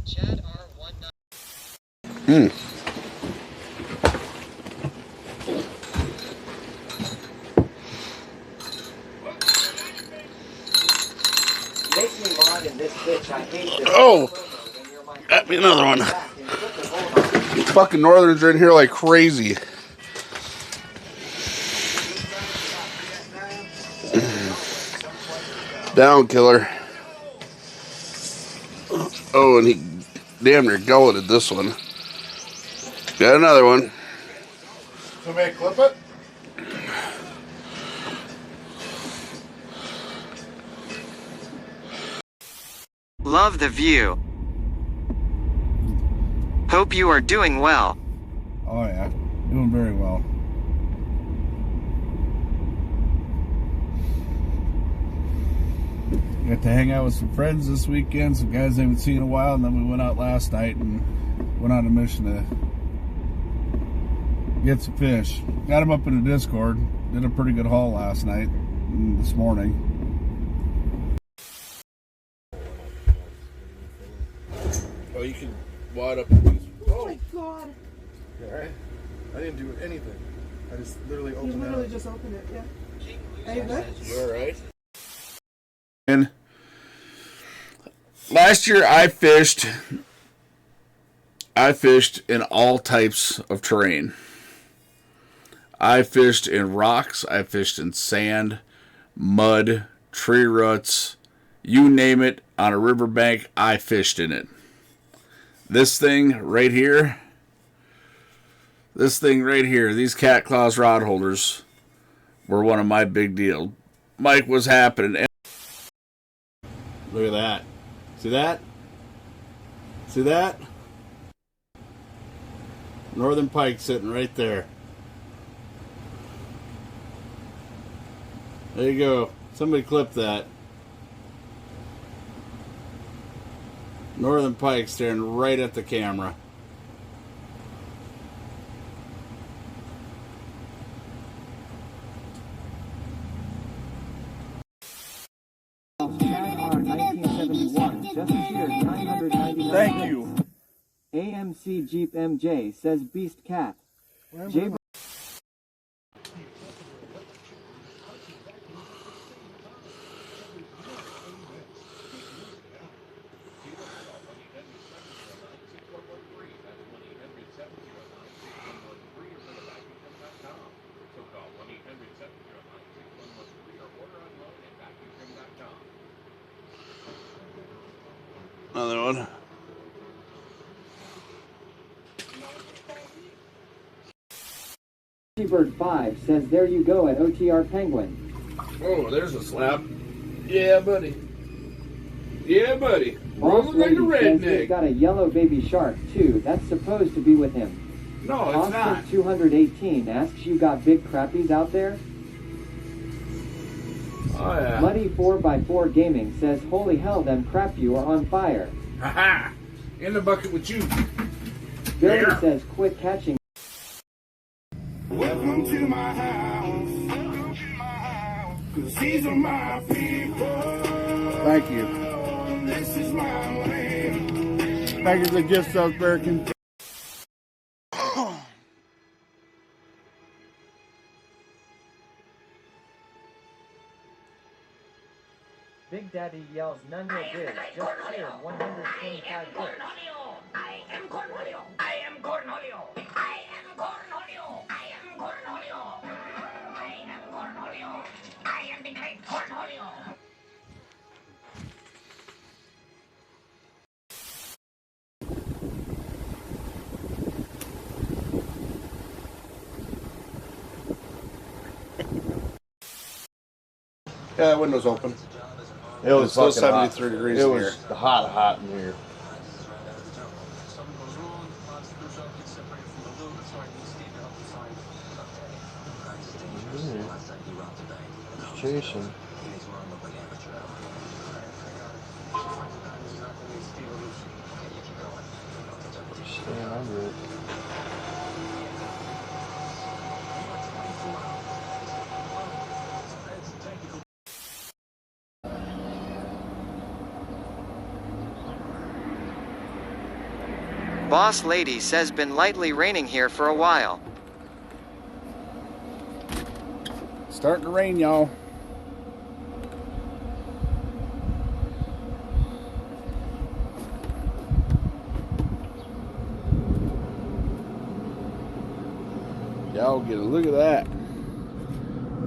Chad R19. Make me mod in this bitch, I hate this. Oh! Got me another one. Fucking northerns are in here like crazy. Down, killer. Oh, and he damn near gulleted this one. Got another one. Somebody clip it? Love the view. Hope you are doing well. Oh yeah, doing very well. Got to hang out with some friends this weekend, some guys I haven't seen in a while, and then we went out last night and went on a mission to get some fish. Got them up in the Discord. Did a pretty good haul last night and this morning. Oh, you can wad up these. Oh my god. You alright? I didn't do anything. I just literally opened it. You literally just opened it, yeah. Are you good? You alright? And last year I fished in all types of terrain. I fished in rocks, I fished in sand, mud, tree roots, you name it, on a riverbank, I fished in it. This thing right here, these cat claws rod holders were one of my big deal. Mike was happening. Look at that. See that? See that? Northern pike sitting right there. There you go. Somebody clip that. Northern pike staring right at the camera. Thank you. AMC Jeep MJ says Beast Cat. J Another one. Freebird5 says there you go at OTR Penguin. Oh, there's a slap. Yeah, buddy. Yeah, buddy. Boss Rolling like a Lady says he's redneck. got a yellow baby shark too. That's supposed to be with him. No, it's not. Austin 218 asks you got big crappies out there? Oh, yeah. Muddy 4x4 Gaming says holy hell them crap you are on fire. Haha. In the bucket with you. Billy Yeah. says quit catching. Welcome to my house. Cause these are my people. Thank you. This is my land. Thank you for the gift, South American. Big Daddy yells none no good. Just cleared 125 bits. I am Cornholio. I am Cornholio. I am Cornholio. I am Cornholio. I am Cornholio. I am the great Cornholio. Yeah, the window's open. It was It's still fucking hot. 73 degrees It in was here. hot in here. Chasing. Staying under it. Boss Lady says been lightly raining here for a while. Starting to rain, y'all. Y'all get a look at that.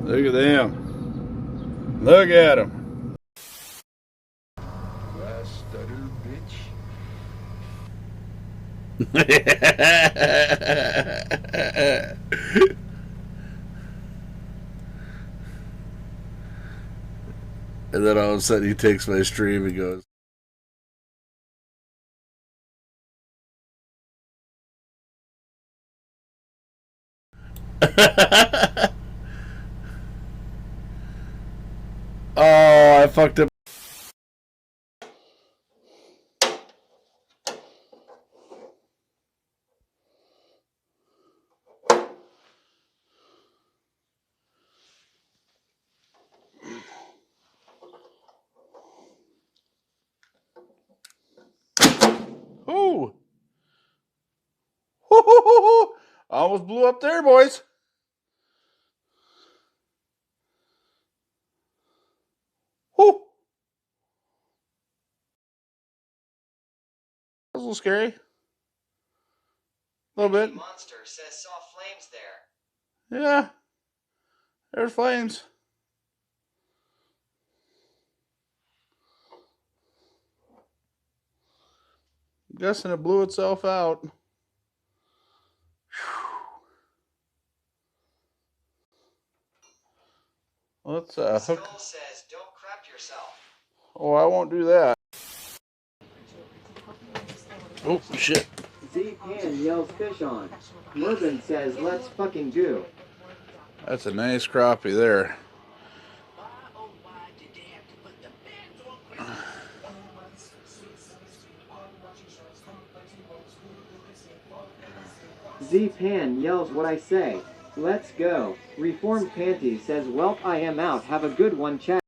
Look at them. Look at them. That stutter bitch. And then all of a sudden he takes my stream and goes, oh, I fucked up. Ooh. Almost blew up there, boys. Whew. That was a little scary. A little bit. Monster says saw flames there. Yeah. There's flames. I'm guessing it blew itself out. Let's hook. Skull says don't crap yourself. Oh, I won't do that. Oh, shit. Z Pan yells fish on. Mervin says let's fucking go. That's a nice crappie there. Z Pan yells what I say. Let's go. Reformed Panty says welp I am out. Have a good one, chat.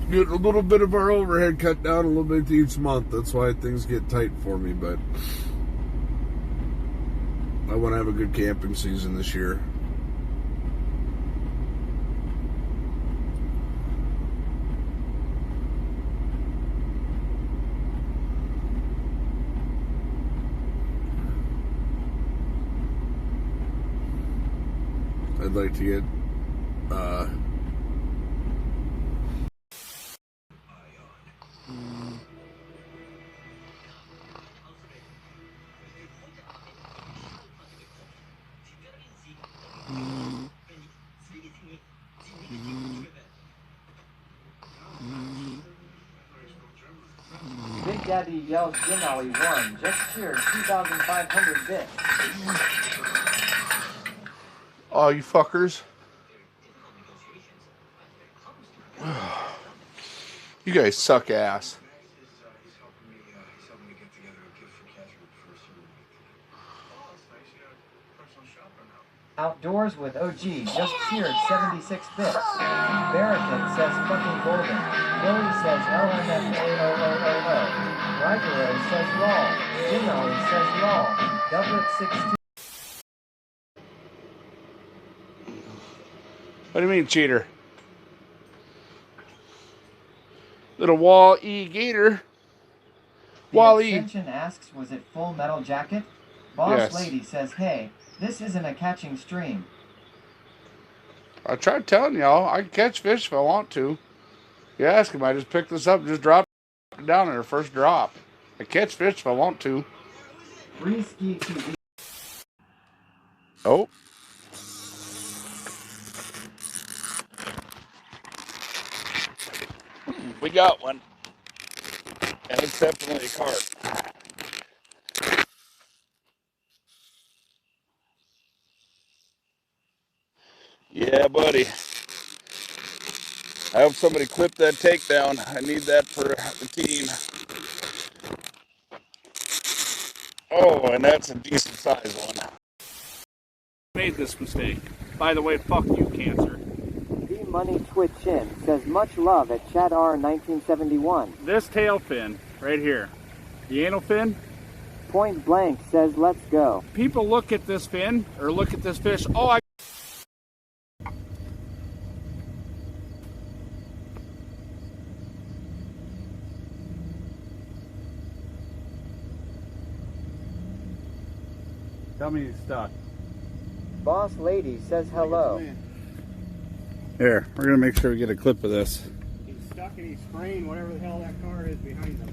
Getting a little bit of our overhead cut down a little bit each month. That's why things get tight for me, but I want to have a good camping season this year. I'd like to get Big Daddy yells Jim Alley won. Just cheered 2,500 bits. Oh, you fuckers. You guys suck ass. Outdoors with OG just cheered 76 bits. Barricade says fucking golden. Billy says LMFAOOOO. Rigero says lol. Jim Alley says lol. Doublet 16. What do you mean, cheater? Little Wall-E Gator. Wall-E. Extension asks, was it Full Metal Jacket? Boss Yes. Lady says, hey, this isn't a catching stream. I tried telling y'all, I can catch fish if I want to. You ask him, I just pick this up and just drop it down in her first drop. I catch fish if I want to. Reski TV. Oh. We got one. And it's definitely a carp. Yeah, buddy. I hope somebody clipped that takedown. I need that for the team. Oh, and that's a decent size one. Made this mistake. By the way, fuck you, cancer. The Money Twitch Chin says, much love at Chad R 1971. This tail fin right here, the anal fin. Point Blank says, let's go. People look at this fin or look at this fish. Oh, tell me he's stuck. Boss Lady says hello. Here, we're gonna make sure we get a clip of this. He's stuck and he's spraying whatever the hell that car is behind him.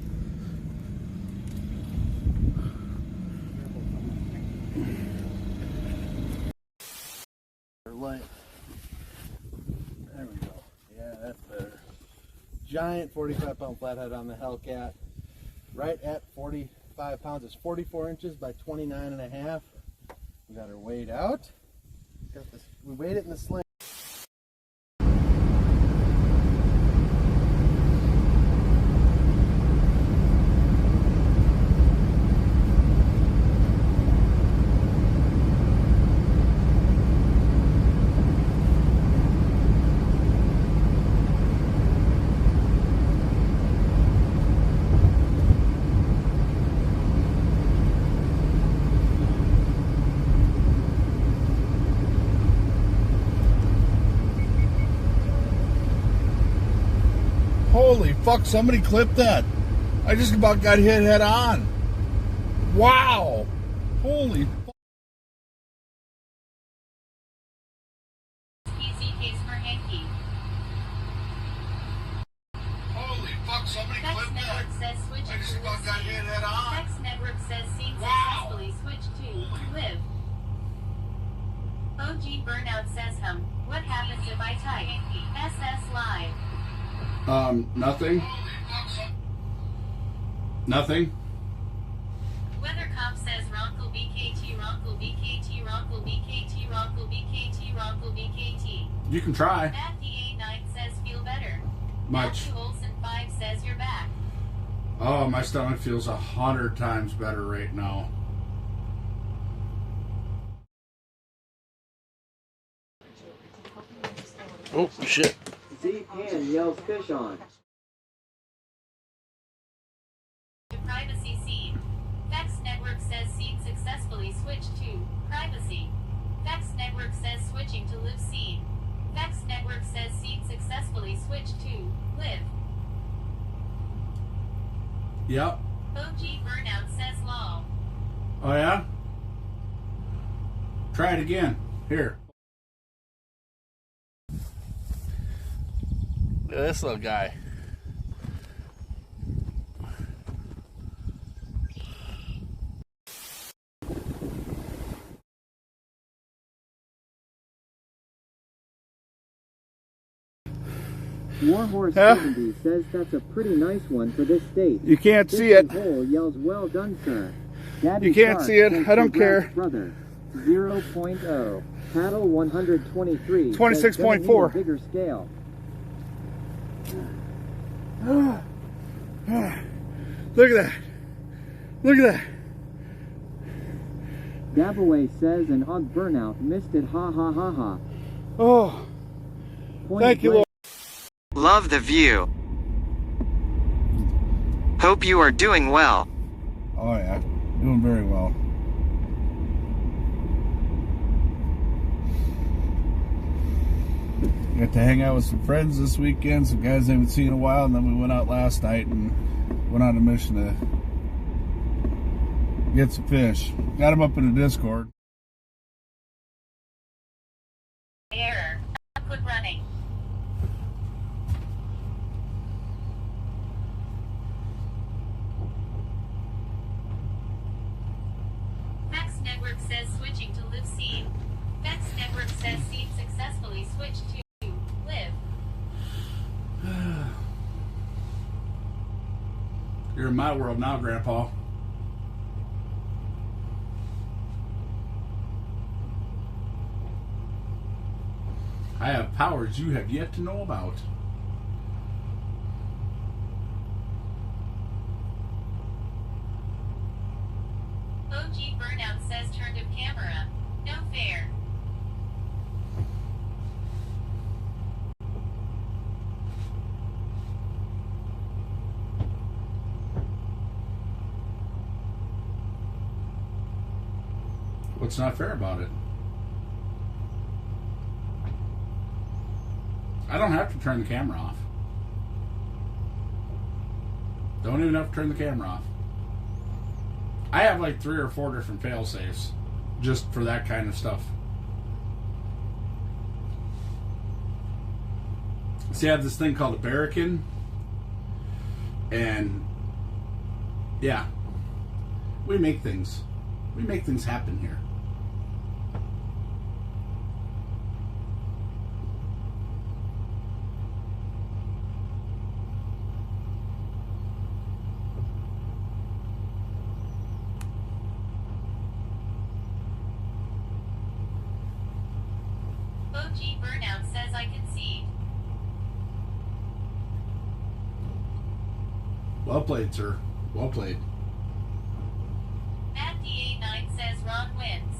There we go. Yeah, that's better. Giant 45-pound flathead on the Hellcat. Right at 45 pounds. It's 44 inches by 29 and a half. We got her weighed out. Got this. We weighed it in the sling. Holy fuck, somebody clipped that. I just about got hit head on. Wow. Holy fuck. Easy case for Hanky. Holy fuck, somebody Text clipped Network that. says switch I just to about got hit head on. Text Network says seen Wow. successfully switch to live. OG Burnout says what happens if I type SS Live? Nothing. Nothing. Weather Cop says Ronkle BKT, Ronkle BKT, Ronkle BKT, Ronkle BKT, Ronkle BKT. You can try. Matthew A9 says feel better. Much. Matthew Olson 5 says you're back. Oh, my stomach feels 100 times better right now. Oh, shit. Z Pan yells fish on. To privacy scene. Vex Network says scene successfully switched to privacy. Vex Network says switching to live scene. Vex Network says scene successfully switched to live. Yep. OG Burnout says lol. Oh, yeah? Try it again. Here. Look at this little guy. Warhorse 70 says that's a pretty nice one for this state. You can't see it. Hole yells, well done, sir. Daddy You can't Shark see it. says I don't congrats, care. Brother. 0.0. Paddle 123. 26.4. Bigger scale. Look at that. Look at that. Dabaway says an og burnout missed it, ha ha ha ha. Oh, thank you, Lord. Love the view. Hope you are doing well. Oh yeah, doing very well. Got to hang out with some friends this weekend, some guys I haven't seen in a while, and then we went out last night and went on a mission to get some fish. Got them up in the Discord. Error. Quit running. Fax Network says switching to live seed. Fax Network says seed successfully switched to live. You're in my world now, Grandpa. I have powers you have yet to know about. OG Burnout says turned of camera. No fair. What's not fair about it? I don't have to turn the camera off. Don't even have to turn the camera off. I have like 3 or 4 different fail safes just for that kind of stuff. See, I have this thing called a barracan, and yeah, we make things happen here. OG Burnout says I concede. Well played, sir. Well played. Matt DA9 says Ron wins.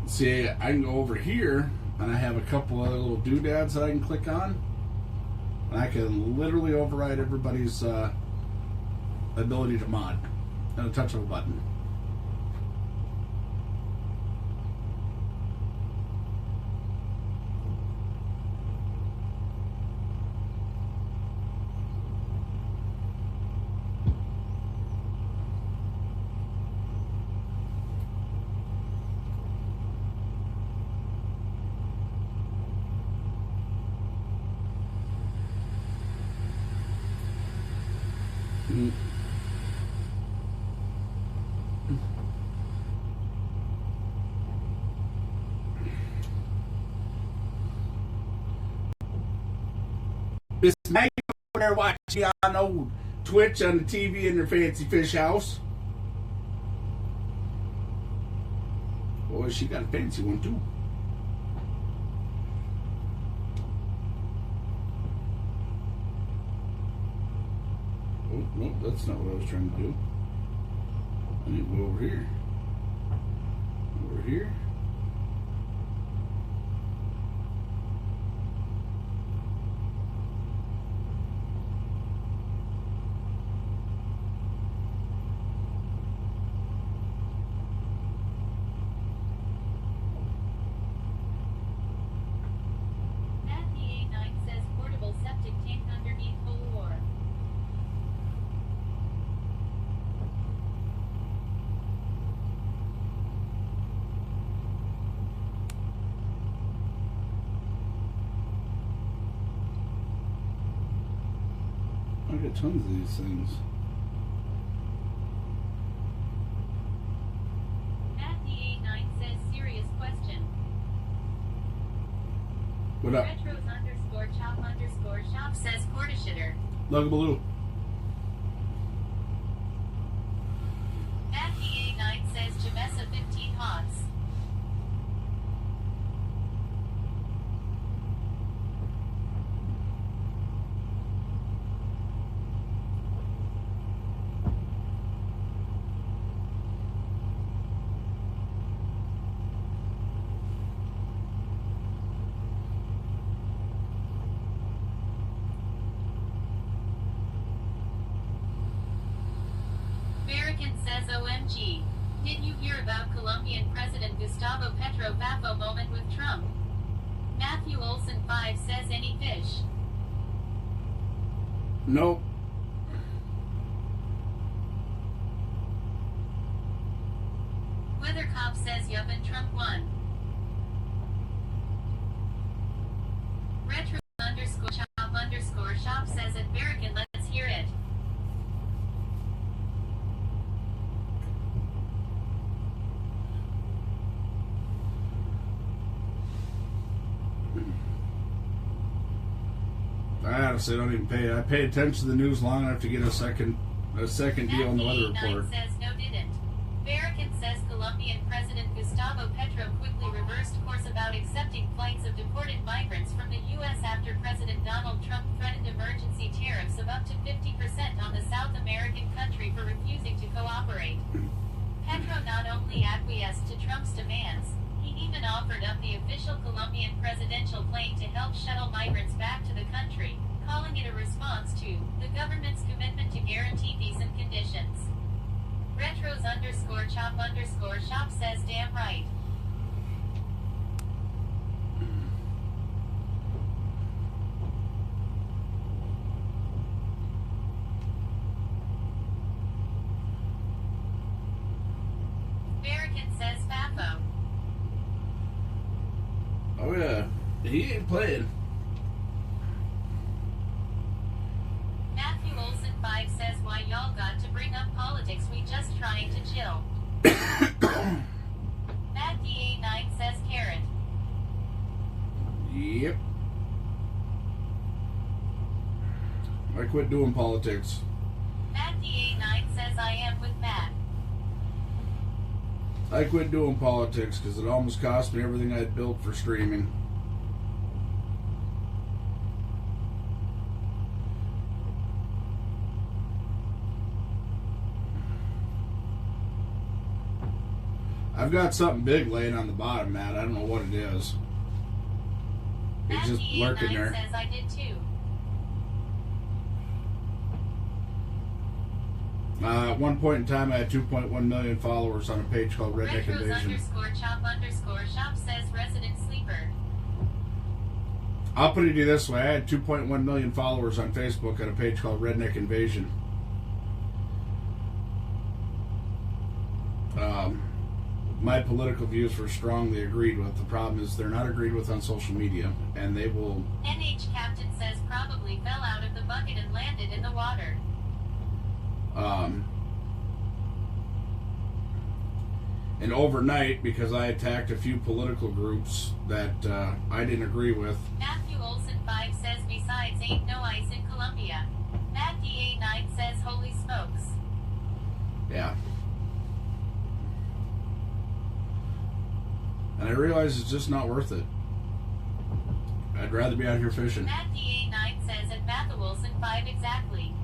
See, I can go over here, and I have a couple other little doodads that I can click on, and I can literally override everybody's ability to mod at a touch of a button. Miss Maggie over there watching on old Twitch on the TV in their fancy fish house. Boy, she got a fancy one too. Oh, no, that's not what I was trying to do. I need to go over here. Over here. Matt DA9 says portable septic tank underneath whole war. get tons of these things. Matt DA9 says serious question. What up? Retros_chop_shop says Portishitter. Lugabaloo. Matt DA9 says Jamesa 15 Hots. American says OMG. Did you hear about Colombian President Gustavo Petro Bafo moment with Trump? Matthew Olson 5 says any fish. Nope. Weather Cop says yup and Trump won. Retro_chop_shop says American, let's hear it. I honestly don't even pay. I pay attention to the news long enough to get a second deal on the weather report. says no didn't. American says Colombian President Gustavo Petro quickly reversed course about accepting flights of deported migrants from the U.S. after President Donald Trump threatened emergency tariffs of up to 50% on the South American country for refusing to cooperate. Petro not only acquiesced to Trump's demands, he even offered up the official Colombian presidential plane to help shuttle migrants back to the country, calling it a response to the government's commitment to guarantee decent conditions. Retros_chop_shop says damn right. American says Fafo. Oh yeah, he ain't playing. Matthew Olson 5 says why y'all got to bring up politics, we just trying to chill. Matt DA9 says carrot. Yep. I quit doing politics. Matt DA9 says I am with Matt. I quit doing politics because it almost cost me everything I had built for streaming. I've got something big laying on the bottom, Matt. I don't know what it is. It's just lurking there. Says I did too. At one point in time, I had 2.1 million followers on a page called Redneck Invasion. Retros_chop_shop says resident sleeper. I'll put it to you this way. I had 2.1 million followers on Facebook on a page called Redneck Invasion. My political views were strongly agreed with. The problem is they're not agreed with on social media, and they will... NH Captain says probably fell out of the bucket and landed in the water. And overnight, because I attacked a few political groups that I didn't agree with. Matthew Olson 5 says besides ain't no ice in Colombia. Matt DA9 says holy smokes. Yeah. And I realize it's just not worth it. I'd rather be out here fishing. Matt DA9 says and Matthew Olson 5 exactly.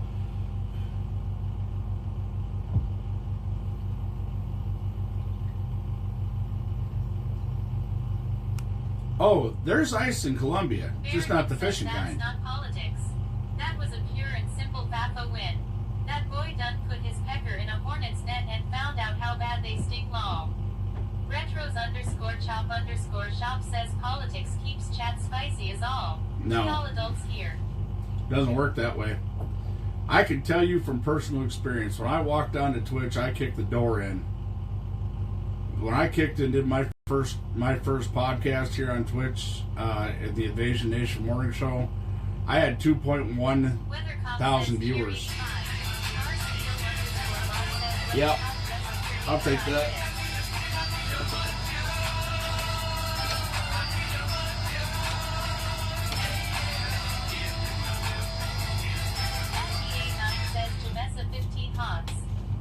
Oh, there's ice in Colombia, just not the fishing kind. That's not politics. That was a pure and simple FAFA win. That boy done put his pecker in a hornet's net and found out how bad they sting long. Retros_chop_shop says politics keeps chat spicy is all. No. We all adults here. Doesn't work that way. I can tell you from personal experience, when I walked onto Twitch, I kicked the door in. When I kicked and did my first podcast here on Twitch, at the Invasion Nation Morning Show, I had 2.1 thousand viewers. Yep. I'll take that. Says Jamessa 15 Hawks.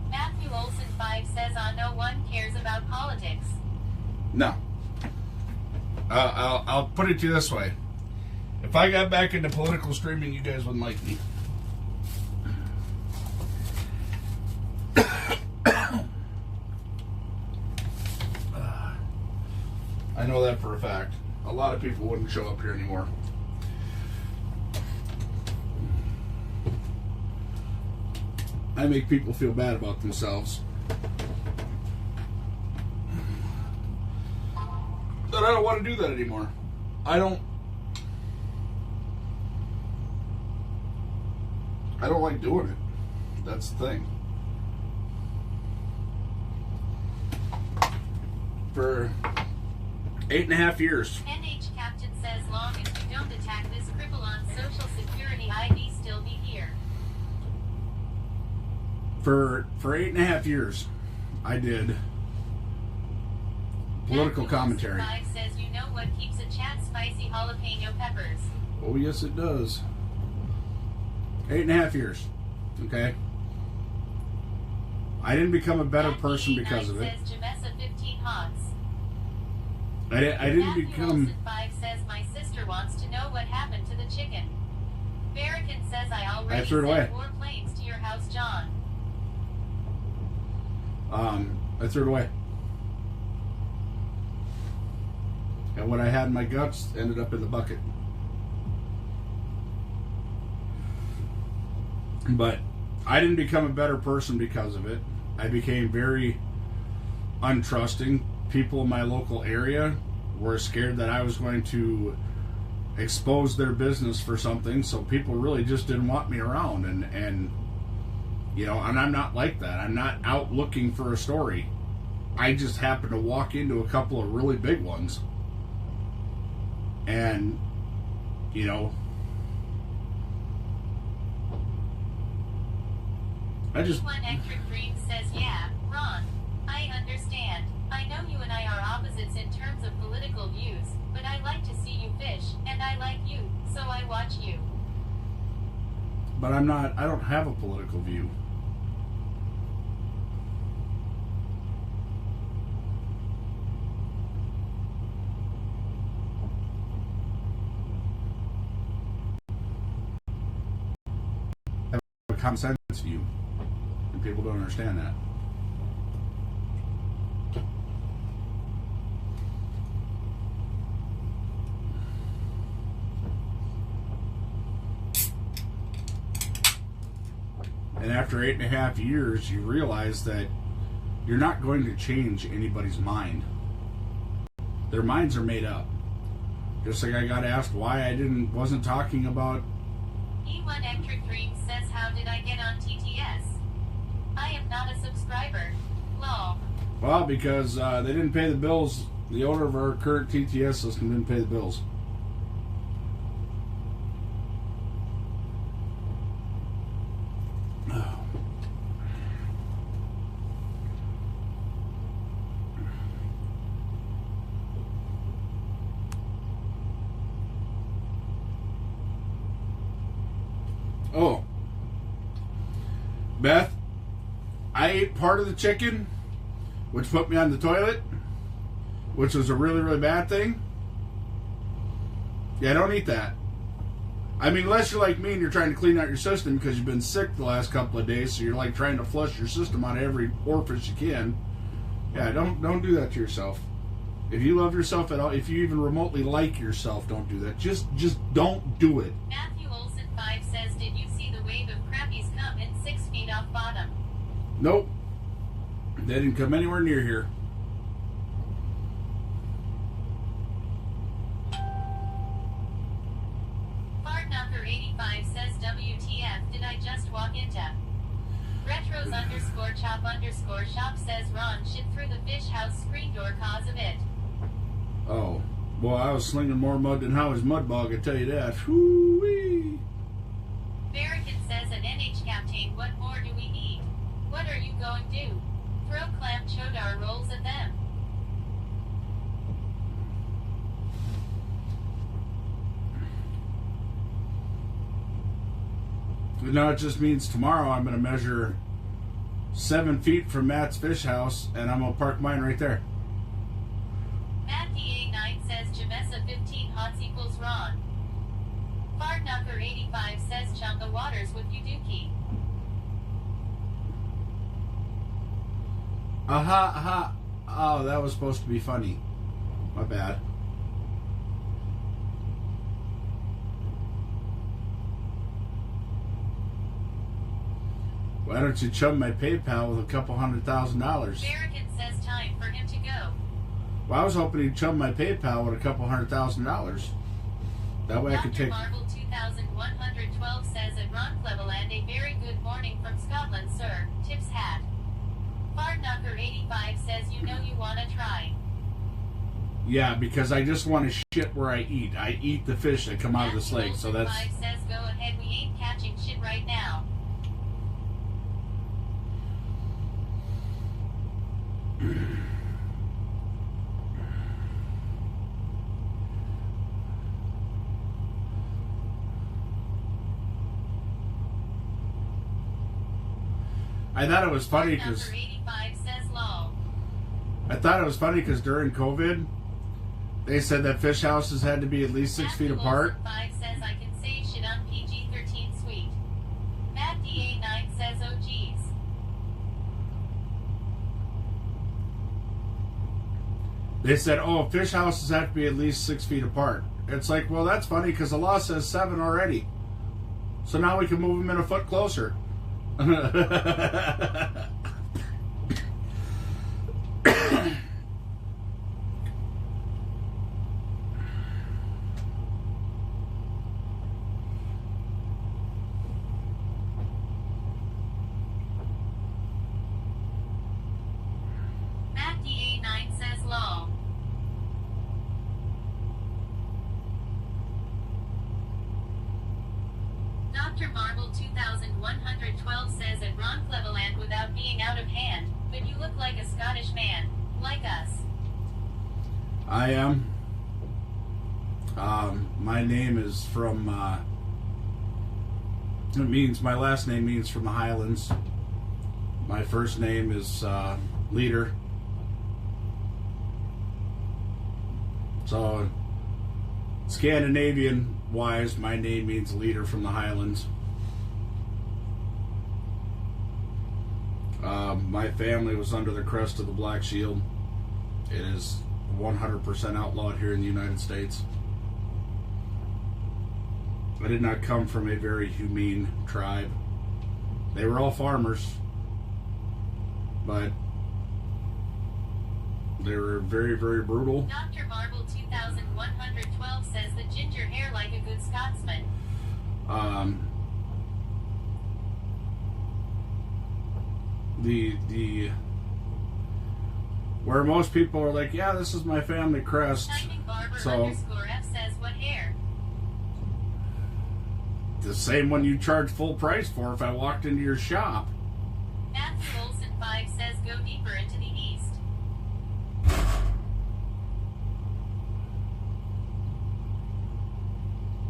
Matthew Olson 5 says no one cares about politics. No. I'll put it to you this way. If I got back into political streaming, you guys wouldn't like me. I know that for a fact. A lot of people wouldn't show up here anymore. I make people feel bad about themselves. But I don't want to do that anymore. I don't like doing it. That's the thing. For 8.5 years. NH Captain says long as you don't attack this cripple on Social Security, I'd still be here. For 8.5 years, I did political commentary. 5 says you know what keeps a chat spicy jalapeno peppers. Oh yes, it does. 8.5 years. Okay. I didn't become a better person because of it. Says Jamessa 15 Hawks. I didn't become. Olson 5 says my sister wants to know what happened to the chicken. Barrican says I already threw it away. sent more planes to your house, John. I threw it away. And what I had in my guts ended up in the bucket. But I didn't become a better person because of it. I became very untrusting. People in my local area were scared that I was going to expose their business for something, so people really just didn't want me around. And you know, and I'm not like that. I'm not out looking for a story. I just happened to walk into a couple of really big ones. And, you know, I just... One Extra Dream says, yeah, Ron, I understand. I know you and I are opposites in terms of political views, but I like to see you fish, and I like you, so I watch you. But I'm not, I don't have a political view. I have a common sense view, and people don't understand that. And after 8.5 years, you realize that you're not going to change anybody's mind. Their minds are made up. Just like I got asked why I wasn't talking about... E1 Extra Dream says, how did I get on TTS? I am not a subscriber. Lol. Well, because they didn't pay the bills. The owner of our current TTS system didn't pay the bills. Oh, Beth, I ate part of the chicken, which put me on the toilet, which was a really, really bad thing. Yeah, don't eat that. I mean, unless you're like me and you're trying to clean out your system because you've been sick the last couple of days, so you're like trying to flush your system out of every orifice you can. Yeah, don't do that to yourself. If you love yourself at all, if you even remotely like yourself, don't do that. Just don't do it. Matthew Olson 5 says, did you see the wave of crappies come in 6 feet off bottom? Nope. They didn't come anywhere near here. Fart number 85 says, WTF did I just walk into? Retros _chop_shop says, Ron shit through the fish house screen door cause of it. Oh, Boy, I was slinging more mud than Howie's mud bog, I tell you that. Whoo-wee. Barricade says an NH captain, what more do we need? What are you going to do? Throw clam chodar rolls at them. No, it just means tomorrow I'm going to measure 7 feet from Matt's fish house, and I'm going to park mine right there. Matt DA9 says Jamesa 15 hots equals Ron. Fardknocker 85 says Chunga Waters with Uduki. Aha, aha. Oh, that was supposed to be funny. My bad. Why don't you chum my PayPal with a couple $100,000? Barricade says time for him to go. Well, I was hoping he'd chum my PayPal with a couple $100,000. That way I could take... Marvel 2112 says at Ron Cleveland, a very good morning from Scotland, sir. Tips hat. Fardknocker 85 says you know you want to try. Yeah, because I just want to shit where I eat. I eat the fish that come out of this lake, so that's... 5 says go ahead, we ain't catching shit right now. I thought it was funny because during COVID, they said that fish houses had to be at least 6 feet apart. 5 says I can say shit on PG-13 sweet. Matt DA9 says oh geez. They said, oh, fish houses have to be at least 6 feet apart. It's like, well, that's funny because the law says 7 already. So now we can move them in a foot closer. Matt DA9 says lol. Dr. Marble 2112 says at Ron Cleveland without being out of hand, but you look like a Scottish man, like us. I am. My name is from, my last name means from the Highlands. My first name is Leader. So, Scandinavian-wise, my name means Leader from the Highlands. My family was under the crest of the Black Shield. It is 100% outlawed here in the United States. I did not come from a very humane tribe. They were all farmers, but they were very, very brutal. Dr. Marble 2112 says the ginger hair like a good Scotsman. The where most people are like, yeah, this is my family crest. So F says what hair? The same one you charge full price for if I walked into your shop. Matthew Olson 5 says go deeper into the east.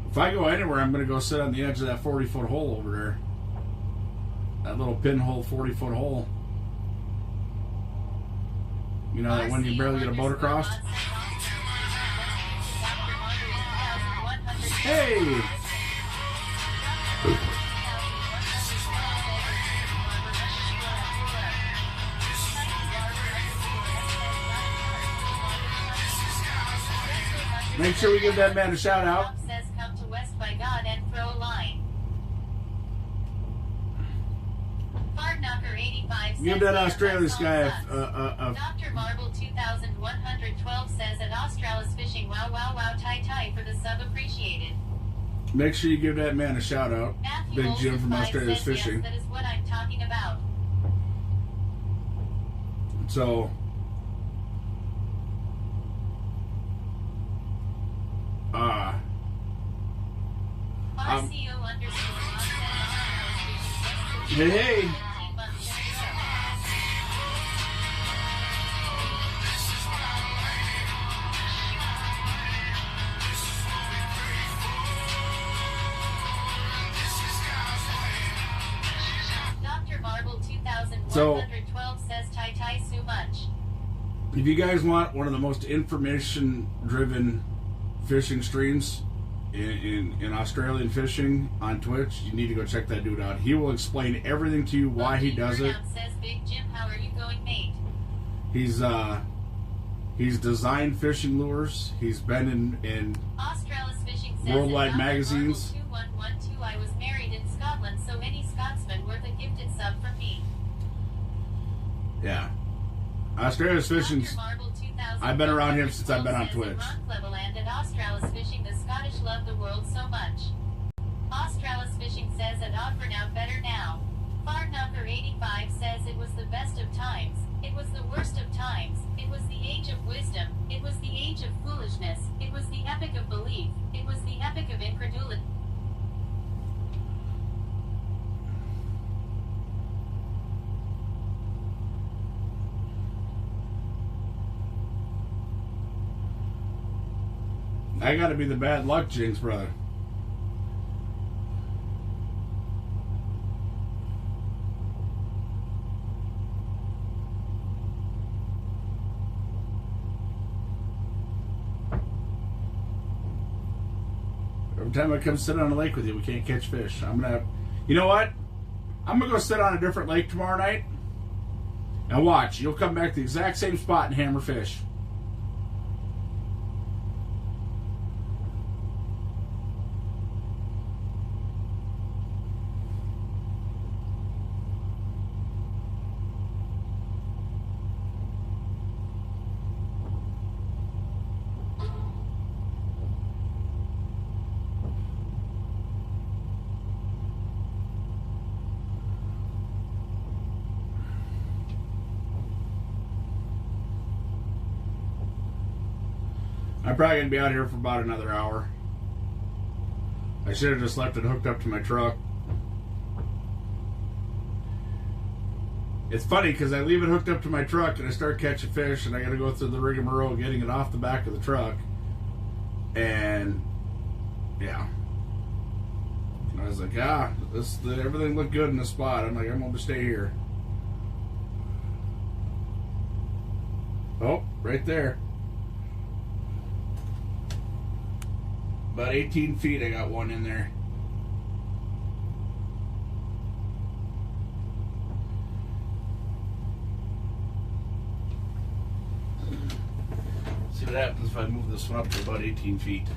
If I go anywhere, I'm going to go sit on the edge of that 40-foot hole over there. That little pinhole 40-foot hole. You know that one you barely get a boat across? Hey! Make sure we give that man a shout out. Says come to West by God and throw a line. Fardknocker 85 says Give that Australian guy a Dr. Marble 2112 says at Australis Fishing wow wow wow tie for the sub appreciated. Make sure you give that man a shout out. Matthew Big Jim from Australia's says, Fishing. Yes, that is what I'm talking about. So Hey, hey. Dr. Marble 2112 says Tai so much. If you guys want one of the most information-driven fishing streams in Australian fishing on Twitch, you need to go check that dude out. He will explain everything to you, why he does it. Says Big Jim, how are you going, mate? He's designed fishing lures. He's been in Australis Fishing says worldwide magazines. 2112, I was married in Scotland, so any Scotsman worth a gifted sub from me. Yeah. Australia's Fishing. I've been around him since I've been on Twitch. Cleveland and Australis Fishing, the Scottish love the world so much. Australis Fishing says an odd for now, better now. Far number 85 says it was the best of times. It was the worst of times. It was the age of wisdom. It was the age of foolishness. It was the epic of belief. It was the epic of incredulity. I gotta be the bad luck jinx, brother. Every time I come sit on a lake with you, we can't catch fish. You know what? I'm gonna go sit on a different lake tomorrow night and watch. You'll come back to the exact same spot and hammer fish. I'm probably going to be out here for about another hour. I should have just left it hooked up to my truck. It's funny because I leave it hooked up to my truck and I start catching fish and I got to go through the rigmarole getting it off the back of the truck. And yeah. I was like, everything looked good in the spot. I'm like, I'm going to stay here. Oh, right there. About 18 feet, I got one in there. See what happens if I move this one up to about 18 feet.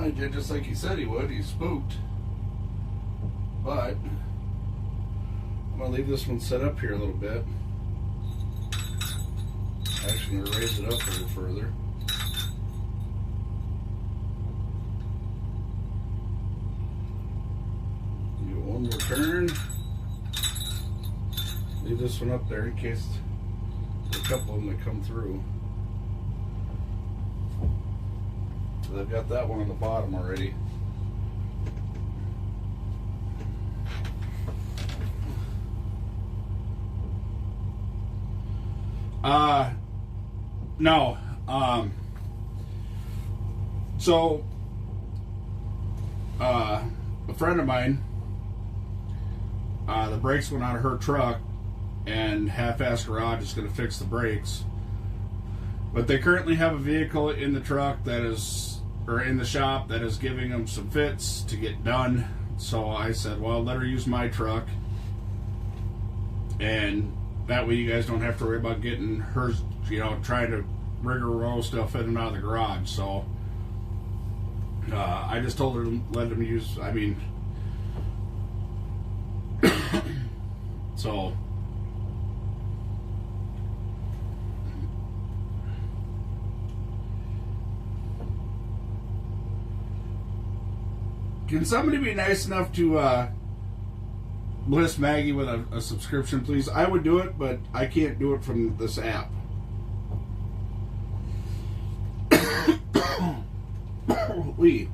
He did just like he said he would. He spooked. But I'm going to leave this one set up here a little bit. Actually, I'm going to raise it up a little further. Do one more turn. Leave this one up there in case there's a couple of them that come through. I've got that one on the bottom already. No. So, a friend of mine, the brakes went out of her truck, and Half-Ass Garage is going to fix the brakes. But they currently have a vehicle in the truck that is, or in the shop, that is giving them some fits to get done. So I said, well, let her use my truck. And that way you guys don't have to worry about getting her, trying to rigorous stuff in and out of the garage. So I just told her to let them use, so can somebody be nice enough to bless Maggie with a subscription, please? I would do it, but I can't do it from this app. Lee.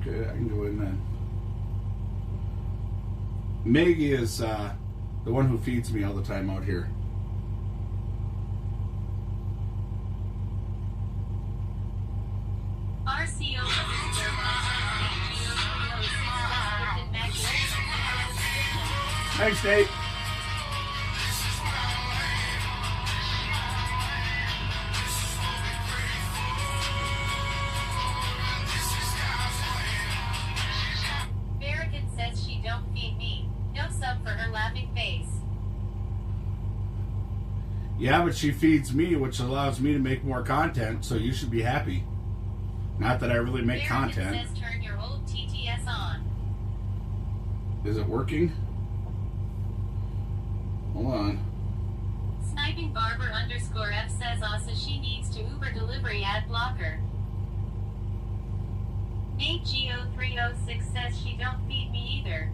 Okay, I can go in then. Maggie is the one who feeds me all the time out here. RCO Thanks, Nate. Barricade says she don't feed me. No sub for her laughing face. Yeah, but she feeds me, which allows me to make more content, so you should be happy. Not that I really make content. Says turn your old TTS on. Is it working? Hold on. Sniping Barber _F says also she needs to Uber delivery ad blocker. Nate Go306 says she don't feed me either.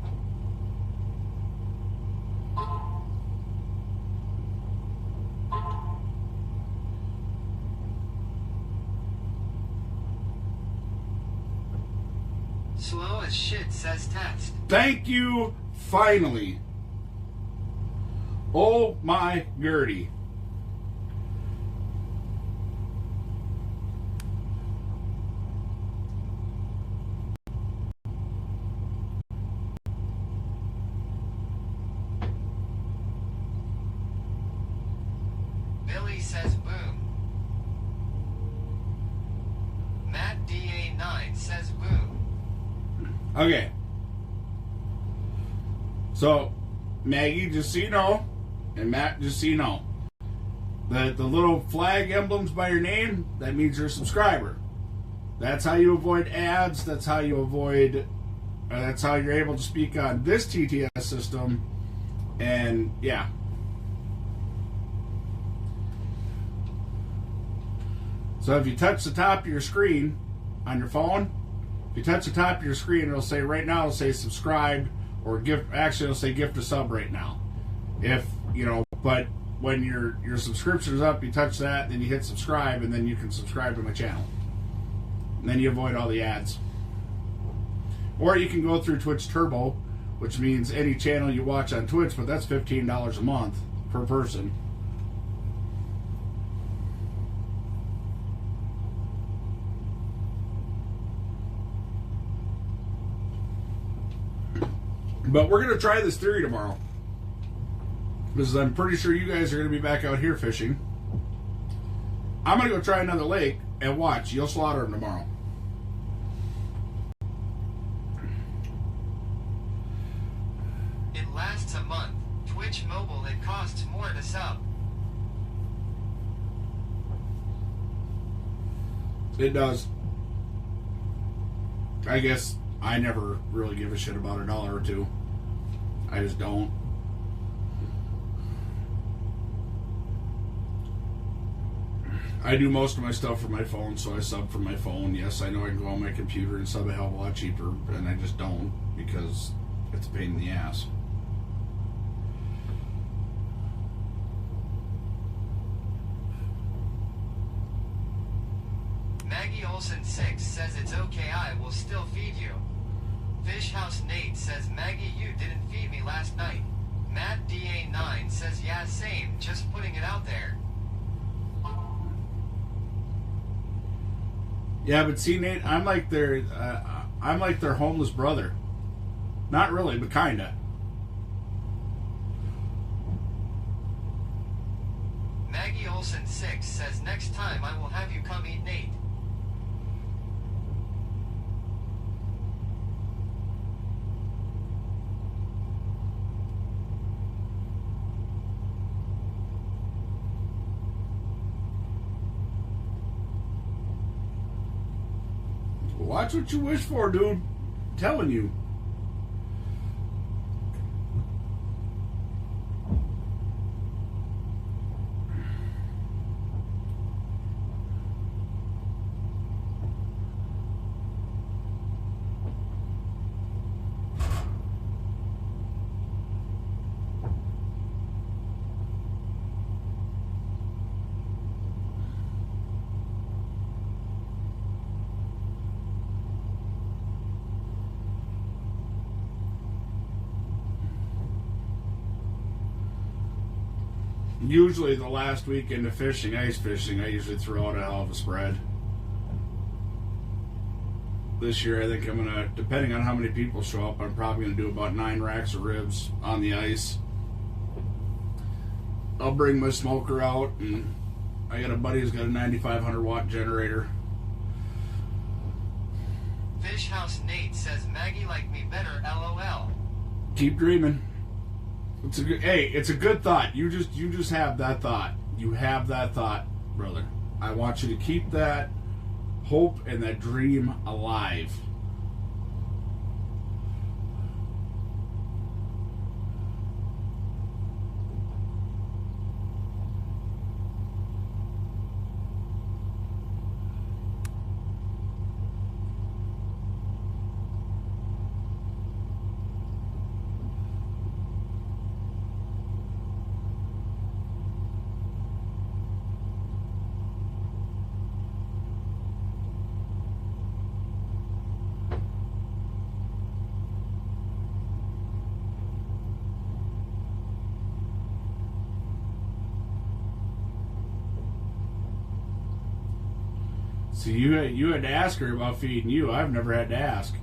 Slow as shit, says test. Thank you, finally. Oh my Gertie. Billy says boom. Matt DA9 says boom. Okay. So, Maggie, just so you know, and Matt, just so you know, the little flag emblems by your name, that means you're a subscriber. That's how you avoid ads. That's how you avoid. That's how you're able to speak on this TTS system. And yeah. So if you touch the top of your screen on your phone, if you touch the top of your screen, it'll say right now, it'll say subscribe or gift. Actually, it'll say gift a sub right now. If but when your subscription is up, you touch that, then you hit subscribe, and then you can subscribe to my channel. And then you avoid all the ads. Or you can go through Twitch Turbo, which means any channel you watch on Twitch, but that's $15 a month per person. But we're going to try this theory tomorrow. Because I'm pretty sure you guys are going to be back out here fishing. I'm going to go try another lake and watch. You'll slaughter them tomorrow. It lasts a month. Twitch Mobile, it costs more to sub. It does. I guess I never really give a shit about $1 or $2. I just don't. I do most of my stuff from my phone, so I sub from my phone. Yes, I know I can go on my computer and sub a hell of a lot cheaper, and I just don't because it's a pain in the ass. Maggie Olsen 6 says it's okay, I will still feed you. Fish House Nate says Maggie, you didn't feed me last night. Matt DA9 says yeah, same, just putting it out there. Yeah, but see, Nate, I'm like their homeless brother. Not really, but kinda. Maggie Olson 6 says next time I will have you come eat Nate. Watch what you wish for, dude. I'm telling you. Usually the last weekend of fishing, ice fishing, I usually throw out a hell of a spread. This year I think I'm going to, depending on how many people show up, I'm probably going to do about 9 racks of ribs on the ice. I'll bring my smoker out, and I got a buddy who's got a 9,500 watt generator. Fish House Nate says Maggie liked me better, LOL. Keep dreaming. It's a good, hey, it's a good thought. You just have that thought. You have that thought, brother. I want you to keep that hope and that dream alive. So you had to ask her about feeding you. I've never had to ask.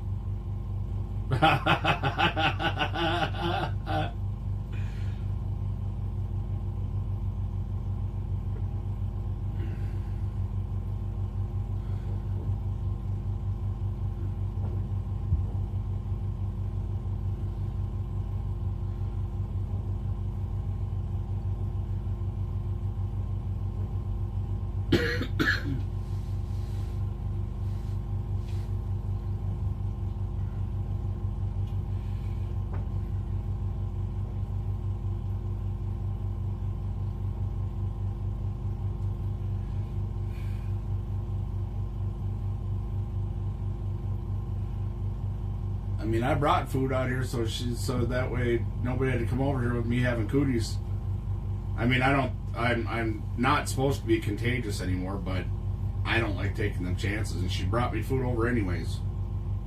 I mean, I brought food out here so that way nobody had to come over here with me having cooties. I mean, I'm not supposed to be contagious anymore, but I don't like taking them chances, and she brought me food over anyways.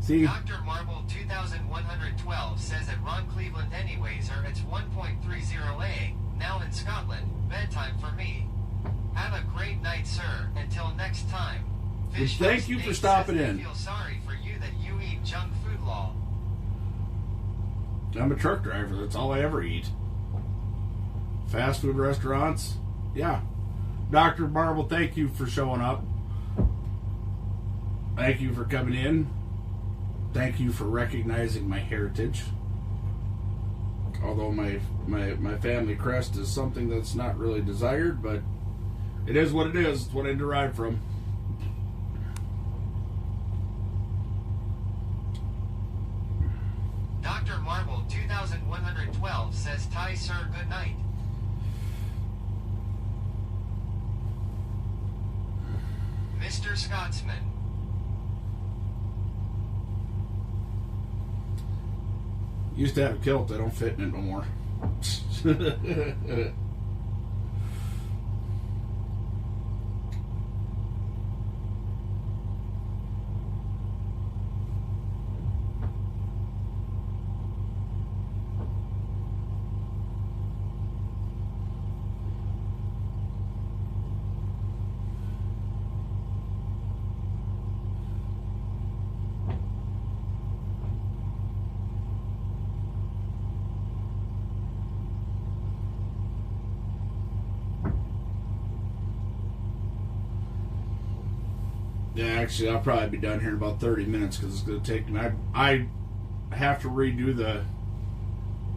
See? Dr. Marble 2112 says that Ron Cleveland anyways are it's 1.30A, now in Scotland, bedtime for me. Have a great night, sir. Until next time. Fish Thank House you for Nate stopping says in. they feel sorry for you that you eat junk food law. I'm a truck driver. That's all I ever eat. Fast food restaurants. Yeah. Dr. Marble, thank you for showing up. Thank you for coming in. Thank you for recognizing my heritage. Although my family crest is something that's not really desired, but it is what it is. It's what I derive from. Dr. Marble 2112 says Ty sir good night. Mr. Scotsman. Used to have a kilt. I don't fit in it no more. Yeah, actually, I'll probably be done here in about 30 minutes because it's going to take me. I have to redo the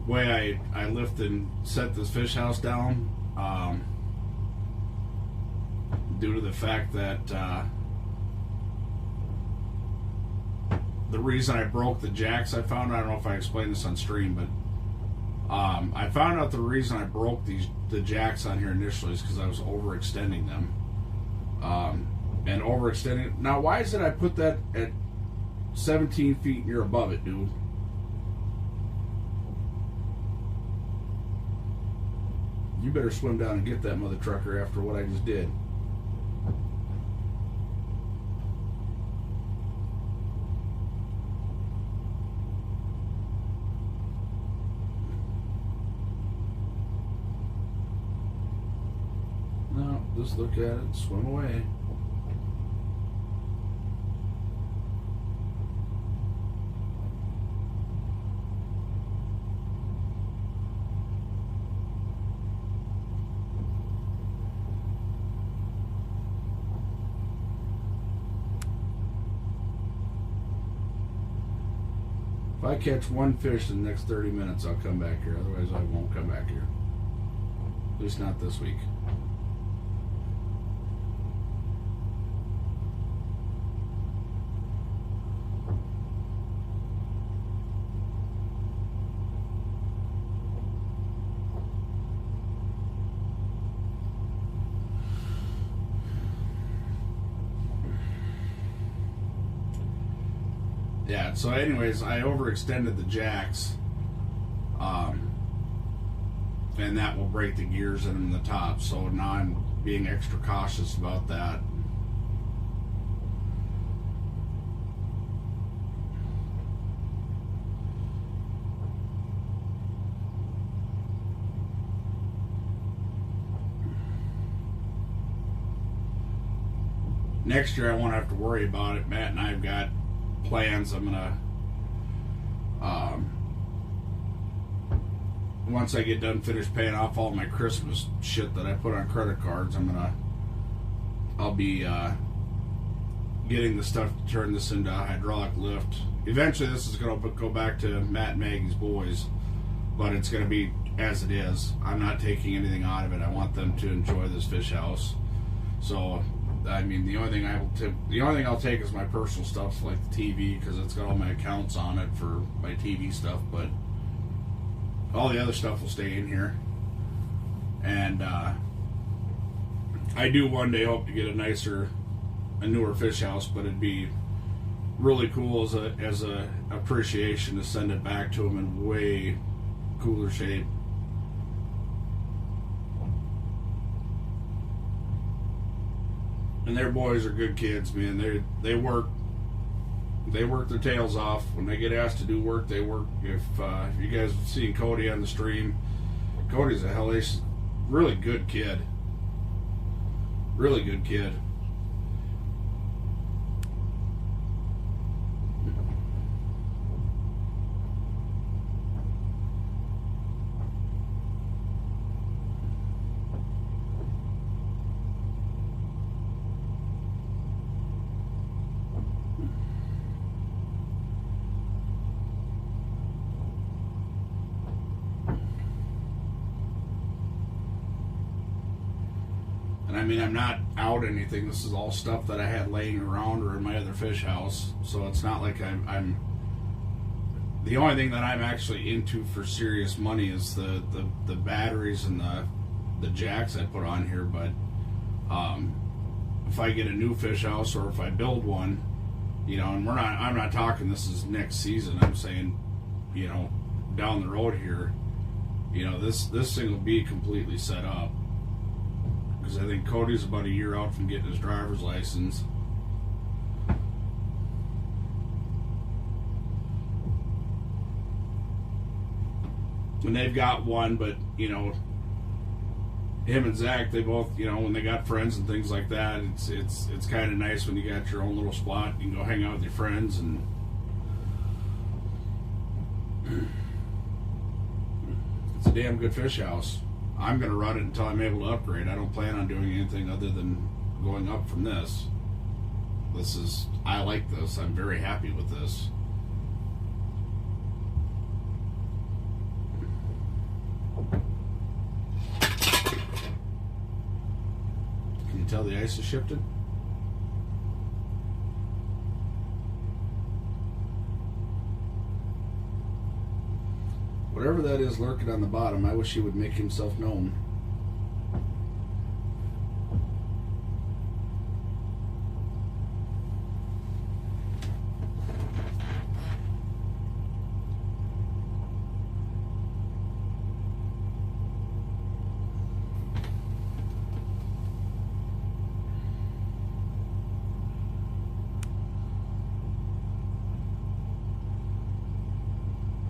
way I lift and set this fish house down due to the fact that the reason I broke the jacks I found, I don't know if I explained this on stream, but I found out the reason I broke the jacks on here initially is because I was overextending them. And overextending. Now, why is it I put that at 17 feet and you're above it, dude? You better swim down and get that mother trucker after what I just did. No, just look at it, swim away. If I catch one fish in the next 30 minutes, I'll come back here. Otherwise, I won't come back here. At least not this week. Yeah, so anyways, I overextended the jacks, and that will break the gears in the top, so now I'm being extra cautious about that. Next year I won't have to worry about it. Matt and I have got plans. I'm gonna once I get done finish paying off all my Christmas shit that I put on credit cards, I'll be getting the stuff to turn this into a hydraulic lift. Eventually this is gonna go back to Matt and Maggie's boys, but it's gonna be as it is. I'm not taking anything out of it. I want them to enjoy this fish house. So I mean, the only thing I'll take is my personal stuff, like the TV, because it's got all my accounts on it for my TV stuff. But all the other stuff will stay in here. And I do one day hope to get a newer fish house, but it'd be really cool as a appreciation to send it back to them in way cooler shape. And their boys are good kids, man. They work their tails off. When they get asked to do work, they work. If you guys have seen Cody on the stream, Cody's a hellacious, really good kid. Really good kid. I mean, I'm not out anything. This is all stuff that I had laying around or in my other fish house. So it's not like I'm the only thing that I'm actually into for serious money is the batteries and the jacks I put on here. But if I get a new fish house or if I build one, and I'm not talking this is next season. I'm saying, down the road here, this thing will be completely set up. Because I think Cody's about a year out from getting his driver's license. And they've got one, but, him and Zach, they both, when they got friends and things like that, it's kind of nice when you got your own little spot. You can go hang out with your friends, and it's a damn good fish house. I'm going to run it until I'm able to upgrade. I don't plan on doing anything other than going up from this. I like this. I'm very happy with this. Can you tell the ice has shifted? Whatever that is lurking on the bottom, I wish he would make himself known.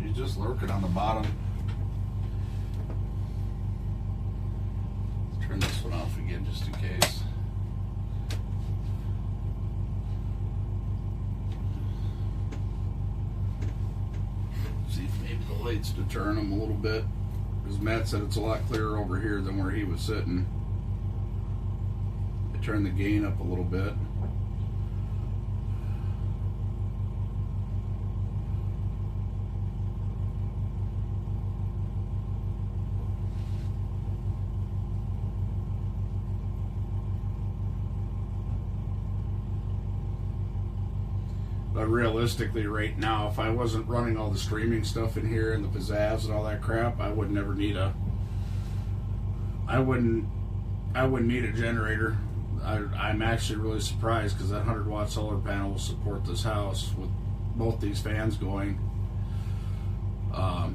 He's just lurking on the bottom. Let's turn this one off again just in case. See if maybe the lights deter him a little bit. Because Matt said it's a lot clearer over here than where he was sitting. I turned the gain up a little bit. But realistically, right now, if I wasn't running all the streaming stuff in here and the pizzazz and all that crap, I would never need a. I wouldn't need a generator. I'm actually really surprised because that 100-watt solar panel will support this house with both these fans going. I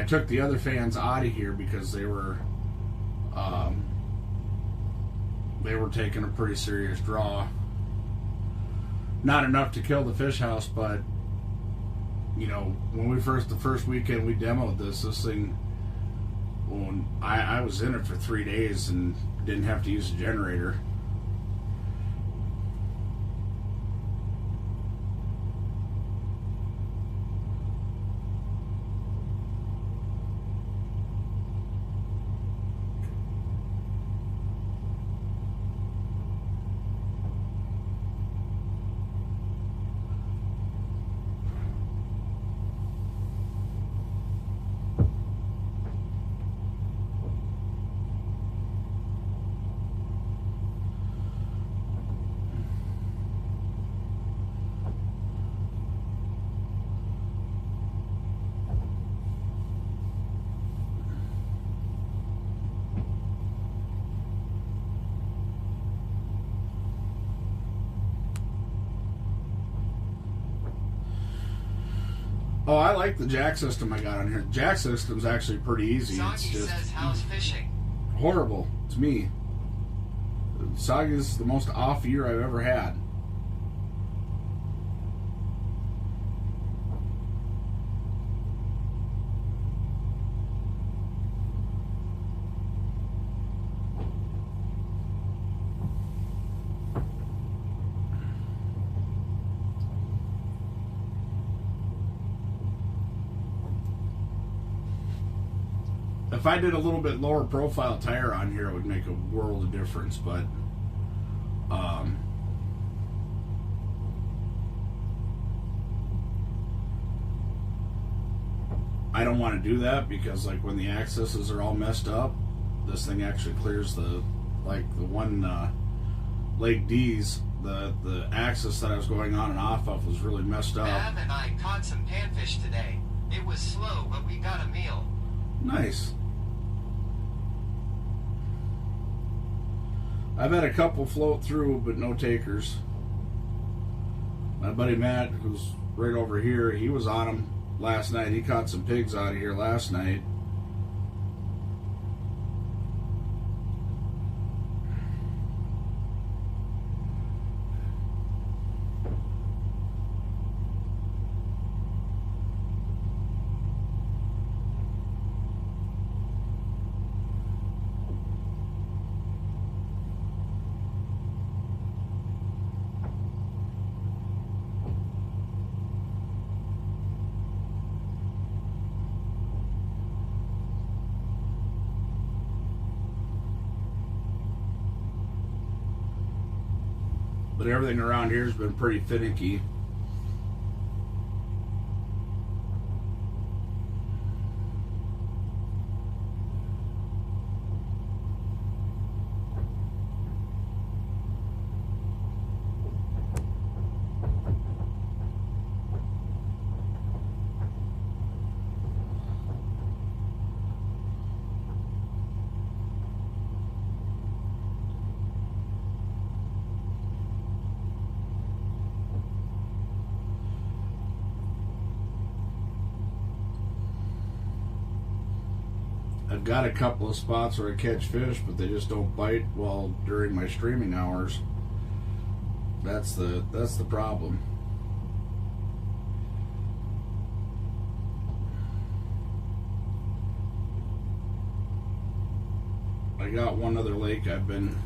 took the other fans out of here because they were taking a pretty serious draw. Not enough to kill the fish house, but you know, when the first weekend we demoed this thing, when I was in it for 3 days and didn't have to use a generator. Oh, I like the jack system I got on here. The jack system's actually pretty easy. Soggy it's just says, how's fishing? horrible to me. Soggy's the most off year I've ever had. If I did a little bit lower profile tire on here, it would make a world of difference, but I don't want to do that because like when the accesses are all messed up, this thing actually clears the one Lake D's, the axis that I was going on and off of was really messed up. Ab and I caught some panfish today. It was slow, but we got a meal. Nice. I've had a couple float through, but no takers. My buddy Matt, who's right over here, he was on them last night. He caught some pigs out of here last night. But everything around here has been pretty finicky. I've got a couple of spots where I catch fish, but they just don't bite while during my streaming hours. That's the problem. I got one other lake I've been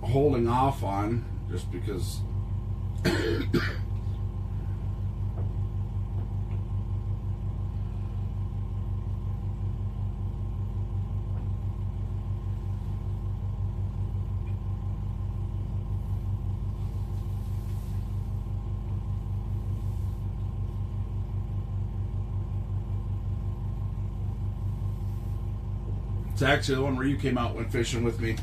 holding off on just because it's actually the one where you came out went fishing with me.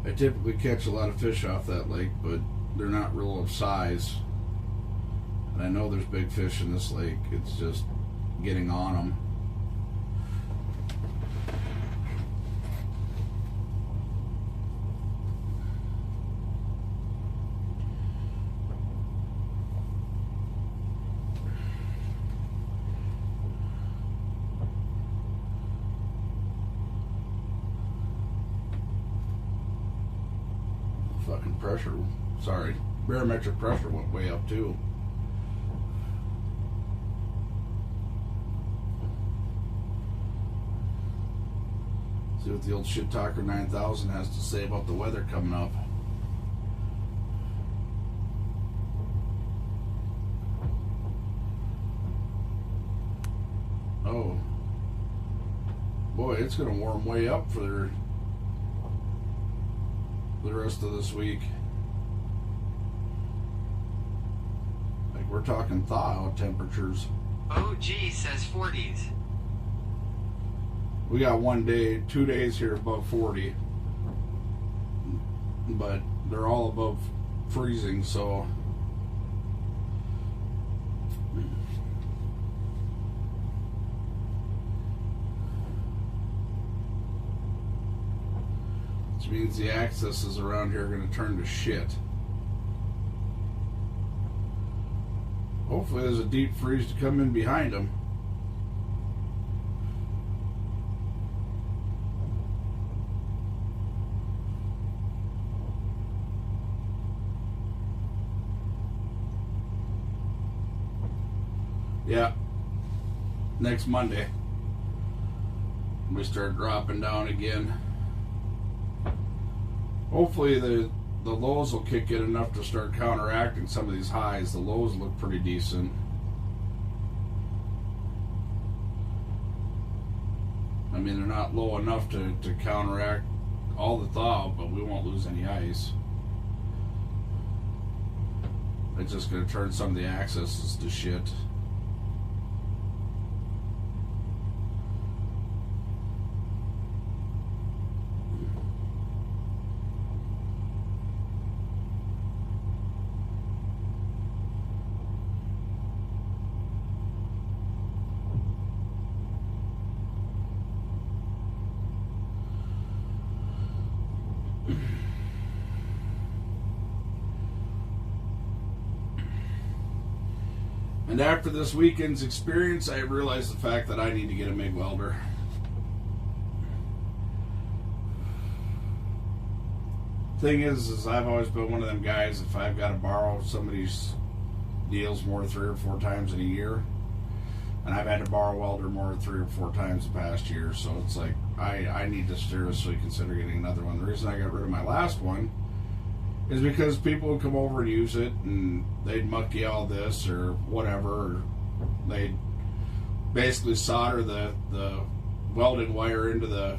I typically catch a lot of fish off that lake, but they're not real of size. And I know there's big fish in this lake. It's just getting on them. Fucking pressure, sorry, barometric pressure went way up too. See what the old Shit Talker 9000 has to say about the weather coming up. Oh boy, it's gonna warm way up for the rest of this week. Like we're talking thaw temperatures. OG says 40s. We got 1 day, 2 days here above 40, but they're all above freezing, so which means the accesses around here are going to turn to shit. Hopefully there's a deep freeze to come in behind them. Yeah, next Monday we start dropping down again. Hopefully the lows will kick in enough to start counteracting some of these highs. The lows look pretty decent. I mean, they're not low enough to counteract all the thaw, but we won't lose any ice. It's just going to turn some of the accesses to shit. And after this weekend's experience, I realized the fact that I need to get a MIG welder. Thing is I've always been one of them guys, if I've got to borrow somebody's deals more than 3 or 4 times in a year, and I've had to borrow a welder more than 3 or 4 times the past year, so it's like I need to seriously consider getting another one. The reason I got rid of my last one is because people would come over and use it, and they'd muck you all this or whatever, or They basically solder the welding wire into the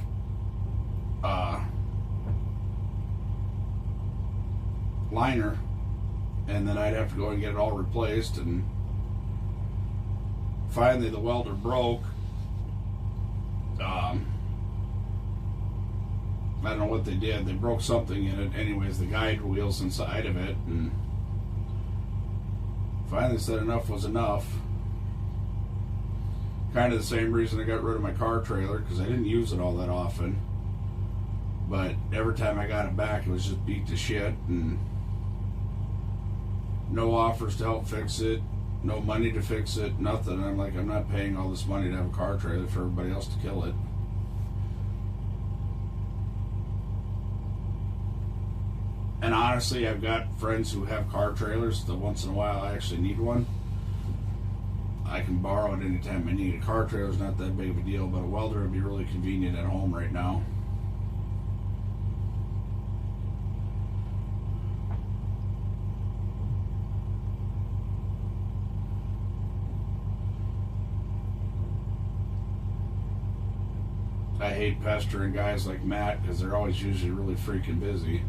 liner, and then I'd have to go and get it all replaced. And finally the welder broke. I don't know what they did. They broke something in it. Anyways, the guide wheels inside of it, and finally said enough was enough. Kind of the same reason I got rid of my car trailer, because I didn't use it all that often. But every time I got it back, it was just beat to shit, and no offers to help fix it, no money to fix it, nothing. I'm like, I'm not paying all this money to have a car trailer for everybody else to kill it. And honestly, I've got friends who have car trailers that once in a while I actually need one. I can borrow it anytime I need. A car trailer is not that big of a deal, but a welder would be really convenient at home right now. I hate pestering guys like Matt because they're always usually really freaking busy.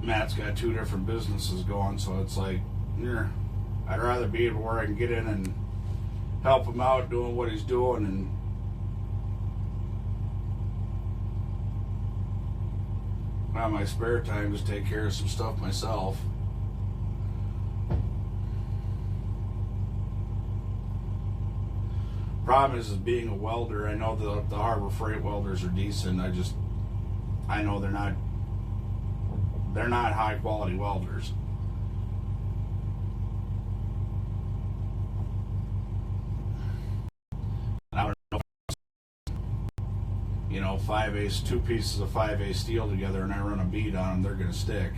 Matt's got 2 different businesses going, so it's like, yeah, I'd rather be able where I can get in and help him out doing what he's doing, and on my spare time just take care of some stuff myself. Problem is being a welder, I know the Harbor Freight welders are decent. I know they're not high quality welders. I don't know, 5/8, 2 pieces of 5/8 steel together, and I run a bead on them, they're going to stick.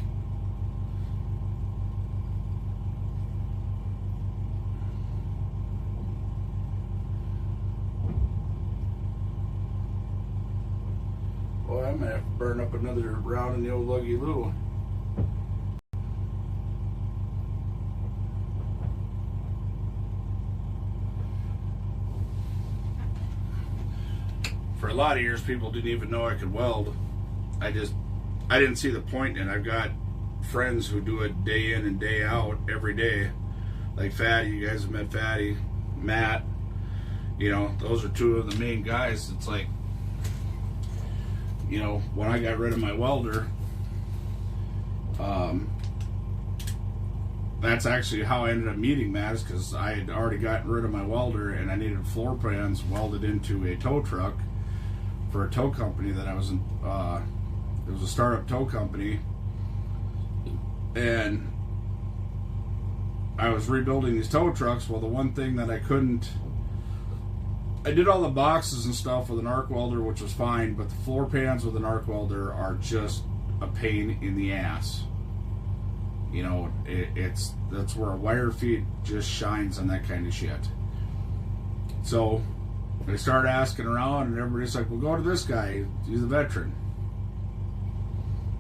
Boy, I'm going to have to burn up another round in the old Luggy Lou. For a lot of years, people didn't even know I could weld. I didn't see the point in it. I've got friends who do it day in and day out, every day. Like Fatty, you guys have met Fatty, Matt. Those are 2 of the main guys. It's like, when I got rid of my welder, that's actually how I ended up meeting Matt, is because I had already gotten rid of my welder and I needed floor pans welded into a tow truck for a tow company that I was in. It was a startup tow company, and I was rebuilding these tow trucks. Well, the one thing that I did all the boxes and stuff with an arc welder, which was fine, but the floor pans with an arc welder are just a pain in the ass. That's where a wire feed just shines on that kind of shit. So I started asking around, and everybody's like, well, go to this guy, he's a veteran.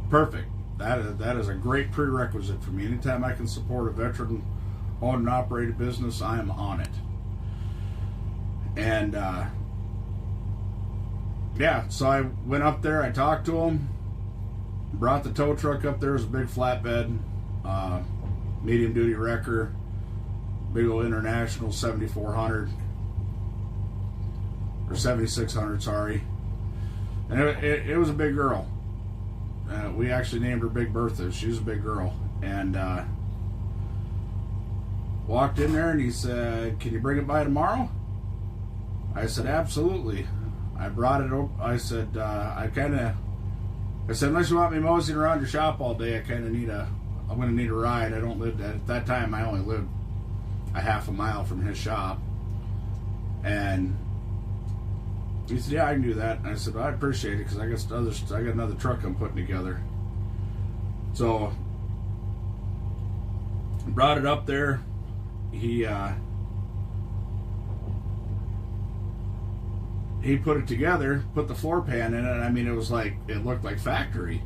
Perfect. That is a great prerequisite for me. Anytime I can support a veteran owned and operated business, I am on it. And so I went up there, I talked to him, brought the tow truck up there. It was a big flatbed, medium duty wrecker, big old International 7400 or 7600, sorry. And it was a big girl. We actually named her Big Bertha. She was a big girl. And walked in there, and he said, can you bring it by tomorrow? I said, absolutely. I brought it over. I said, unless you want me moseying around your shop all day, I'm going to need a ride. I don't live, at that time, I only lived a half a mile from his shop. And he said, yeah, I can do that. And I said, well, I appreciate it because I got another truck I'm putting together. So brought it up there. He put it together, put the floor pan in it. I mean, it looked like factory.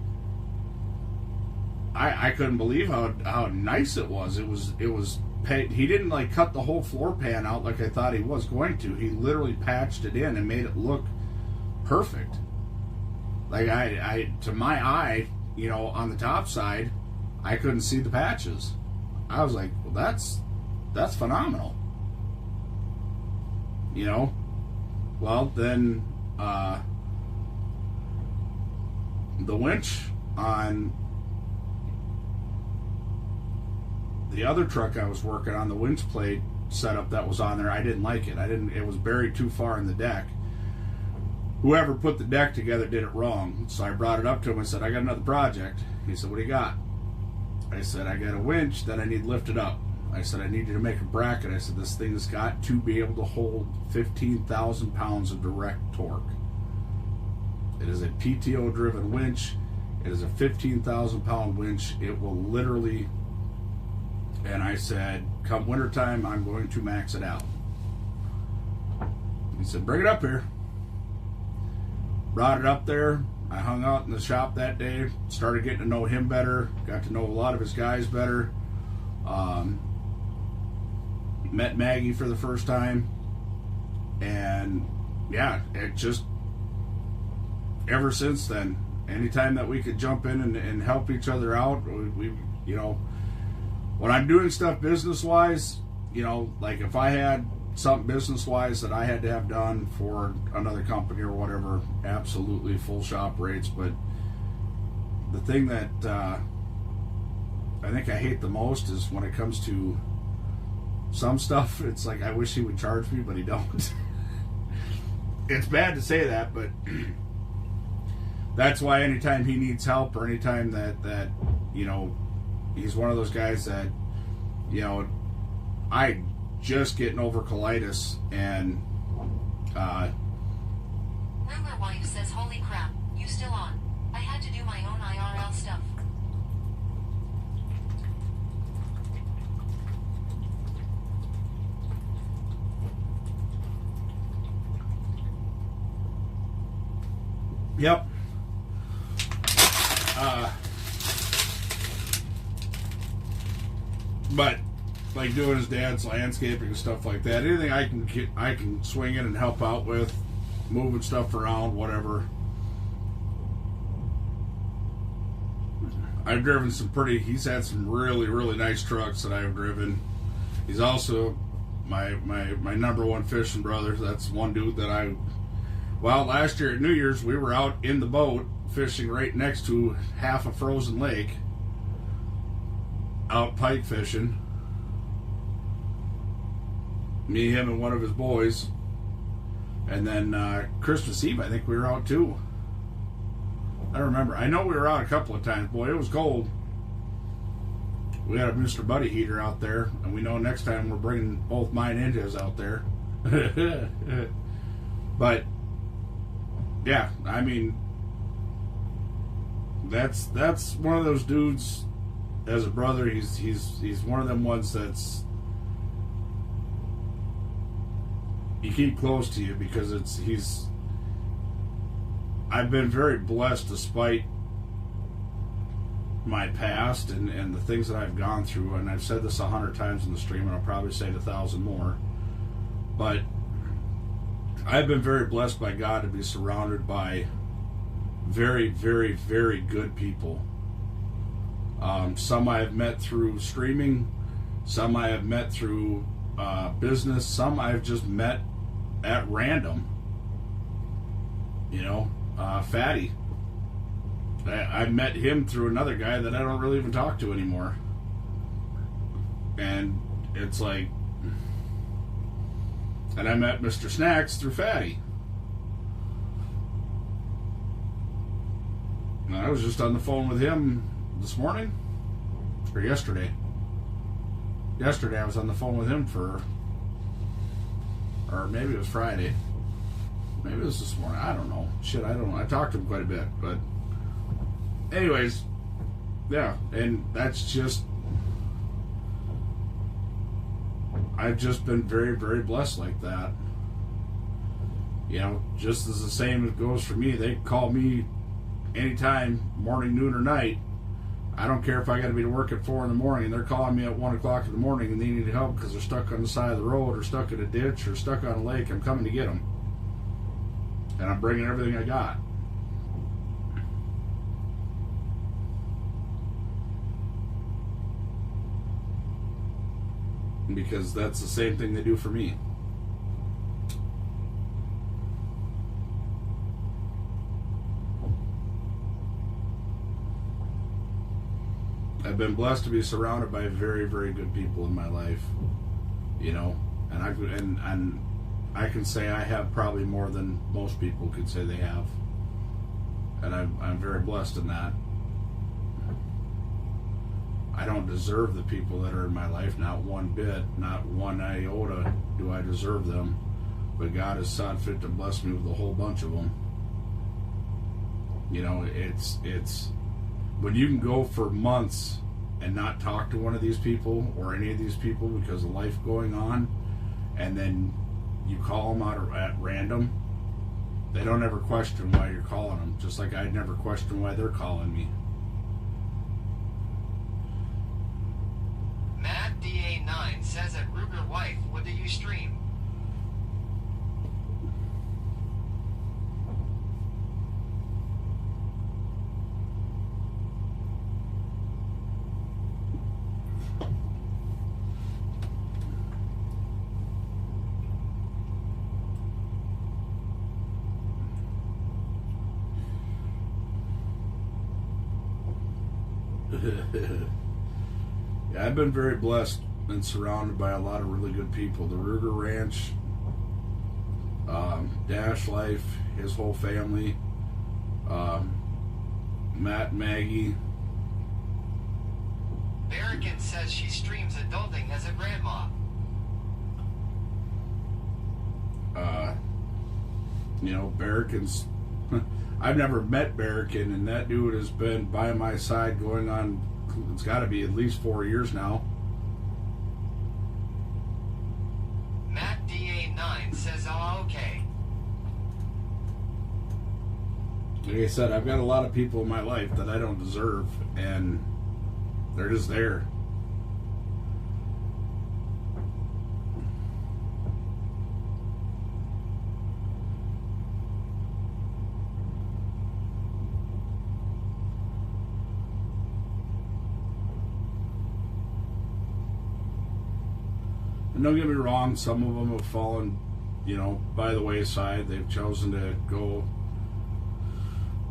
I couldn't believe how nice it was. It was he didn't like cut the whole floor pan out like I thought he was going to. He literally patched it in and made it look perfect. Like I to my eye, you know, on the top side, I couldn't see the patches. I was like, well, that's phenomenal. You know? Well, then the winch on the other truck I was working on, the winch plate setup that was on there, I didn't like it. It was buried too far in the deck. Whoever put the deck together did it wrong. So I brought it up to him and said, I got another project. He said, what do you got? I said, I got a winch that I need lifted up. I said, I need you to make a bracket. I said, this thing's got to be able to hold 15,000 pounds of direct torque. It is a PTO-driven winch. It is a 15,000 pound winch. It will literally... And I said, come wintertime, I'm going to max it out. He said, bring it up here. Brought it up there. I hung out in the shop that day, started getting to know him better, got to know a lot of his guys better. Met Maggie for the first time. And yeah, it just, ever since then, anytime that we could jump in and help each other out, we you know, when I'm doing stuff business-wise, you know, like if I had something business-wise that I had to have done for another company or whatever, absolutely full shop rates. But the thing that I think I hate the most is when it comes to some stuff, it's like I wish he would charge me, but he don't. It's bad to say that, but that's why anytime he needs help or anytime that you know, he's one of those guys that, you know, I just getting over colitis and Rumor wife says, holy crap, you still on? I had to do my own IRL stuff. Yep. But like doing his dad's landscaping and stuff like that, anything I can swing in and help out with, moving stuff around, whatever. I've driven he's had some really, really nice trucks that I've driven. He's also my number one fishing brother. That's one dude that last year at New Year's, we were out in the boat fishing right next to half a frozen lake, out pike fishing. Me, him, and one of his boys. And then Christmas Eve, I think we were out too. I don't remember. I know we were out a couple of times. Boy, it was cold. We had a Mr. Buddy heater out there, and we know next time we're bringing both mine and his out there. But yeah, I mean, that's one of those dudes. As a brother, he's one of them ones that's you keep close to you because I've been very blessed despite my past and the things that I've gone through, and I've said this 100 times in the stream, and I'll probably say it 1,000 more, but I've been very blessed by God to be surrounded by very, very, very good people. Some I have met through streaming, some I have met through business, some I've just met at random. You know, Fatty. I met him through another guy that I don't really even talk to anymore. And it's like, and I met Mr. Snacks through Fatty. And I was just on the phone with him this morning or yesterday. yesterday I was on the phone with him or maybe it was Friday. Maybe it was this morning. I don't know. Shit, I don't know. I talked to him quite a bit. But anyways, yeah. And that's just... I've just been very, very blessed like that. You know, just as the same as goes for me. They call me anytime, morning, noon, or night. I don't care if I got to be to work at 4 in the morning. They're calling me at 1 o'clock in the morning and they need help because they're stuck on the side of the road or stuck in a ditch or stuck on a lake. I'm coming to get them. And I'm bringing everything I got. Because that's the same thing they do for me. I've been blessed to be surrounded by very, very good people in my life, you know, and I can say I have probably more than most people could say they have, and I'm very blessed in that. I don't deserve the people that are in my life, not one bit, not one iota do I deserve them, but God has saw fit to bless me with a whole bunch of them. You know, it's when you can go for months and not talk to one of these people or any of these people because of life going on, and then you call them out at random, they don't ever question why you're calling them, just like I'd never question why they're calling me. Matt DA9 says at Ruger Wife, what do you stream? Yeah, I've been very blessed and surrounded by a lot of really good people. The Ruger Ranch, Dash Life, his whole family, Matt, Maggie. Barrigan says she streams adulting as a grandma. You know, Barrigan's... I've never met Barrigan, and that dude has been by my side going on, it's got to be at least 4 years now. Matt DA9 says, oh, okay. Like I said, I've got a lot of people in my life that I don't deserve, and they're just there. And don't get me wrong, some of them have fallen, you know, by the wayside. They've chosen to go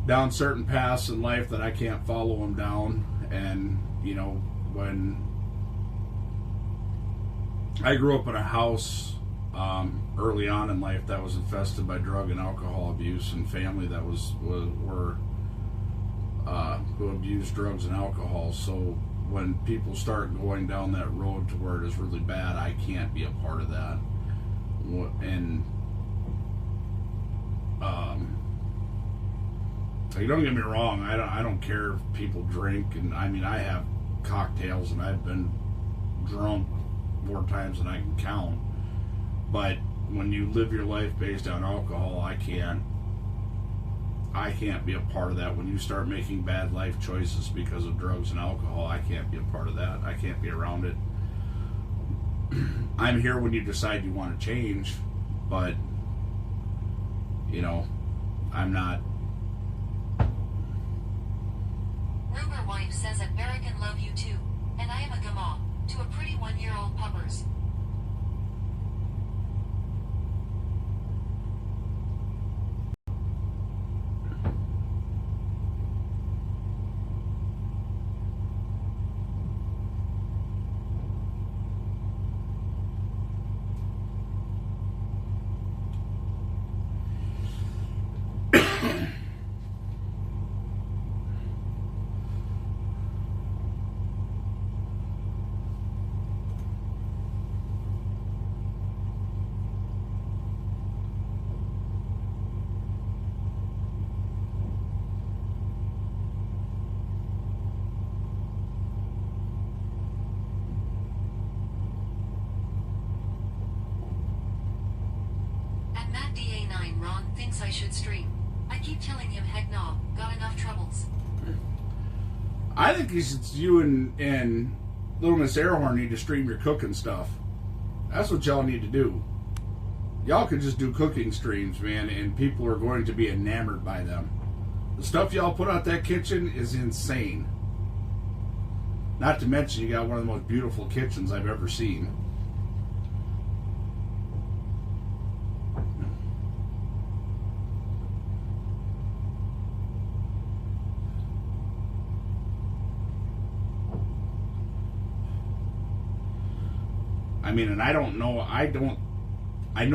down certain paths in life that I can't follow them down. And, you know, when I grew up in a house early on in life that was infested by drug and alcohol abuse, and family that were who abused drugs and alcohol. So when people start going down that road to where it is really bad, I can't be a part of that. And like, don't get me wrong, I don't care if people drink, and I mean, I have cocktails and I've been drunk more times than I can count. But when you live your life based on alcohol, I can't be a part of that. When you start making bad life choices because of drugs and alcohol, I can't be a part of that. I can't be around it. I'm here when you decide you want to change, but, you know, I'm not. Ruger Wife says at Barrigan love you too, and I am a gama to a pretty 1-year-old puppers. Matt DA9 Ron thinks I should stream. I keep telling him heck no, got enough troubles. I think you and Little Miss Airhorn need to stream your cooking stuff. That's what y'all need to do. Y'all could just do cooking streams, man, and people are going to be enamored by them. The stuff y'all put out that kitchen is insane. Not to mention you got one of the most beautiful kitchens I've ever seen. I mean, and I know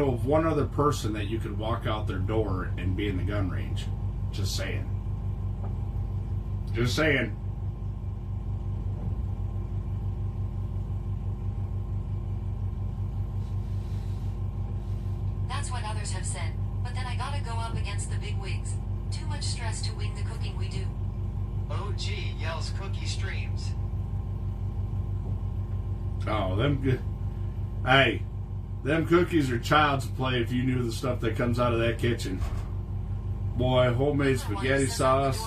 of one other person that you could walk out their door and be in the gun range. Just saying. Just saying. That's what others have said, but then I gotta go up against the big wigs. Too much stress to wing the cooking we do. OG yells cookie streams. Oh, them good. Hey, them cookies are child's play if you knew the stuff that comes out of that kitchen. Boy, homemade spaghetti sauce.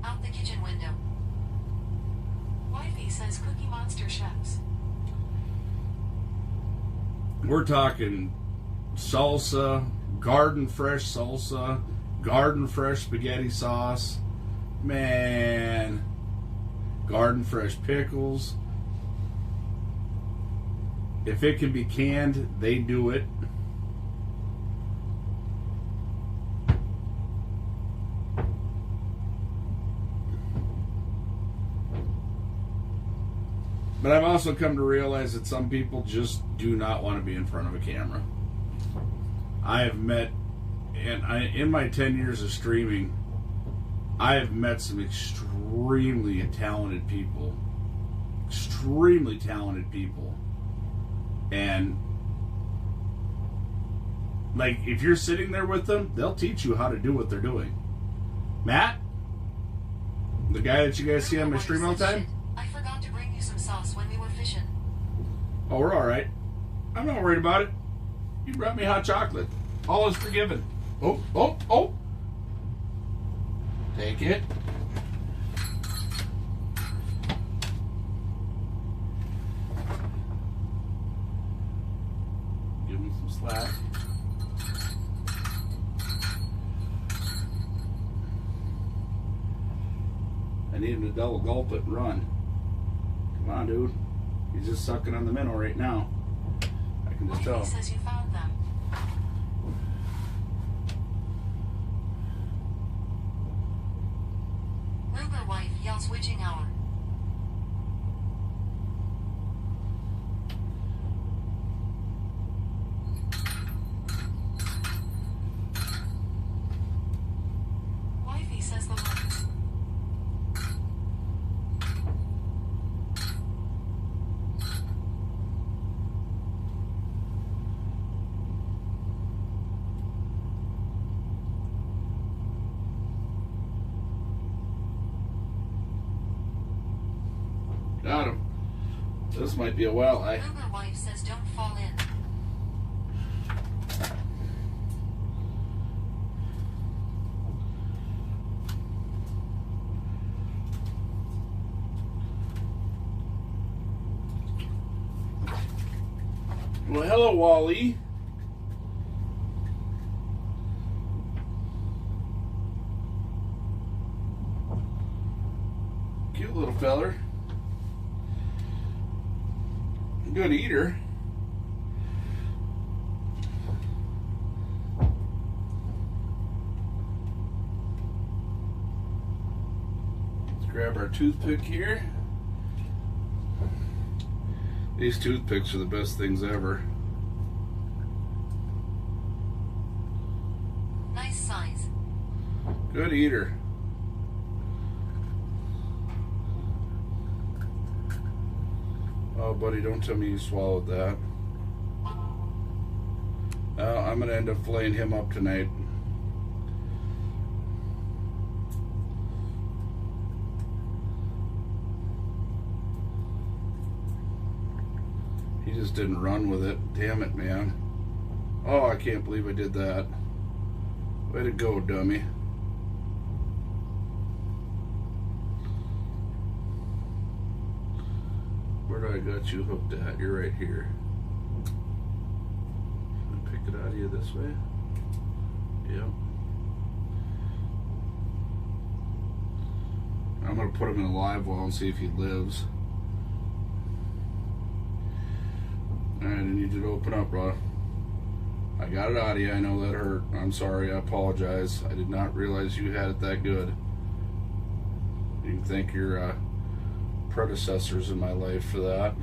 Out the kitchen window. Wifey says Cookie Monster chefs. We're talking salsa, garden fresh salsa, garden fresh spaghetti sauce. Man, garden fresh pickles. If it can be canned, they do it. But I've also come to realize that some people just do not want to be in front of a camera. I have met, in my 10 years of streaming, I have met some extremely talented people. Extremely talented people. And, like, if you're sitting there with them, they'll teach you how to do what they're doing. Matt? The guy that you guys see on my stream all the time? I forgot to bring you some sauce when we were fishing. Oh, we're alright. I'm not worried about it. You brought me hot chocolate. All is forgiven. Oh, oh, oh. Take it. Give me some slack. I need him to double gulp it and run. Come on, dude. He's just sucking on the minnow right now. I can just tell. He says you found them. Ruger wife yells witching hour. Wifey says the words. Got him. This might be a walleye. Ruger wife says don't fall in. Well, hello, Wally. Cute little feller. Good eater. Let's grab our toothpick here. These toothpicks are the best things ever. Nice size. Good eater. Oh, buddy, don't tell me you swallowed that. I'm going to end up filleting him up tonight. He just didn't run with it. Damn it, man. Oh, I can't believe I did that. Way to go, dummy. Where do I got you hooked at? You're right here. Can I pick it out of you this way? Yep. I'm going to put him in a live well and see if he lives. Alright, I need you to open up, bro. I got it out of you. I know that hurt. I'm sorry. I apologize. I did not realize you had it that good. You can thank your predecessors in my life for that.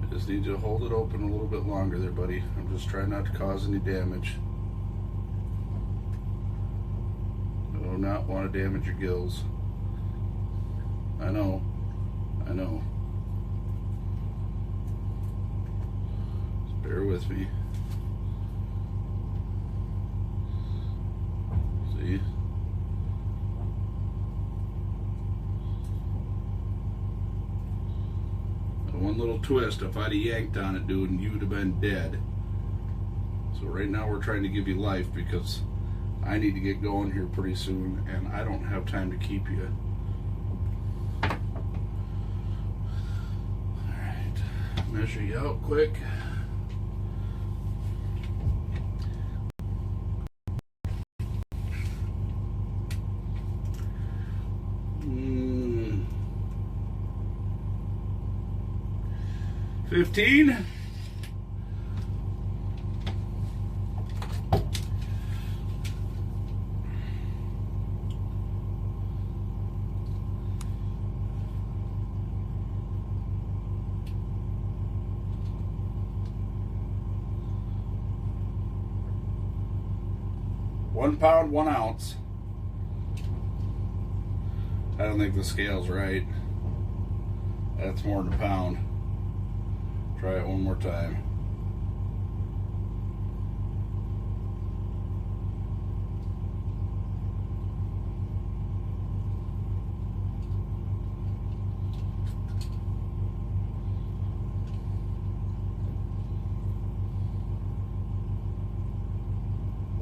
I just need you to hold it open a little bit longer there, buddy. I'm just trying not to cause any damage. I do not want to damage your gills. I know. I know. Just bear with me. See? One little twist, if I'd have yanked on it, dude, and you'd have been dead. So right now we're trying to give you life because I need to get going here pretty soon, and I don't have time to keep you. Alright, measure you out quick. Mm. 15. £1 1 ounce. I don't think the scale's right. That's more than a pound. Try it one more time.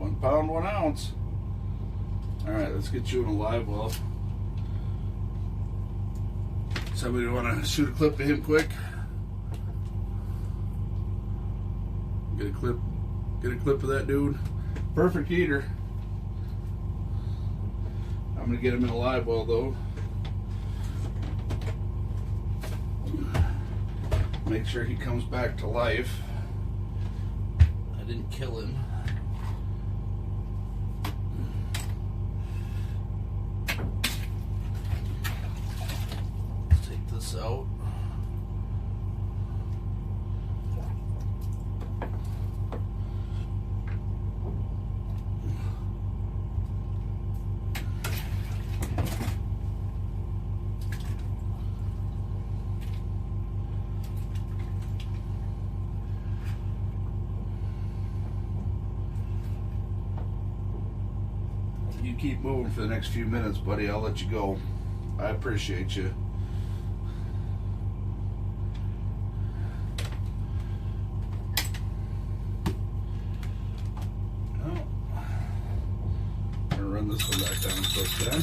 £1 1 ounce. All right, let's get you in a live well. Somebody want to shoot a clip to him quick? Get a clip of that dude. Perfect heater. I'm gonna get him in a live well though. Make sure he comes back to life. I didn't kill him. Let's take this out. You keep moving for the next few minutes, buddy. I'll let you go. I appreciate you. Oh. I'm gonna run this one back down quick then.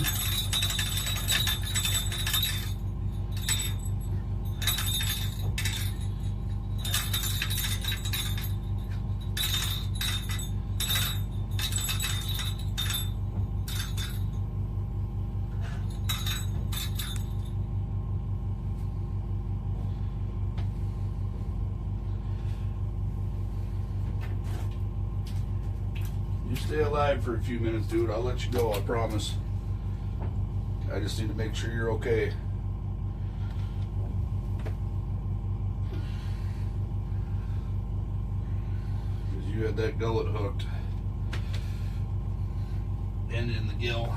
You stay alive for a few minutes, dude. I'll let you go, I promise. I just need to make sure you're okay. Because you had that gullet hooked. And in the gill.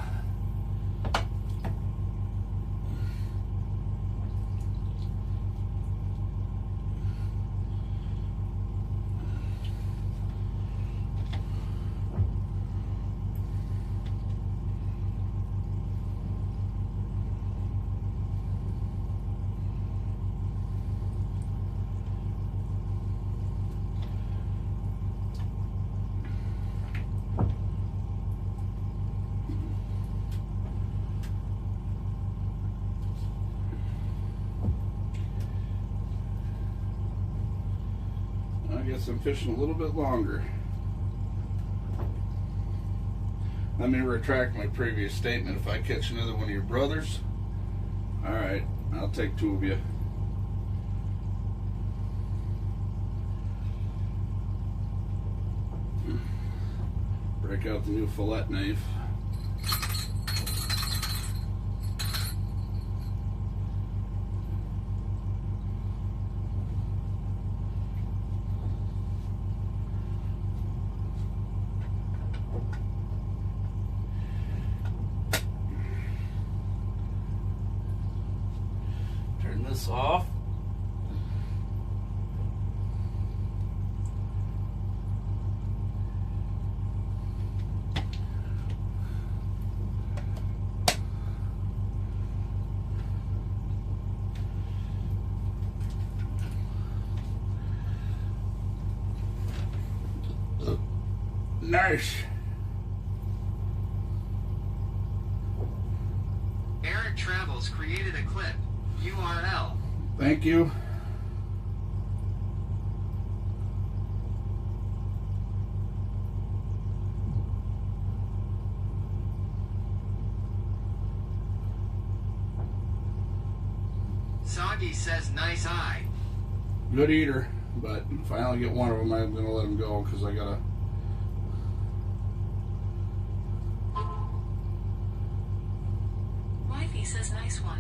guess I'm fishing a little bit longer. Let me retract my previous statement. If I catch another one of your brothers, all right, I'll take 2 of you. Break out the new fillet knife. Turn this off. Nice. Eric Travels created a clip. URL. Thank you. Soggy says nice eye. Good eater, but if I only get one of them, I'm going to let him go because I got to. Wifey says nice one.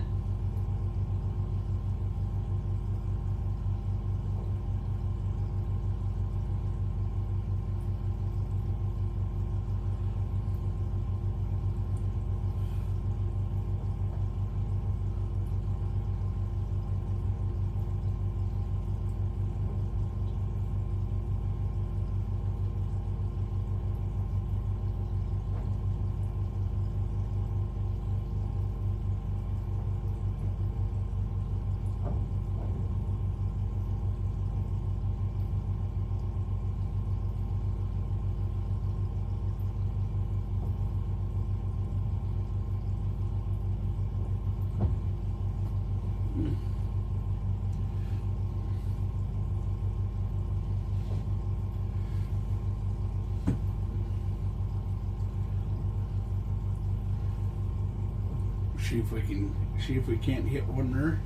See if we can't hit one there.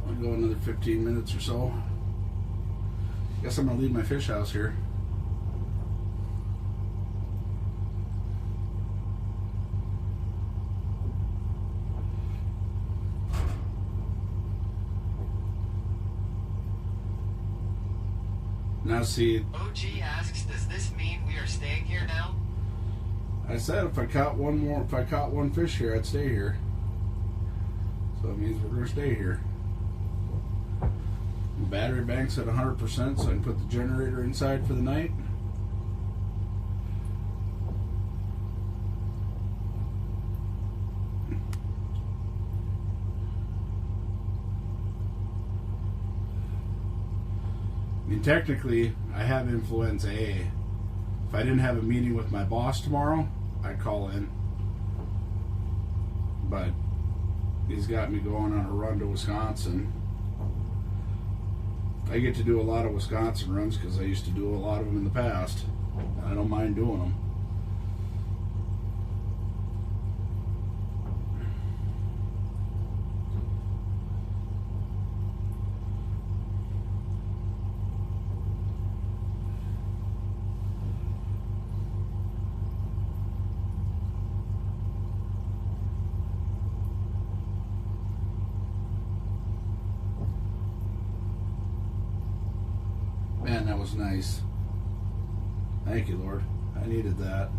I'll go another 15 minutes or so. Guess I'm gonna leave my fish house here. Now see, OG asks, does this mean we are staying here now? I said if I caught one fish here, I'd stay here. So it means we're gonna stay here. The battery bank's at 100%, so I can put the generator inside for the night. I mean, technically, I have influenza A. If I didn't have a meeting with my boss tomorrow, I'd call in. But he's got me going on a run to Wisconsin. I get to do a lot of Wisconsin runs because I used to do a lot of them in the past. And I don't mind doing them. Man, that was nice. Thank you, Lord. I needed that.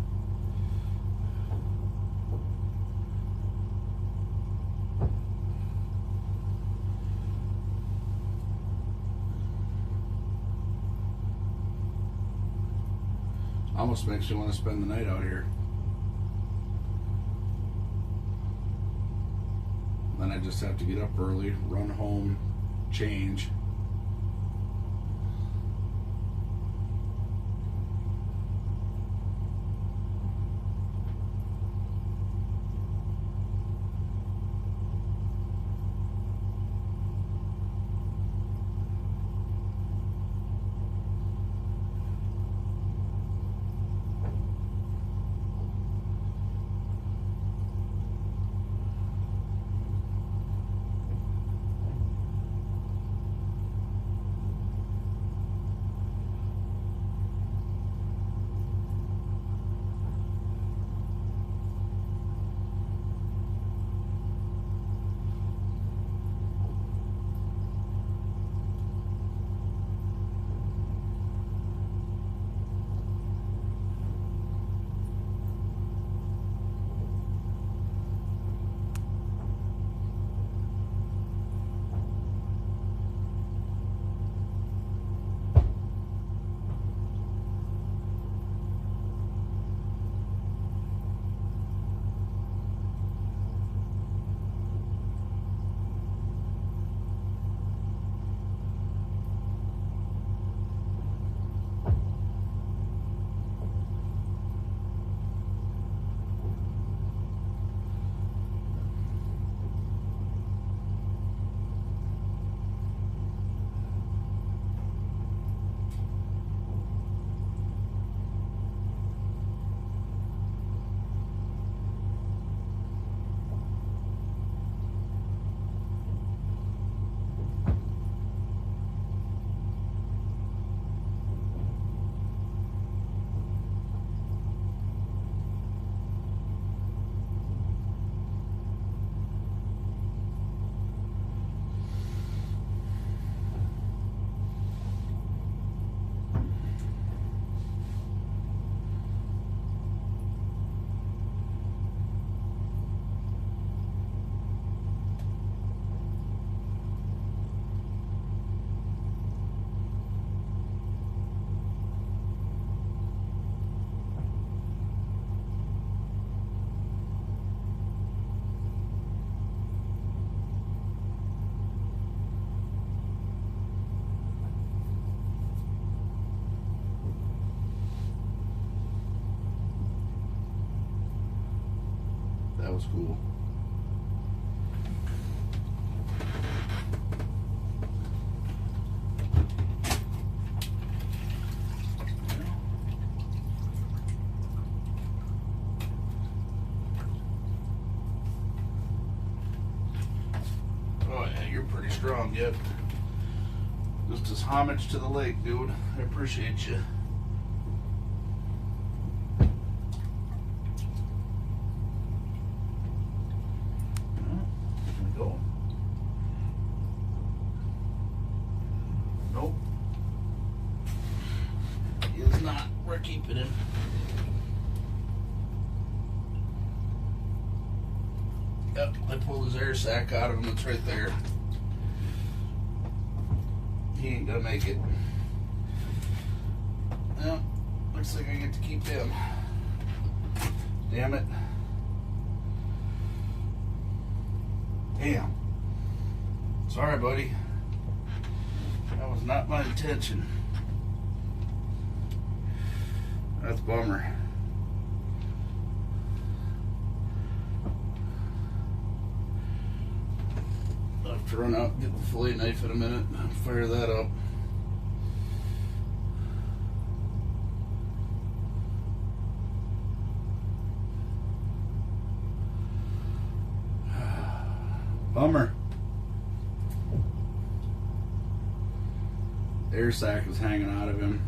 Almost makes you want to spend the night out here. Then I just have to get up early, run home, change. was cool. Oh yeah, you're pretty strong, yep. Just as homage to the lake, dude. I appreciate you. Go. Nope. He is not. We're keeping him. Yep, I pulled his air sac out of him. It's right there. He ain't gonna make it. Well, looks like I get to keep him. Damn it. Damn. Sorry, buddy. That was not my intention. That's a bummer. I'll have to run out and get the fillet knife in a minute and fire that up. Bummer. Air sac is hanging out of him.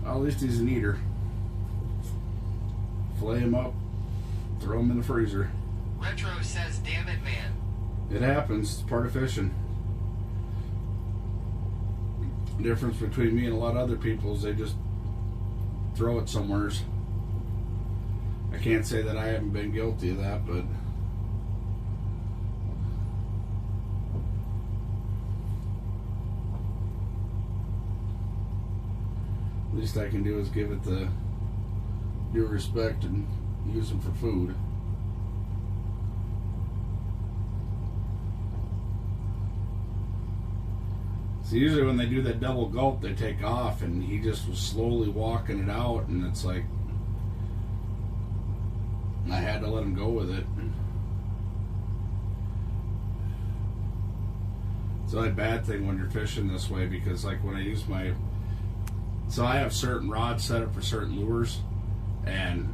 Well, at least he's an eater. Fillet him up, throw him in the freezer. Retro says, damn it, man. It happens. It's part of fishing. The difference between me and a lot of other people is they just throw it somewheres. I can't say that I haven't been guilty of that, but least I can do is give it the due respect and use them for food. So usually when they do that double gulp, they take off, and he just was slowly walking it out, and it's like I had to let him go with it. It's not a bad thing when you're fishing this way, because like when I use my, so I have certain rods set up for certain lures, and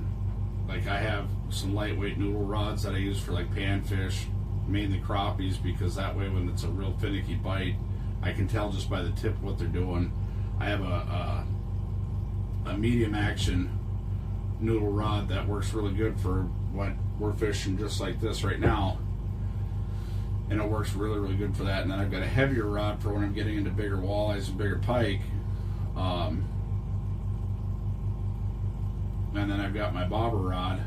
like I have some lightweight noodle rods that I use for like panfish, mainly crappies, because that way when it's a real finicky bite, I can tell just by the tip what they're doing. I have a medium action noodle rod that works really good for what we're fishing just like this right now, and it works really, really good for that. And then I've got a heavier rod for when I'm getting into bigger walleyes and bigger pike. And then I've got my bobber rod.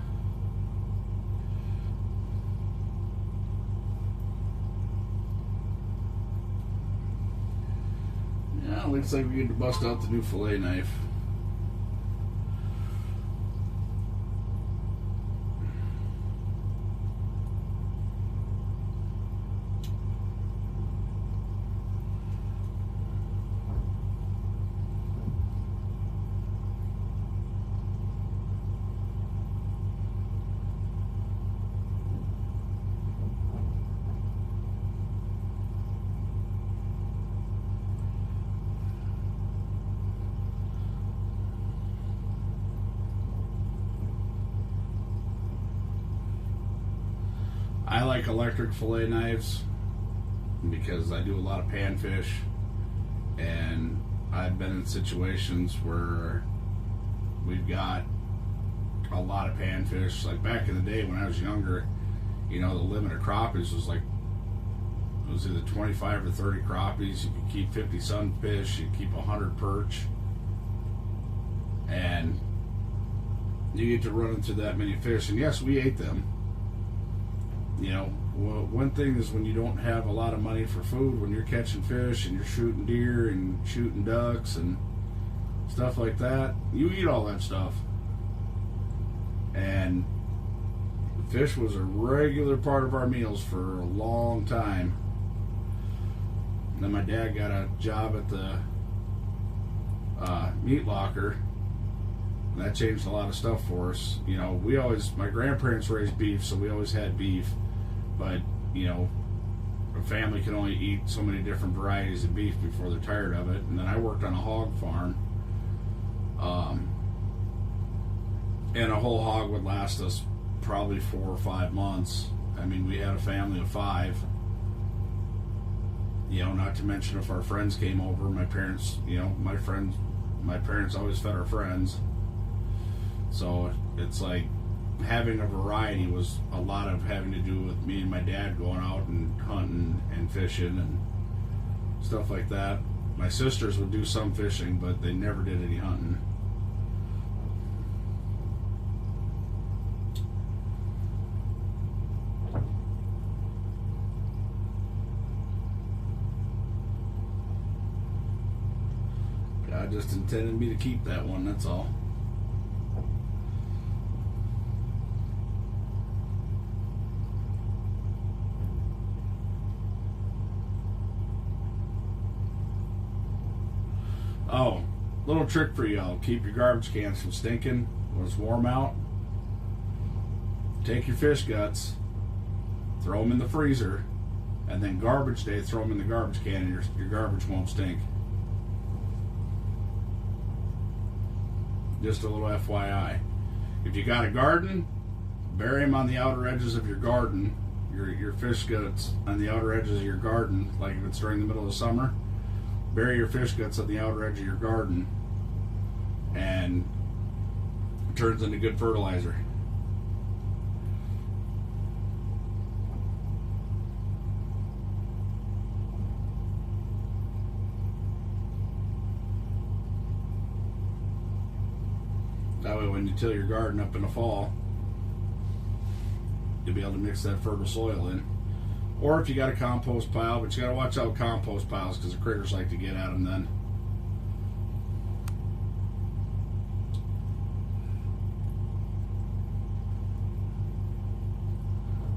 Yeah, looks like we need to bust out the new fillet knife. I like electric fillet knives because I do a lot of panfish, and I've been in situations where we've got a lot of panfish. Like back in the day when I was younger, you know, the limit of crappies was like, it was either 25 or 30 crappies. You could keep 50 sunfish, you could keep 100 perch, and you get to run into that many fish. And yes, we ate them. You know, well, one thing is when you don't have a lot of money for food, when you're catching fish and you're shooting deer and shooting ducks and stuff like that, you eat all that stuff. And fish was a regular part of our meals for a long time. And then my dad got a job at the meat locker. And that changed a lot of stuff for us. You know, my grandparents raised beef, so we always had beef. But, you know, a family can only eat so many different varieties of beef before they're tired of it. And then I worked on a hog farm. And a whole hog would last us probably 4 or 5 months. I mean, we had a family of 5. You know, not to mention if our friends came over, my parents, you know, my parents always fed our friends. So it's like having a variety was a lot of having to do with me and my dad going out and hunting and fishing and stuff like that. My sisters would do some fishing, but they never did any hunting. God just intended me to keep that one, that's all. Oh, little trick for y'all. Keep your garbage cans from stinking when it's warm out. Take your fish guts, throw them in the freezer, and then garbage day, throw them in the garbage can and your garbage won't stink. Just a little FYI. If you got a garden, bury them on the outer edges of your garden, your fish guts on the outer edges of your garden, like if it's during the middle of summer. Bury your fish guts on the outer edge of your garden, and it turns into good fertilizer. That way when you till your garden up in the fall, you'll be able to mix that fertile soil in. Or if you got a compost pile, but you got to watch out with compost piles because the critters like to get at them then.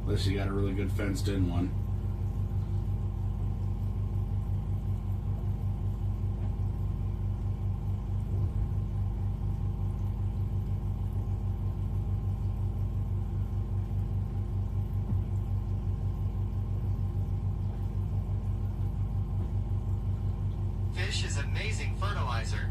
Unless you got a really good fenced in one. Fish is amazing fertilizer.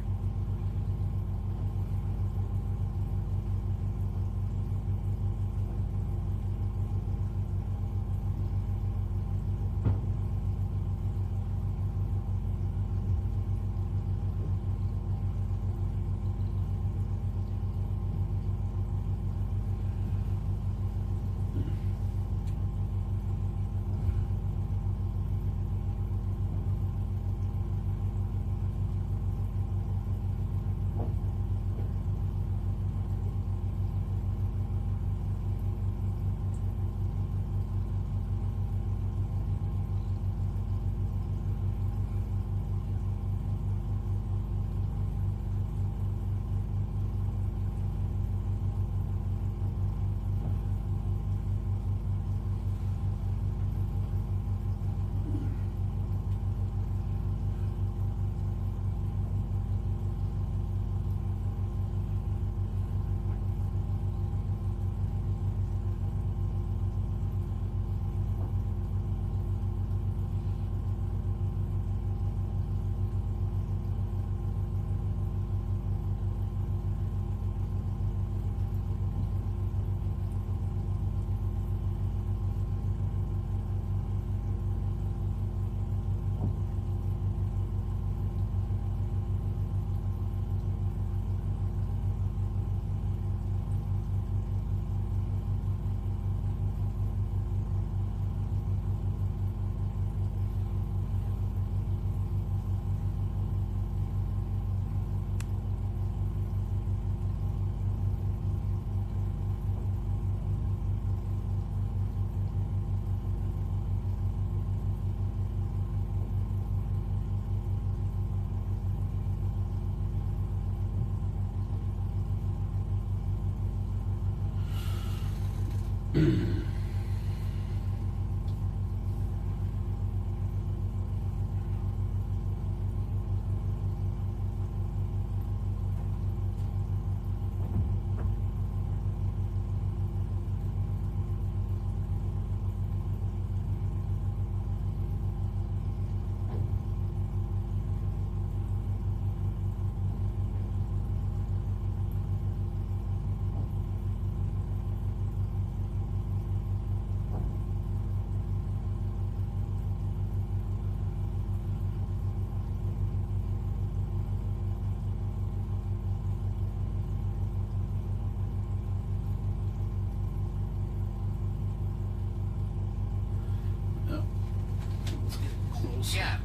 goes. Yeah.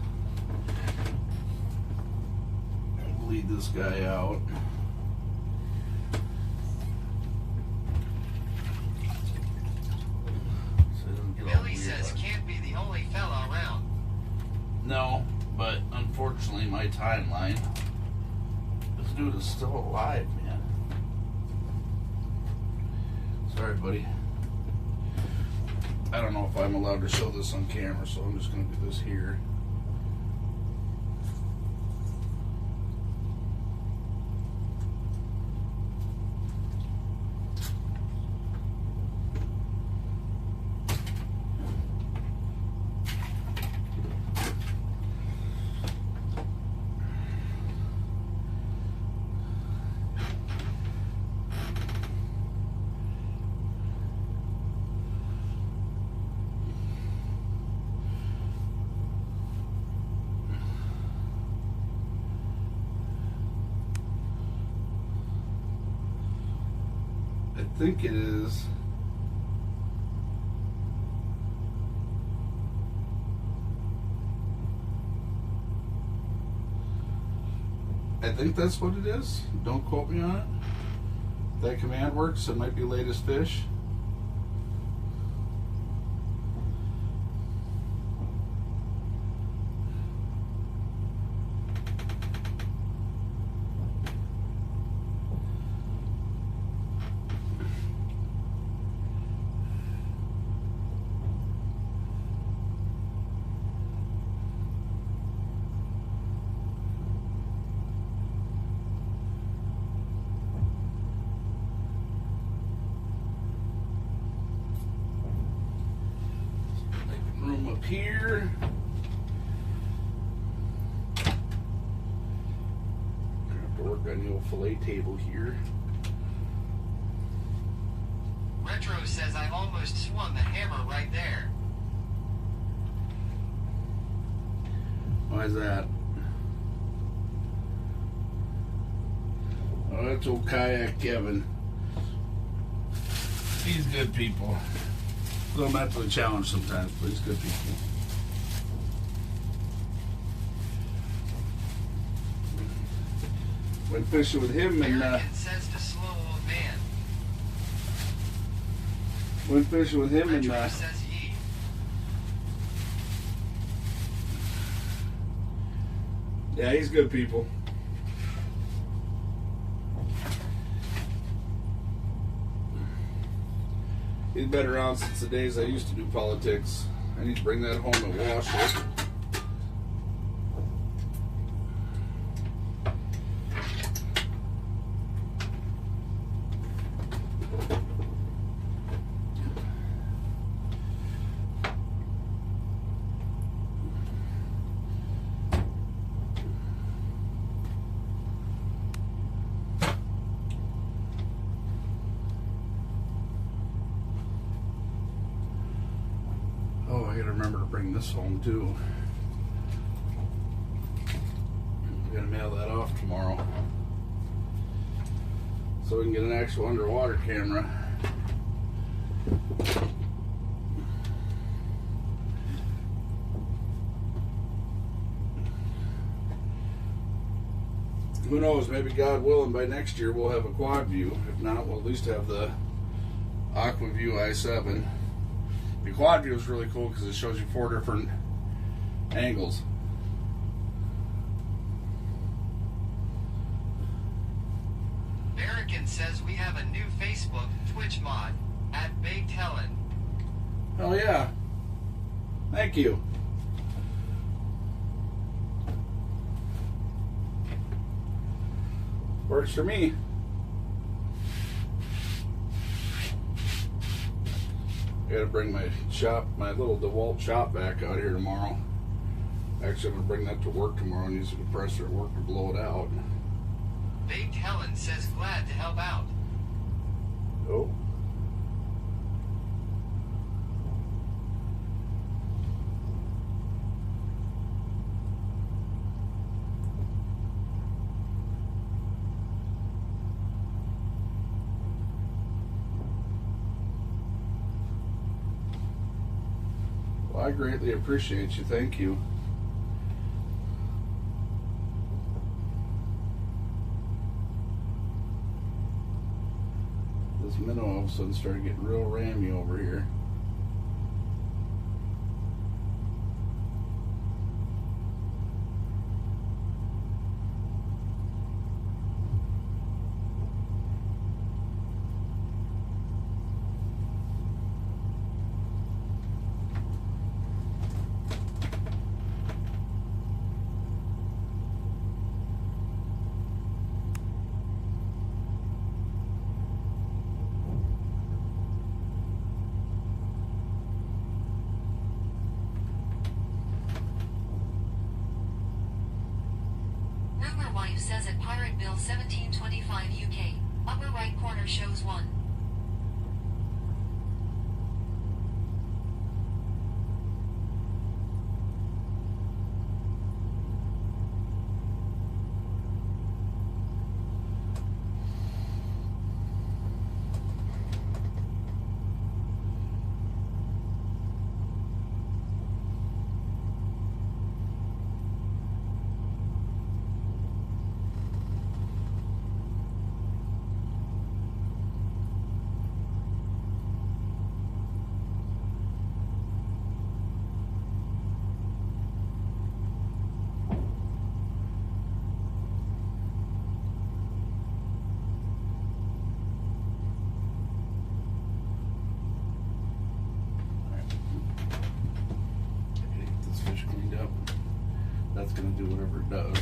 Bleed this guy out. So he doesn't get all Billy weird says on me. can't be the only fella around. No, but unfortunately my timeline, this dude is still alive, man. Sorry, buddy. I don't know if I'm allowed to show this on camera, so I'm just going to do this here. I think it is. I think that's what it is. Don't quote me on it. If that command works, it might be latest fish. Room up here. Gonna have to work on the old fillet table here. Retro says I almost swung the hammer right there. Why is that? Oh, that's old Kayak Kevin. He's good people. A little mentally challenged sometimes, but he's good people. Went fishing with him and Says to slow old man. went fishing with him and Retro says ye. yeah, he's good people. He's been around since the days I used to do politics. I need to bring that home and wash it. Oh, I gotta remember to bring this home too. I gotta mail that off tomorrow. So we can get an actual underwater camera. Who knows, maybe God willing by next year we'll have a quad view. If not, we'll at least have the AquaView i7. The quad view is really cool because it shows you 4 different angles. Barrican says we have a new Facebook Twitch mod at Baked Helen. Oh yeah. Thank you. Works for me. I gotta bring my shop, my little DeWalt shop vac out here tomorrow. Actually, I'm gonna bring that to work tomorrow and use a compressor at work to blow it out. Baked Helen says glad to help out. Oh. Well, I greatly appreciate you. Thank you. minnow all of a sudden started getting real rammy over here. Rumor wife says at Pirate Bill 1725 UK. Upper right corner shows 1. Fish cleaned up. That's gonna do whatever it does.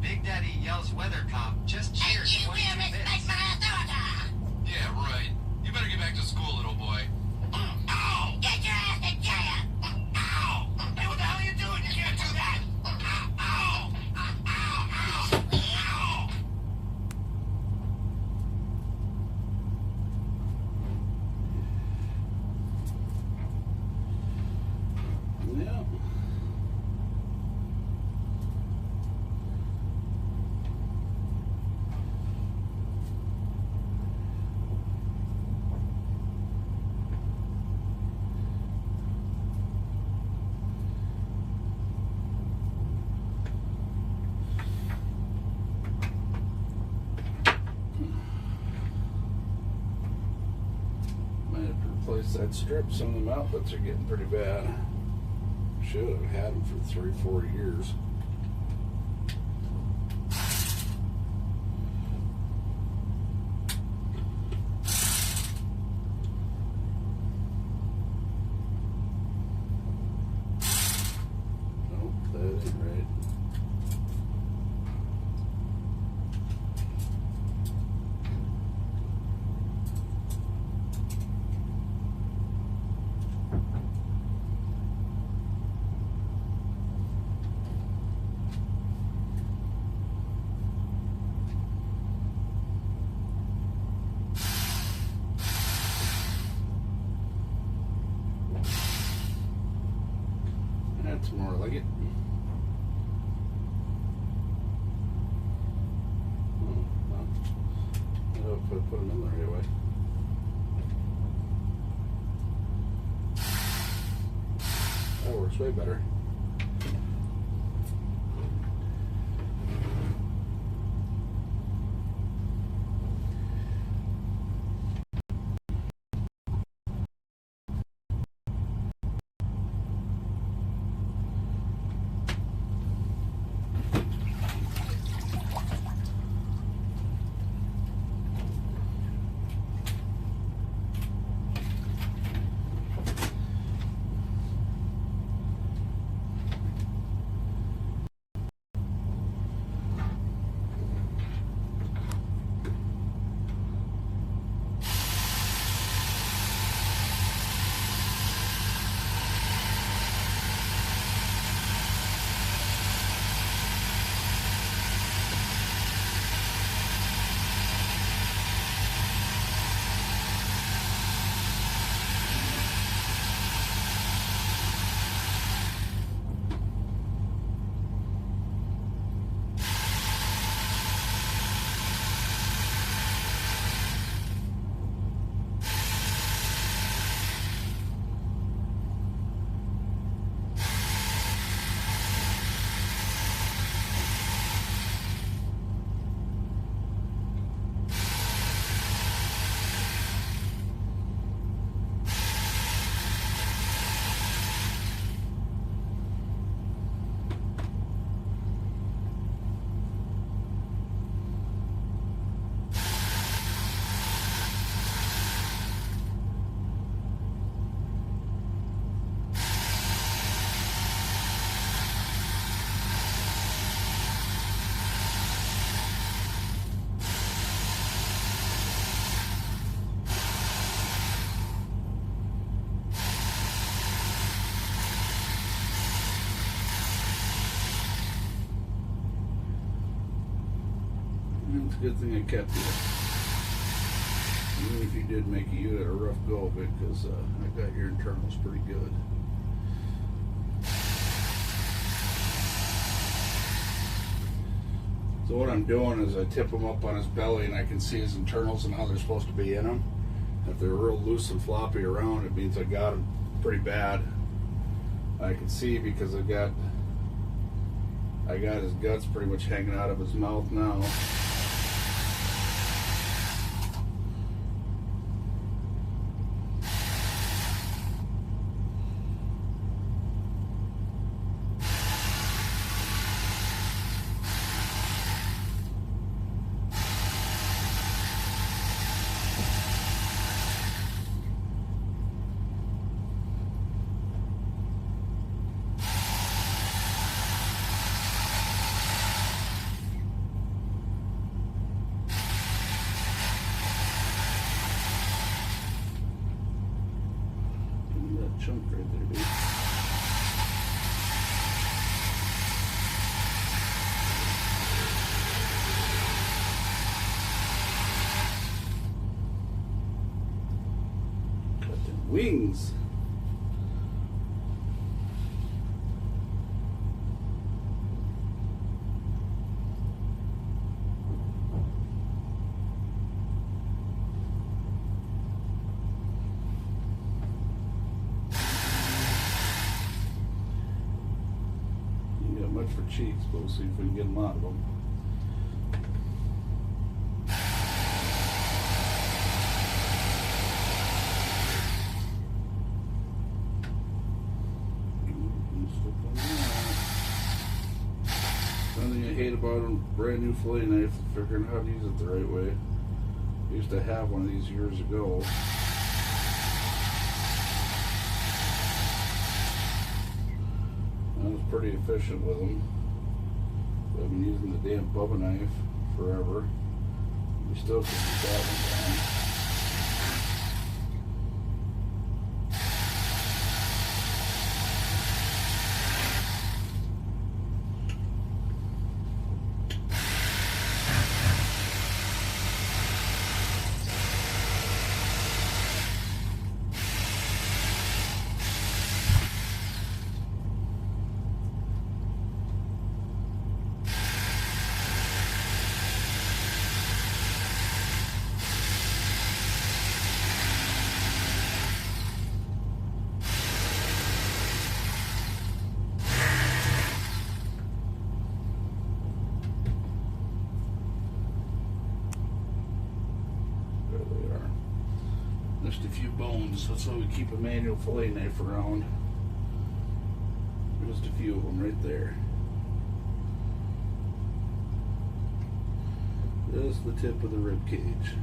Big Daddy yells weather cop, just cheers 22 minutes. Yeah, right. You better get back to school, little boy. Ow! Get your ass in jail! Ow! Hey, what the hell are you doing? You can't do that! Ow! Ow! Ow! Because that strip, some of them outlets are getting pretty bad. Should have had them for 3-4 years. Nope, that ain't right. That's more like it. Oh, well, I don't know if I put them in the right way. That works way better. It's a good thing I kept you. Even if you did make it, you had a rough go of it, because I got your internals pretty good. So what I'm doing is I tip him up on his belly and I can see his internals and how they're supposed to be in him. If they're real loose and floppy around, it means I got him pretty bad. I can see because I got his guts pretty much hanging out of his mouth now. Chunk right there, dude. Cut them wings. Much for cheeks, but we'll see if we can get them out of them. Something I hate about a brand new fillet knife, figuring out how to use it the right way. I used to have one of these years ago. I was pretty efficient with them. But I've been using the damn Bubba knife forever. We still can get that one down. Just a few bones. That's why we keep a manual fillet knife around. Just a few of them right there. Just the tip of the rib cage.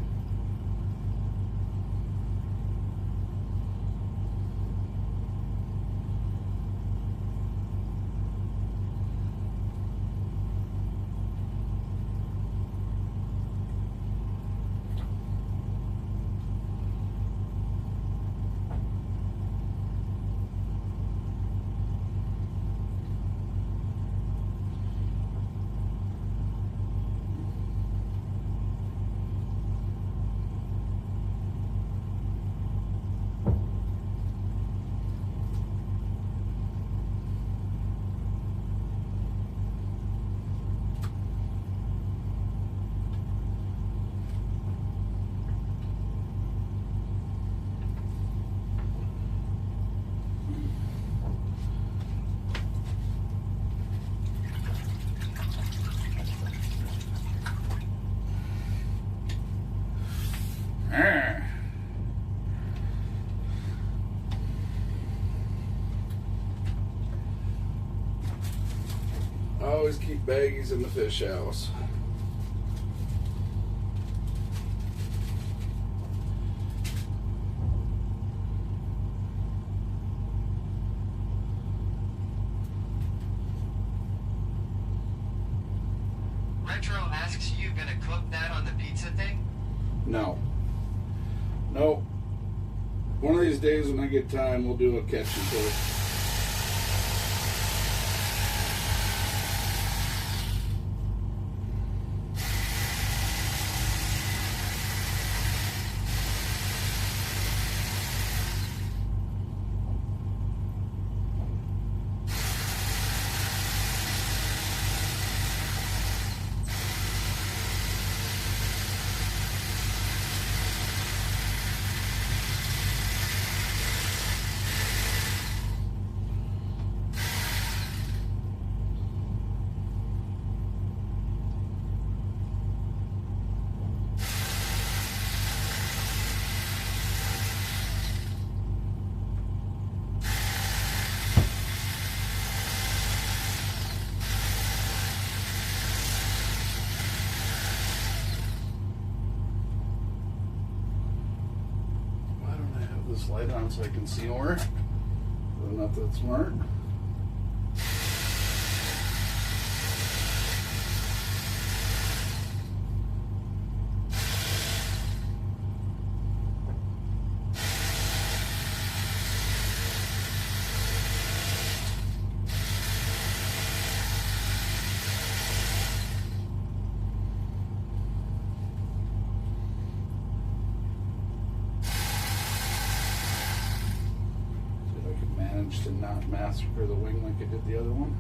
Always keep baggies in the fish house. Retro asks you gonna cook that on the pizza thing? No. Nope. One of these days when I get time, we'll do a catch and cook. This light on so I can see more. But I'm not that smart. To not massacre the wing like I did the other one.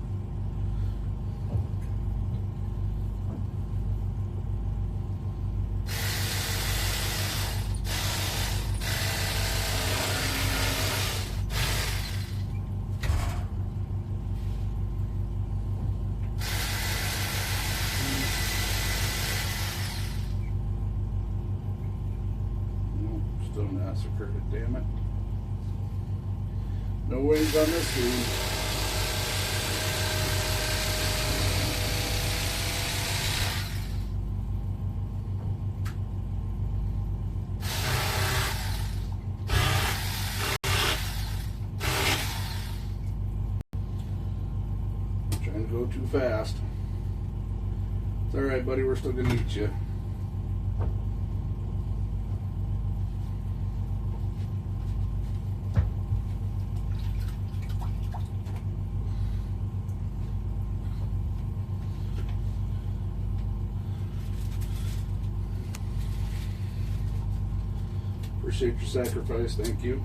Nope, still massacred it, damn it. No wings on this dude. Trying to go too fast. It's alright, buddy, we're still gonna eat you. Appreciate your sacrifice, thank you.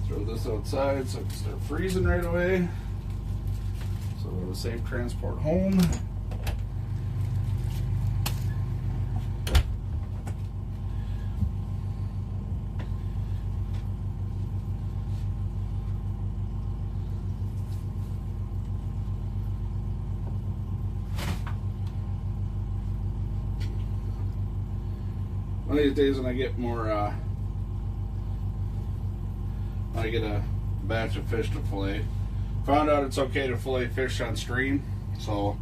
Throw this outside so I can start freezing right away. So we'll have a safe transport home. One of these days when I get more, I get a batch of fish to fillet. Found out it's okay to fillet fish on stream, so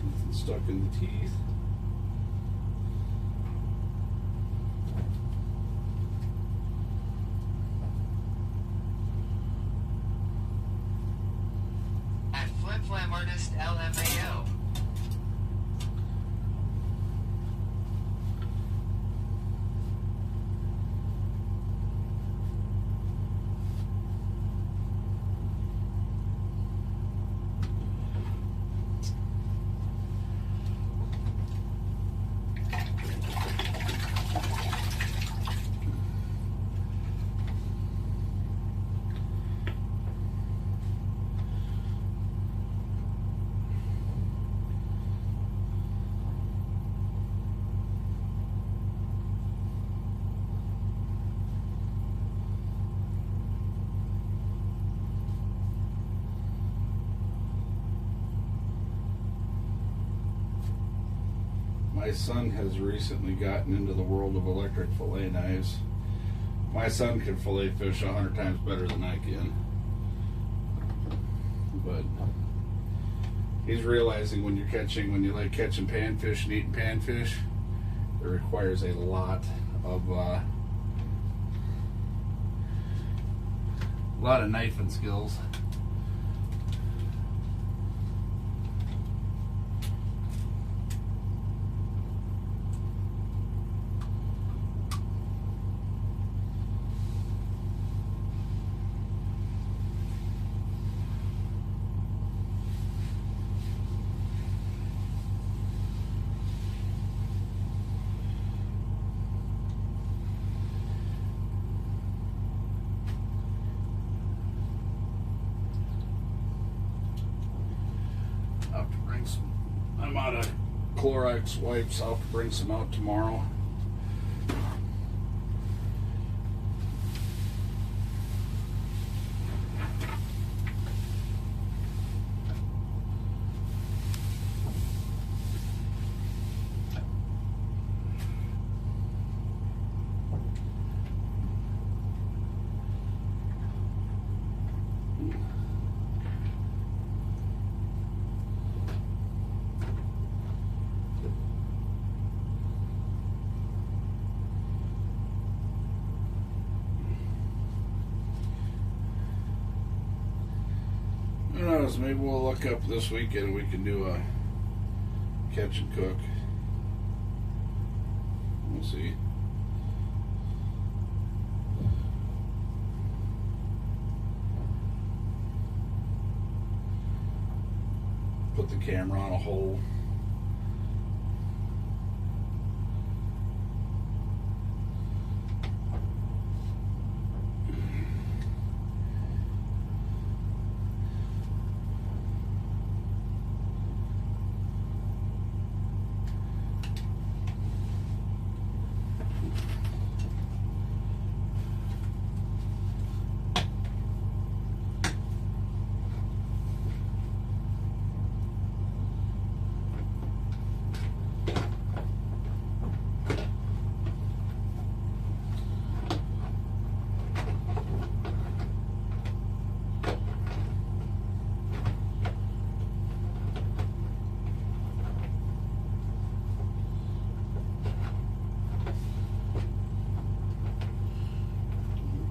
nothing stuck in the teeth. At Flip Flam Artist LMAO. My son has recently gotten into the world of electric fillet knives. My son can fillet fish 100 times better than I can. But he's realizing when you like catching panfish and eating panfish, it requires a lot of knifing skills. I'm out of Clorox wipes. I'll have to bring some out tomorrow. Who knows? Maybe we'll look up this weekend and we can do a catch and cook. We'll see. Put the camera on a hole.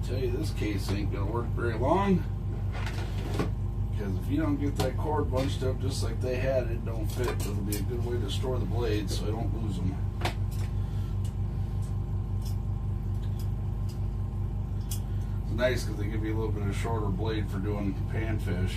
Tell you, this case ain't gonna work very long, because if you don't get that cord bunched up just like they had, it don't fit. It'll be a good way to store the blades so I don't lose them. It's nice because they give you a little bit of shorter blade for doing panfish.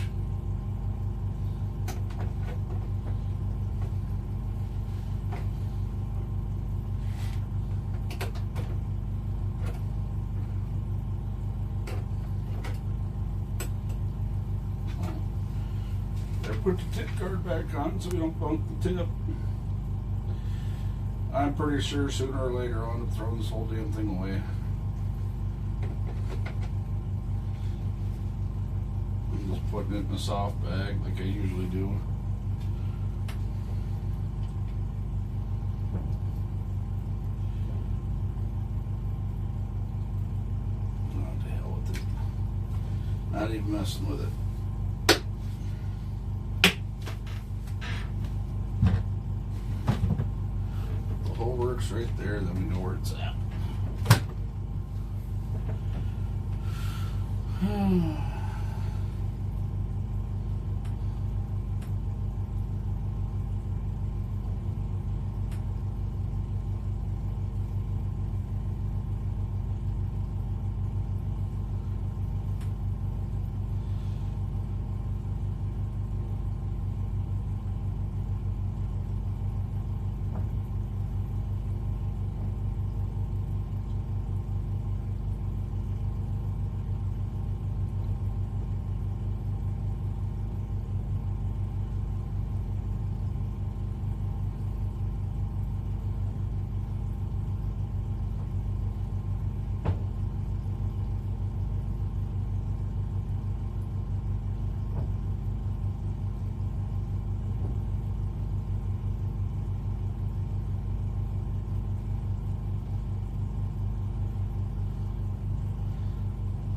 Put the tip guard back on so we don't bump the tip. I'm pretty sure sooner or later I'll end up throwing this whole damn thing away. I'm just putting it in a soft bag like I usually do. Oh, to hell with it. Not even messing with it. Works right there, then we know where it's at.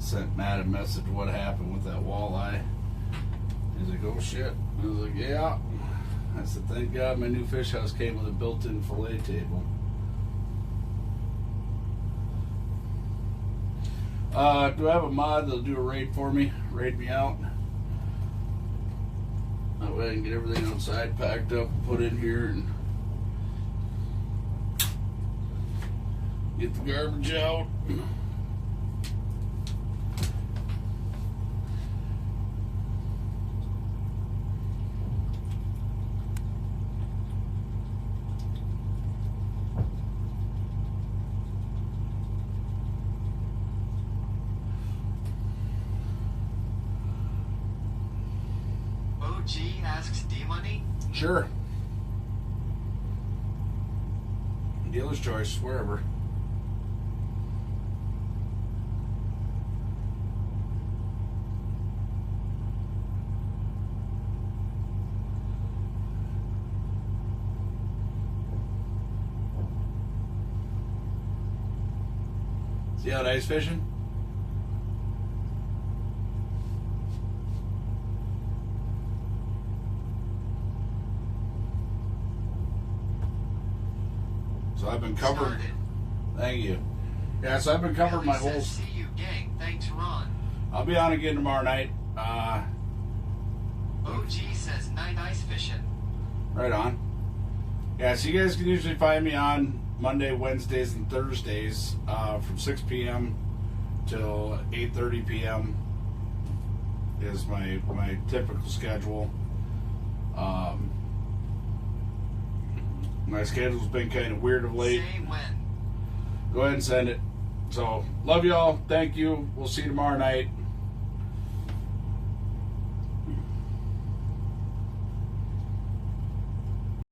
Sent Matt a message what happened with that walleye. He's like, oh shit. I was like, yeah. I said, thank God my new fish house came with a built-in fillet table. Do I have a mod that'll do a raid for me? Raid me out. That way I can get everything outside packed up and put in here and get the garbage out. G asks D-Money? Sure. Dealer's choice, wherever. See out ice fishing? So I've been covering. Thank you. Yeah, so I've been covering my whole. See you, gang. Thanks, Ron. I'll be on again tomorrow night. Facebook. OG says night ice fishing. Right on. Yeah, so you guys can usually find me on Monday, Wednesdays, and Thursdays from 6 p.m. till 8:30 p.m. is my typical schedule. My schedule's been kind of weird of late. Say when. Go ahead and send it. So, love y'all. Thank you. We'll see you tomorrow night.